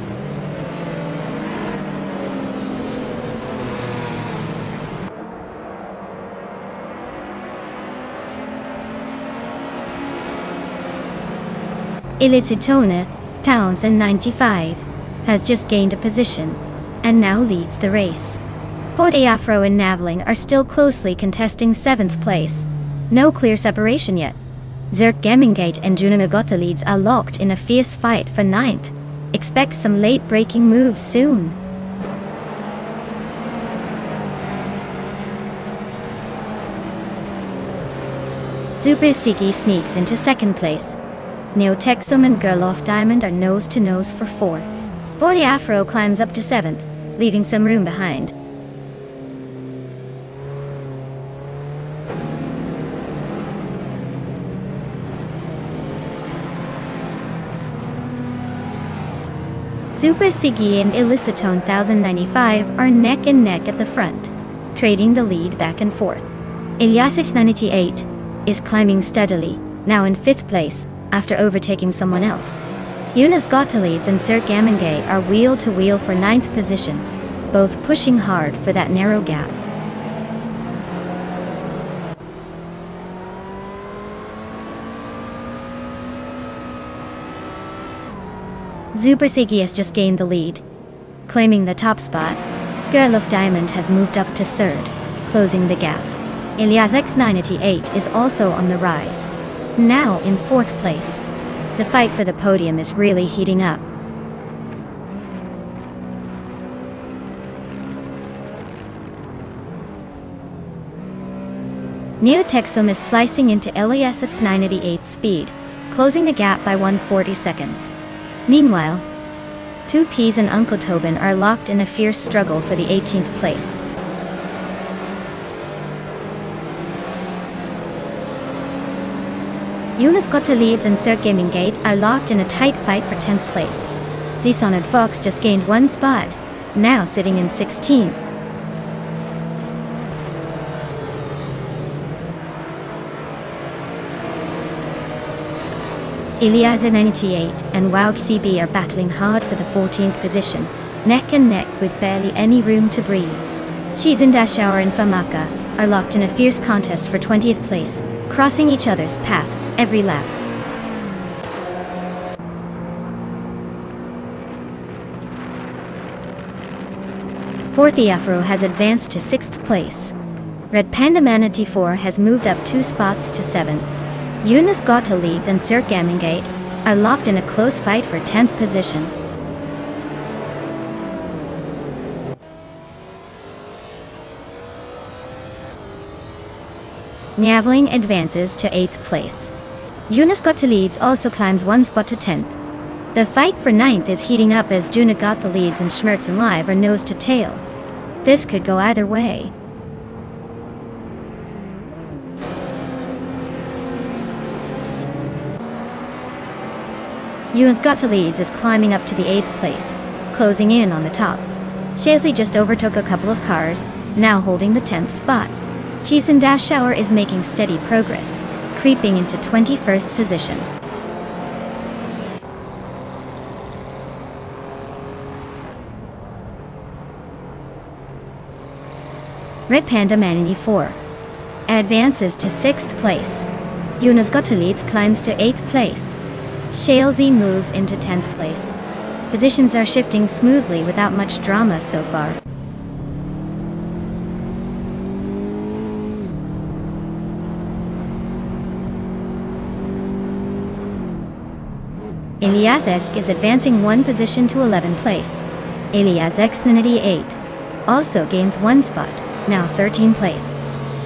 Elisatone 1095 has just gained a position, and now leads the race. Forte Afro and Naveling are still closely contesting 7th place. No clear separation yet. Zerk Gemingate and Junimagota leads are locked in a fierce fight for 9th. Expect some late breaking moves soon. Super Sigi sneaks into 2nd place. Neotexum and Gerloff Diamond are nose to nose for 4. Forte Afro climbs up to 7th, leaving some room behind. Super Sigi and Elisatone 1095 are neck and neck at the front, trading the lead back and forth. Eliasis 98 is climbing steadily, now in 5th place, after overtaking someone else. Yunus Gottlieds and Sir Gamingay are wheel to wheel for 9th position, both pushing hard for that narrow gap. Super Sigi has just gained the lead, claiming the top spot. Gerloff Diamond has moved up to 3rd, closing the gap. Elias X98 is also on the rise, now in 4th place. The fight for the podium is really heating up. Neotexum is slicing into Elias X988's speed, closing the gap by 140 seconds. Meanwhile, 2Ps and Uncle Tobin are locked in a fierce struggle for the 18th place. Yunus Gottlieds and Sir Gamingate are locked in a tight fight for 10th place. Dishonored Fox just gained 1 spot, now sitting in 16. Eliaza 98 and Waug CB are battling hard for the 14th position, neck and neck with barely any room to breathe. Chizendashauer and Famaka are locked in a fierce contest for 20th place, crossing each other's paths every lap. Forte Afro has advanced to 6th place. Red Panda Manatee 4 has moved up 2 spots to 7. Yunus Gottlieds and Sir Gamingate are locked in a close fight for 10th position. Naveling advances to 8th place. Yunus Gottlieds also climbs 1 spot to 10th. The fight for 9th is heating up as Juna Gottlieds and Schmerzenlive are nose to tail. This could go either way. Yunus Gottlieds is climbing up to the 8th place, closing in on the top. Shazzy just overtook a couple of cars, now holding the 10th spot. Chizendashauer is making steady progress, creeping into 21st position. Red Panda Manatee 4 advances to 6th place. Yunus Gottlieds climbs to 8th place. Shalesy moves into 10th place. Positions are shifting smoothly without much drama so far. Eliazesk is advancing 1 position to 11th place. Eliazex98 also gains 1 spot, now 13th place.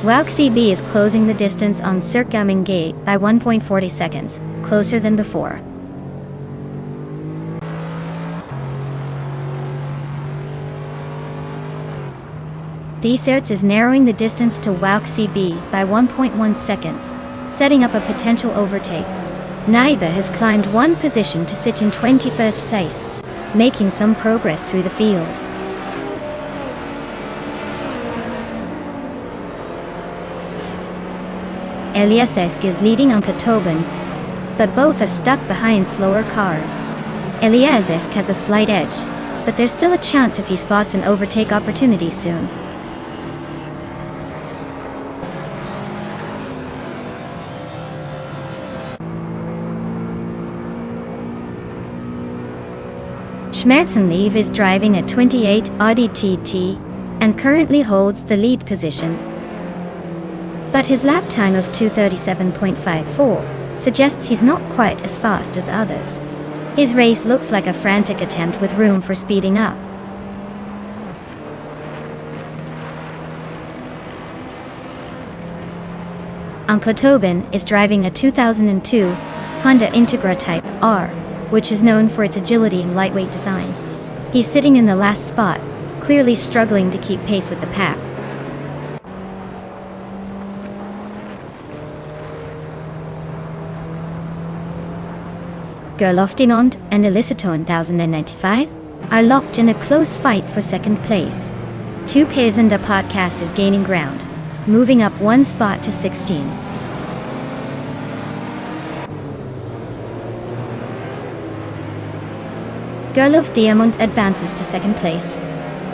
Waug CB is closing the distance on Sir Gamingate by 1.40 seconds, closer than before. Desserts is narrowing the distance to Wouk CB by 1.1 seconds, setting up a potential overtake. Naiba has climbed one position to sit in 21st place, making some progress through the field. Eliezesk is leading on Tobin, but both are stuck behind slower cars. Eliezesk has a slight edge, but there's still a chance if he spots an overtake opportunity soon. Schmerzenlieb is driving a 28 Audi TT and currently holds the lead position. But his lap time of 2:37.54 suggests he's not quite as fast as others. His race looks like a frantic attempt with room for speeding up. Uncle Tobin is driving a 2002 Honda Integra Type R, which is known for its agility and lightweight design. He's sitting in the last spot, clearly struggling to keep pace with the pack. Gerloftinond and Eliciton 1095 are locked in a close fight for second place. Two Pairs and a Podcast is gaining ground, moving up one spot to 16. Gerlof Diamond advances to second place.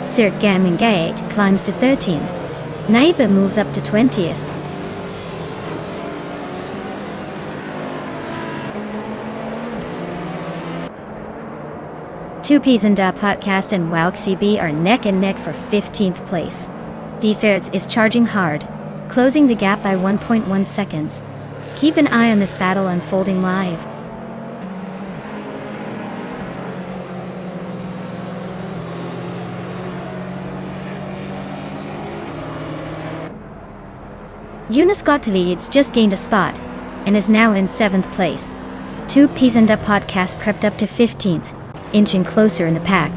Sir Gamingate climbs to 13. Naiba moves up to 20th. Two Ps and a Podcast and Wouk CB are neck and neck for 15th place. Defertz is charging hard, closing the gap by 1.1 seconds. Keep an eye on this battle unfolding live. Jonas Gottlieb's just gained a spot, and is now in 7th place. Two Ps and a Podcast crept up to 15th, inching closer in the pack.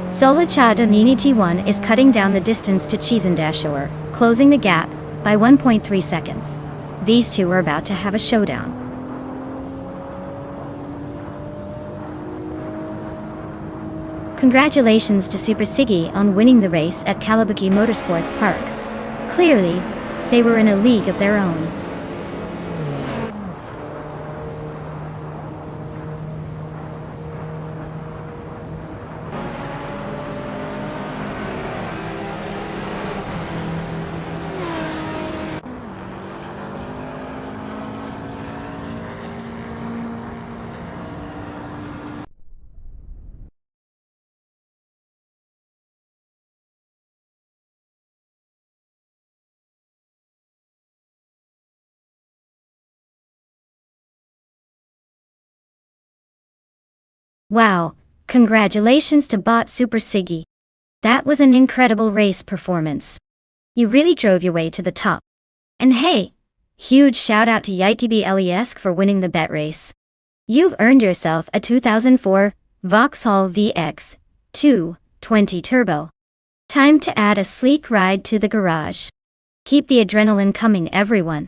Solachad Onini T1 is cutting down the distance to Chizendashore, closing the gap by 1.3 seconds. These two are about to have a showdown. Congratulations to Super Siggy on winning the race at Kalabuki Motorsports Park. Clearly, they were in a league of their own. Wow, congratulations to Bot Super Siggy. That was an incredible race performance. You really drove your way to the top. And hey, huge shout out to YTB Eliezesk for winning the bet race. You've earned yourself a 2004 Vauxhall VX 220 Turbo. Time to add a sleek ride to the garage. Keep the adrenaline coming, everyone.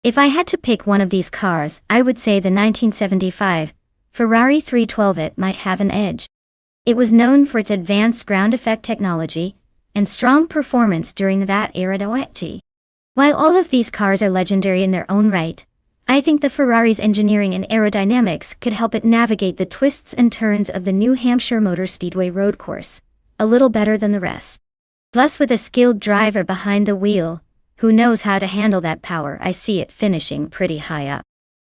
If I had to pick one of these cars, I would say the 1975 Ferrari 312. It might have an edge. It was known for its advanced ground effect technology and strong performance during that era. While all of these cars are legendary in their own right, I think the Ferrari's engineering and aerodynamics could help it navigate the twists and turns of the New Hampshire Motor Speedway road course a little better than the rest. Plus, with a skilled driver behind the wheel who knows how to handle that power, I see it finishing pretty high up.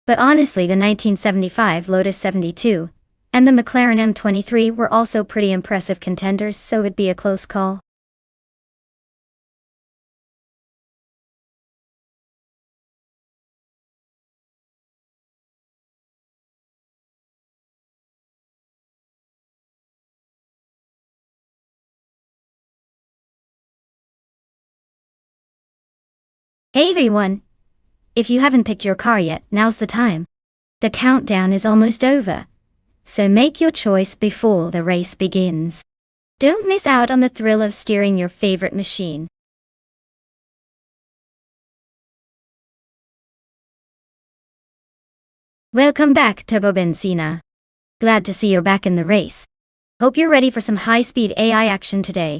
But honestly, the 1975 Lotus 72 and the McLaren M23 were also pretty impressive contenders, so it'd be a close call. Hey everyone! If you haven't picked your car yet, now's the time. The countdown is almost over. So make your choice before the race begins. Don't miss out on the thrill of steering your favorite machine. Welcome back, Turbo Benzina. Glad to see you're back in the race. Hope you're ready for some high-speed AI action today.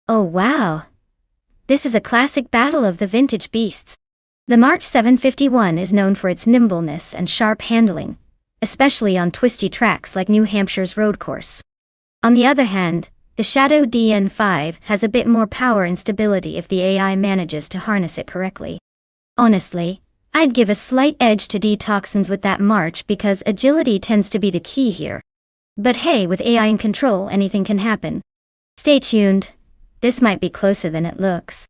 Oh wow! This is a classic battle of the vintage beasts. The March 751 is known for its nimbleness and sharp handling, especially on twisty tracks like New Hampshire's road course. On the other hand, the Shadow DN5 has a bit more power and stability if the AI manages to harness it correctly. Honestly, I'd give a slight edge to D-Toxins with that March because agility tends to be the key here. But hey, with AI in control, anything can happen. Stay tuned. This might be closer than it looks.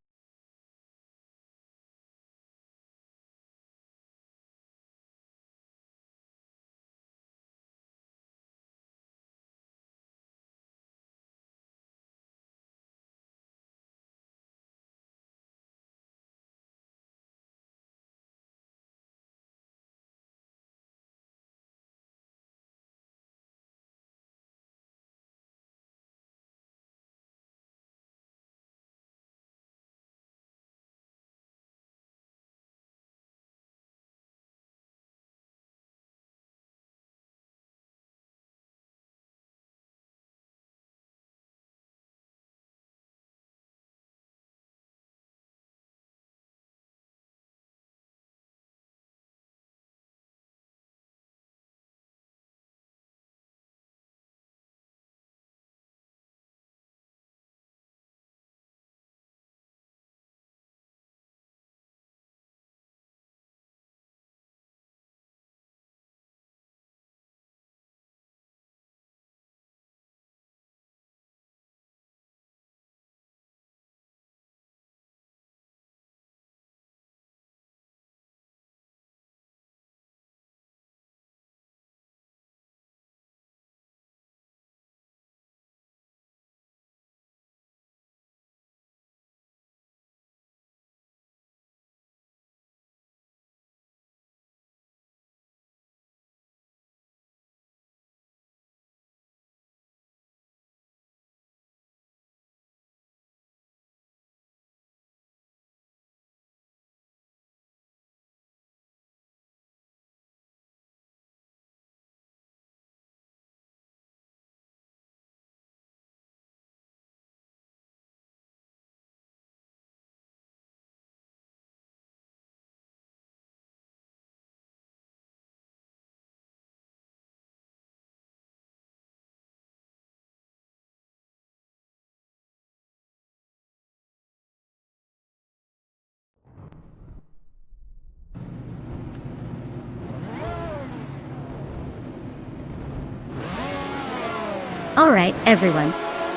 Alright, everyone.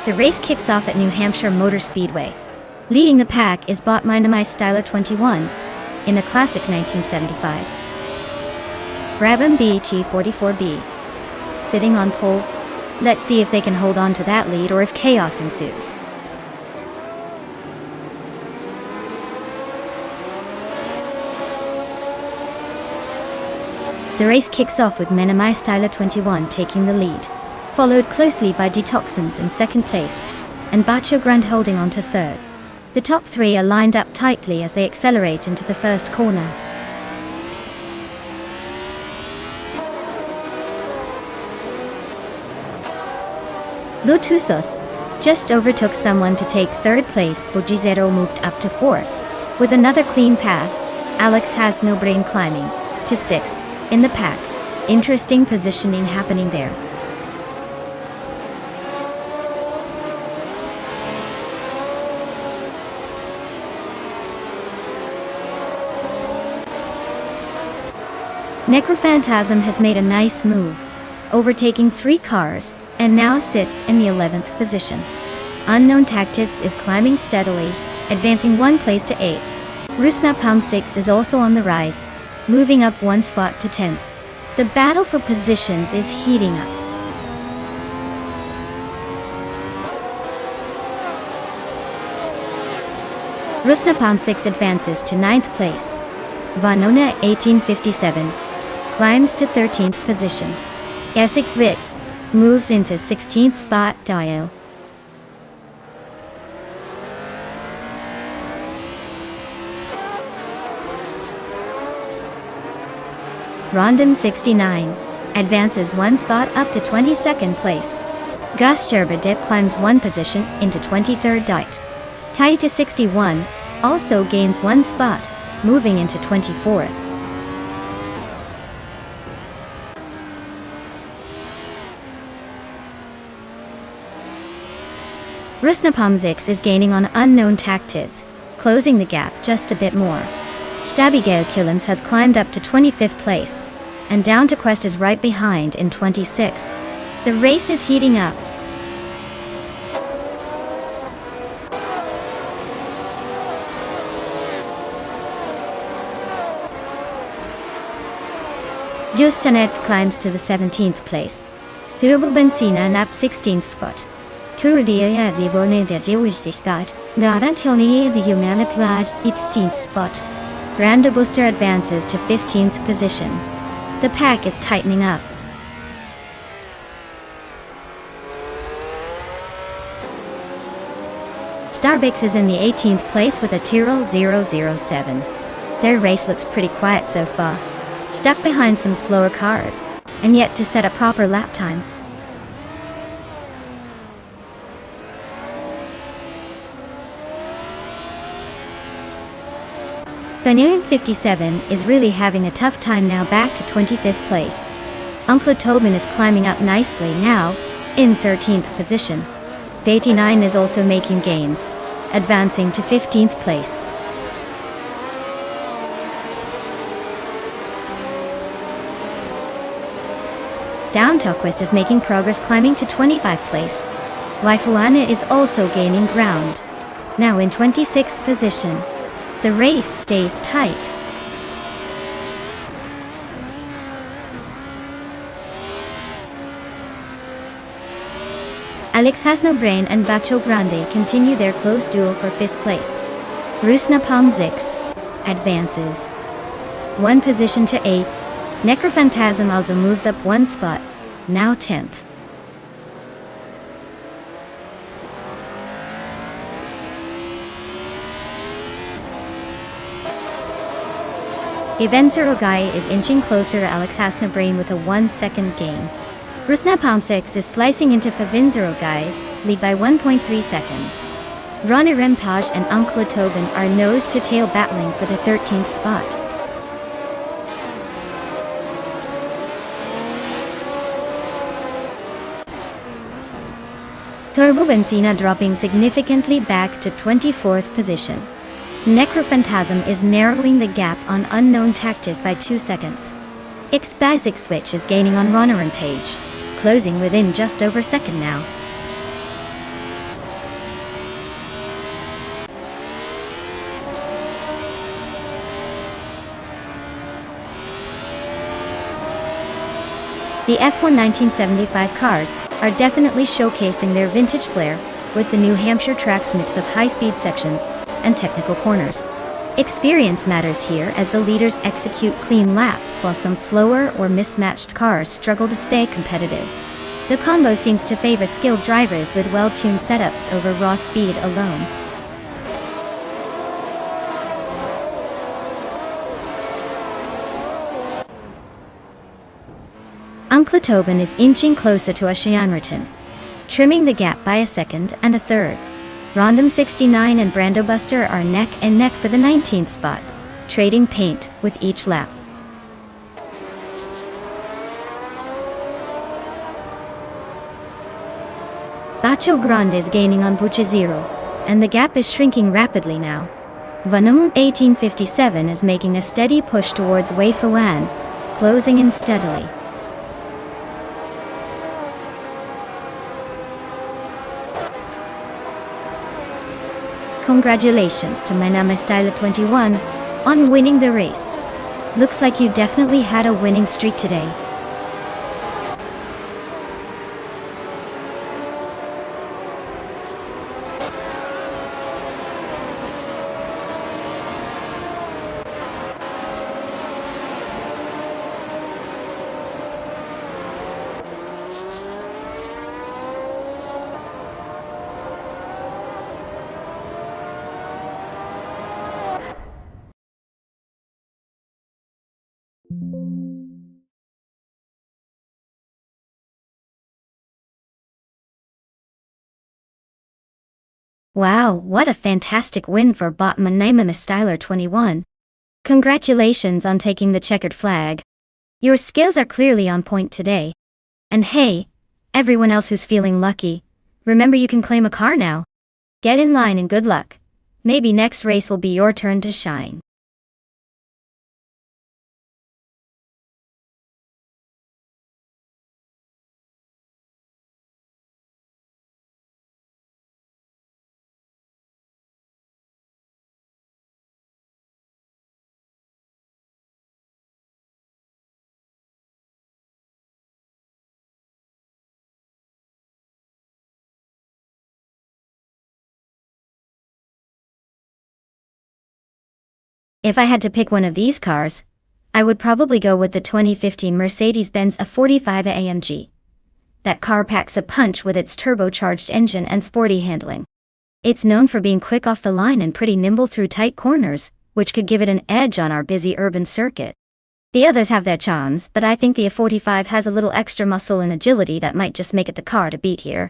The race kicks off at New Hampshire Motor Speedway. Leading the pack is bought My Styler 21 in a classic 1975. Brabham BT44B. Sitting on pole. Let's see if they can hold on to that lead or if chaos ensues. The race kicks off with My Styler 21 taking the lead, followed closely by D-Toxins in second place, and Bacho Grande holding on to third. The top three are lined up tightly as they accelerate into the first corner. Lotusos just overtook someone to take third place. Ojizero moved up to fourth. With another clean pass, Alex has no brain climbing to sixth in the pack. Interesting positioning happening there. Necrophantasm has made a nice move, overtaking 3 cars, and now sits in the 11th position. Unknown Tactics is climbing steadily, advancing 1 place to 8. Rusnapalm 6 is also on the rise, moving up 1 spot to 10. The battle for positions is heating up. Rusnapalm 6 advances to 9th place. Vanona 1857 climbs to 13th position. Essex Vix moves into 16th spot. Dial. Rondon 69 advances 1 spot up to 22nd place. Gus Sherbadip climbs 1 position into 23rd. Dite. Taita 61 also gains 1 spot, moving into 24th. Rusnapalm is gaining on Unknown Tactics, closing the gap just a bit more. Stabigale Killens has climbed up to 25th place, and Down to Quest is right behind in 26th. The race is heating up. Justanev climbs to the 17th place. Turbo Benzina up 16th spot. Turdia Zibone de Jewististat, Garantioni the Humanitlas 16th spot. Brando Booster advances to 15th position. The pack is tightening up. Starbix is in the 18th place with a Tyrrell 007. Their race looks pretty quiet so far. Stuck behind some slower cars, and yet to set a proper lap time. Banyan 57 is really having a tough time now, back to 25th place. Uncle Tobin is climbing up nicely now, in 13th position. 89 is also making gains, advancing to 15th place. Down to Quest is making progress, climbing to 25th place. Waifuana is also gaining ground, now in 26th position. The race stays tight. Alex Has No Brain and Bacho Grande continue their close duel for 5th place. Rusnapalm Zix advances 1 position to 8. Necrophantasm also moves up 1 spot, now 10th. Evenzerogai is inching closer to Alex Has No Brain with a 1-second gain. Rusnapalm 6 is slicing into Favenzerogai's lead by 1.3 seconds. Ronnie Rempage and Uncle Tobin are nose-to-tail battling for the 13th spot. Turbo Benzina dropping significantly back to 24th position. Necrophantasm is narrowing the gap on Unknown Tactics by 2 seconds. X-Basic Switch is gaining on Ronaran Page, closing within just over a second now. The F1 1975 cars are definitely showcasing their vintage flair with the New Hampshire track's mix of high-speed sections and technical corners. Experience matters here as the leaders execute clean laps while some slower or mismatched cars struggle to stay competitive. The combo seems to favor skilled drivers with well-tuned setups over raw speed alone. Uncle Tobin is inching closer to Ashianraton. trimming the gap by a second and a third. Rondom 69 and Brando Buster are neck and neck for the 19th spot, trading paint with each lap. Bacho Grande is gaining on Buche Zero, and the gap is shrinking rapidly now. Vanum 1857 is making a steady push towards Wei Fuan, closing in steadily. Congratulations to Manama Style 21 on winning the race. Looks like you definitely had a winning streak today. Wow, what a fantastic win for Botman Naimama Styler 21. Congratulations on taking the checkered flag. Your skills are clearly on point today. And hey, everyone else who's feeling lucky, remember you can claim a car now. Get in line and good luck. Maybe next race will be your turn to shine. If I had to pick one of these cars, I would probably go with the 2015 Mercedes-Benz A45 AMG. That car packs a punch with its turbocharged engine and sporty handling. It's known for being quick off the line and pretty nimble through tight corners, which could give it an edge on our busy urban circuit. The others have their charms, but I think the A45 has a little extra muscle and agility that might just make it the car to beat here.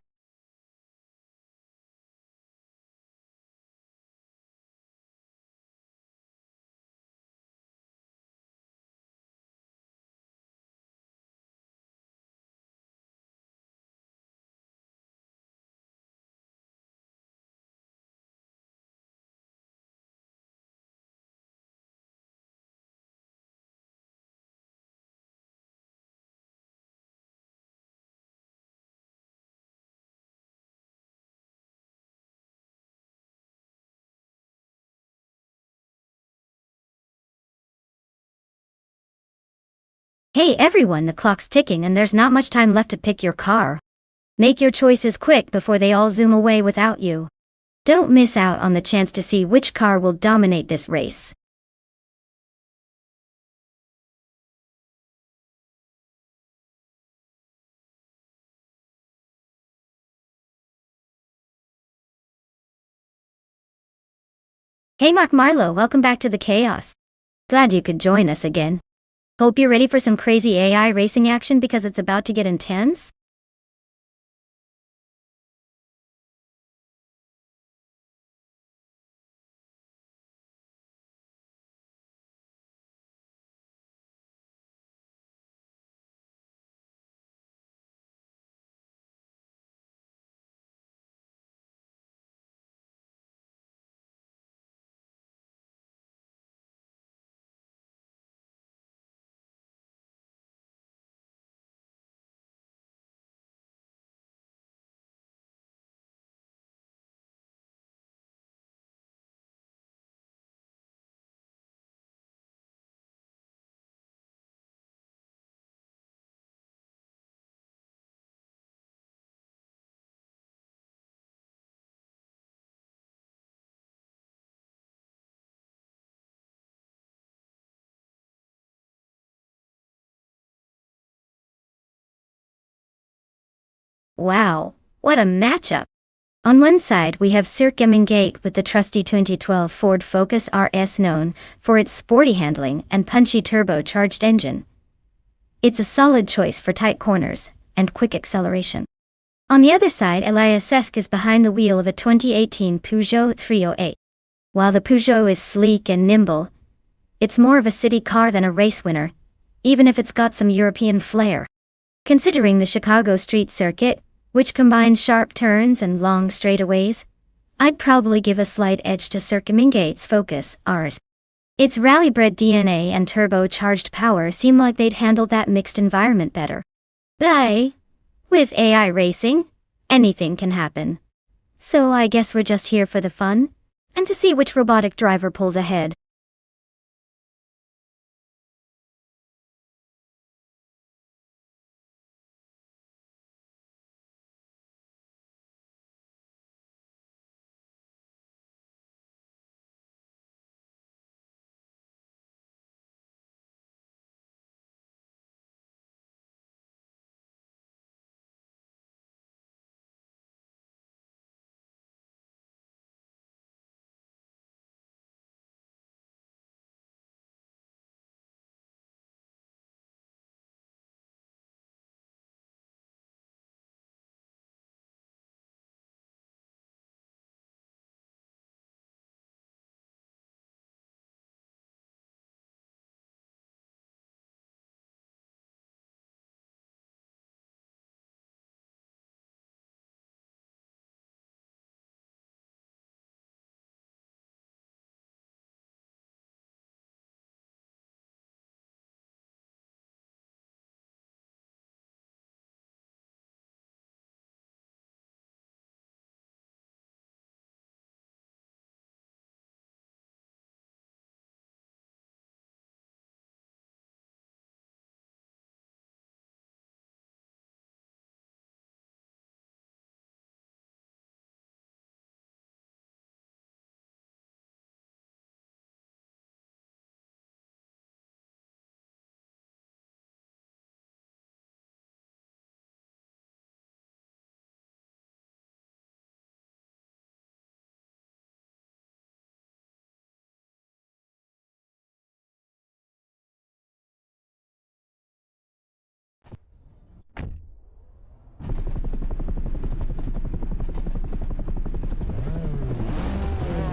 Hey everyone, the clock's ticking and there's not much time left to pick your car. Make your choices quick before they all zoom away without you. Don't miss out on the chance to see which car will dominate this race. Hey Mark Marlowe, welcome back to the chaos. Glad you could join us again. Hope you're ready for some crazy AI racing action because it's about to get intense. Wow, what a matchup! On one side we have Sir Gate with the trusty 2012 Ford Focus RS known for its sporty handling and punchy turbocharged engine. It's a solid choice for tight corners and quick acceleration. On the other side, Elias Sesk is behind the wheel of a 2018 Peugeot 308. While the Peugeot is sleek and nimble, it's more of a city car than a race winner, even if it's got some European flair. Considering the Chicago street circuit, which combines sharp turns and long straightaways, I'd probably give a slight edge to Circumingate's Focus RS. Its rally-bred DNA and turbocharged power seem like they'd handle that mixed environment better. But with AI racing, anything can happen. So I guess we're just here for the fun, and to see which robotic driver pulls ahead.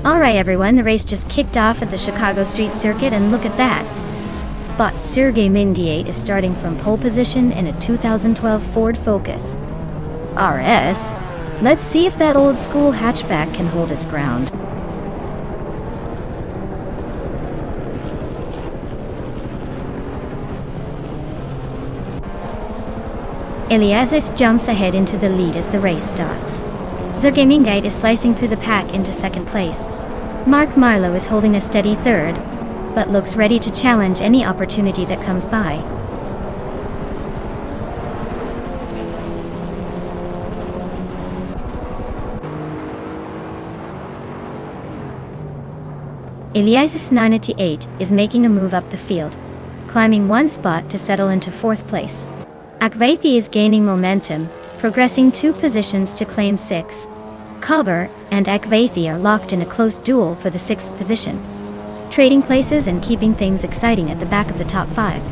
Alright everyone, the race just kicked off at the Chicago street circuit, and look at that. But Sergey Mingiate is starting from pole position in a 2012 Ford Focus RS. Let's see if that old school hatchback can hold its ground. Eliasis jumps ahead into the lead as the race starts. Sergey Mingiate is slicing through the pack into second place. Mark Marlowe is holding a steady third, but looks ready to challenge any opportunity that comes by. Eliasis 988 is making a move up the field, climbing one spot to settle into fourth place. Akvaithi is gaining momentum, progressing 2 positions to claim 6. Kauber and Akvaithi are locked in a close duel for the 6th position, trading places and keeping things exciting at the back of the top 5.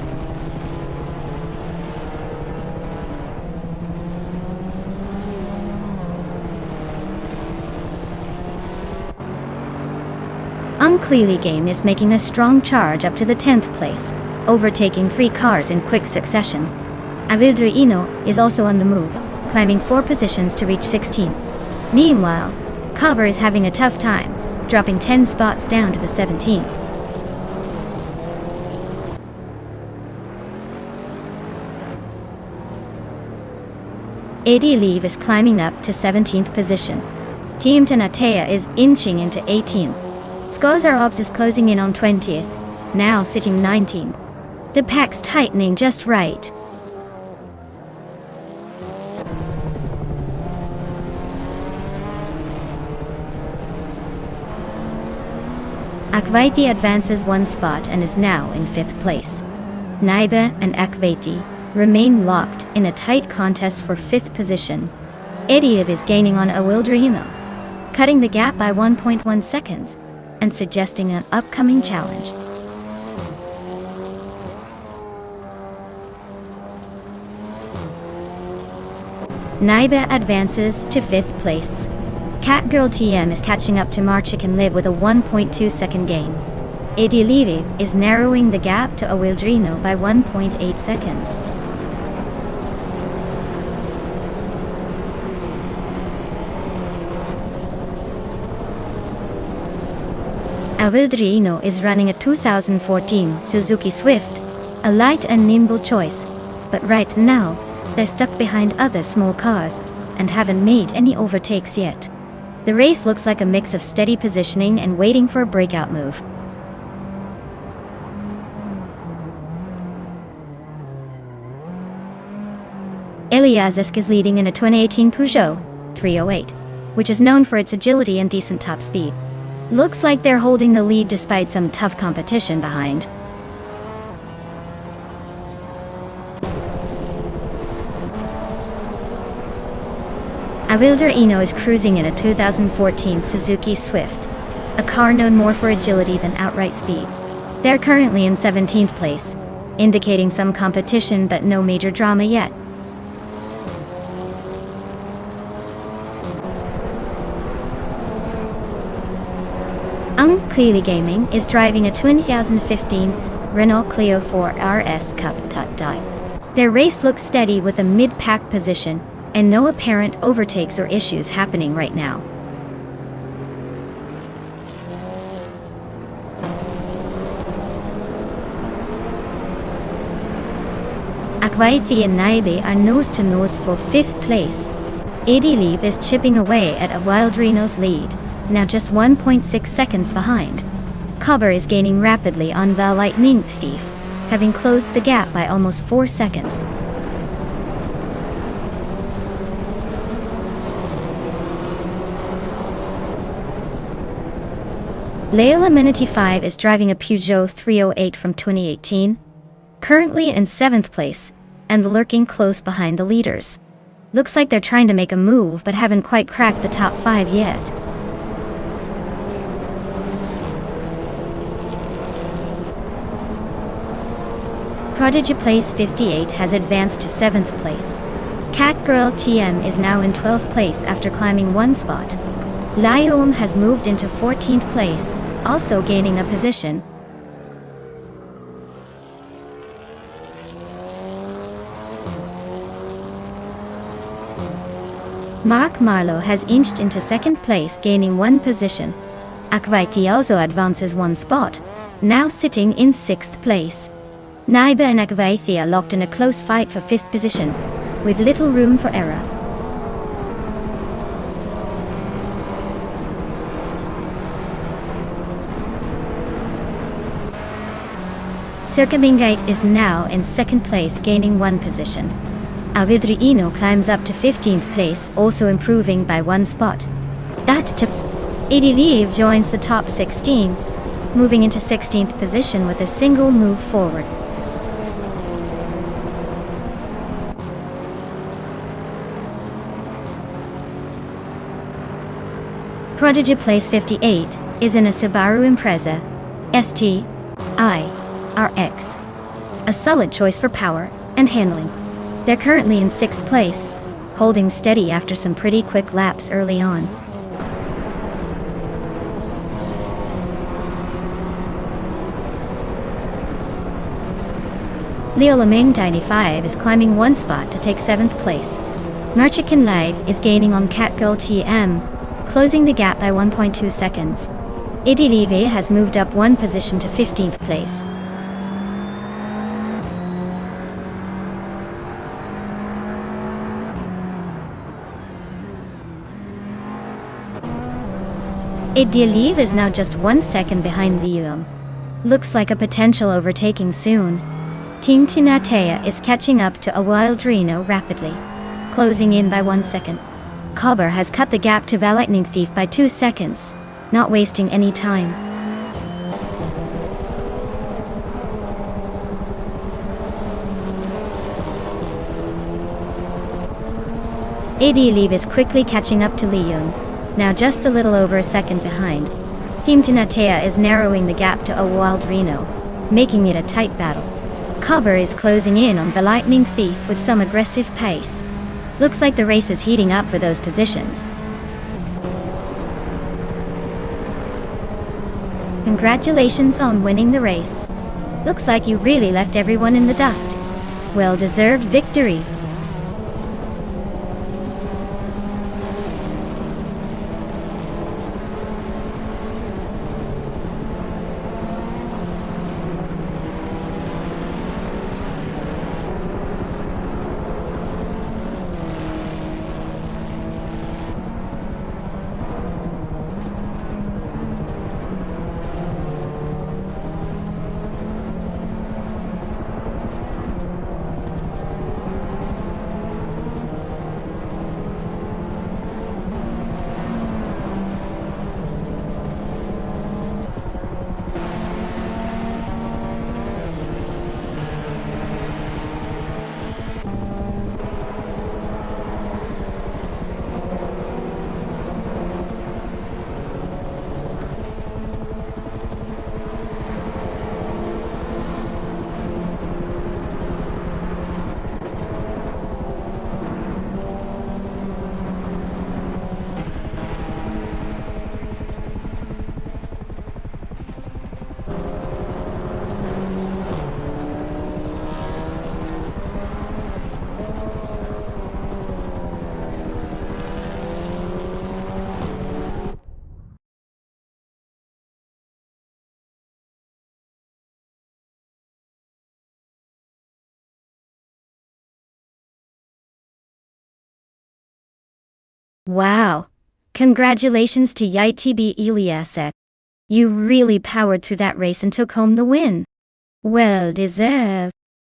Unclearly Game is making a strong charge up to the 10th place, overtaking 3 cars in quick succession. Avidri Ino is also on the move, climbing 4 positions to reach 16. Meanwhile, Kauber is having a tough time, dropping 10 spots down to the 17th. Adi Leave is climbing up to 17th position. Team Tanatea is inching into 18th. Skozar is closing in on 20th, now sitting 19th. The pack's tightening just right. Akvaithi advances 1 spot and is now in 5th place. Naiba and Akvaithi remain locked in a tight contest for 5th position. Ediev is gaining on Awildrimo, cutting the gap by 1.1 seconds and suggesting an upcoming challenge. Naiba advances to 5th place. Catgirl TM is catching up to Marchican Live with a 1.2 second gain. Edilive is narrowing the gap to Awildrino by 1.8 seconds. Awildrino is running a 2014 Suzuki Swift, a light and nimble choice, but right now, they're stuck behind other small cars and haven't made any overtakes yet. The race looks like a mix of steady positioning and waiting for a breakout move. Eliazisk is leading in a 2018 Peugeot 308, which is known for its agility and decent top speed. Looks like they're holding the lead despite some tough competition behind. Awildrino is cruising in a 2014 Suzuki Swift, a car known more for agility than outright speed. They're currently in 17th place, indicating some competition but no major drama yet. Clearly Gaming is driving a 2015 Renault Clio 4 RS Cup Type. Their race looks steady with a mid-pack position and no apparent overtakes or issues happening right now. Akvaithi and Naibe are nose-to-nose for 5th place. Edilive is chipping away at Awildrino's lead, now just 1.6 seconds behind. Cobber is gaining rapidly on the Lightning Thief, having closed the gap by almost 4 seconds. Leila Amenity 5 is driving a Peugeot 308 from 2018, currently in 7th place, and lurking close behind the leaders. Looks like they're trying to make a move but haven't quite cracked the top 5 yet. Prodigy Place 58 has advanced to 7th place. Catgirl TM is now in 12th place after climbing 1 spot. Lyom has moved into 14th place, also gaining a position. Mark Marlowe has inched into 2nd place, gaining 1 position. Akvaiti also advances 1 spot, now sitting in 6th place. Naiba and Akvaithi are locked in a close fight for 5th position, with little room for error. Circabingate is now in 2nd place, gaining 1 position. Awildrino climbs up to 15th place, also improving by 1 spot. That tip. Edilive joins the top 16, moving into 16th position with a single move forward. Prodigy Place 58 is in a Subaru Impreza ST RX, a solid choice for power and handling. They're currently in 6th place, holding steady after some pretty quick laps early on. Leo Laming 95 is climbing 1 spot to take 7th place. Marchican Live is gaining on Catgirl TM, closing the gap by 1.2 seconds. Edilive has moved up 1 position to 15th place. Edilive is now just 1 second behind Liam. Looks like a potential overtaking soon. Team Tinatea is catching up to Awildrino rapidly, closing in by 1 second. Cobber has cut the gap to the Lightning Thief by 2 seconds, not wasting any time. Edilive is quickly catching up to Liam, now just a little over a second behind. Team Tinatea is narrowing the gap to Awildrino, making it a tight battle. Cobber is closing in on the Lightning Thief with some aggressive pace. Looks like the race is heating up for those positions. Congratulations on winning the race. Looks like you really left everyone in the dust. Well-deserved victory. Wow. Congratulations to YTB Eliasek. You really powered through that race and took home the win. Well deserved.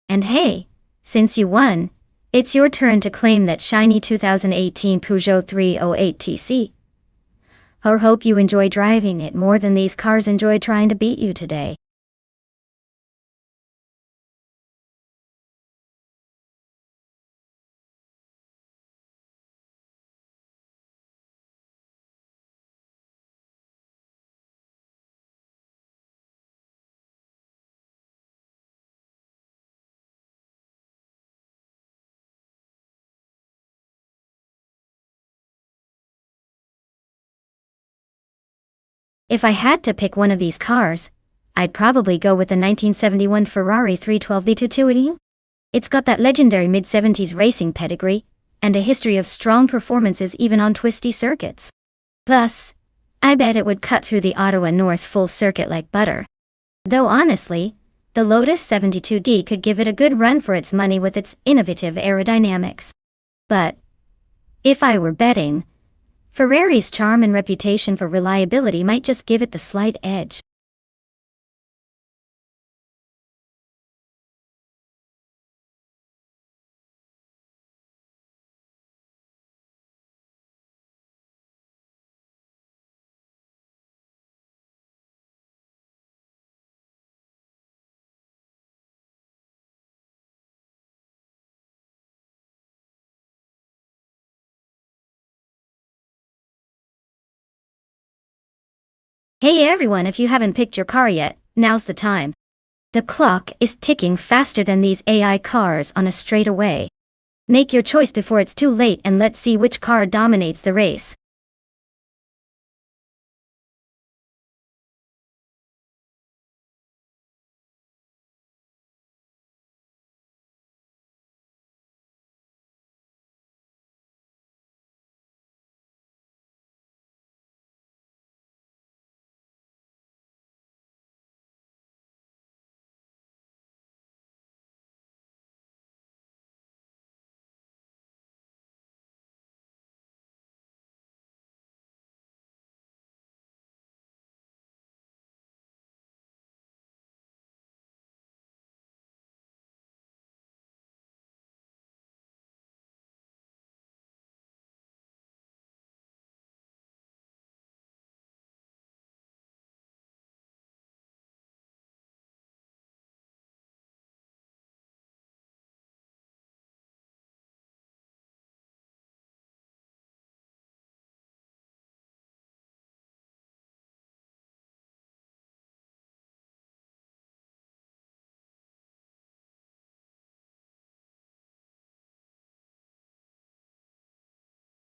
And hey, since you won, it's your turn to claim that shiny 2018 Peugeot 308TC. I hope you enjoy driving it more than these cars enjoy trying to beat you today. If I had to pick one of these cars, I'd probably go with the 1971 Ferrari 312 It's got that legendary mid-70s racing pedigree, and a history of strong performances even on twisty circuits. Plus, I bet it would cut through the Ottawa North full circuit like butter. Though honestly, the Lotus 72D could give it a good run for its money with its innovative aerodynamics. But, if I were betting, Ferrari's charm and reputation for reliability might just give it the slight edge. Hey everyone, if you haven't picked your car yet, now's the time. The clock is ticking faster than these AI cars on a straightaway. Make your choice before it's too late and let's see which car dominates the race.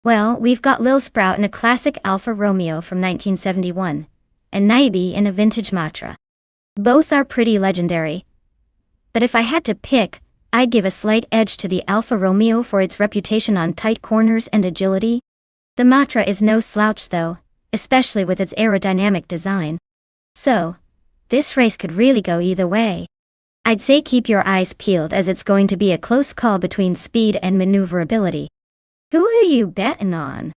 Well, we've got Lil Sprout in a classic Alfa Romeo from 1971, and Naibi in a vintage Matra. Both are pretty legendary. But if I had to pick, I'd give a slight edge to the Alfa Romeo for its reputation on tight corners and agility. The Matra is no slouch though, especially with its aerodynamic design. So, this race could really go either way. I'd say keep your eyes peeled as it's going to be a close call between speed and maneuverability. Who are you betting on?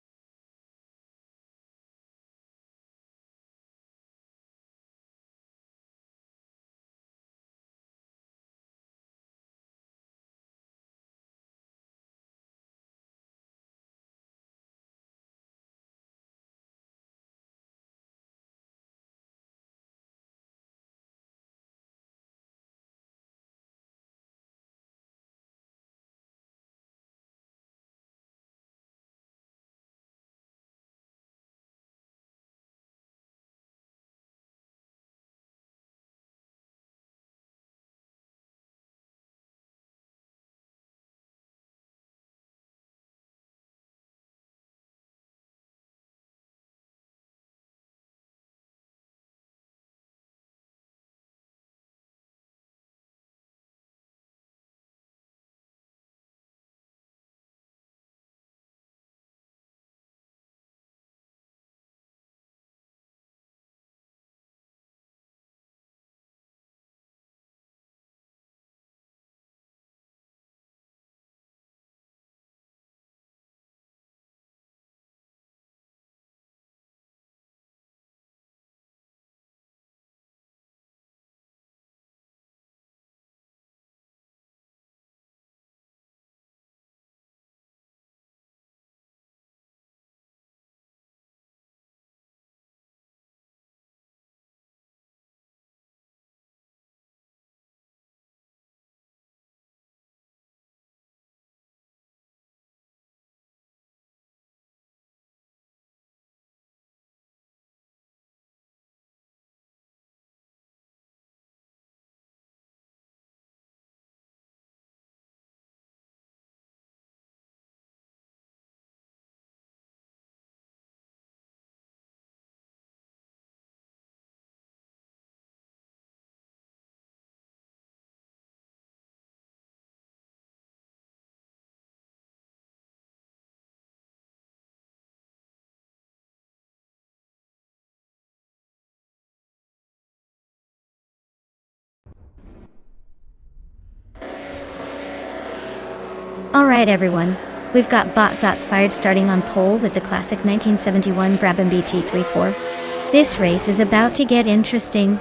Alright everyone, we've got Botsats fired starting on pole with the classic 1971 Brabham BT34. This race is about to get interesting.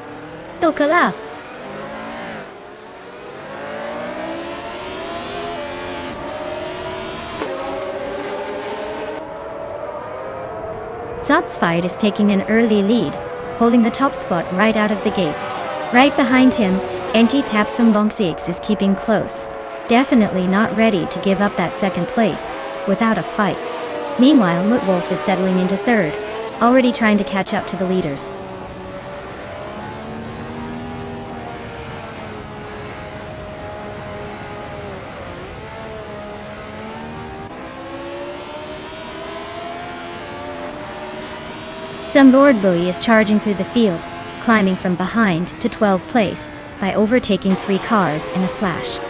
Tokala! Zotsfied is taking an early lead, holding the top spot right out of the gate. Right behind him, Anti-Tapsum Bonxiix is keeping close. Definitely not ready to give up that second place, without a fight. Meanwhile, Mutwolf is settling into third, already trying to catch up to the leaders. Some Lord Bowie is charging through the field, climbing from behind to 12th place, by overtaking 3 cars in a flash.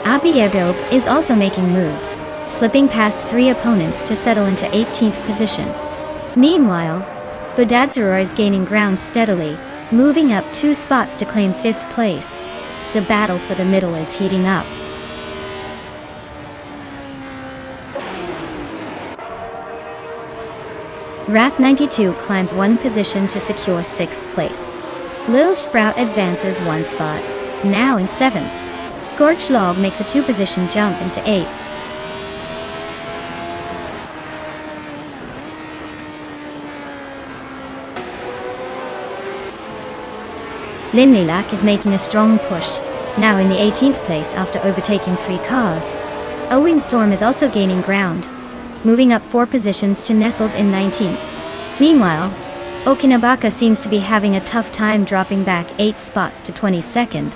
Abiyagob is also making moves, slipping past 3 opponents to settle into 18th position. Meanwhile, Bodadzaror is gaining ground steadily, moving up 2 spots to claim 5th place. The battle for the middle is heating up. Wrath 92 climbs 1 position to secure 6th place. Lil Sprout advances 1 spot, now in 7th. Scorched Log makes a 2-position jump into 8th. Linlilac is making a strong push, now in the 18th place after overtaking 3 cars. A Windstorm is also gaining ground, moving up 4 positions to nestled in 19th. Meanwhile, Okinabaka seems to be having a tough time dropping back 8 spots to 22nd.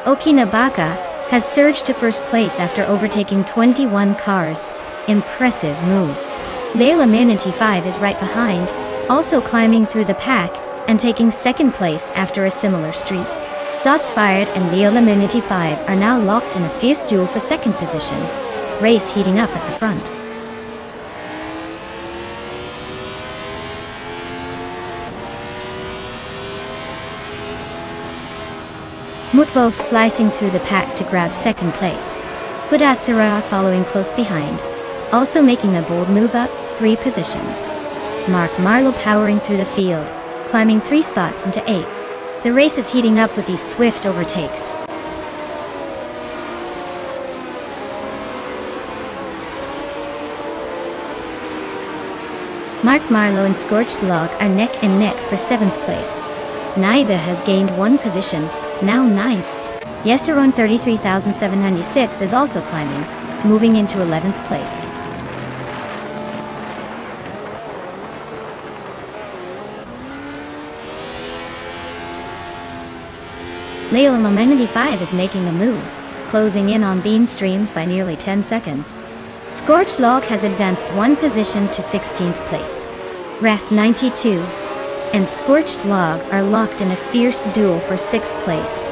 Okinabaka has surged to first place after overtaking 21 cars. Impressive move. Layla Manatee 5 is right behind, also climbing through the pack and taking second place after a similar streak. Shots Fired and Layla Manatee 5 are now locked in a fierce duel for second position. Race heating up at the front. Mutwolf slicing through the pack to grab second place. Budatsura following close behind, also making a bold move up 3 positions. Mark Marlowe powering through the field, climbing 3 spots into 8. The race is heating up with these swift overtakes. Mark Marlowe and Scorched Log are neck and neck for 7th place. Naiba has gained 1 position, now 9th. Yesteron 33,796 is also climbing, moving into 11th place. Layla Manatee 5 is making a move, closing in on Bean Streams by nearly 10 seconds. Scorched Log has advanced 1 position to 16th place. Wrath 92 and Scorched Log are locked in a fierce duel for 6th place.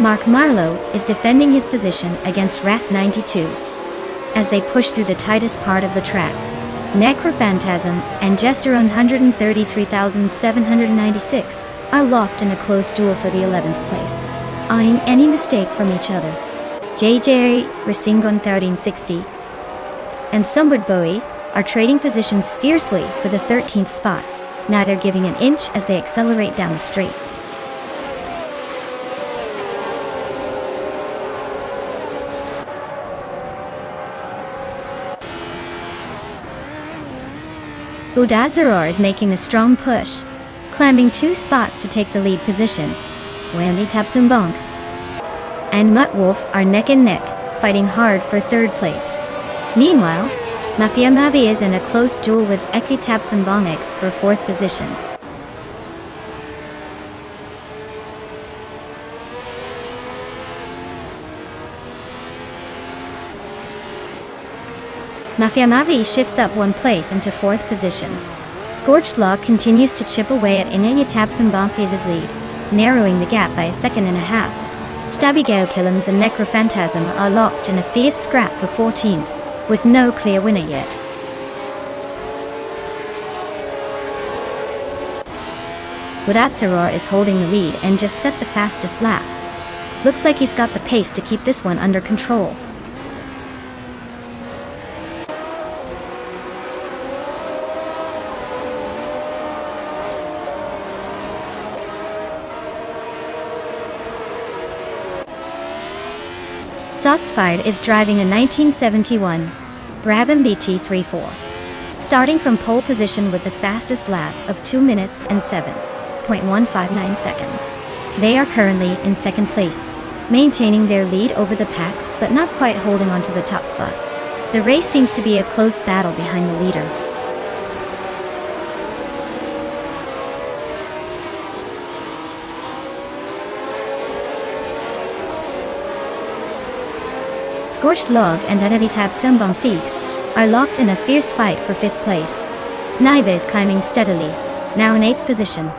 Mark Marlowe is defending his position against Wrath 92 as they push through the tightest part of the track. Necrophantasm and Jester 133,796 are locked in a close duel for the 11th place, eyeing any mistake from each other. JJ Racingon 1360 and Sunward Bowie are trading positions fiercely for the 13th spot, neither giving an inch as they accelerate down the straight. Udadzaror is making a strong push, climbing 2 spots to take the lead position. Whammy Tapsumbonks and Muttwolf are neck and neck, fighting hard for 3rd place. Meanwhile, Mafia Mavi is in a close duel with Eki Tapsumbonx for 4th position. Mafia Mavi shifts up 1 place into 4th position. Scorched Log continues to chip away at Inaya Tapsumbonx's lead, narrowing the gap by 1.5 seconds. Stabigale Killams and Necrophantasm are locked in a fierce scrap for 14th, with no clear winner yet. Budatsaror is holding the lead and just set the fastest lap. Looks like he's got the pace to keep this one under control. Shots Fired is driving a 1971 Brabham BT34, starting from pole position with the fastest lap of 2 minutes and 7.159 seconds. They are currently in 2nd place, maintaining their lead over the pack but not quite holding on to the top spot. The race seems to be a close battle behind the leader. Scorched Log and Eki Tapsumbonx are locked in a fierce fight for 5th place. Naiba is climbing steadily, now in 8th position.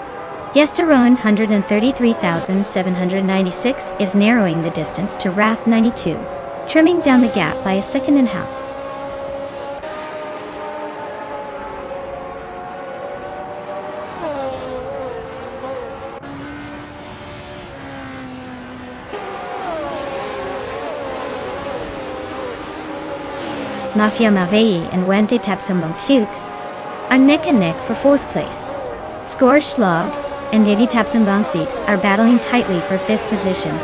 Yesteron 133,796 is narrowing the distance to Wrath 92, trimming down the gap by 1.5 seconds. Mafia Mavei and Wente Tapsumbonx are neck and neck for 4th place. Scorched Log and Eki Tapsumbonx are battling tightly for 5th position.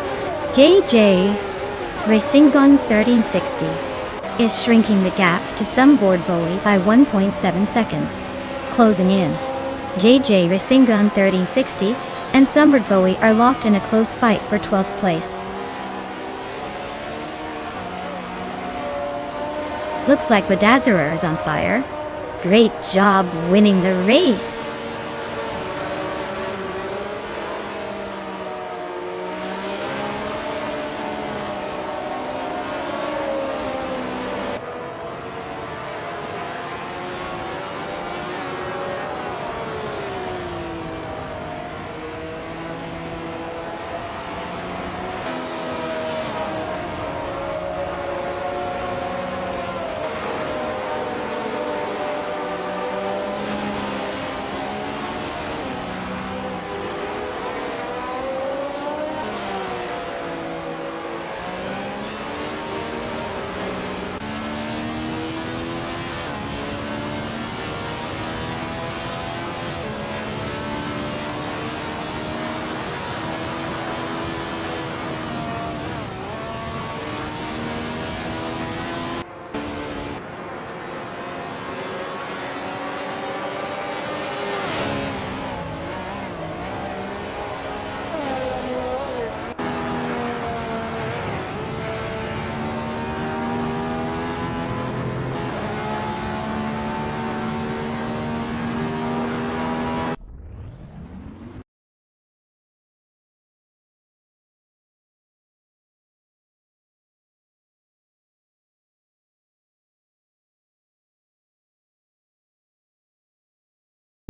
JJ Racingon 1360 is shrinking the gap to Sunward Bowie by 1.7 seconds, closing in. JJ Racingon 1360 and Sunward Bowie are locked in a close fight for 12th place. Looks like Bedazzler is on fire. Great job winning the race!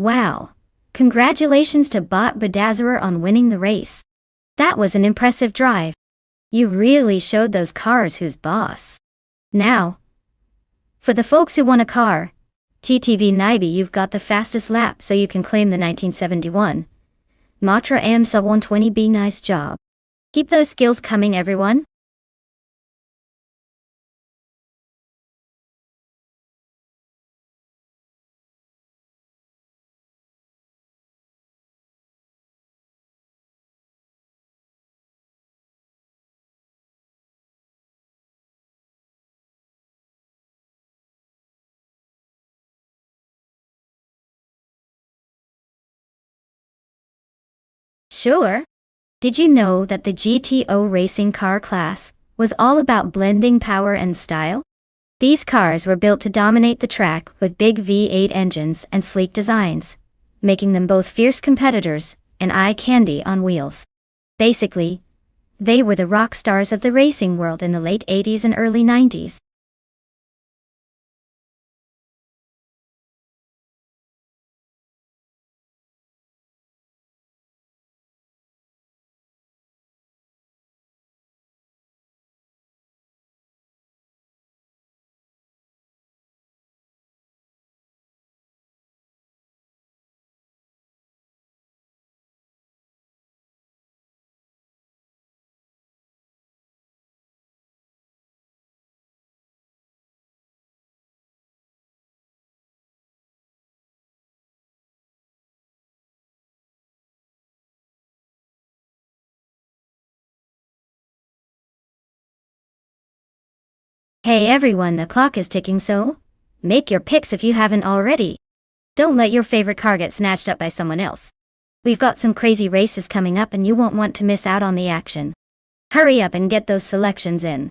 Wow! Congratulations to Bot Bedazzler on winning the race. That was an impressive drive. You really showed those cars who's boss. Now, for the folks who want a car, TTV Nibi, you've got the fastest lap, so you can claim the 1971 Matra AMSA 120B. Nice job. Keep those skills coming, everyone. Sure. Did you know that the GTO racing car class was all about blending power and style? These cars were built to dominate the track with big V8 engines and sleek designs, making them both fierce competitors and eye candy on wheels. Basically, they were the rock stars of the racing world in the late 80s and early 90s. Hey everyone, the clock is ticking, so make your picks if you haven't already. Don't let your favorite car get snatched up by someone else. We've got some crazy races coming up and you won't want to miss out on the action. Hurry up and get those selections in.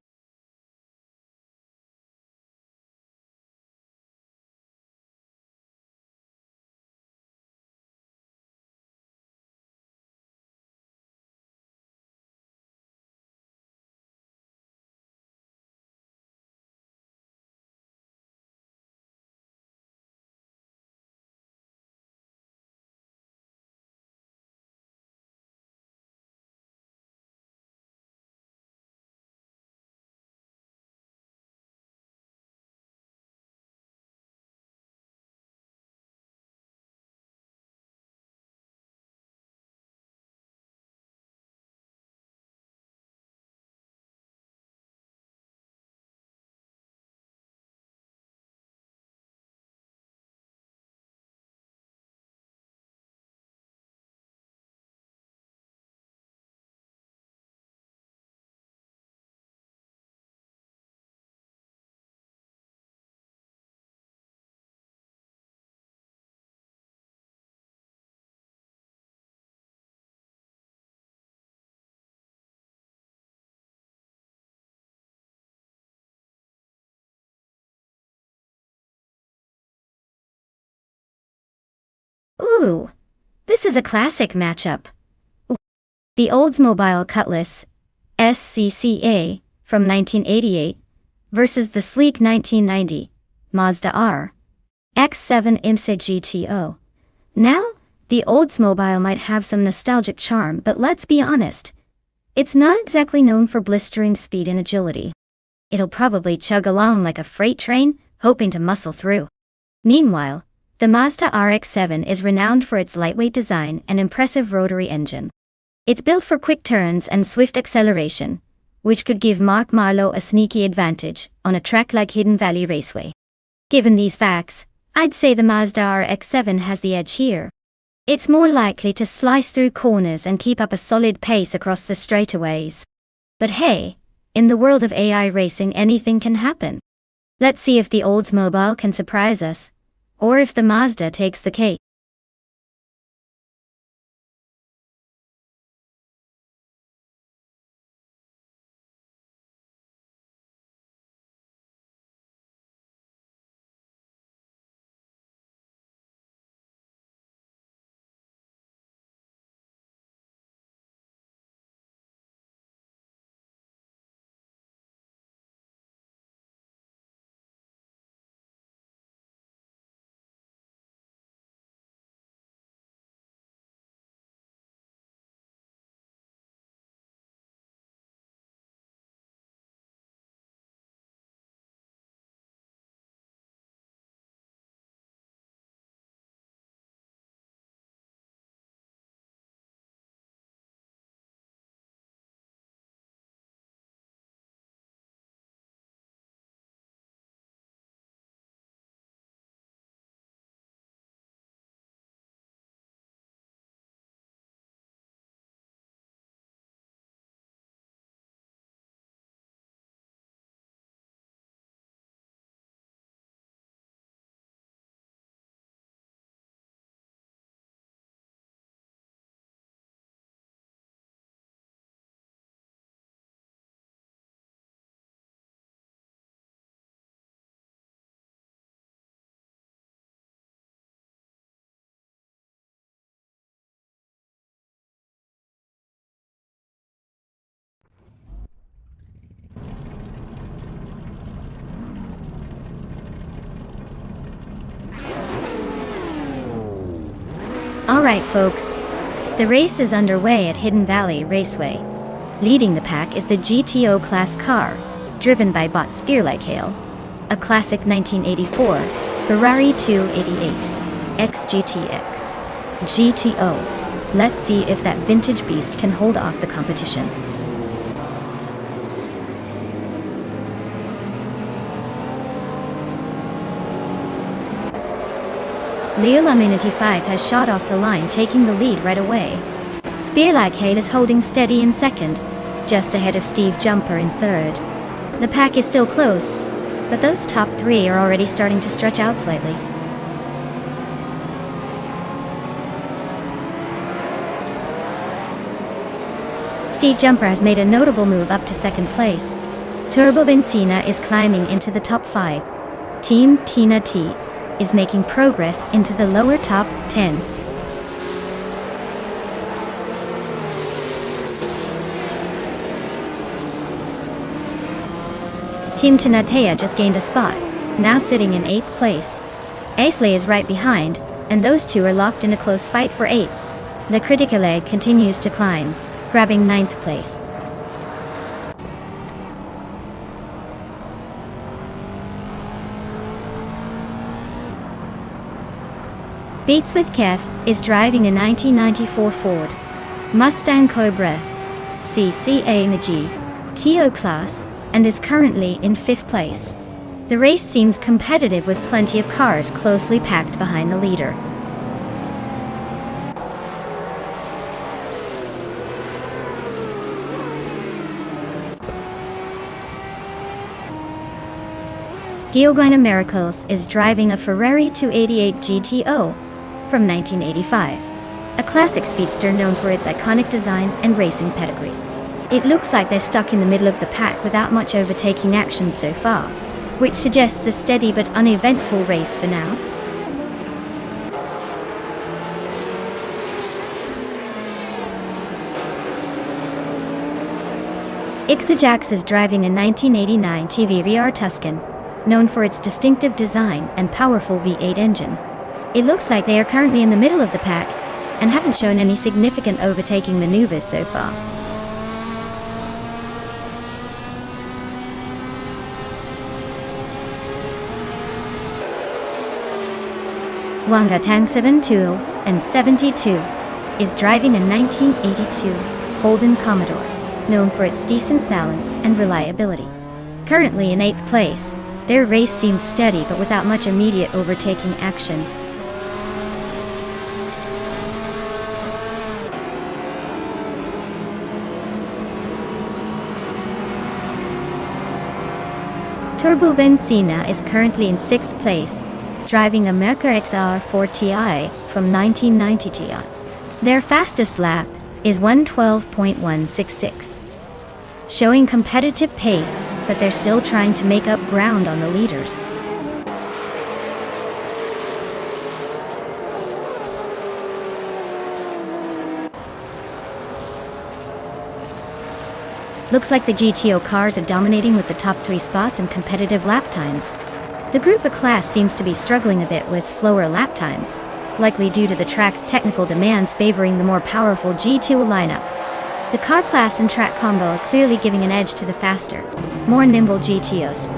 Ooh, this is a classic matchup. The Oldsmobile Cutlass SCCA from 1988 versus the sleek 1990 Mazda RX-7 IMSA GTO. Now, the Oldsmobile might have some nostalgic charm, but let's be honest, it's not exactly known for blistering speed and agility. It'll probably chug along like a freight train, hoping to muscle through. Meanwhile, the Mazda RX-7 is renowned for its lightweight design and impressive rotary engine. It's built for quick turns and swift acceleration, which could give Mark Marlowe a sneaky advantage on a track like Hidden Valley Raceway. Given these facts, I'd say the Mazda RX-7 has the edge here. It's more likely to slice through corners and keep up a solid pace across the straightaways. But hey, in the world of AI racing, anything can happen. Let's see if the Oldsmobile can surprise us, or if the Mazda takes the cake. Alright folks, the race is underway at Hidden Valley Raceway. Leading the pack is the GTO class car, driven by Bot Spearlike, a classic 1984 Ferrari 288 XGTX GTO. Let's see if that vintage beast can hold off the competition. Leo Luminity 5 has shot off the line, taking the lead right away. Spearlike is holding steady in second, just ahead of Steve Jumper in third. The pack is still close, but those top three are already starting to stretch out slightly. Steve Jumper has made a notable move up to second place. Turbo Benzina is climbing into the top 5. Team Tina T is making progress into the lower top 10. Team Tinatea just gained a spot, now sitting in 8th place. Aisley is right behind, and those two are locked in a close fight for 8. The Critical Egg continues to climb, grabbing 9th place. Beats with Kev is driving a 1994 Ford Mustang Cobra CCA in the GTO class and is currently in 5th place. The race seems competitive with plenty of cars closely packed behind the leader. Giovanna Miracles is driving a Ferrari 288 GTO from 1985, a classic speedster known for its iconic design and racing pedigree. It looks like they're stuck in the middle of the pack without much overtaking action so far, which suggests a steady but uneventful race for now. Ixajax is driving a 1989 TVR Tuscan, known for its distinctive design and powerful V8 engine. It looks like they are currently in the middle of the pack, and haven't shown any significant overtaking maneuvers so far. Wangatang 72 and 72 is driving a 1982 Holden Commodore, known for its decent balance and reliability. Currently in 8th place, their race seems steady but without much immediate overtaking action. Turbo Benzina is currently in 6th place, driving a Merca XR4 Ti from 1990 Ti. Their fastest lap is 1:12.166, showing competitive pace, but they're still trying to make up ground on the leaders. Looks like the GTO cars are dominating with the top 3 spots in competitive lap times. The Group A class seems to be struggling a bit with slower lap times, likely due to the track's technical demands favoring the more powerful G2 lineup. The car class and track combo are clearly giving an edge to the faster, more nimble GTOs.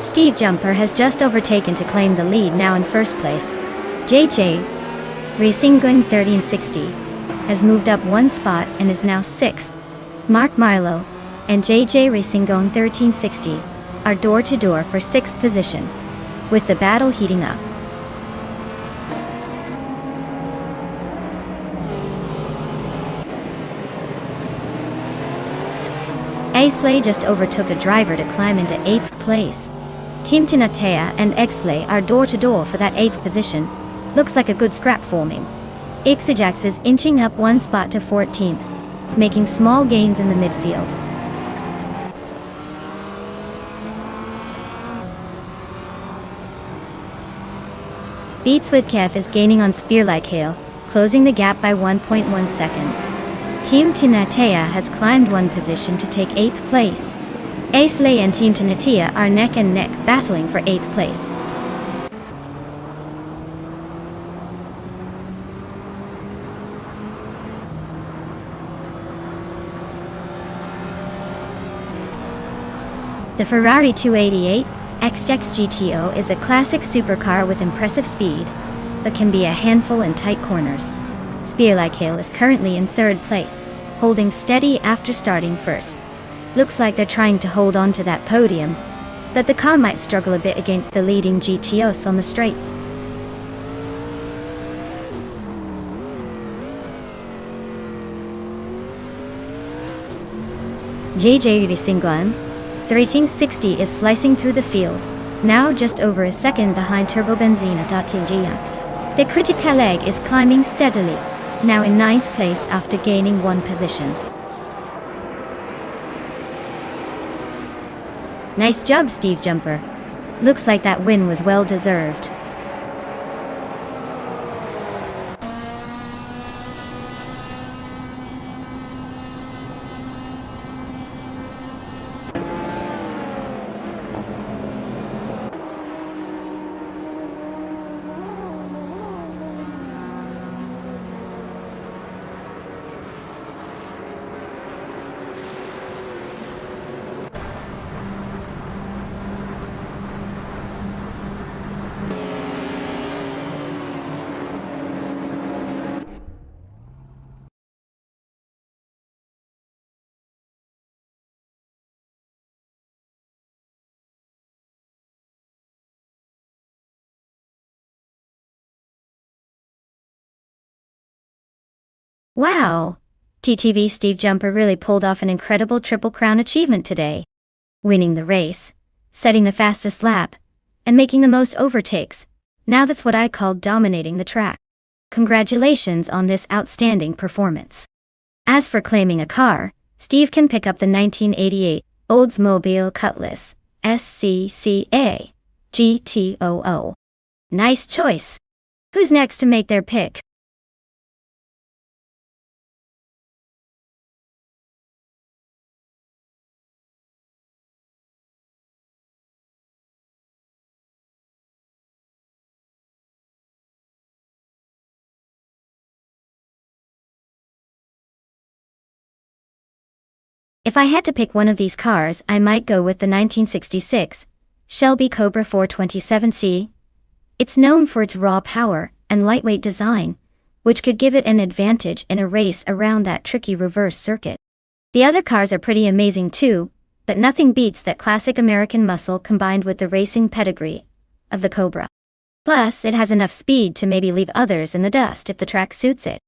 Steve Jumper has just overtaken to claim the lead, now in 1st place. JJ Racing 1360 has moved up 1 spot and is now 6th. Mark Marlowe and JJ Racing 1360 are door-to-door for 6th position, with the battle heating up. Aisley just overtook a driver to climb into 8th place. Team Tinatea and Exley are door-to-door for that 8th position. Looks like a good scrap forming. Ixajax is inching up 1 spot to 14th, making small gains in the midfield. Beats with Kef is gaining on Spear-like Hail, closing the gap by 1.1 seconds. Team Tinatea has climbed 1 position to take 8th place. Aisley and Team Tinatea are neck and neck, battling for 8th place. The Ferrari 288 XTX GTO is a classic supercar with impressive speed, but can be a handful in tight corners. Spear-like Hail is currently in 3rd place, holding steady after starting 1st. Looks like they're trying to hold on to that podium, but the car might struggle a bit against the leading GTOs on the straights. JJ Racing 1360 is slicing through the field, now just over a second behind Turbo Benzina. The Critical Leg is climbing steadily, now in 9th place after gaining 1 position. Nice job, Steve Jumper. Looks like that win was well deserved. Wow! TTV Steve Jumper really pulled off an incredible Triple Crown achievement today. Winning the race, setting the fastest lap, and making the most overtakes. Now that's what I call dominating the track. Congratulations on this outstanding performance. As for claiming a car, Steve can pick up the 1988 Oldsmobile Cutlass SCCA GTOO. Nice choice. Who's next to make their pick? If I had to pick one of these cars, I might go with the 1966 Shelby Cobra 427C. It's known for its raw power and lightweight design, which could give it an advantage in a race around that tricky reverse circuit. The other cars are pretty amazing too, but nothing beats that classic American muscle combined with the racing pedigree of the Cobra. Plus, it has enough speed to maybe leave others in the dust if the track suits it.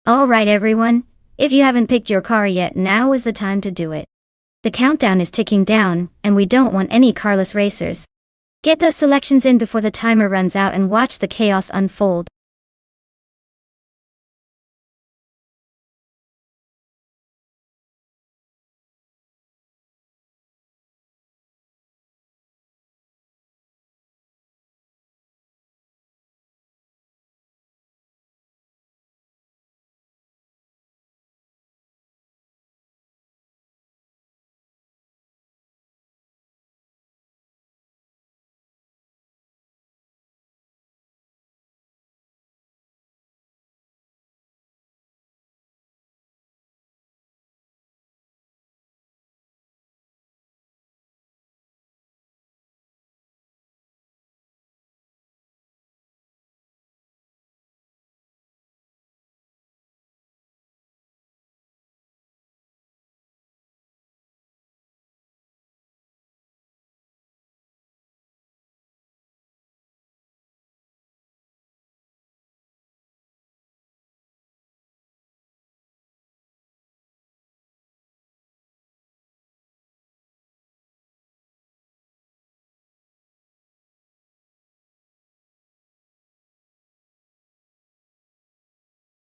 Alright everyone, if you haven't picked your car yet, now is the time to do it. The countdown is ticking down, and we don't want any carless racers. Get those selections in before the timer runs out and watch the chaos unfold.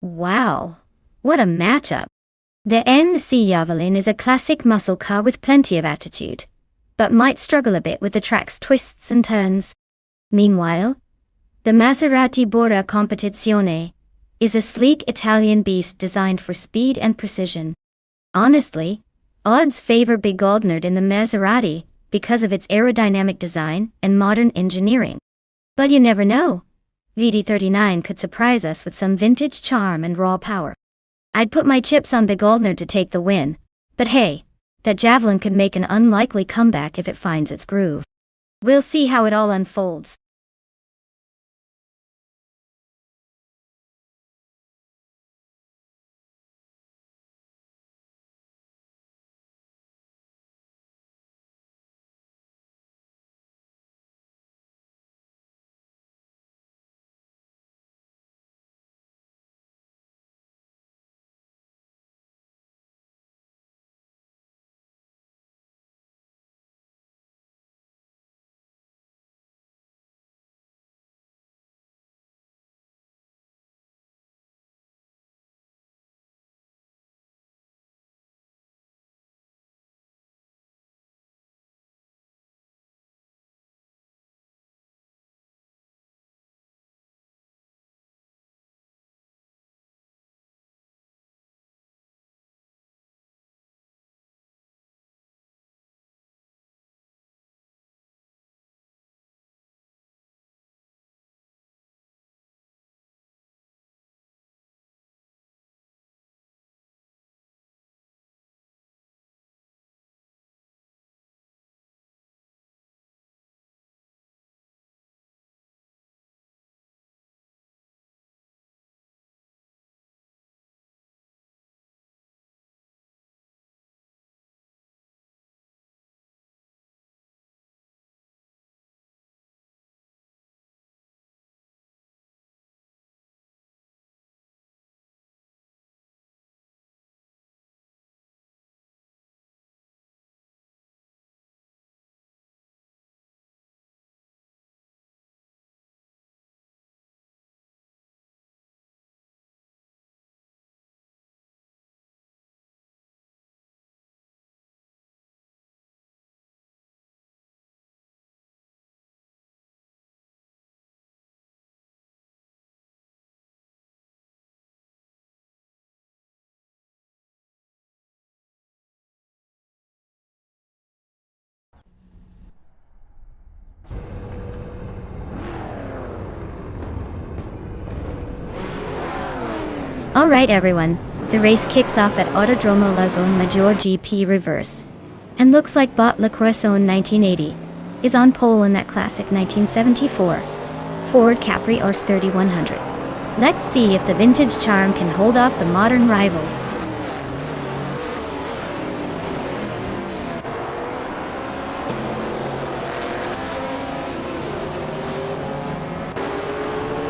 Wow, what a matchup. The MC Javelin is a classic muscle car with plenty of attitude, but might struggle a bit with the track's twists and turns. Meanwhile, the Maserati Bora Competizione is a sleek Italian beast designed for speed and precision. Honestly, odds favor Big Goldnerd in the Maserati because of its aerodynamic design and modern engineering. But you never know. VD39 could surprise us with some vintage charm and raw power. I'd put my chips on Big Goldnerd to take the win, but hey, that Javelin could make an unlikely comeback if it finds its groove. We'll see how it all unfolds. Alright everyone, the race kicks off at Autodromo Lagoon Major GP Reverse. And looks like bot Le Croissant 1980 is on pole in that classic 1974 Ford Capri Ors 3100. Let's see if the vintage charm can hold off the modern rivals.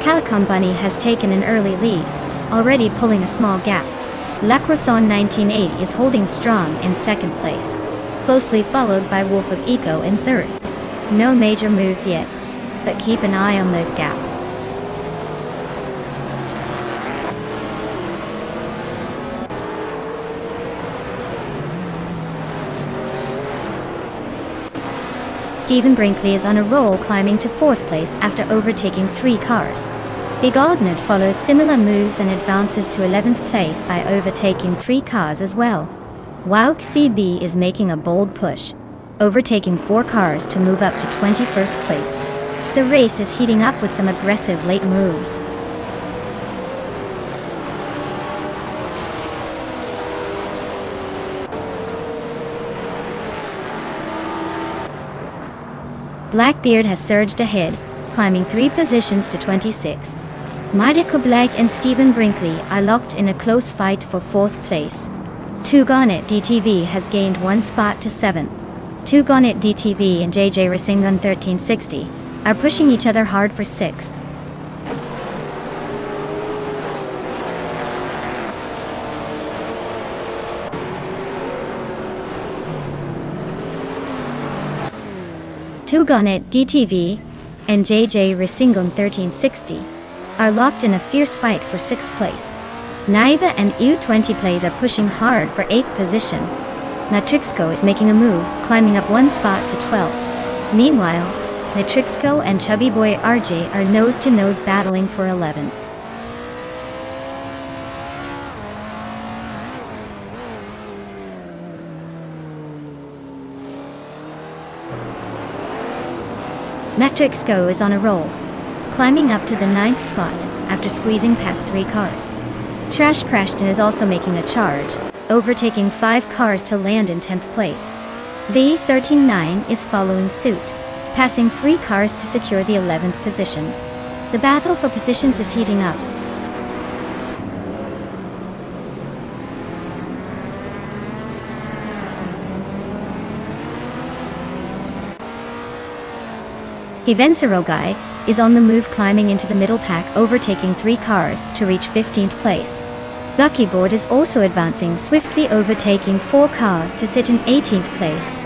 Calicon Bunny has taken an early lead, already pulling a small gap. Le Croissant 1980 is holding strong in second place, closely followed by Wolf of Eco in third. No major moves yet, but keep an eye on those gaps. Stephen Brinkley is on a roll, climbing to fourth place after overtaking 3 cars. Big Aldnett follows similar moves and advances to 11th place by overtaking 3 cars as well. Wouk CB is making a bold push, overtaking 4 cars to move up to 21st place. The race is heating up with some aggressive late moves. Blackbeard has surged ahead, climbing 3 positions to 26. Michael Blake and Stephen Brinkley are locked in a close fight for 4th place. Tugonet DTV has gained 1 spot to 7. Tugonet DTV and JJ Racing on 1360 are pushing each other hard for 6th. Tugonet DTV and JJ Racing on 1360 are locked in a fierce fight for 6th place. Naiva and U20 plays are pushing hard for 8th position. Natrixco is making a move, climbing up 1 spot to 12. Meanwhile, Natrixco and Chubby Boy RJ are nose-to-nose battling for 11. Natrixco is on a roll, climbing up to the 9th spot after squeezing past 3 cars. Trash Crashton is also making a charge, overtaking 5 cars to land in 10th place. The 13-9 is following suit, passing 3 cars to secure the 11th position. The battle for positions is heating up. Givenserogai is on the move, climbing into the middle pack, overtaking 3 cars to reach 15th place. Luckyboard is also advancing, swiftly overtaking 4 cars to sit in 18th place.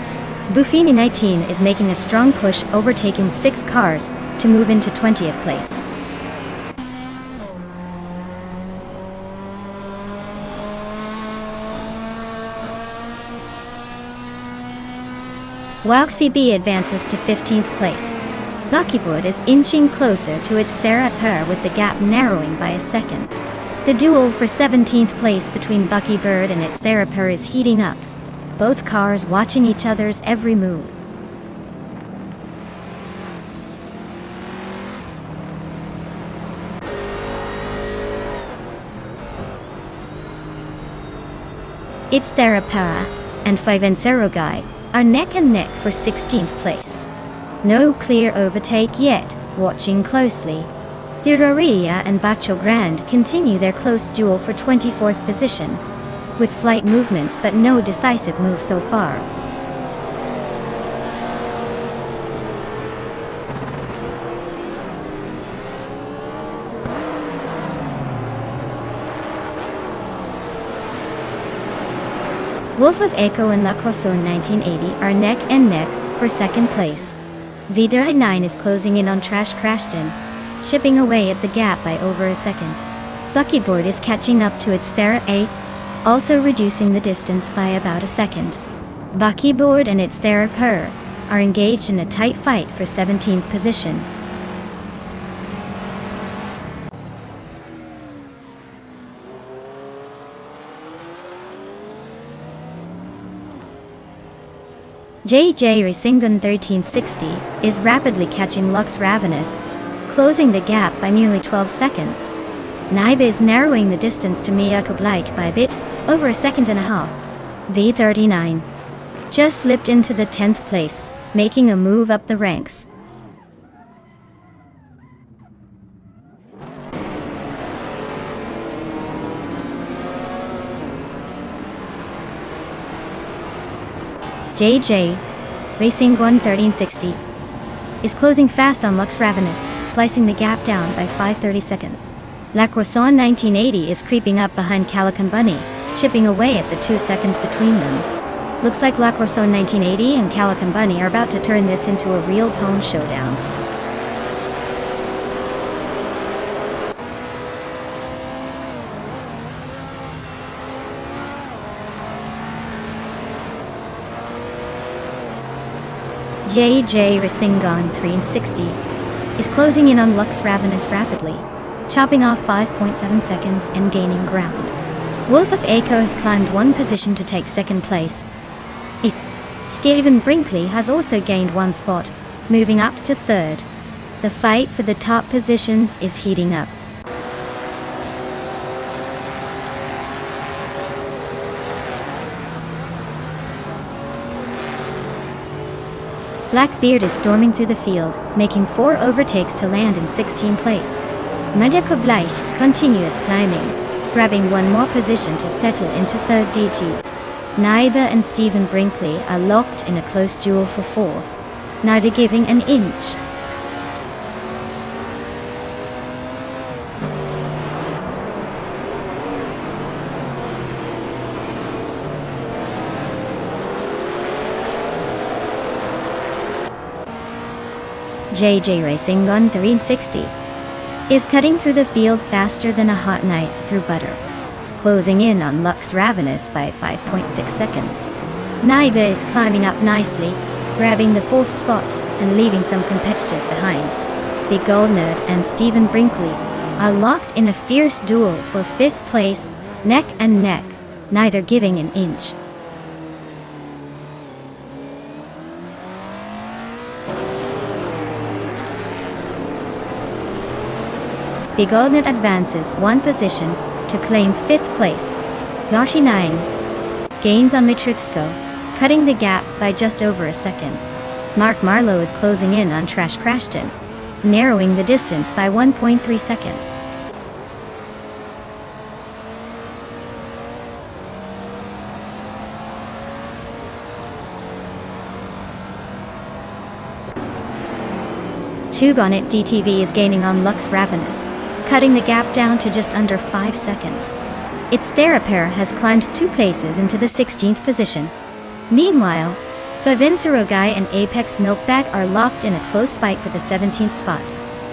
Buffini 19 is making a strong push, overtaking 6 cars to move into 20th place. Wouk CB advances to 15th place. Luckyboard is inching closer to its Therapur, with the gap narrowing by a second. The duel for 17th place between Buckybird and its Therapur is heating up, both cars watching each other's every move. Its Therapur and Givenserogai are neck and neck for 16th place. No clear overtake yet, watching closely. Tiroria and Bacho Grand continue their close duel for 24th position, with slight movements but no decisive move so far. Wolf of Eco and Le Croissant 1980 are neck and neck for 2nd place. Vida 9 is closing in on Trash Crashton, chipping away at the gap by over a second. Luckyboard is catching up to its Thera 8, also reducing the distance by about a second. Buckyboard and its Therapur are engaged in a tight fight for 17th position. JJ Racingun 1360 is rapidly catching Lux Ravenous, closing the gap by nearly 12 seconds. Naiba is narrowing the distance to Jakub by a bit over a second and a half. V39 just slipped into the 10th place, making a move up the ranks. JJ Racing 1360 is closing fast on Lux Ravenous, slicing the gap down by 5/30 seconds. La Croissant 1980 is creeping up behind Calican Bunny, chipping away at the 2 seconds between them. Looks like La Croissant 1980 and Calican Bunny are about to turn this into a real pone showdown. JJ Racing 360 is closing in on Lux Ravenous rapidly, chopping off 5.7 seconds and gaining ground. Wolf of Aco has climbed one position to take second place. Stephen Brinkley has also gained one spot, moving up to third. The fight for the top positions is heating up. Blackbeard is storming through the field, making 4 overtakes to land in 16th place. Jakub continues climbing, grabbing one more position to settle into third DG. Naiba and Stephen Brinkley are locked in a close duel for fourth, neither giving an inch. JJ Racing 1360 is cutting through the field faster than a hot knife through butter, closing in on Lux Ravenous by 5.6 seconds. Naiba is climbing up nicely, grabbing the 4th spot and leaving some competitors behind. Big Gold Nerd and Stephen Brinkley are locked in a fierce duel for 5th place, neck and neck, neither giving an inch. Big Gold Nerd advances one position to claim 5th place. Yoshi 9 gains on Matrixco, cutting the gap by just over a second. Mark Marlowe is closing in on Trash Crashton, narrowing the distance by 1.3 seconds. Tugonet DTV is gaining on Lux Ravenous, cutting the gap down to just under 5 seconds. Its Therapair has climbed 2 places into the 16th position. Meanwhile, Favinsarogai and Apex Milkbag are locked in a close fight for the 17th spot.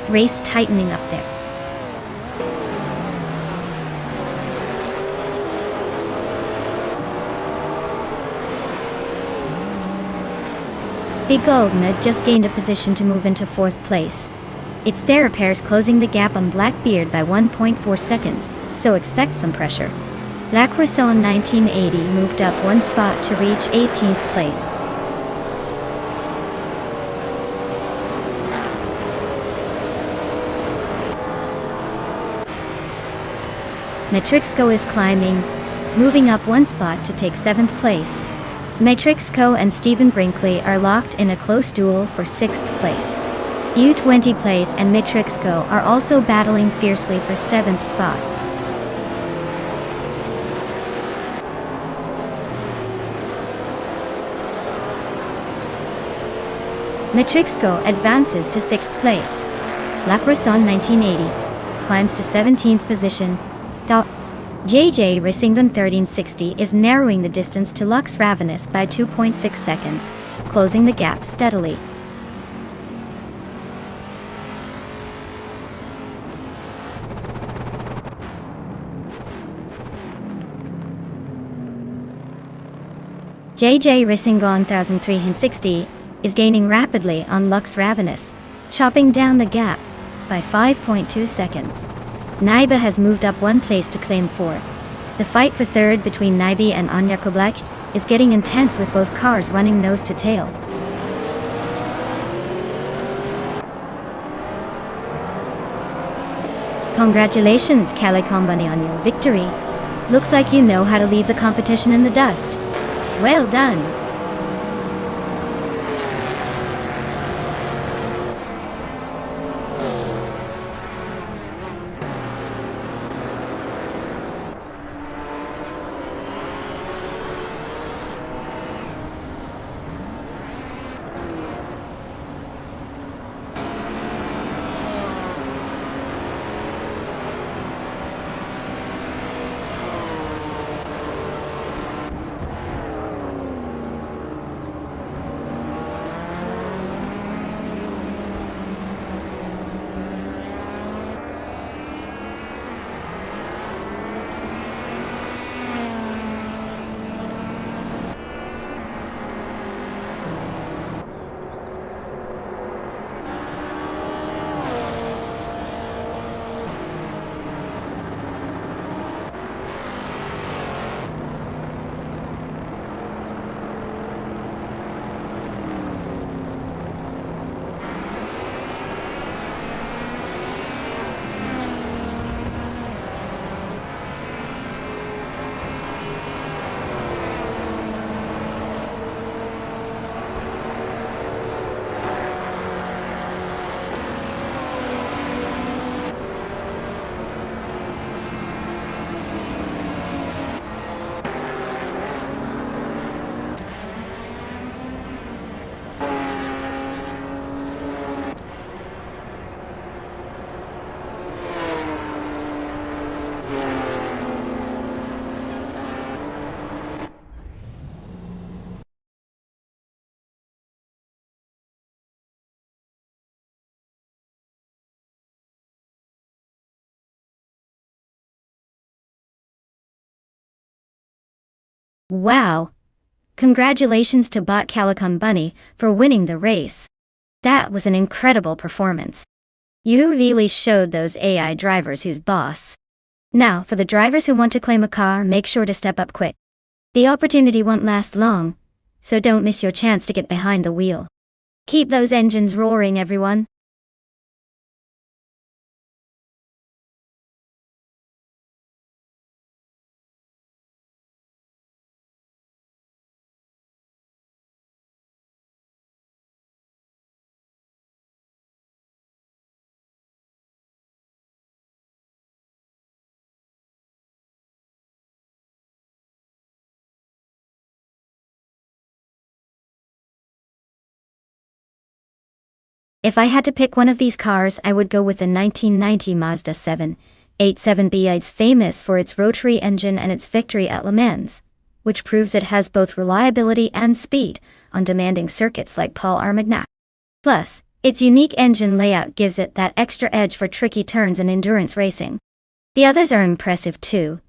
Race tightening up there. Big Golden just gained a position to move into 4th place. Its Therapair is closing the gap on Blackbeard by 1.4 seconds, so expect some pressure. La Croissant 1980 moved up 1 spot to reach 18th place. Matrixco is climbing, moving up 1 spot to take 7th place. Matrixco and Stephen Brinkley are locked in a close duel for 6th place. U20 Plays and Matrixco are also battling fiercely for 7th spot. Matrixco advances to 6th place. La Croissant 1980 climbs to 17th position. JJ Racing 1360 is narrowing the distance to Lux Ravenous by 2.6 seconds, closing the gap steadily. JJ Racing 1360 is gaining rapidly on Lux Ravenous, chopping down the gap by 5.2 seconds. Naiba has moved up 1 place to claim 4th. The fight for 3rd between Naiba and Anya Koblak is getting intense with both cars running nose to tail. Congratulations, Calicom Bunny, on your victory. Looks like you know how to leave the competition in the dust. Well done. Wow. Congratulations to Bot Calicom Bunny for winning the race. That was an incredible performance. You really showed those AI drivers who's boss. Now, for the drivers who want to claim a car, make sure to step up quick. The opportunity won't last long, so don't miss your chance to get behind the wheel. Keep those engines roaring, everyone. If I had to pick one of these cars, I would go with the 1990 Mazda 787B. It's famous for its rotary engine and its victory at Le Mans, which proves it has both reliability and speed on demanding circuits like Paul Armagnac. Plus, its unique engine layout gives it that extra edge for tricky turns and endurance racing. The others are impressive too,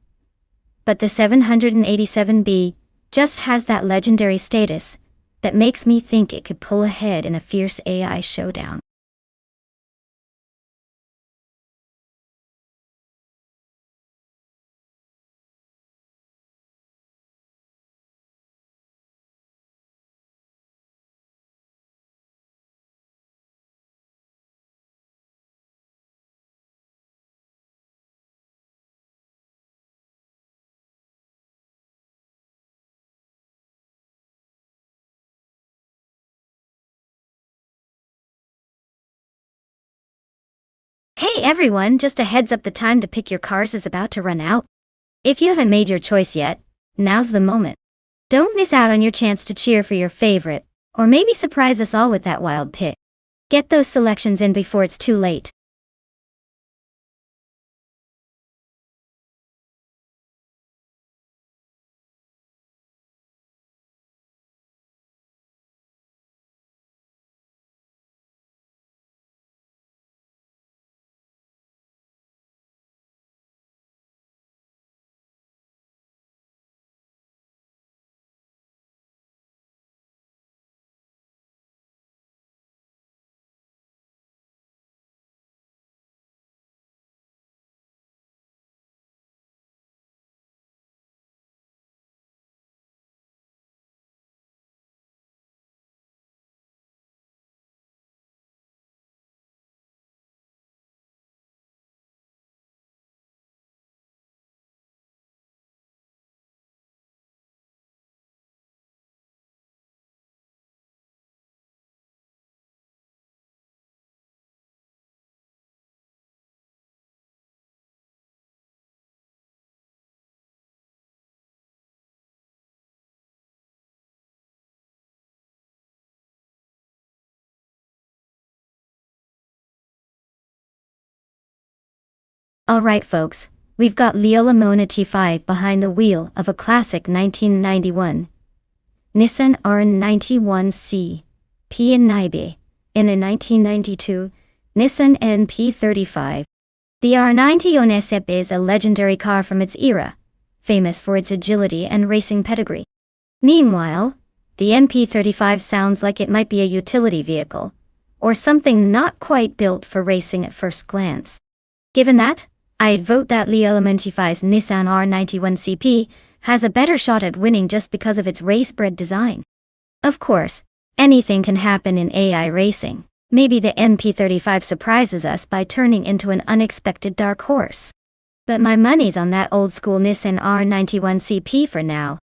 but the 787B just has that legendary status that makes me think it could pull ahead in a fierce AI showdown. Hey everyone, just a heads up, the time to pick your cars is about to run out. If you haven't made your choice yet, now's the moment. Don't miss out on your chance to cheer for your favorite, or maybe surprise us all with that wild pick. Get those selections in before it's too late. Alright folks, we've got Leo Lamona T5 behind the wheel of a classic 1991 Nissan R91C P in Naibe, in a 1992 Nissan NP35. The R91 is a legendary car from its era, famous for its agility and racing pedigree. Meanwhile, the NP35 sounds like it might be a utility vehicle, or something not quite built for racing at first glance. Given that, I'd vote that Leo Lamona T5's Nissan R91CP has a better shot at winning just because of its race-bred design. Of course, anything can happen in AI racing. Maybe the NP35 surprises us by turning into an unexpected dark horse. But my money's on that old-school Nissan R91CP for now.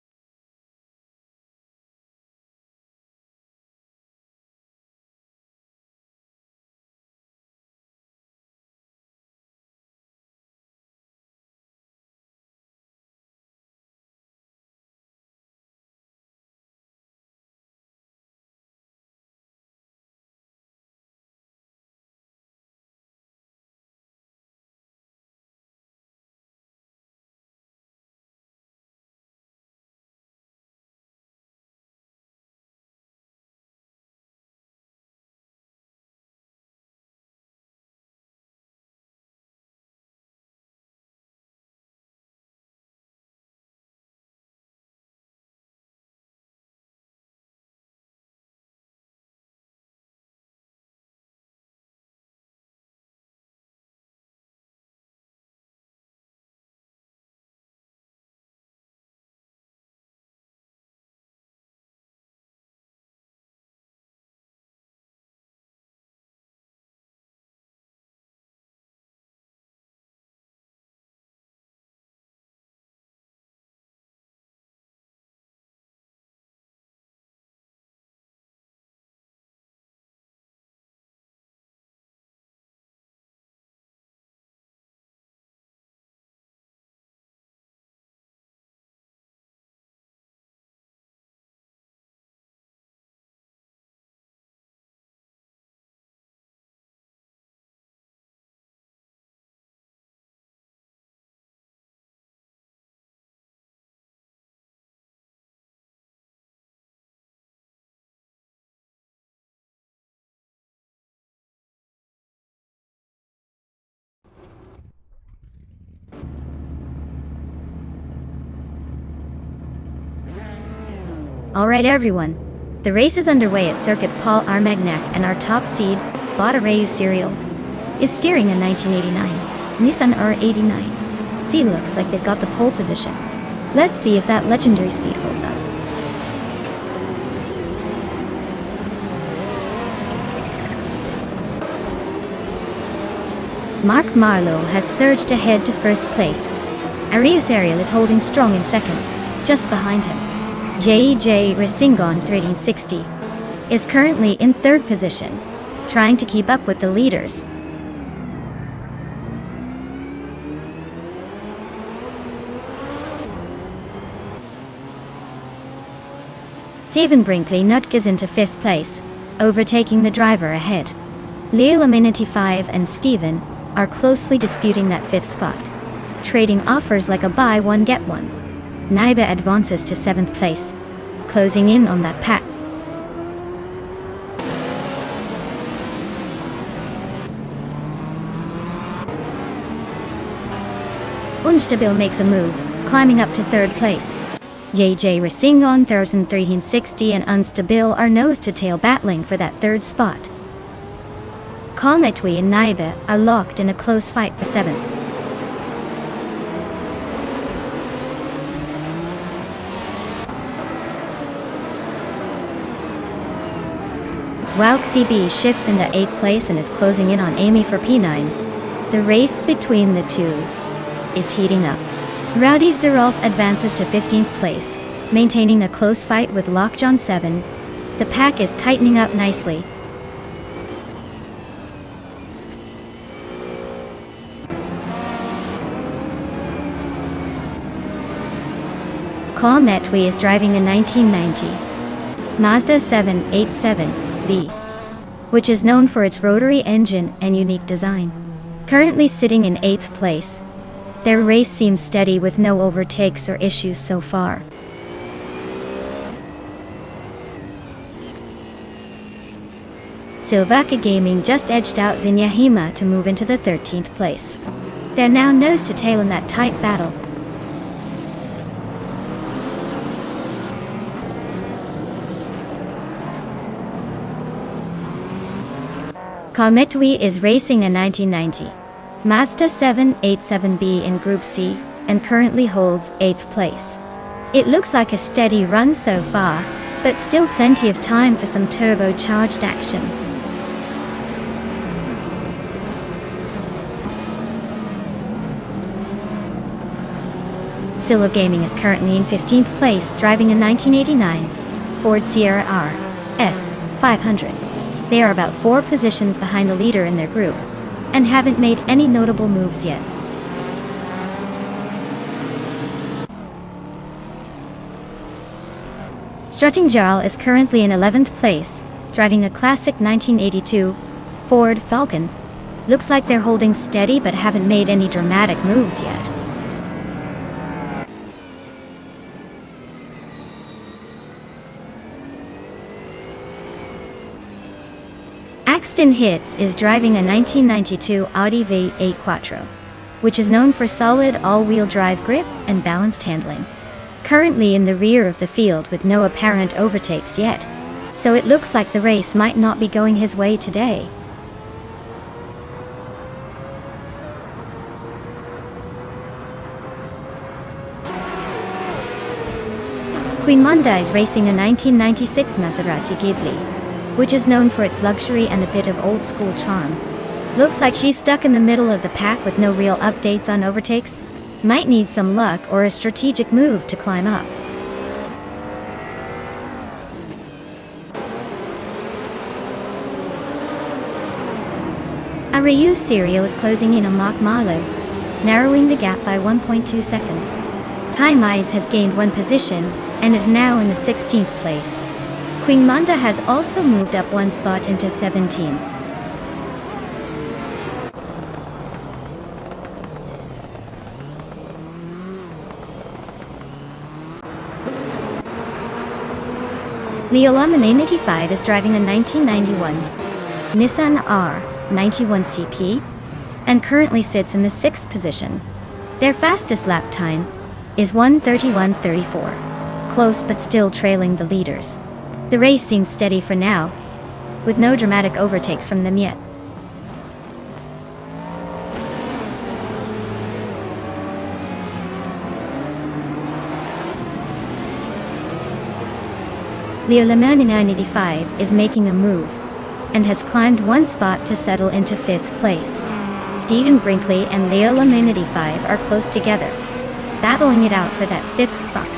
Alright everyone, the race is underway at Circuit Paul Armagnac and our top seed, Baudelaire Serial, is steering a 1989 Nissan R89. See, looks like they've got the pole position. Let's see if that legendary speed holds up. Marc Marlowe has surged ahead to first place. Arius Ariel is holding strong in second, just behind him. J.E.J. Racingon 1360 is currently in third position, trying to keep up with the leaders. Stephen Brinkley nutges into fifth place, overtaking the driver ahead. Leo Lamona T5 and Stephen are closely disputing that fifth spot, trading offers like a buy one get one. Naiba advances to 7th place, closing in on that pack. Unstabil makes a move, climbing up to 3rd place. J.J. Racingon 1360 and Unstabil are nose-to-tail battling for that 3rd spot. Kalmetwi and Naiba are locked in a close fight for 7th. Wouk CB shifts into 8th place and is closing in on Amy for P9. The race between the two is heating up. Rowdy Zerolf advances to 15th place, maintaining a close fight with Lockjohn 7. The pack is tightening up nicely. Kalmetwi is driving a 1990 Mazda 787V, which is known for its rotary engine and unique design. currently sitting in 8th place. Their race seems steady with no overtakes or issues so far. Silvaca Gaming just edged out Zinyahima to move into the 13th place. They're now nose to tail in that tight battle. Kometui is racing a 1990 Mazda 787B in Group C and currently holds 8th place. It looks like a steady run so far, but still plenty of time for some turbocharged action. Silo Gaming is currently in 15th place, driving a 1989 Ford Sierra RS 500. They are about 4 positions behind the leader in their group, and haven't made any notable moves yet. Strutting Jarl is currently in 11th place, driving a classic 1982 Ford Falcon. Looks like they're holding steady but haven't made any dramatic moves yet. Axton Hits is driving a 1992 Audi V8 Quattro, which is known for solid all-wheel drive grip and balanced handling. Currently in the rear of the field with no apparent overtakes yet, so it looks like the race might not be going his way today. Queen Manda is racing a 1996 Maserati Ghibli, which is known for its luxury and a bit of old-school charm. Looks like she's stuck in the middle of the pack with no real updates on overtakes. Might need some luck or a strategic move to climb up. A Ryu Serial is closing in on Mark Marlowe, narrowing the gap by 1.2 seconds. Haimise has gained 1 position and is now in the 16th place. Queen Manda has also moved up 1 spot into 17. Leolaman 85 is driving a 1991 Nissan R91 CP and currently sits in the 6th position. Their fastest lap time is 1:31.34, close but still trailing the leaders. The race seems steady for now, with no dramatic overtakes from them yet. Leolaman 985 is making a move, and has climbed 1 spot to settle into 5th place. Stephen Brinkley and Leolaman 85 are close together, battling it out for that 5th spot.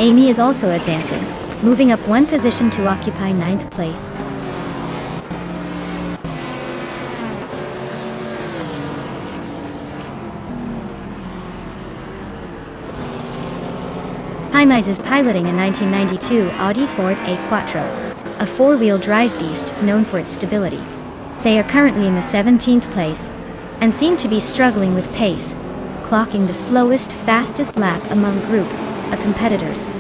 Amy is also advancing, moving up 1 position to occupy 9th place. Haimise is piloting a 1992 Audi Ford A Quattro, a 4-wheel drive beast known for its stability. They are currently in the 17th place, and seem to be struggling with pace, clocking the slowest, fastest lap among Group A competitors.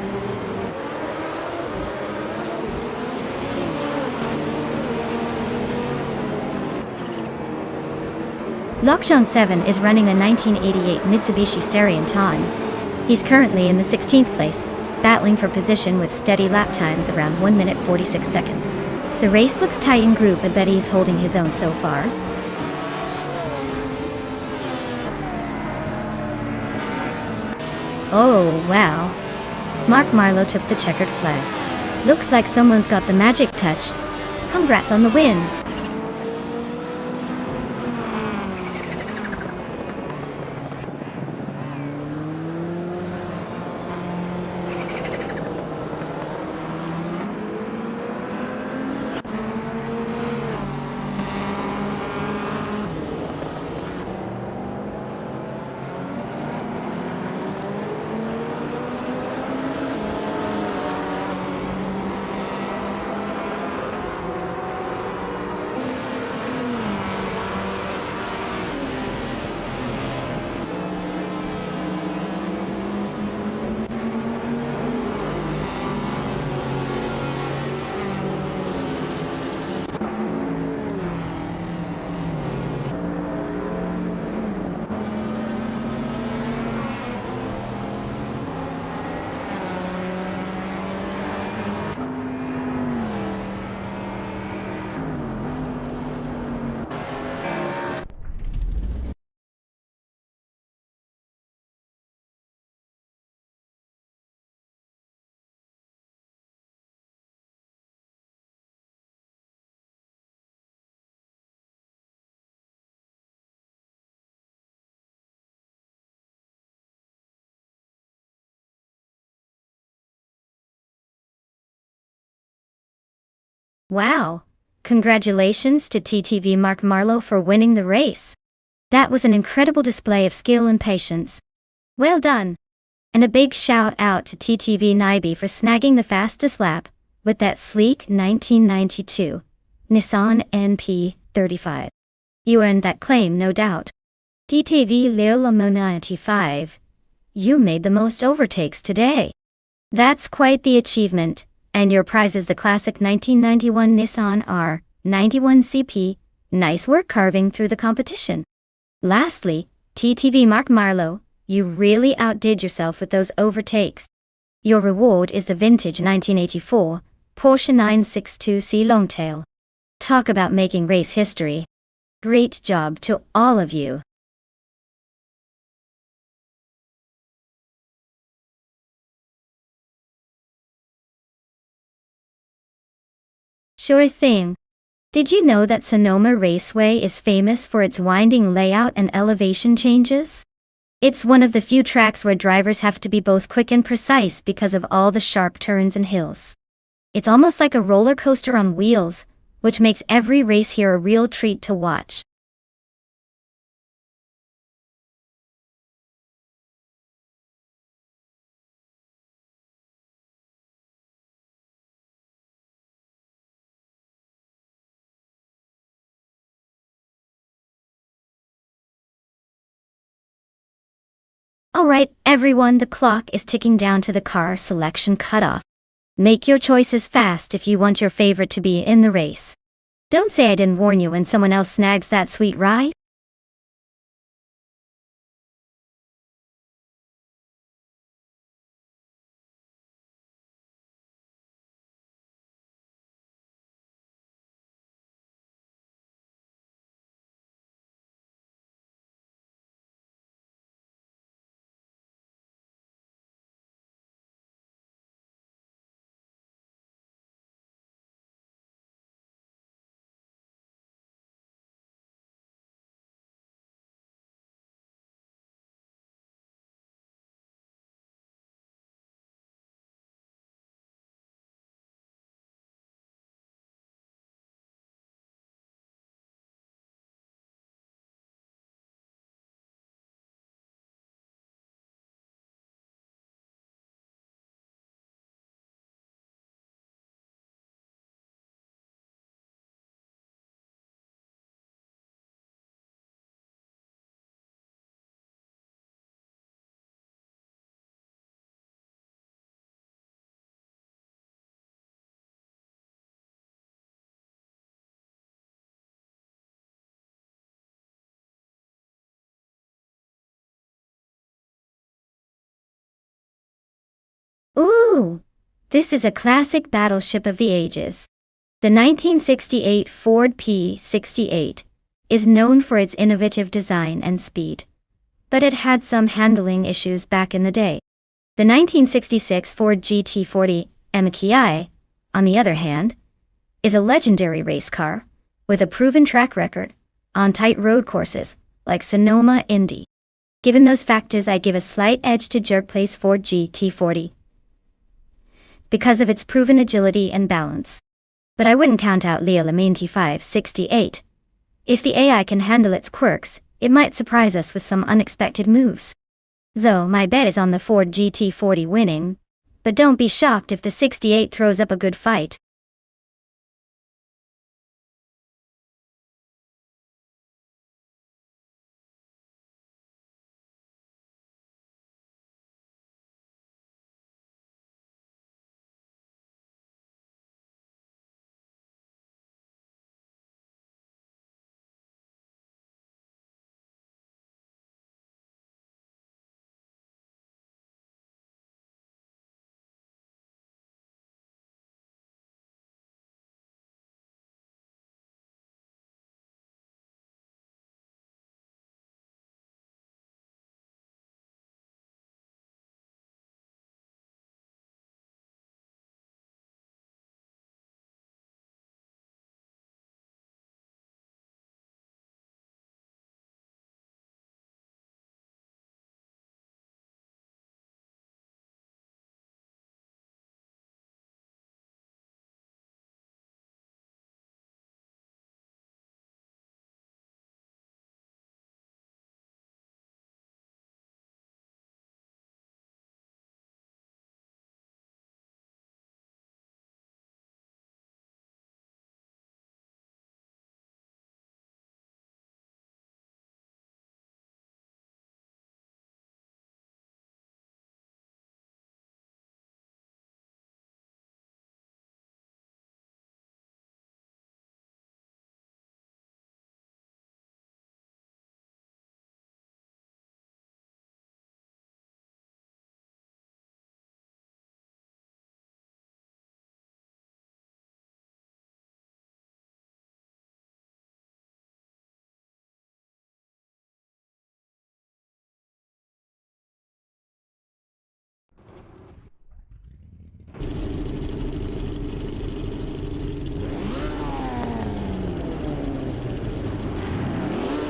Lokjong 7 is running a 1988 Mitsubishi Starion Ton. He's currently in the 16th place, battling for position with steady lap times around 1 minute 46 seconds. The race looks tight in Group, but he's holding his own so far. Oh, wow. Mark Marlowe took the checkered flag. Looks like someone's got the magic touch. Congrats on the win. Wow! Congratulations to TTV Mark Marlowe for winning the race. That was an incredible display of skill and patience. Well done! And a big shout out to TTV Naibi for snagging the fastest lap with that sleek 1992 Nissan NP35. You earned that claim, no doubt. TTV Leolamo 95. You made the most overtakes today. That's quite the achievement, and your prize is the classic 1991 Nissan R91 CP. Nice work carving through the competition. Lastly, TTV Mark Marlowe, you really outdid yourself with those overtakes. Your reward is the vintage 1984 Porsche 962C Longtail. Talk about making race history. Great job to all of you. Sure thing. Did you know that Sonoma Raceway is famous for its winding layout and elevation changes? It's one of the few tracks where drivers have to be both quick and precise because of all the sharp turns and hills. It's almost like a roller coaster on wheels, which makes every race here a real treat to watch. Alright, everyone, the clock is ticking down to the car selection cutoff. Make your choices fast if you want your favorite to be in the race. Don't say I didn't warn you when someone else snags that sweet ride. Ooh! This is a classic battleship of the ages. The 1968 Ford P68 is known for its innovative design and speed, but it had some handling issues back in the day. The 1966 Ford GT40 MKI, on the other hand, is a legendary race car with a proven track record on tight road courses like Sonoma Indy. Given those factors, I give a slight edge to Jerk Place Ford GT40 because of its proven agility and balance. But I wouldn't count out Leo Lamenti 568. If the AI can handle its quirks, it might surprise us with some unexpected moves. So my bet is on the Ford GT40 winning, but don't be shocked if the 68 throws up a good fight.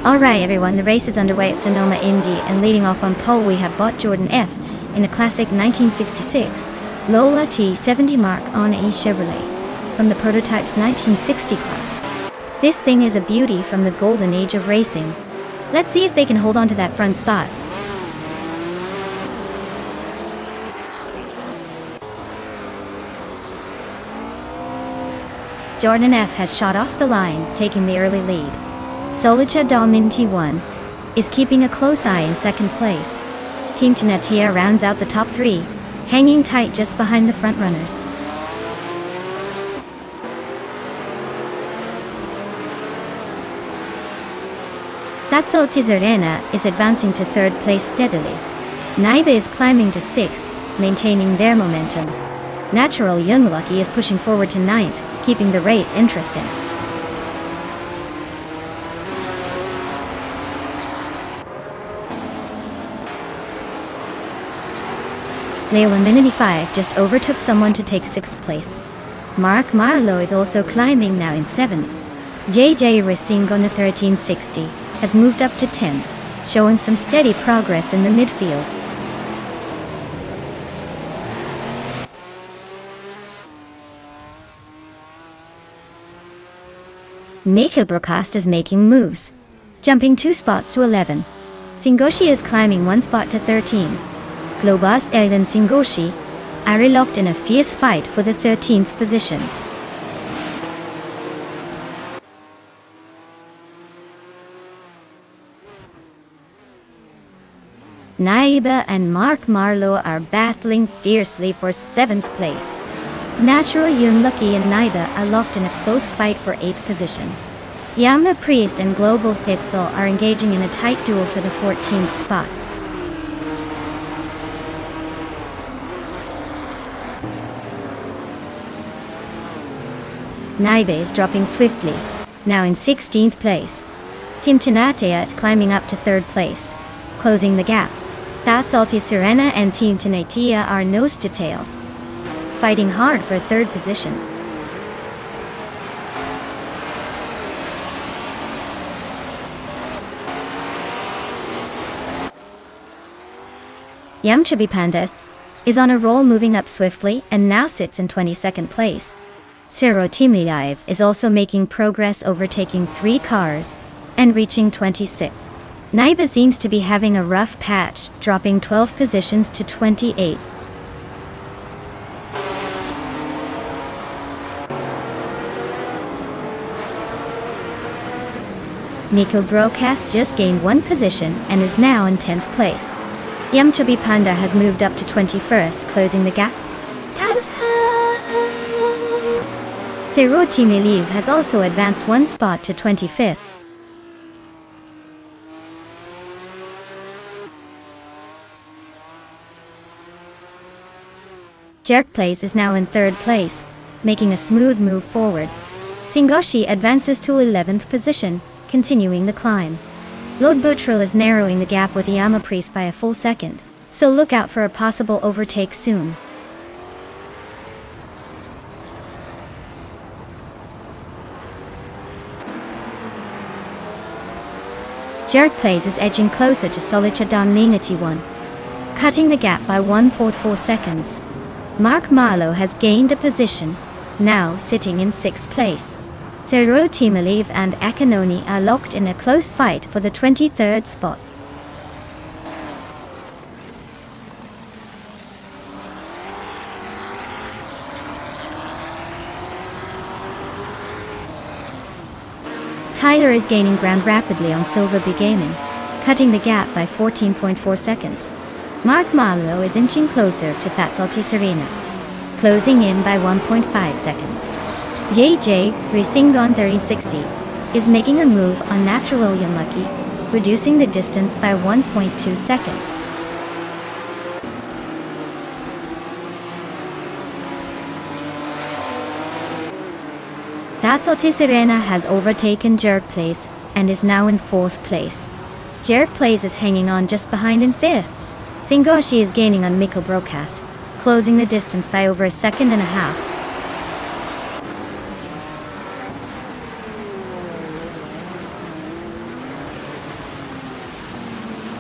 Alright everyone, the race is underway at Sonoma Indy, and leading off on pole we have bought Jordan F. in a classic 1966 Lola T70 Mark on E Chevrolet from the prototype's 1960 class. This thing is a beauty from the golden age of racing. Let's see if they can hold on to that front spot. Jordan F has shot off the line, taking the early lead. Solicha Domin T1 is keeping a close eye in second place. Team Tenatia rounds out the top three, hanging tight just behind the front runners. That's Tizarena is advancing to third place steadily. Naiba is climbing to sixth, maintaining their momentum. Natural Young Lucky is pushing forward to ninth, keeping the race interesting. Leo Infinity 5 just overtook someone to take 6th place. Mark Marlowe is also climbing now in 7th. JJ Racing on the 1360 has moved up to 10th, showing some steady progress in the midfield. Mika Broadcast is making moves, jumping 2 spots to 11. Singoshi is climbing 1 spot to 13. Globus and Singoshi are locked in a fierce fight for the 13th position. Naiba and Mark Marlowe are battling fiercely for 7th place. Natural Young Lucky and Naiba are locked in a close fight for 8th position. Yama Priest and Global Setso are engaging in a tight duel for the 14th spot. Naibe is dropping swiftly, now in 16th place. Team Tenatea is climbing up to 3rd place, closing the gap. That's Salty Serena and Team Tenatea are nose to tail, fighting hard for 3rd position. Yamchabi Panda is on a roll, moving up swiftly and now sits in 22nd place. Zero Timiaev is also making progress, overtaking 3 cars and reaching 26. Naiba seems to be having a rough patch, dropping 12 positions to 28. Nico Broadcast just gained 1 position and is now in 10th place. Yamchabi Panda has moved up to 21st, closing the gap. Zero Timiaev has also advanced 1 spot to 25th. Jerk Place is now in 3rd place, making a smooth move forward. Singoshi advances to 11th position, continuing the climb. Lord Butril is narrowing the gap with Yama Priest by a full second, so look out for a possible overtake soon. Jerk Place is edging closer to Solicha Donlina T1, cutting the gap by 1.4 seconds. Mark Marlowe has gained a position, now sitting in 6th place. Zero Timiaev and Akanoni are locked in a close fight for the 23rd spot. Tyler is gaining ground rapidly on Silver B Gaming, cutting the gap by 14.4 seconds. Mark Marlowe is inching closer to Fatsalti Serena, closing in by 1.5 seconds. JJ Racing on 3060 is making a move on Natural Young Lucky, reducing the distance by 1.2 seconds. Tatsalti Serena has overtaken Jerk Place and is now in 4th place. Jerk Place is hanging on just behind in 5th. Singoshi is gaining on Miko Broadcast, closing the distance by over a second and a half.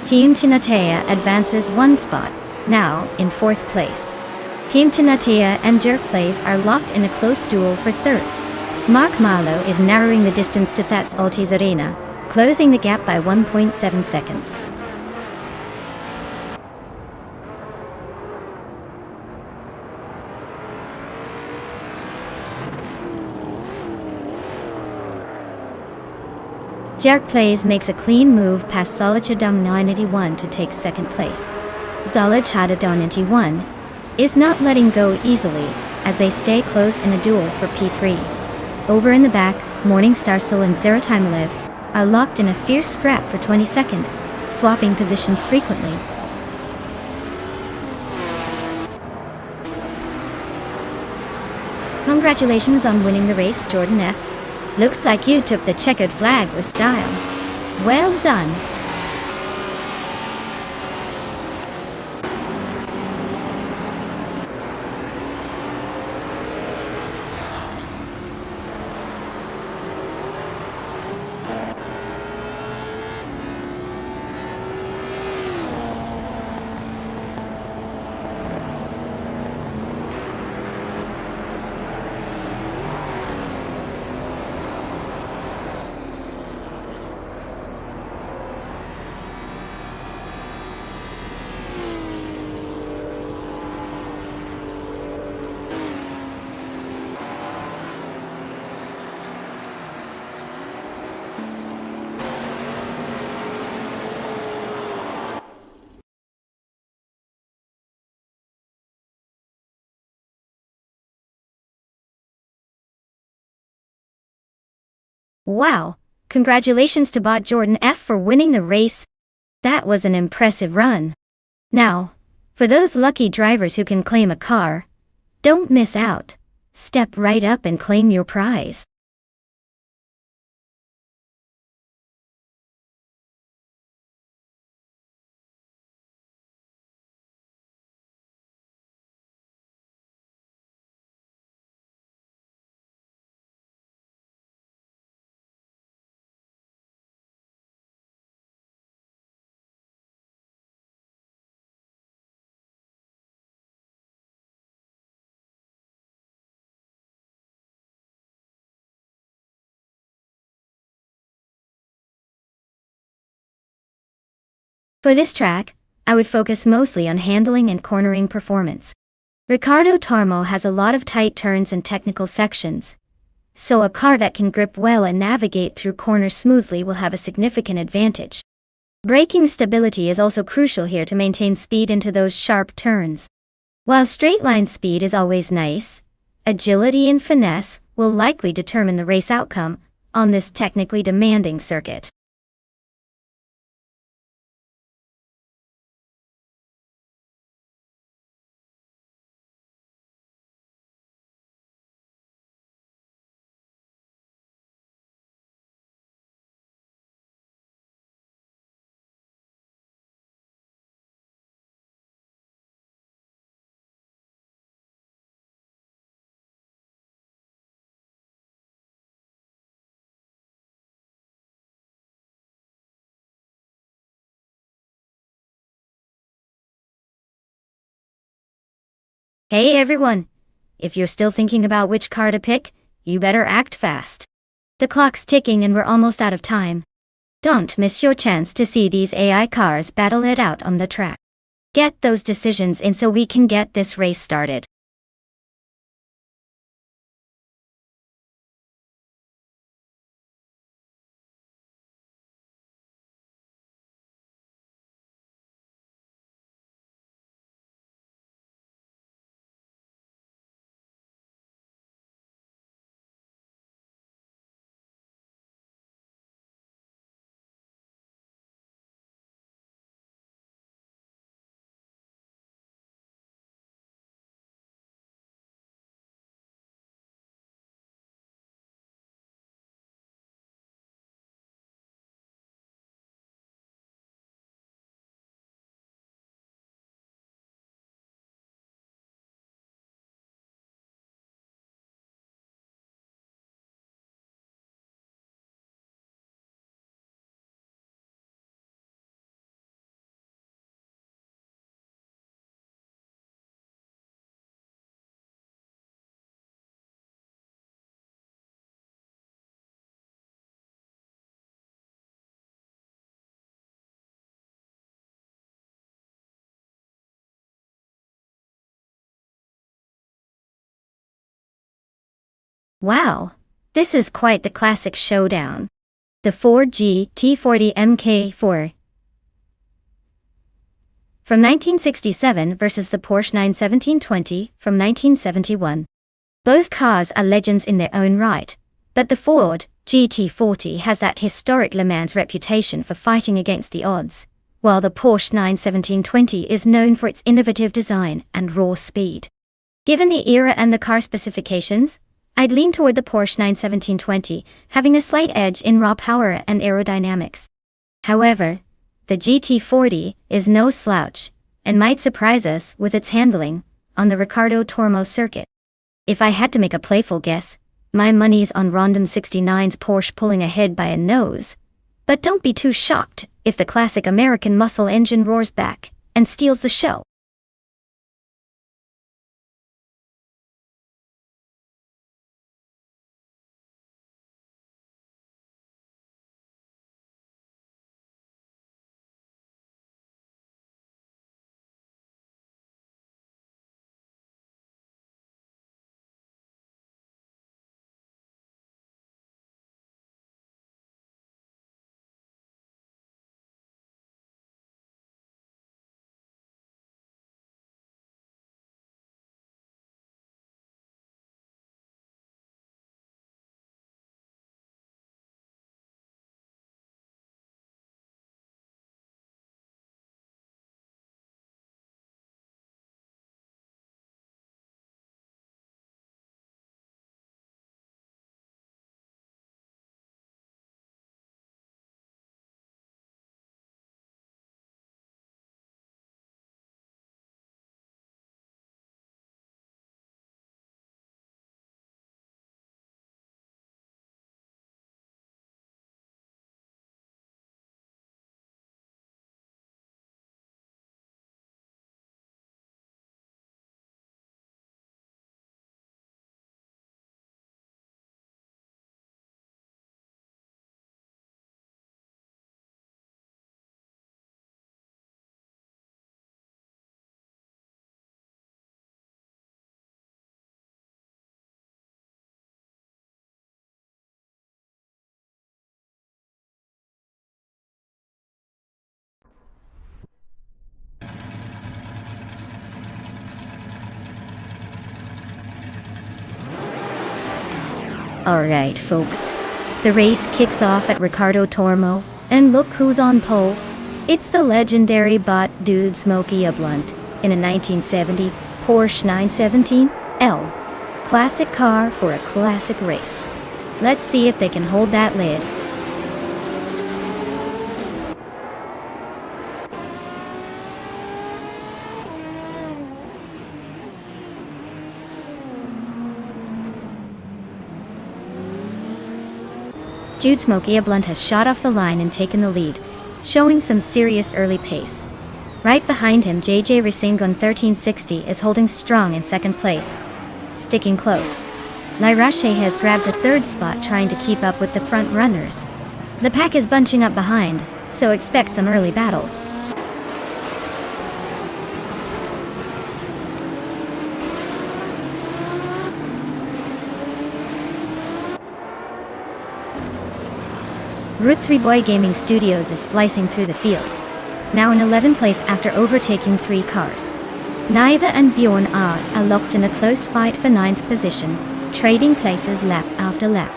Team Tinatea advances one spot, now in 4th place. Team Tinatea and Jerk Plays are locked in a close duel for 3rd. Mark Malo is narrowing the distance to Thats Altizarena, closing the gap by 1.7 seconds. Jerk Plays makes a clean move past Zolachadam 981 to take 2nd place. Zolachadam 91 is not letting go easily, as they stay close in a duel for P3. Over in the back, Morningstar Soul and Zeratimalev are locked in a fierce scrap for 22nd, swapping positions frequently. Congratulations on winning the race, Jordan F. Looks like you took the checkered flag with style. Well done. Wow, congratulations to bot Jordan F for winning the race. That was an impressive run. Now, for those lucky drivers who can claim a car, don't miss out. Step right up and claim your prize. For this track, I would focus mostly on handling and cornering performance. Ricardo Tarmo has a lot of tight turns and technical sections, so a car that can grip well and navigate through corners smoothly will have a significant advantage. Braking stability is also crucial here to maintain speed into those sharp turns. While straight line speed is always nice, agility and finesse will likely determine the race outcome on this technically demanding circuit. Hey everyone! If you're still thinking about which car to pick, you better act fast. The clock's ticking and we're almost out of time. Don't miss your chance to see these AI cars battle it out on the track. Get those decisions in so we can get this race started. Wow, this is quite the classic showdown. The Ford GT40 Mk4 from 1967 versus the Porsche 91720 from 1971. Both cars are legends in their own right, but the Ford GT40 has that historic Le Mans reputation for fighting against the odds, while the Porsche 91720 is known for its innovative design and raw speed. Given the era and the car specifications, I'd lean toward the Porsche 91720, having a slight edge in raw power and aerodynamics. However, the GT40 is no slouch, and might surprise us with its handling on the Ricardo Tormo circuit. If I had to make a playful guess, my money's on Rondon 69's Porsche pulling ahead by a nose. But don't be too shocked if the classic American muscle engine roars back and steals the show. Alright folks, the race kicks off at Ricardo Tormo, and look who's on pole. It's the legendary bot dude Smokey a Blunt, in a 1970 Porsche 917L. Classic car for a classic race. Let's see if they can hold that lid. Jude Smokey a Blunt has shot off the line and taken the lead, showing some serious early pace. Right behind him, JJ Racing on 1360 is holding strong in second place, sticking close. Lirache has grabbed the third spot, trying to keep up with the front runners. The pack is bunching up behind, so expect some early battles. Route 3 Boy Gaming Studios is slicing through the field, now in 11th place after overtaking 3 cars. Naiba and Bjorn Ard are locked in a close fight for 9th position, trading places lap after lap.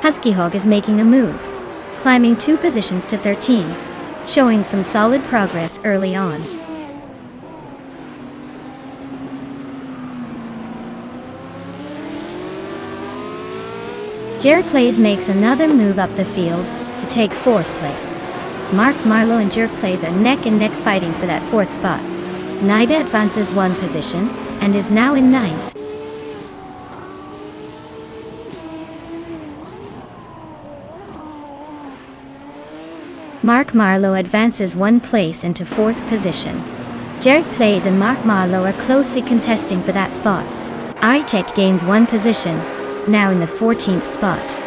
Husky Hog is making a move, climbing 2 positions to 13, showing some solid progress early on. Jared Plays makes another move up the field to take 4th place. Mark Marlowe and Jerk Plays are neck and neck fighting for that 4th spot. Nida advances 1 position and is now in 9th. Mark Marlowe advances 1 place into 4th position. Jerk Plays and Mark Marlowe are closely contesting for that spot. iTech gains 1 position, now in the 14th spot.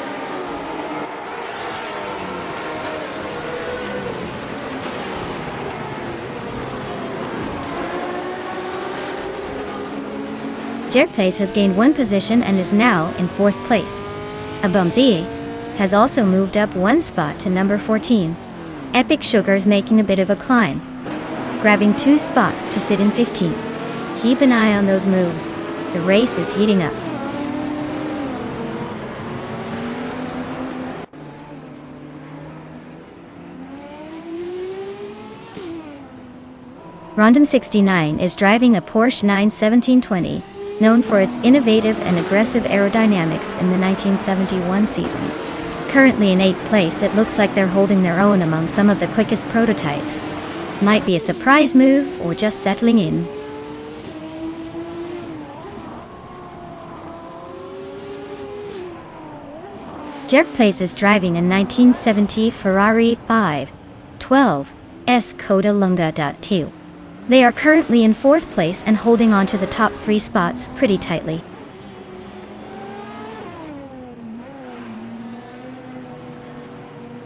Jerk Place has gained one position and is now in 4th place. Abumzi has also moved up one spot to number 14. Epic Sugar's making a bit of a climb, grabbing 2 spots to sit in 15. Keep an eye on those moves. The race is heating up. Rondon 69 is driving a Porsche 91720, known for its innovative and aggressive aerodynamics in the 1971 season. Currently in 8th place, it looks like they're holding their own among some of the quickest prototypes. Might be a surprise move or just settling in. Jerk Place is driving a 1970 Ferrari 512 S Coda Lunga. They are currently in 4th place and holding on to the top 3 spots pretty tightly.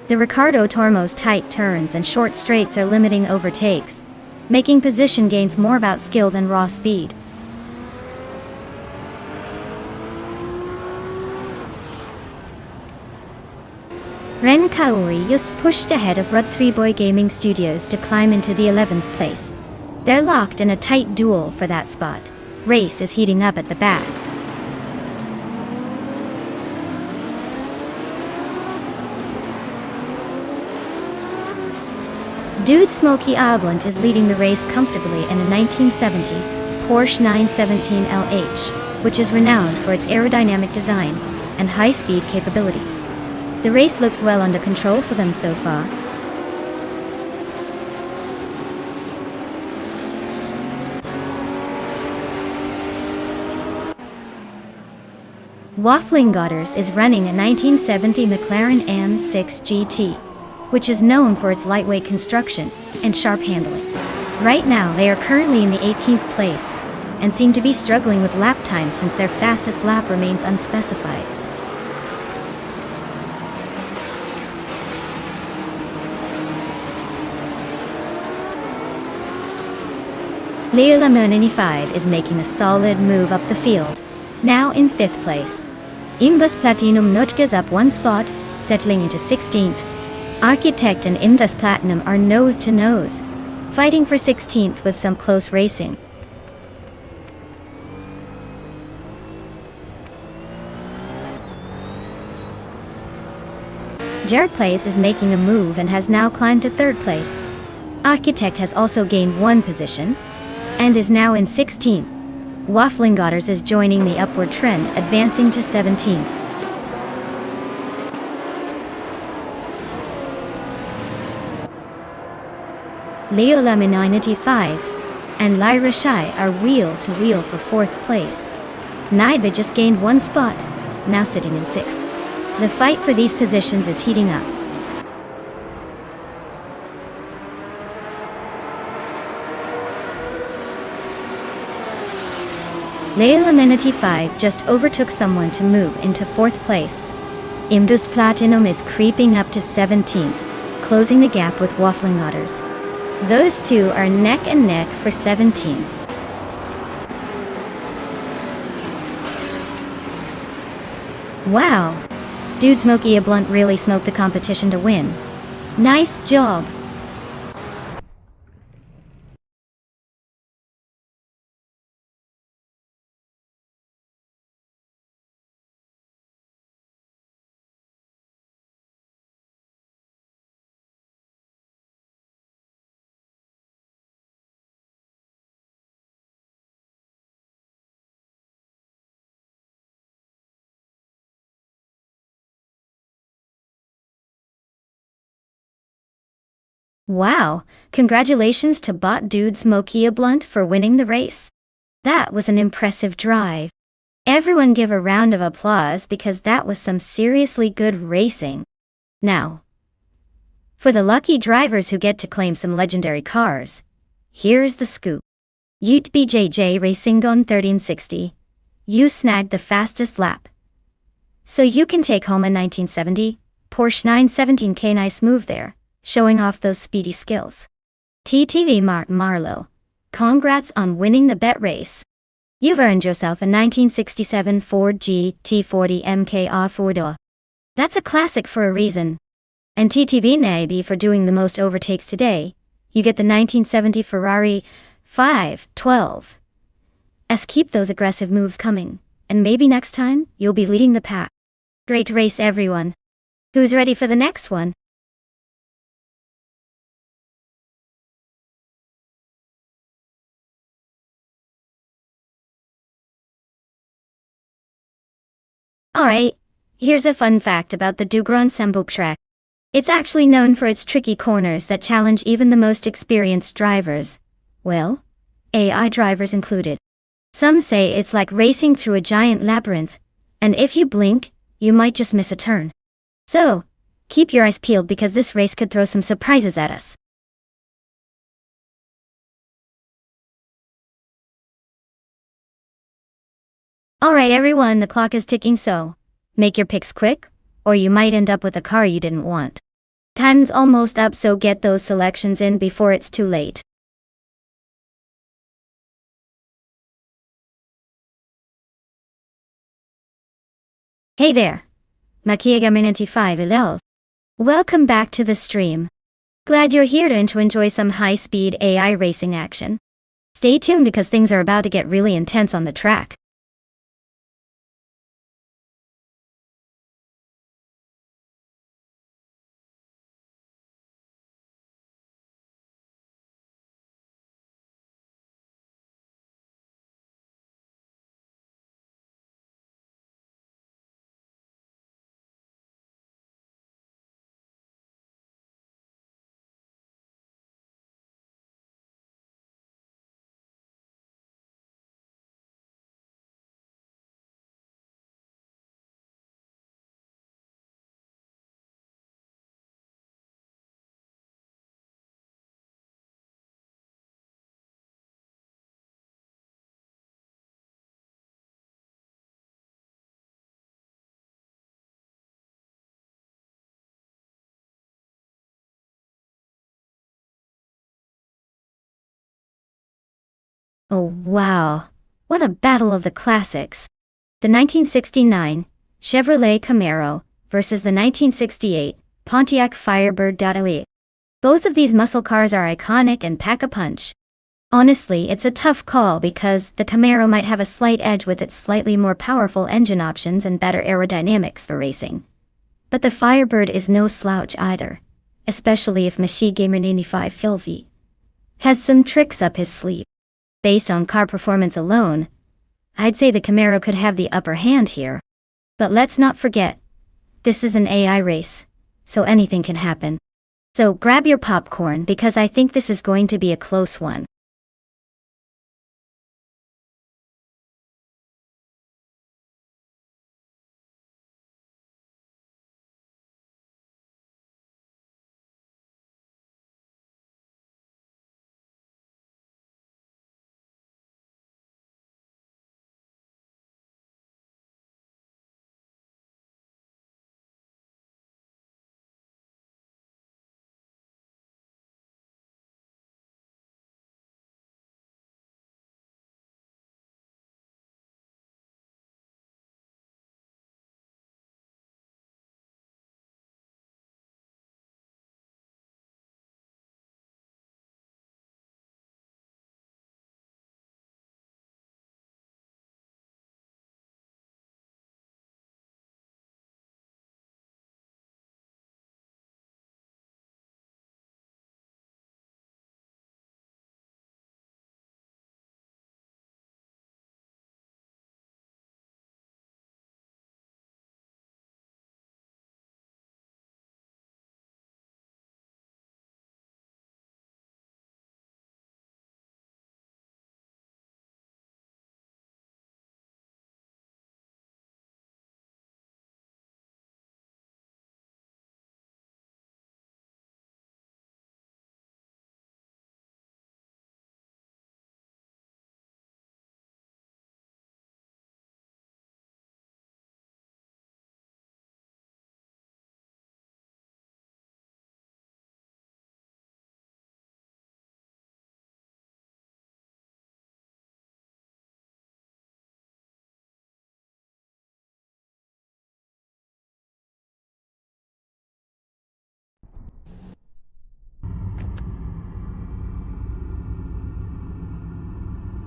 The Ricardo Tormo's tight turns and short straights are limiting overtakes, making position gains more about skill than raw speed. Ren Kaori just pushed ahead of Rud 3 Boy Gaming Studios to climb into the 11th place. They're locked in a tight duel for that spot. Race is heating up at the back. Dude Smokey Ablant is leading the race comfortably in a 1970 Porsche 917 LH, which is renowned for its aerodynamic design and high-speed capabilities. The race looks well under control for them so far. Waffling Godders is running a 1970 McLaren M6 GT, which is known for its lightweight construction and sharp handling. Right now, they are currently in the 18th place and seem to be struggling with lap time since their fastest lap remains unspecified. Leola 95 is making a solid move up the field, now in 5th place. Imbus Platinum notches up one spot, settling into 16th. Architect and Imdus Platinum are nose to nose, fighting for 16th with some close racing. Jerk Place is making a move and has now climbed to 3rd place. Architect has also gained one position and is now in 16th. Waffling Godders is joining the upward trend, advancing to 17th. Leola 95 and Lyra Shai are wheel to wheel for 4th place. Naiba just gained one spot, now sitting in 6th. The fight for these positions is heating up. Leila 95 just overtook someone to move into 4th place. Imdus Platinum is creeping up to 17th, closing the gap with Waffling Godders. Those two are neck and neck for 17. Wow! Dude Smokey a Blunt really smoked the competition to win. Nice job! Wow, congratulations to Bot Dude Smokey a Blunt for winning the race. That was an impressive drive. Everyone give a round of applause because that was some seriously good racing. Now, for the lucky drivers who get to claim some legendary cars, here's the scoop. Ute BJJ Racing on 1360. You snagged the fastest lap. So you can take home a 1970 Porsche 917K. Nice move there, showing off those speedy skills. TTV Martin Marlowe, congrats on winning the bet race. You've earned yourself a 1967 Ford GT40 MK off-road. That's a classic for a reason. And TTV maybe for doing the most overtakes today, you get the 1970 Ferrari 512. Keep those aggressive moves coming, and maybe next time, you'll be leading the pack. Great race everyone. Who's ready for the next one? Alright, here's a fun fact about the Dugron Sembuk track. It's actually known for its tricky corners that challenge even the most experienced drivers. Well, AI drivers included. Some say it's like racing through a giant labyrinth, and if you blink, you might just miss a turn. So, keep your eyes peeled because this race could throw some surprises at us. Alright everyone, the clock is ticking, so make your picks quick, or you might end up with a car you didn't want. Time's almost up, so get those selections in before it's too late. Hey there! Makiagaminanti5 Ilel. Welcome back to the stream. Glad you're here to enjoy some high-speed AI racing action. Stay tuned because things are about to get really intense on the track. Oh wow, what a battle of the classics. The 1969 Chevrolet Camaro versus the 1968 Pontiac Firebird. Both of these muscle cars are iconic and pack a punch. Honestly, it's a tough call because the Camaro might have a slight edge with its slightly more powerful engine options and better aerodynamics for racing. But the Firebird is no slouch either, especially if Mashi Gamer 95 Filthy has some tricks up his sleeve. Based on car performance alone, I'd say the Camaro could have the upper hand here. But let's not forget, this is an AI race, so anything can happen. So grab your popcorn because I think this is going to be a close one.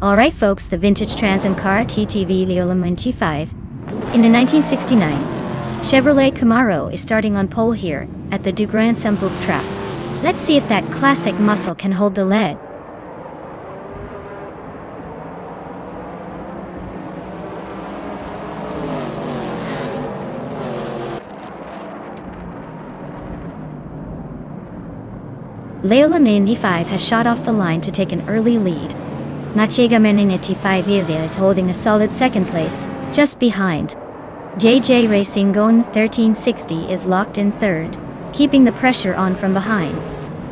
Alright folks, the vintage Trans Am car TTV Leolam T5. In the 1969, Chevrolet Camaro is starting on pole here at the Du Grand Sambuk track. Let's see if that classic muscle can hold the lead. Leolam T5 has shot off the line to take an early lead. Nachiga T5 is holding a solid second place, just behind. JJ Racing Gon 1360 is locked in third, keeping the pressure on from behind.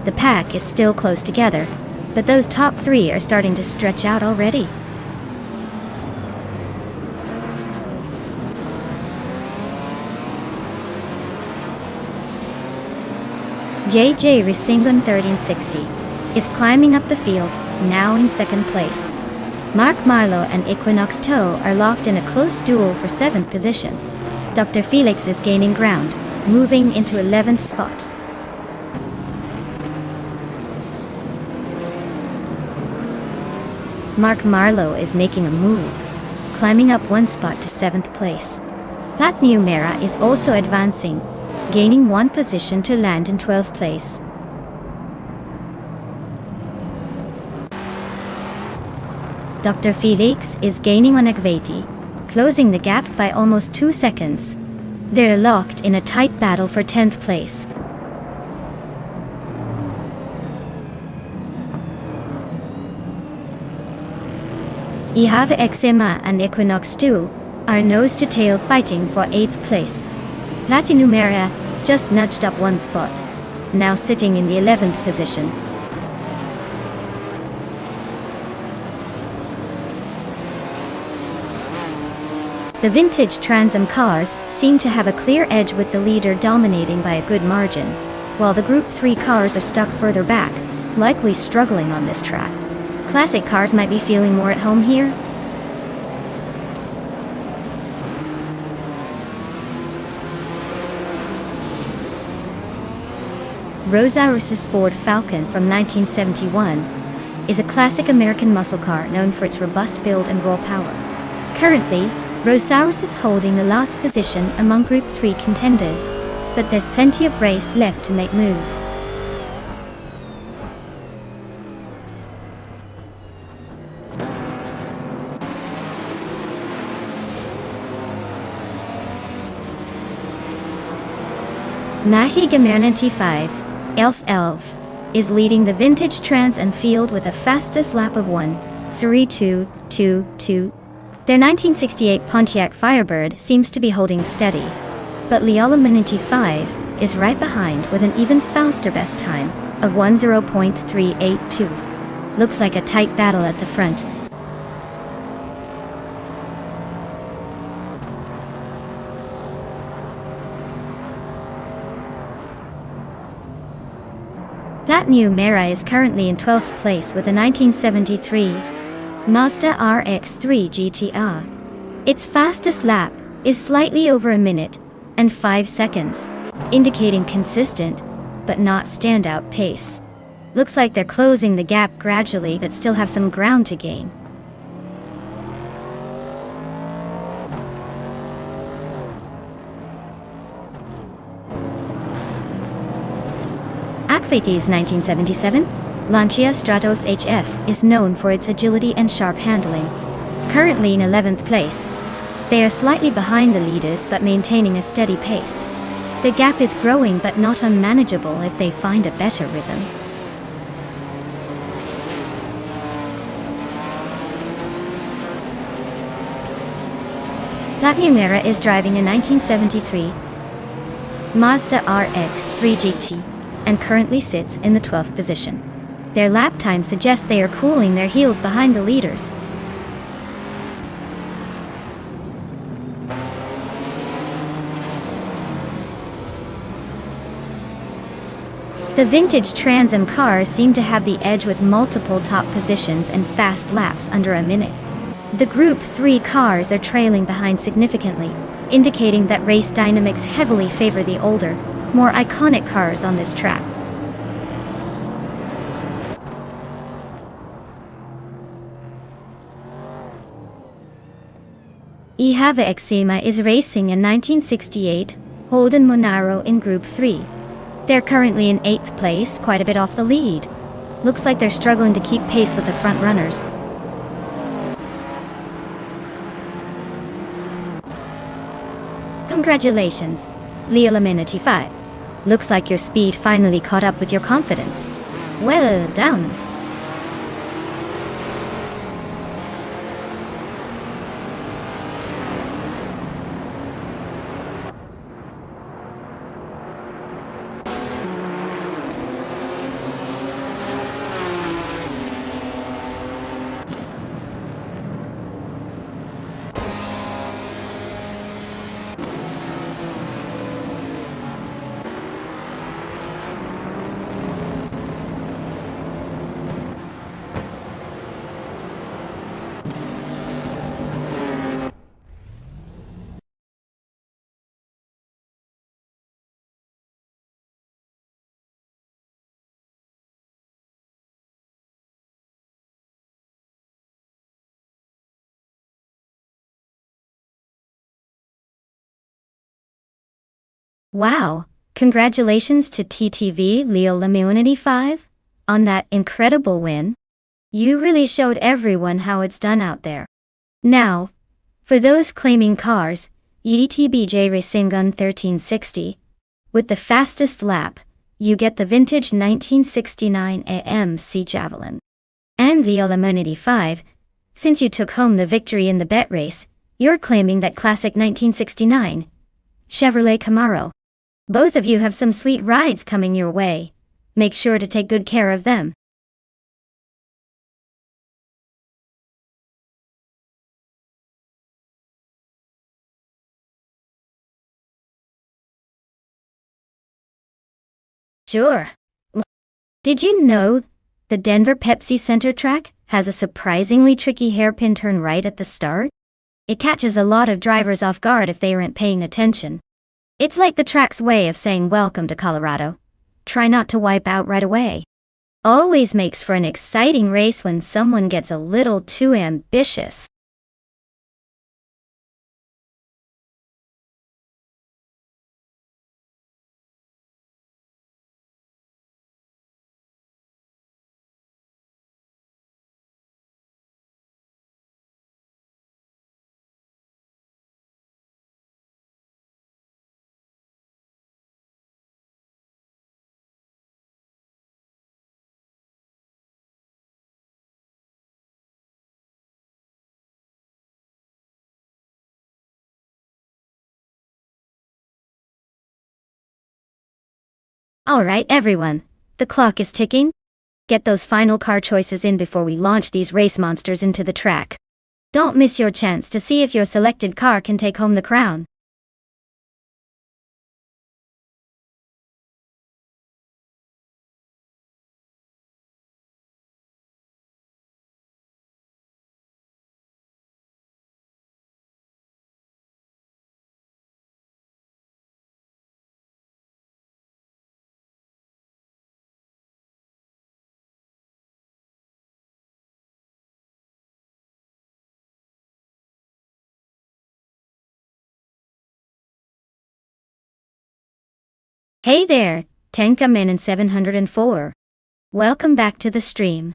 The pack is still close together, but those top three are starting to stretch out already. JJ Racing Gon 1360 is climbing up the field, now in second place. Mark Marlowe and Equinox Toe are locked in a close duel for 7th position. Dr. Felix is gaining ground, moving into 11th spot. Mark Marlowe is making a move, climbing up 1 spot to 7th place. Platnu Mera is also advancing, gaining 1 position to land in 12th place. Dr. Felix is gaining on Akvati, closing the gap by almost 2 seconds. They're locked in a tight battle for 10th place. Ihave Exema and Equinox 2 are nose-to-tail fighting for 8th place. Platinumera just nudged up 1 spot, now sitting in the 11th position. The vintage Trans Am cars seem to have a clear edge with the leader dominating by a good margin, while the Group 3 cars are stuck further back, likely struggling on this track. Classic cars might be feeling more at home here. Rosaurus's Ford Falcon from 1971 is a classic American muscle car known for its robust build and raw power. Currently, Rosaurus is holding the last position among Group 3 contenders, but there's plenty of race left to make moves. Mahi Gamernan T5, Elf, is leading the vintage Trans Am field with a fastest lap of 1:32.22. Their 1968 Pontiac Firebird seems to be holding steady, but Leolam T5 is right behind with an even faster best time of 10.382. Looks like a tight battle at the front. Platnu Mera is currently in 12th place with a 1973 Mazda RX-3 GTR. Its fastest lap is slightly over a minute and 5 seconds, indicating consistent, but not standout pace. Looks like they're closing the gap gradually but still have some ground to gain. Akvati's 1977 Lancia Stratos HF is known for its agility and sharp handling. Currently in 11th place, they are slightly behind the leaders but maintaining a steady pace. The gap is growing but not unmanageable if they find a better rhythm. Platnu Mera is driving a 1973 Mazda RX-3 GT and currently sits in the 12th position. Their lap time suggests they are cooling their heels behind the leaders. The vintage Trans Am cars seem to have the edge with multiple top positions and fast laps under a minute. The Group 3 cars are trailing behind significantly, indicating that race dynamics heavily favor the older, more iconic cars on this track. Ihava Exima is racing in 1968, Holden Monaro in Group 3. They're currently in 8th place, quite a bit off the lead. Looks like they're struggling to keep pace with the front runners. Congratulations, Leo Laminity 5. Looks like your speed finally caught up with your confidence. Well done. Wow, congratulations to TTV Leo Lamunity 5 on that incredible win. You really showed everyone how it's done out there. Now, for those claiming cars, ETBJ Racing Gun 1360, with the fastest lap, you get the vintage 1969 AMC Javelin. And Leo Lamunity 5, since you took home the victory in the bet race, you're claiming that classic 1969 Chevrolet Camaro. Both of you have some sweet rides coming your way. Make sure to take good care of them. Sure. Did you know the Denver Pepsi Center track has a surprisingly tricky hairpin turn right at the start? It catches a lot of drivers off guard if they aren't paying attention. It's like the track's way of saying welcome to Colorado. Try not to wipe out right away. Always makes for an exciting race when someone gets a little too ambitious. Alright everyone, the clock is ticking. Get those final car choices in before we launch these race monsters into the track. Don't miss your chance to see if your selected car can take home the crown. Hey there, Tenkaman in 704. Welcome back to the stream.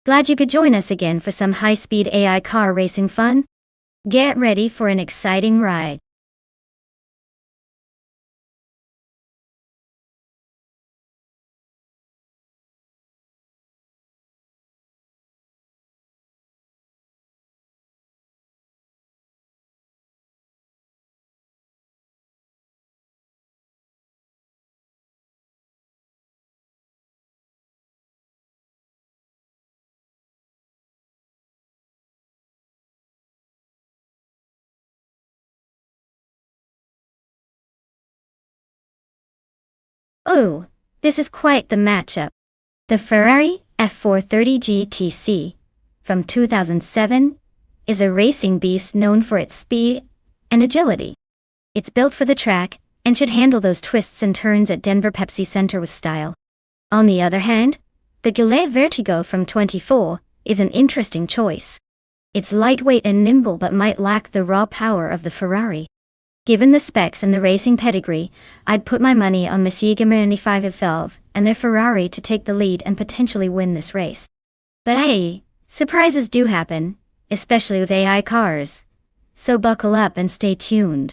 Glad you could join us again for some high-speed AI car racing fun. Get ready for an exciting ride. Oh, this is quite the matchup. The Ferrari F430 GTC from 2007 is a racing beast known for its speed and agility. It's built for the track and should handle those twists and turns at Denver Pepsi Center with style. On the other hand, the Gillette Vertigo from 24 is an interesting choice. It's lightweight and nimble but might lack the raw power of the Ferrari. Given the specs and the racing pedigree, I'd put my money on Monsieur Gamini 512 and their Ferrari to take the lead and potentially win this race. But hey, surprises do happen, especially with AI cars. So buckle up and stay tuned.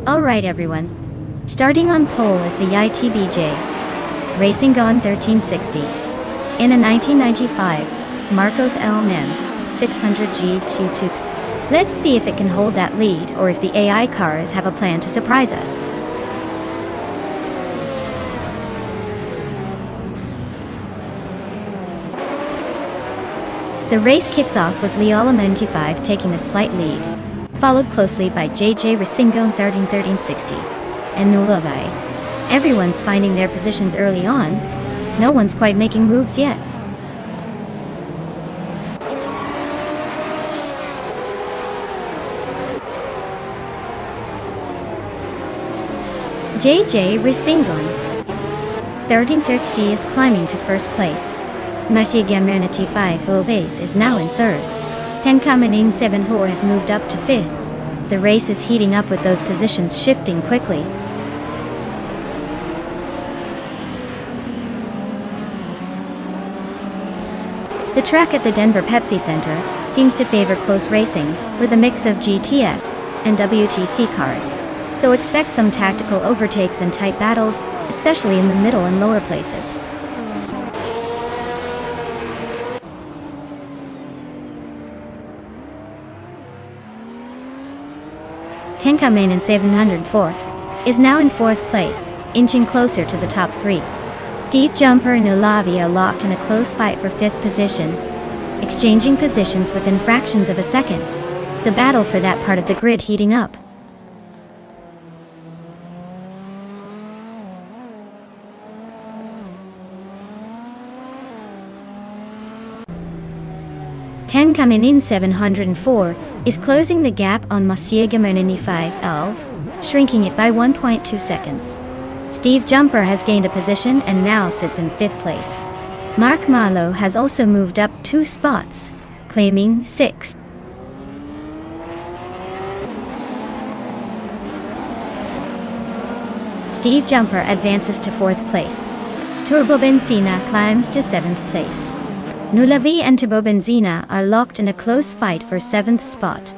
Alright everyone. Starting on pole is the ITBJ Racing Gone 1360. In a 1995 Marcos L-Man 600G22. Let's see if it can hold that lead or if the AI cars have a plan to surprise us. The race kicks off with Leola 95 taking a slight lead, followed closely by JJ Racingon 1360 and Nulavai. Everyone's finding their positions early on. No one's quite making moves yet. JJ Racingon 1360 is climbing to first place. Monsieur Gamernity 5 Oves is now in third. Tenkamanine 7 Ho has moved up to 5th. The race is heating up with those positions shifting quickly. The track at the Denver Pepsi Center seems to favor close racing, with a mix of GTS and WTC cars. So expect some tactical overtakes and tight battles, especially in the middle and lower places. Tenkamen in 704 is now in 4th place, inching closer to the top 3. Steve Jumper and Olavi are locked in a close fight for 5th position, exchanging positions within fractions of a second. The battle for that part of the grid heating up. Tenkamen 704 is closing the gap on Monsieur Gamonini 511, shrinking it by 1.2 seconds. Steve Jumper has gained a position and now sits in 5th place. Mark Malo has also moved up 2 spots, claiming 6th. Steve Jumper advances to 4th place. Turbo Benzina climbs to 7th place. Nulavi and Turbo Benzina are locked in a close fight for 7th spot.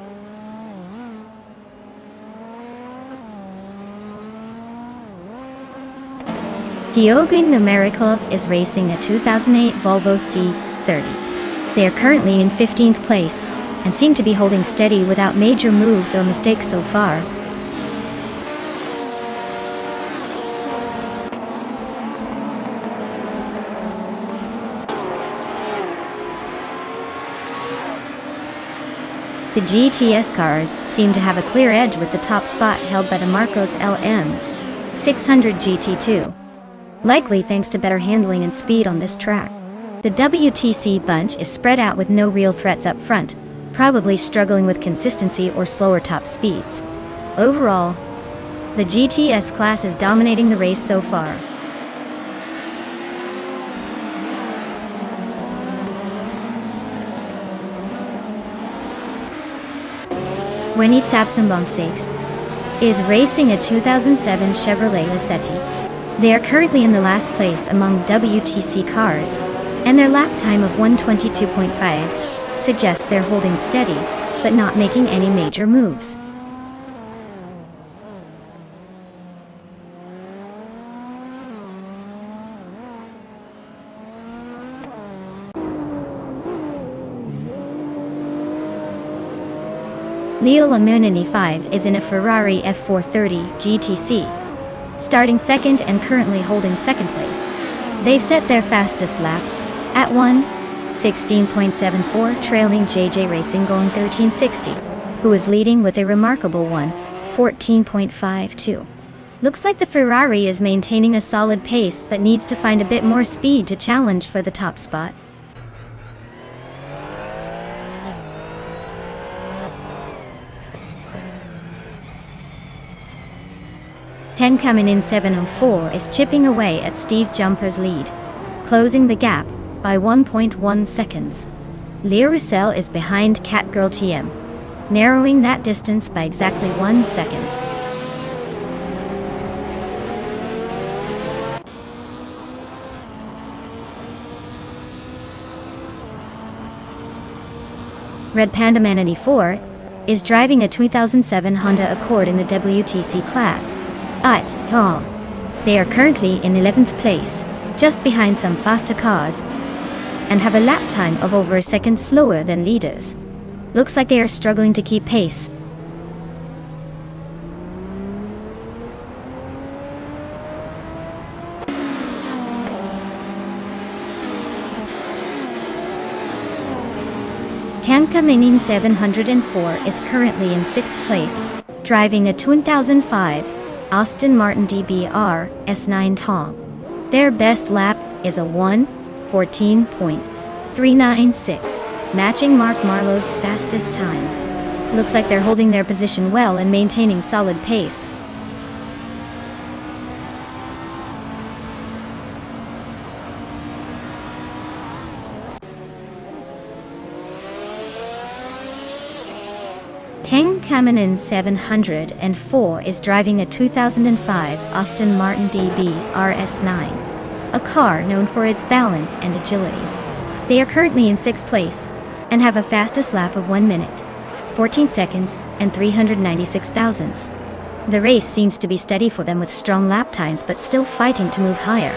Diogo Numericals is racing a 2008 Volvo C30. They are currently in 15th place and seem to be holding steady without major moves or mistakes so far. The GTS cars seem to have a clear edge with the top spot held by the Marcos LM 600 GT2, likely thanks to better handling and speed on this track. The WTC bunch is spread out with no real threats up front, probably struggling with consistency or slower top speeds. Overall, the GTS class is dominating the race so far. Winnie Sapsambomsakes is racing a 2007 Chevrolet Lacetti. They are currently in the last place among WTC cars, and their lap time of 1:22.5 suggests they're holding steady, but not making any major moves. Leo Lamunini 5 is in a Ferrari F430 GTC, starting second and currently holding second place. They've set their fastest lap at 1:16.74, trailing JJ Racing going 1360, who is leading with a remarkable 1:14.52. Looks like the Ferrari is maintaining a solid pace but needs to find a bit more speed to challenge for the top spot. Ten coming in 7:04 is chipping away at Steve Jumper's lead, closing the gap by 1.1 seconds. Leah Roussel is behind Catgirl TM, narrowing that distance by exactly 1 second. Red Panda Man 84 is driving a 2007 Honda Accord in the WTC class. They are currently in 11th place, just behind some faster cars, and have a lap time of over a second slower than leaders. Looks like they are struggling to keep pace. Tanka Minin 704 is currently in 6th place, driving a 2005 Aston Martin DBR S9 Tong. Their best lap is a 1:14.396, matching Mark Marlowe's fastest time. Looks like they're holding their position well and maintaining solid pace. Teng Kamanin 704 is driving a 2005 Aston Martin DB RS9, a car known for its balance and agility. They are currently in 6th place and have a fastest lap of 1 minute, 14 seconds, and 396 thousandths. The race seems to be steady for them with strong lap times but still fighting to move higher.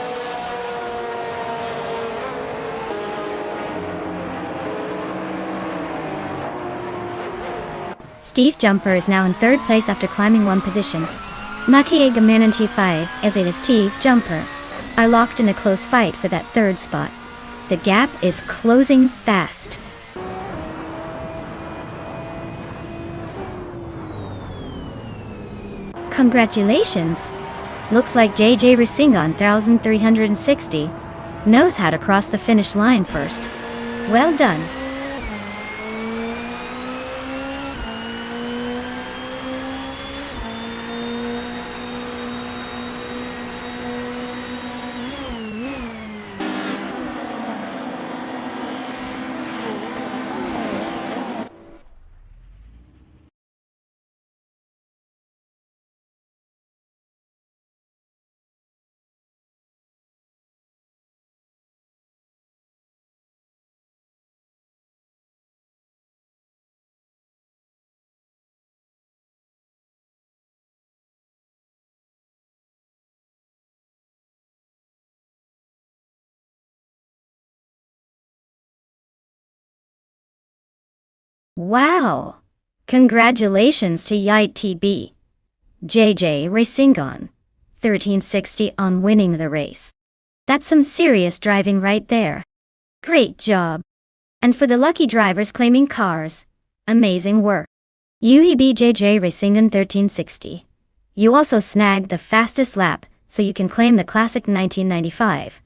Steve Jumper is now in 3rd place after climbing 1 position. Makie Gamananti 5 is Steve Jumper are locked in a close fight for that 3rd spot. The gap is closing fast. Congratulations! Looks like JJ Racing on 1360 knows how to cross the finish line first. Well done! Wow! Congratulations to YTB JJ Racing on 1360 on winning the race. That's some serious driving right there. Great job. And for the lucky drivers claiming cars, amazing work. UEBJJ Racing in 1360. You also snagged the fastest lap, so you can claim the classic 1995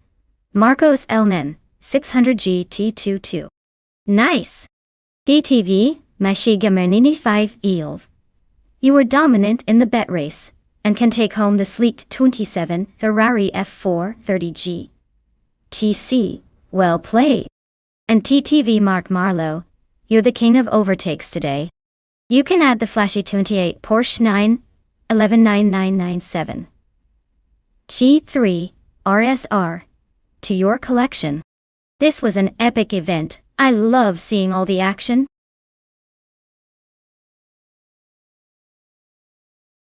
Marcos Elmen 600 GT22. Nice! DTV, Mashiga Mernini 5 Eelv. You were dominant in the bet race, and can take home the sleek 27 Ferrari F430G. TC, well played. And TTV Mark Marlowe, you're the king of overtakes today. You can add the flashy 28 Porsche 9119997 G3 RSR to your collection. This was an epic event. I love seeing all the action.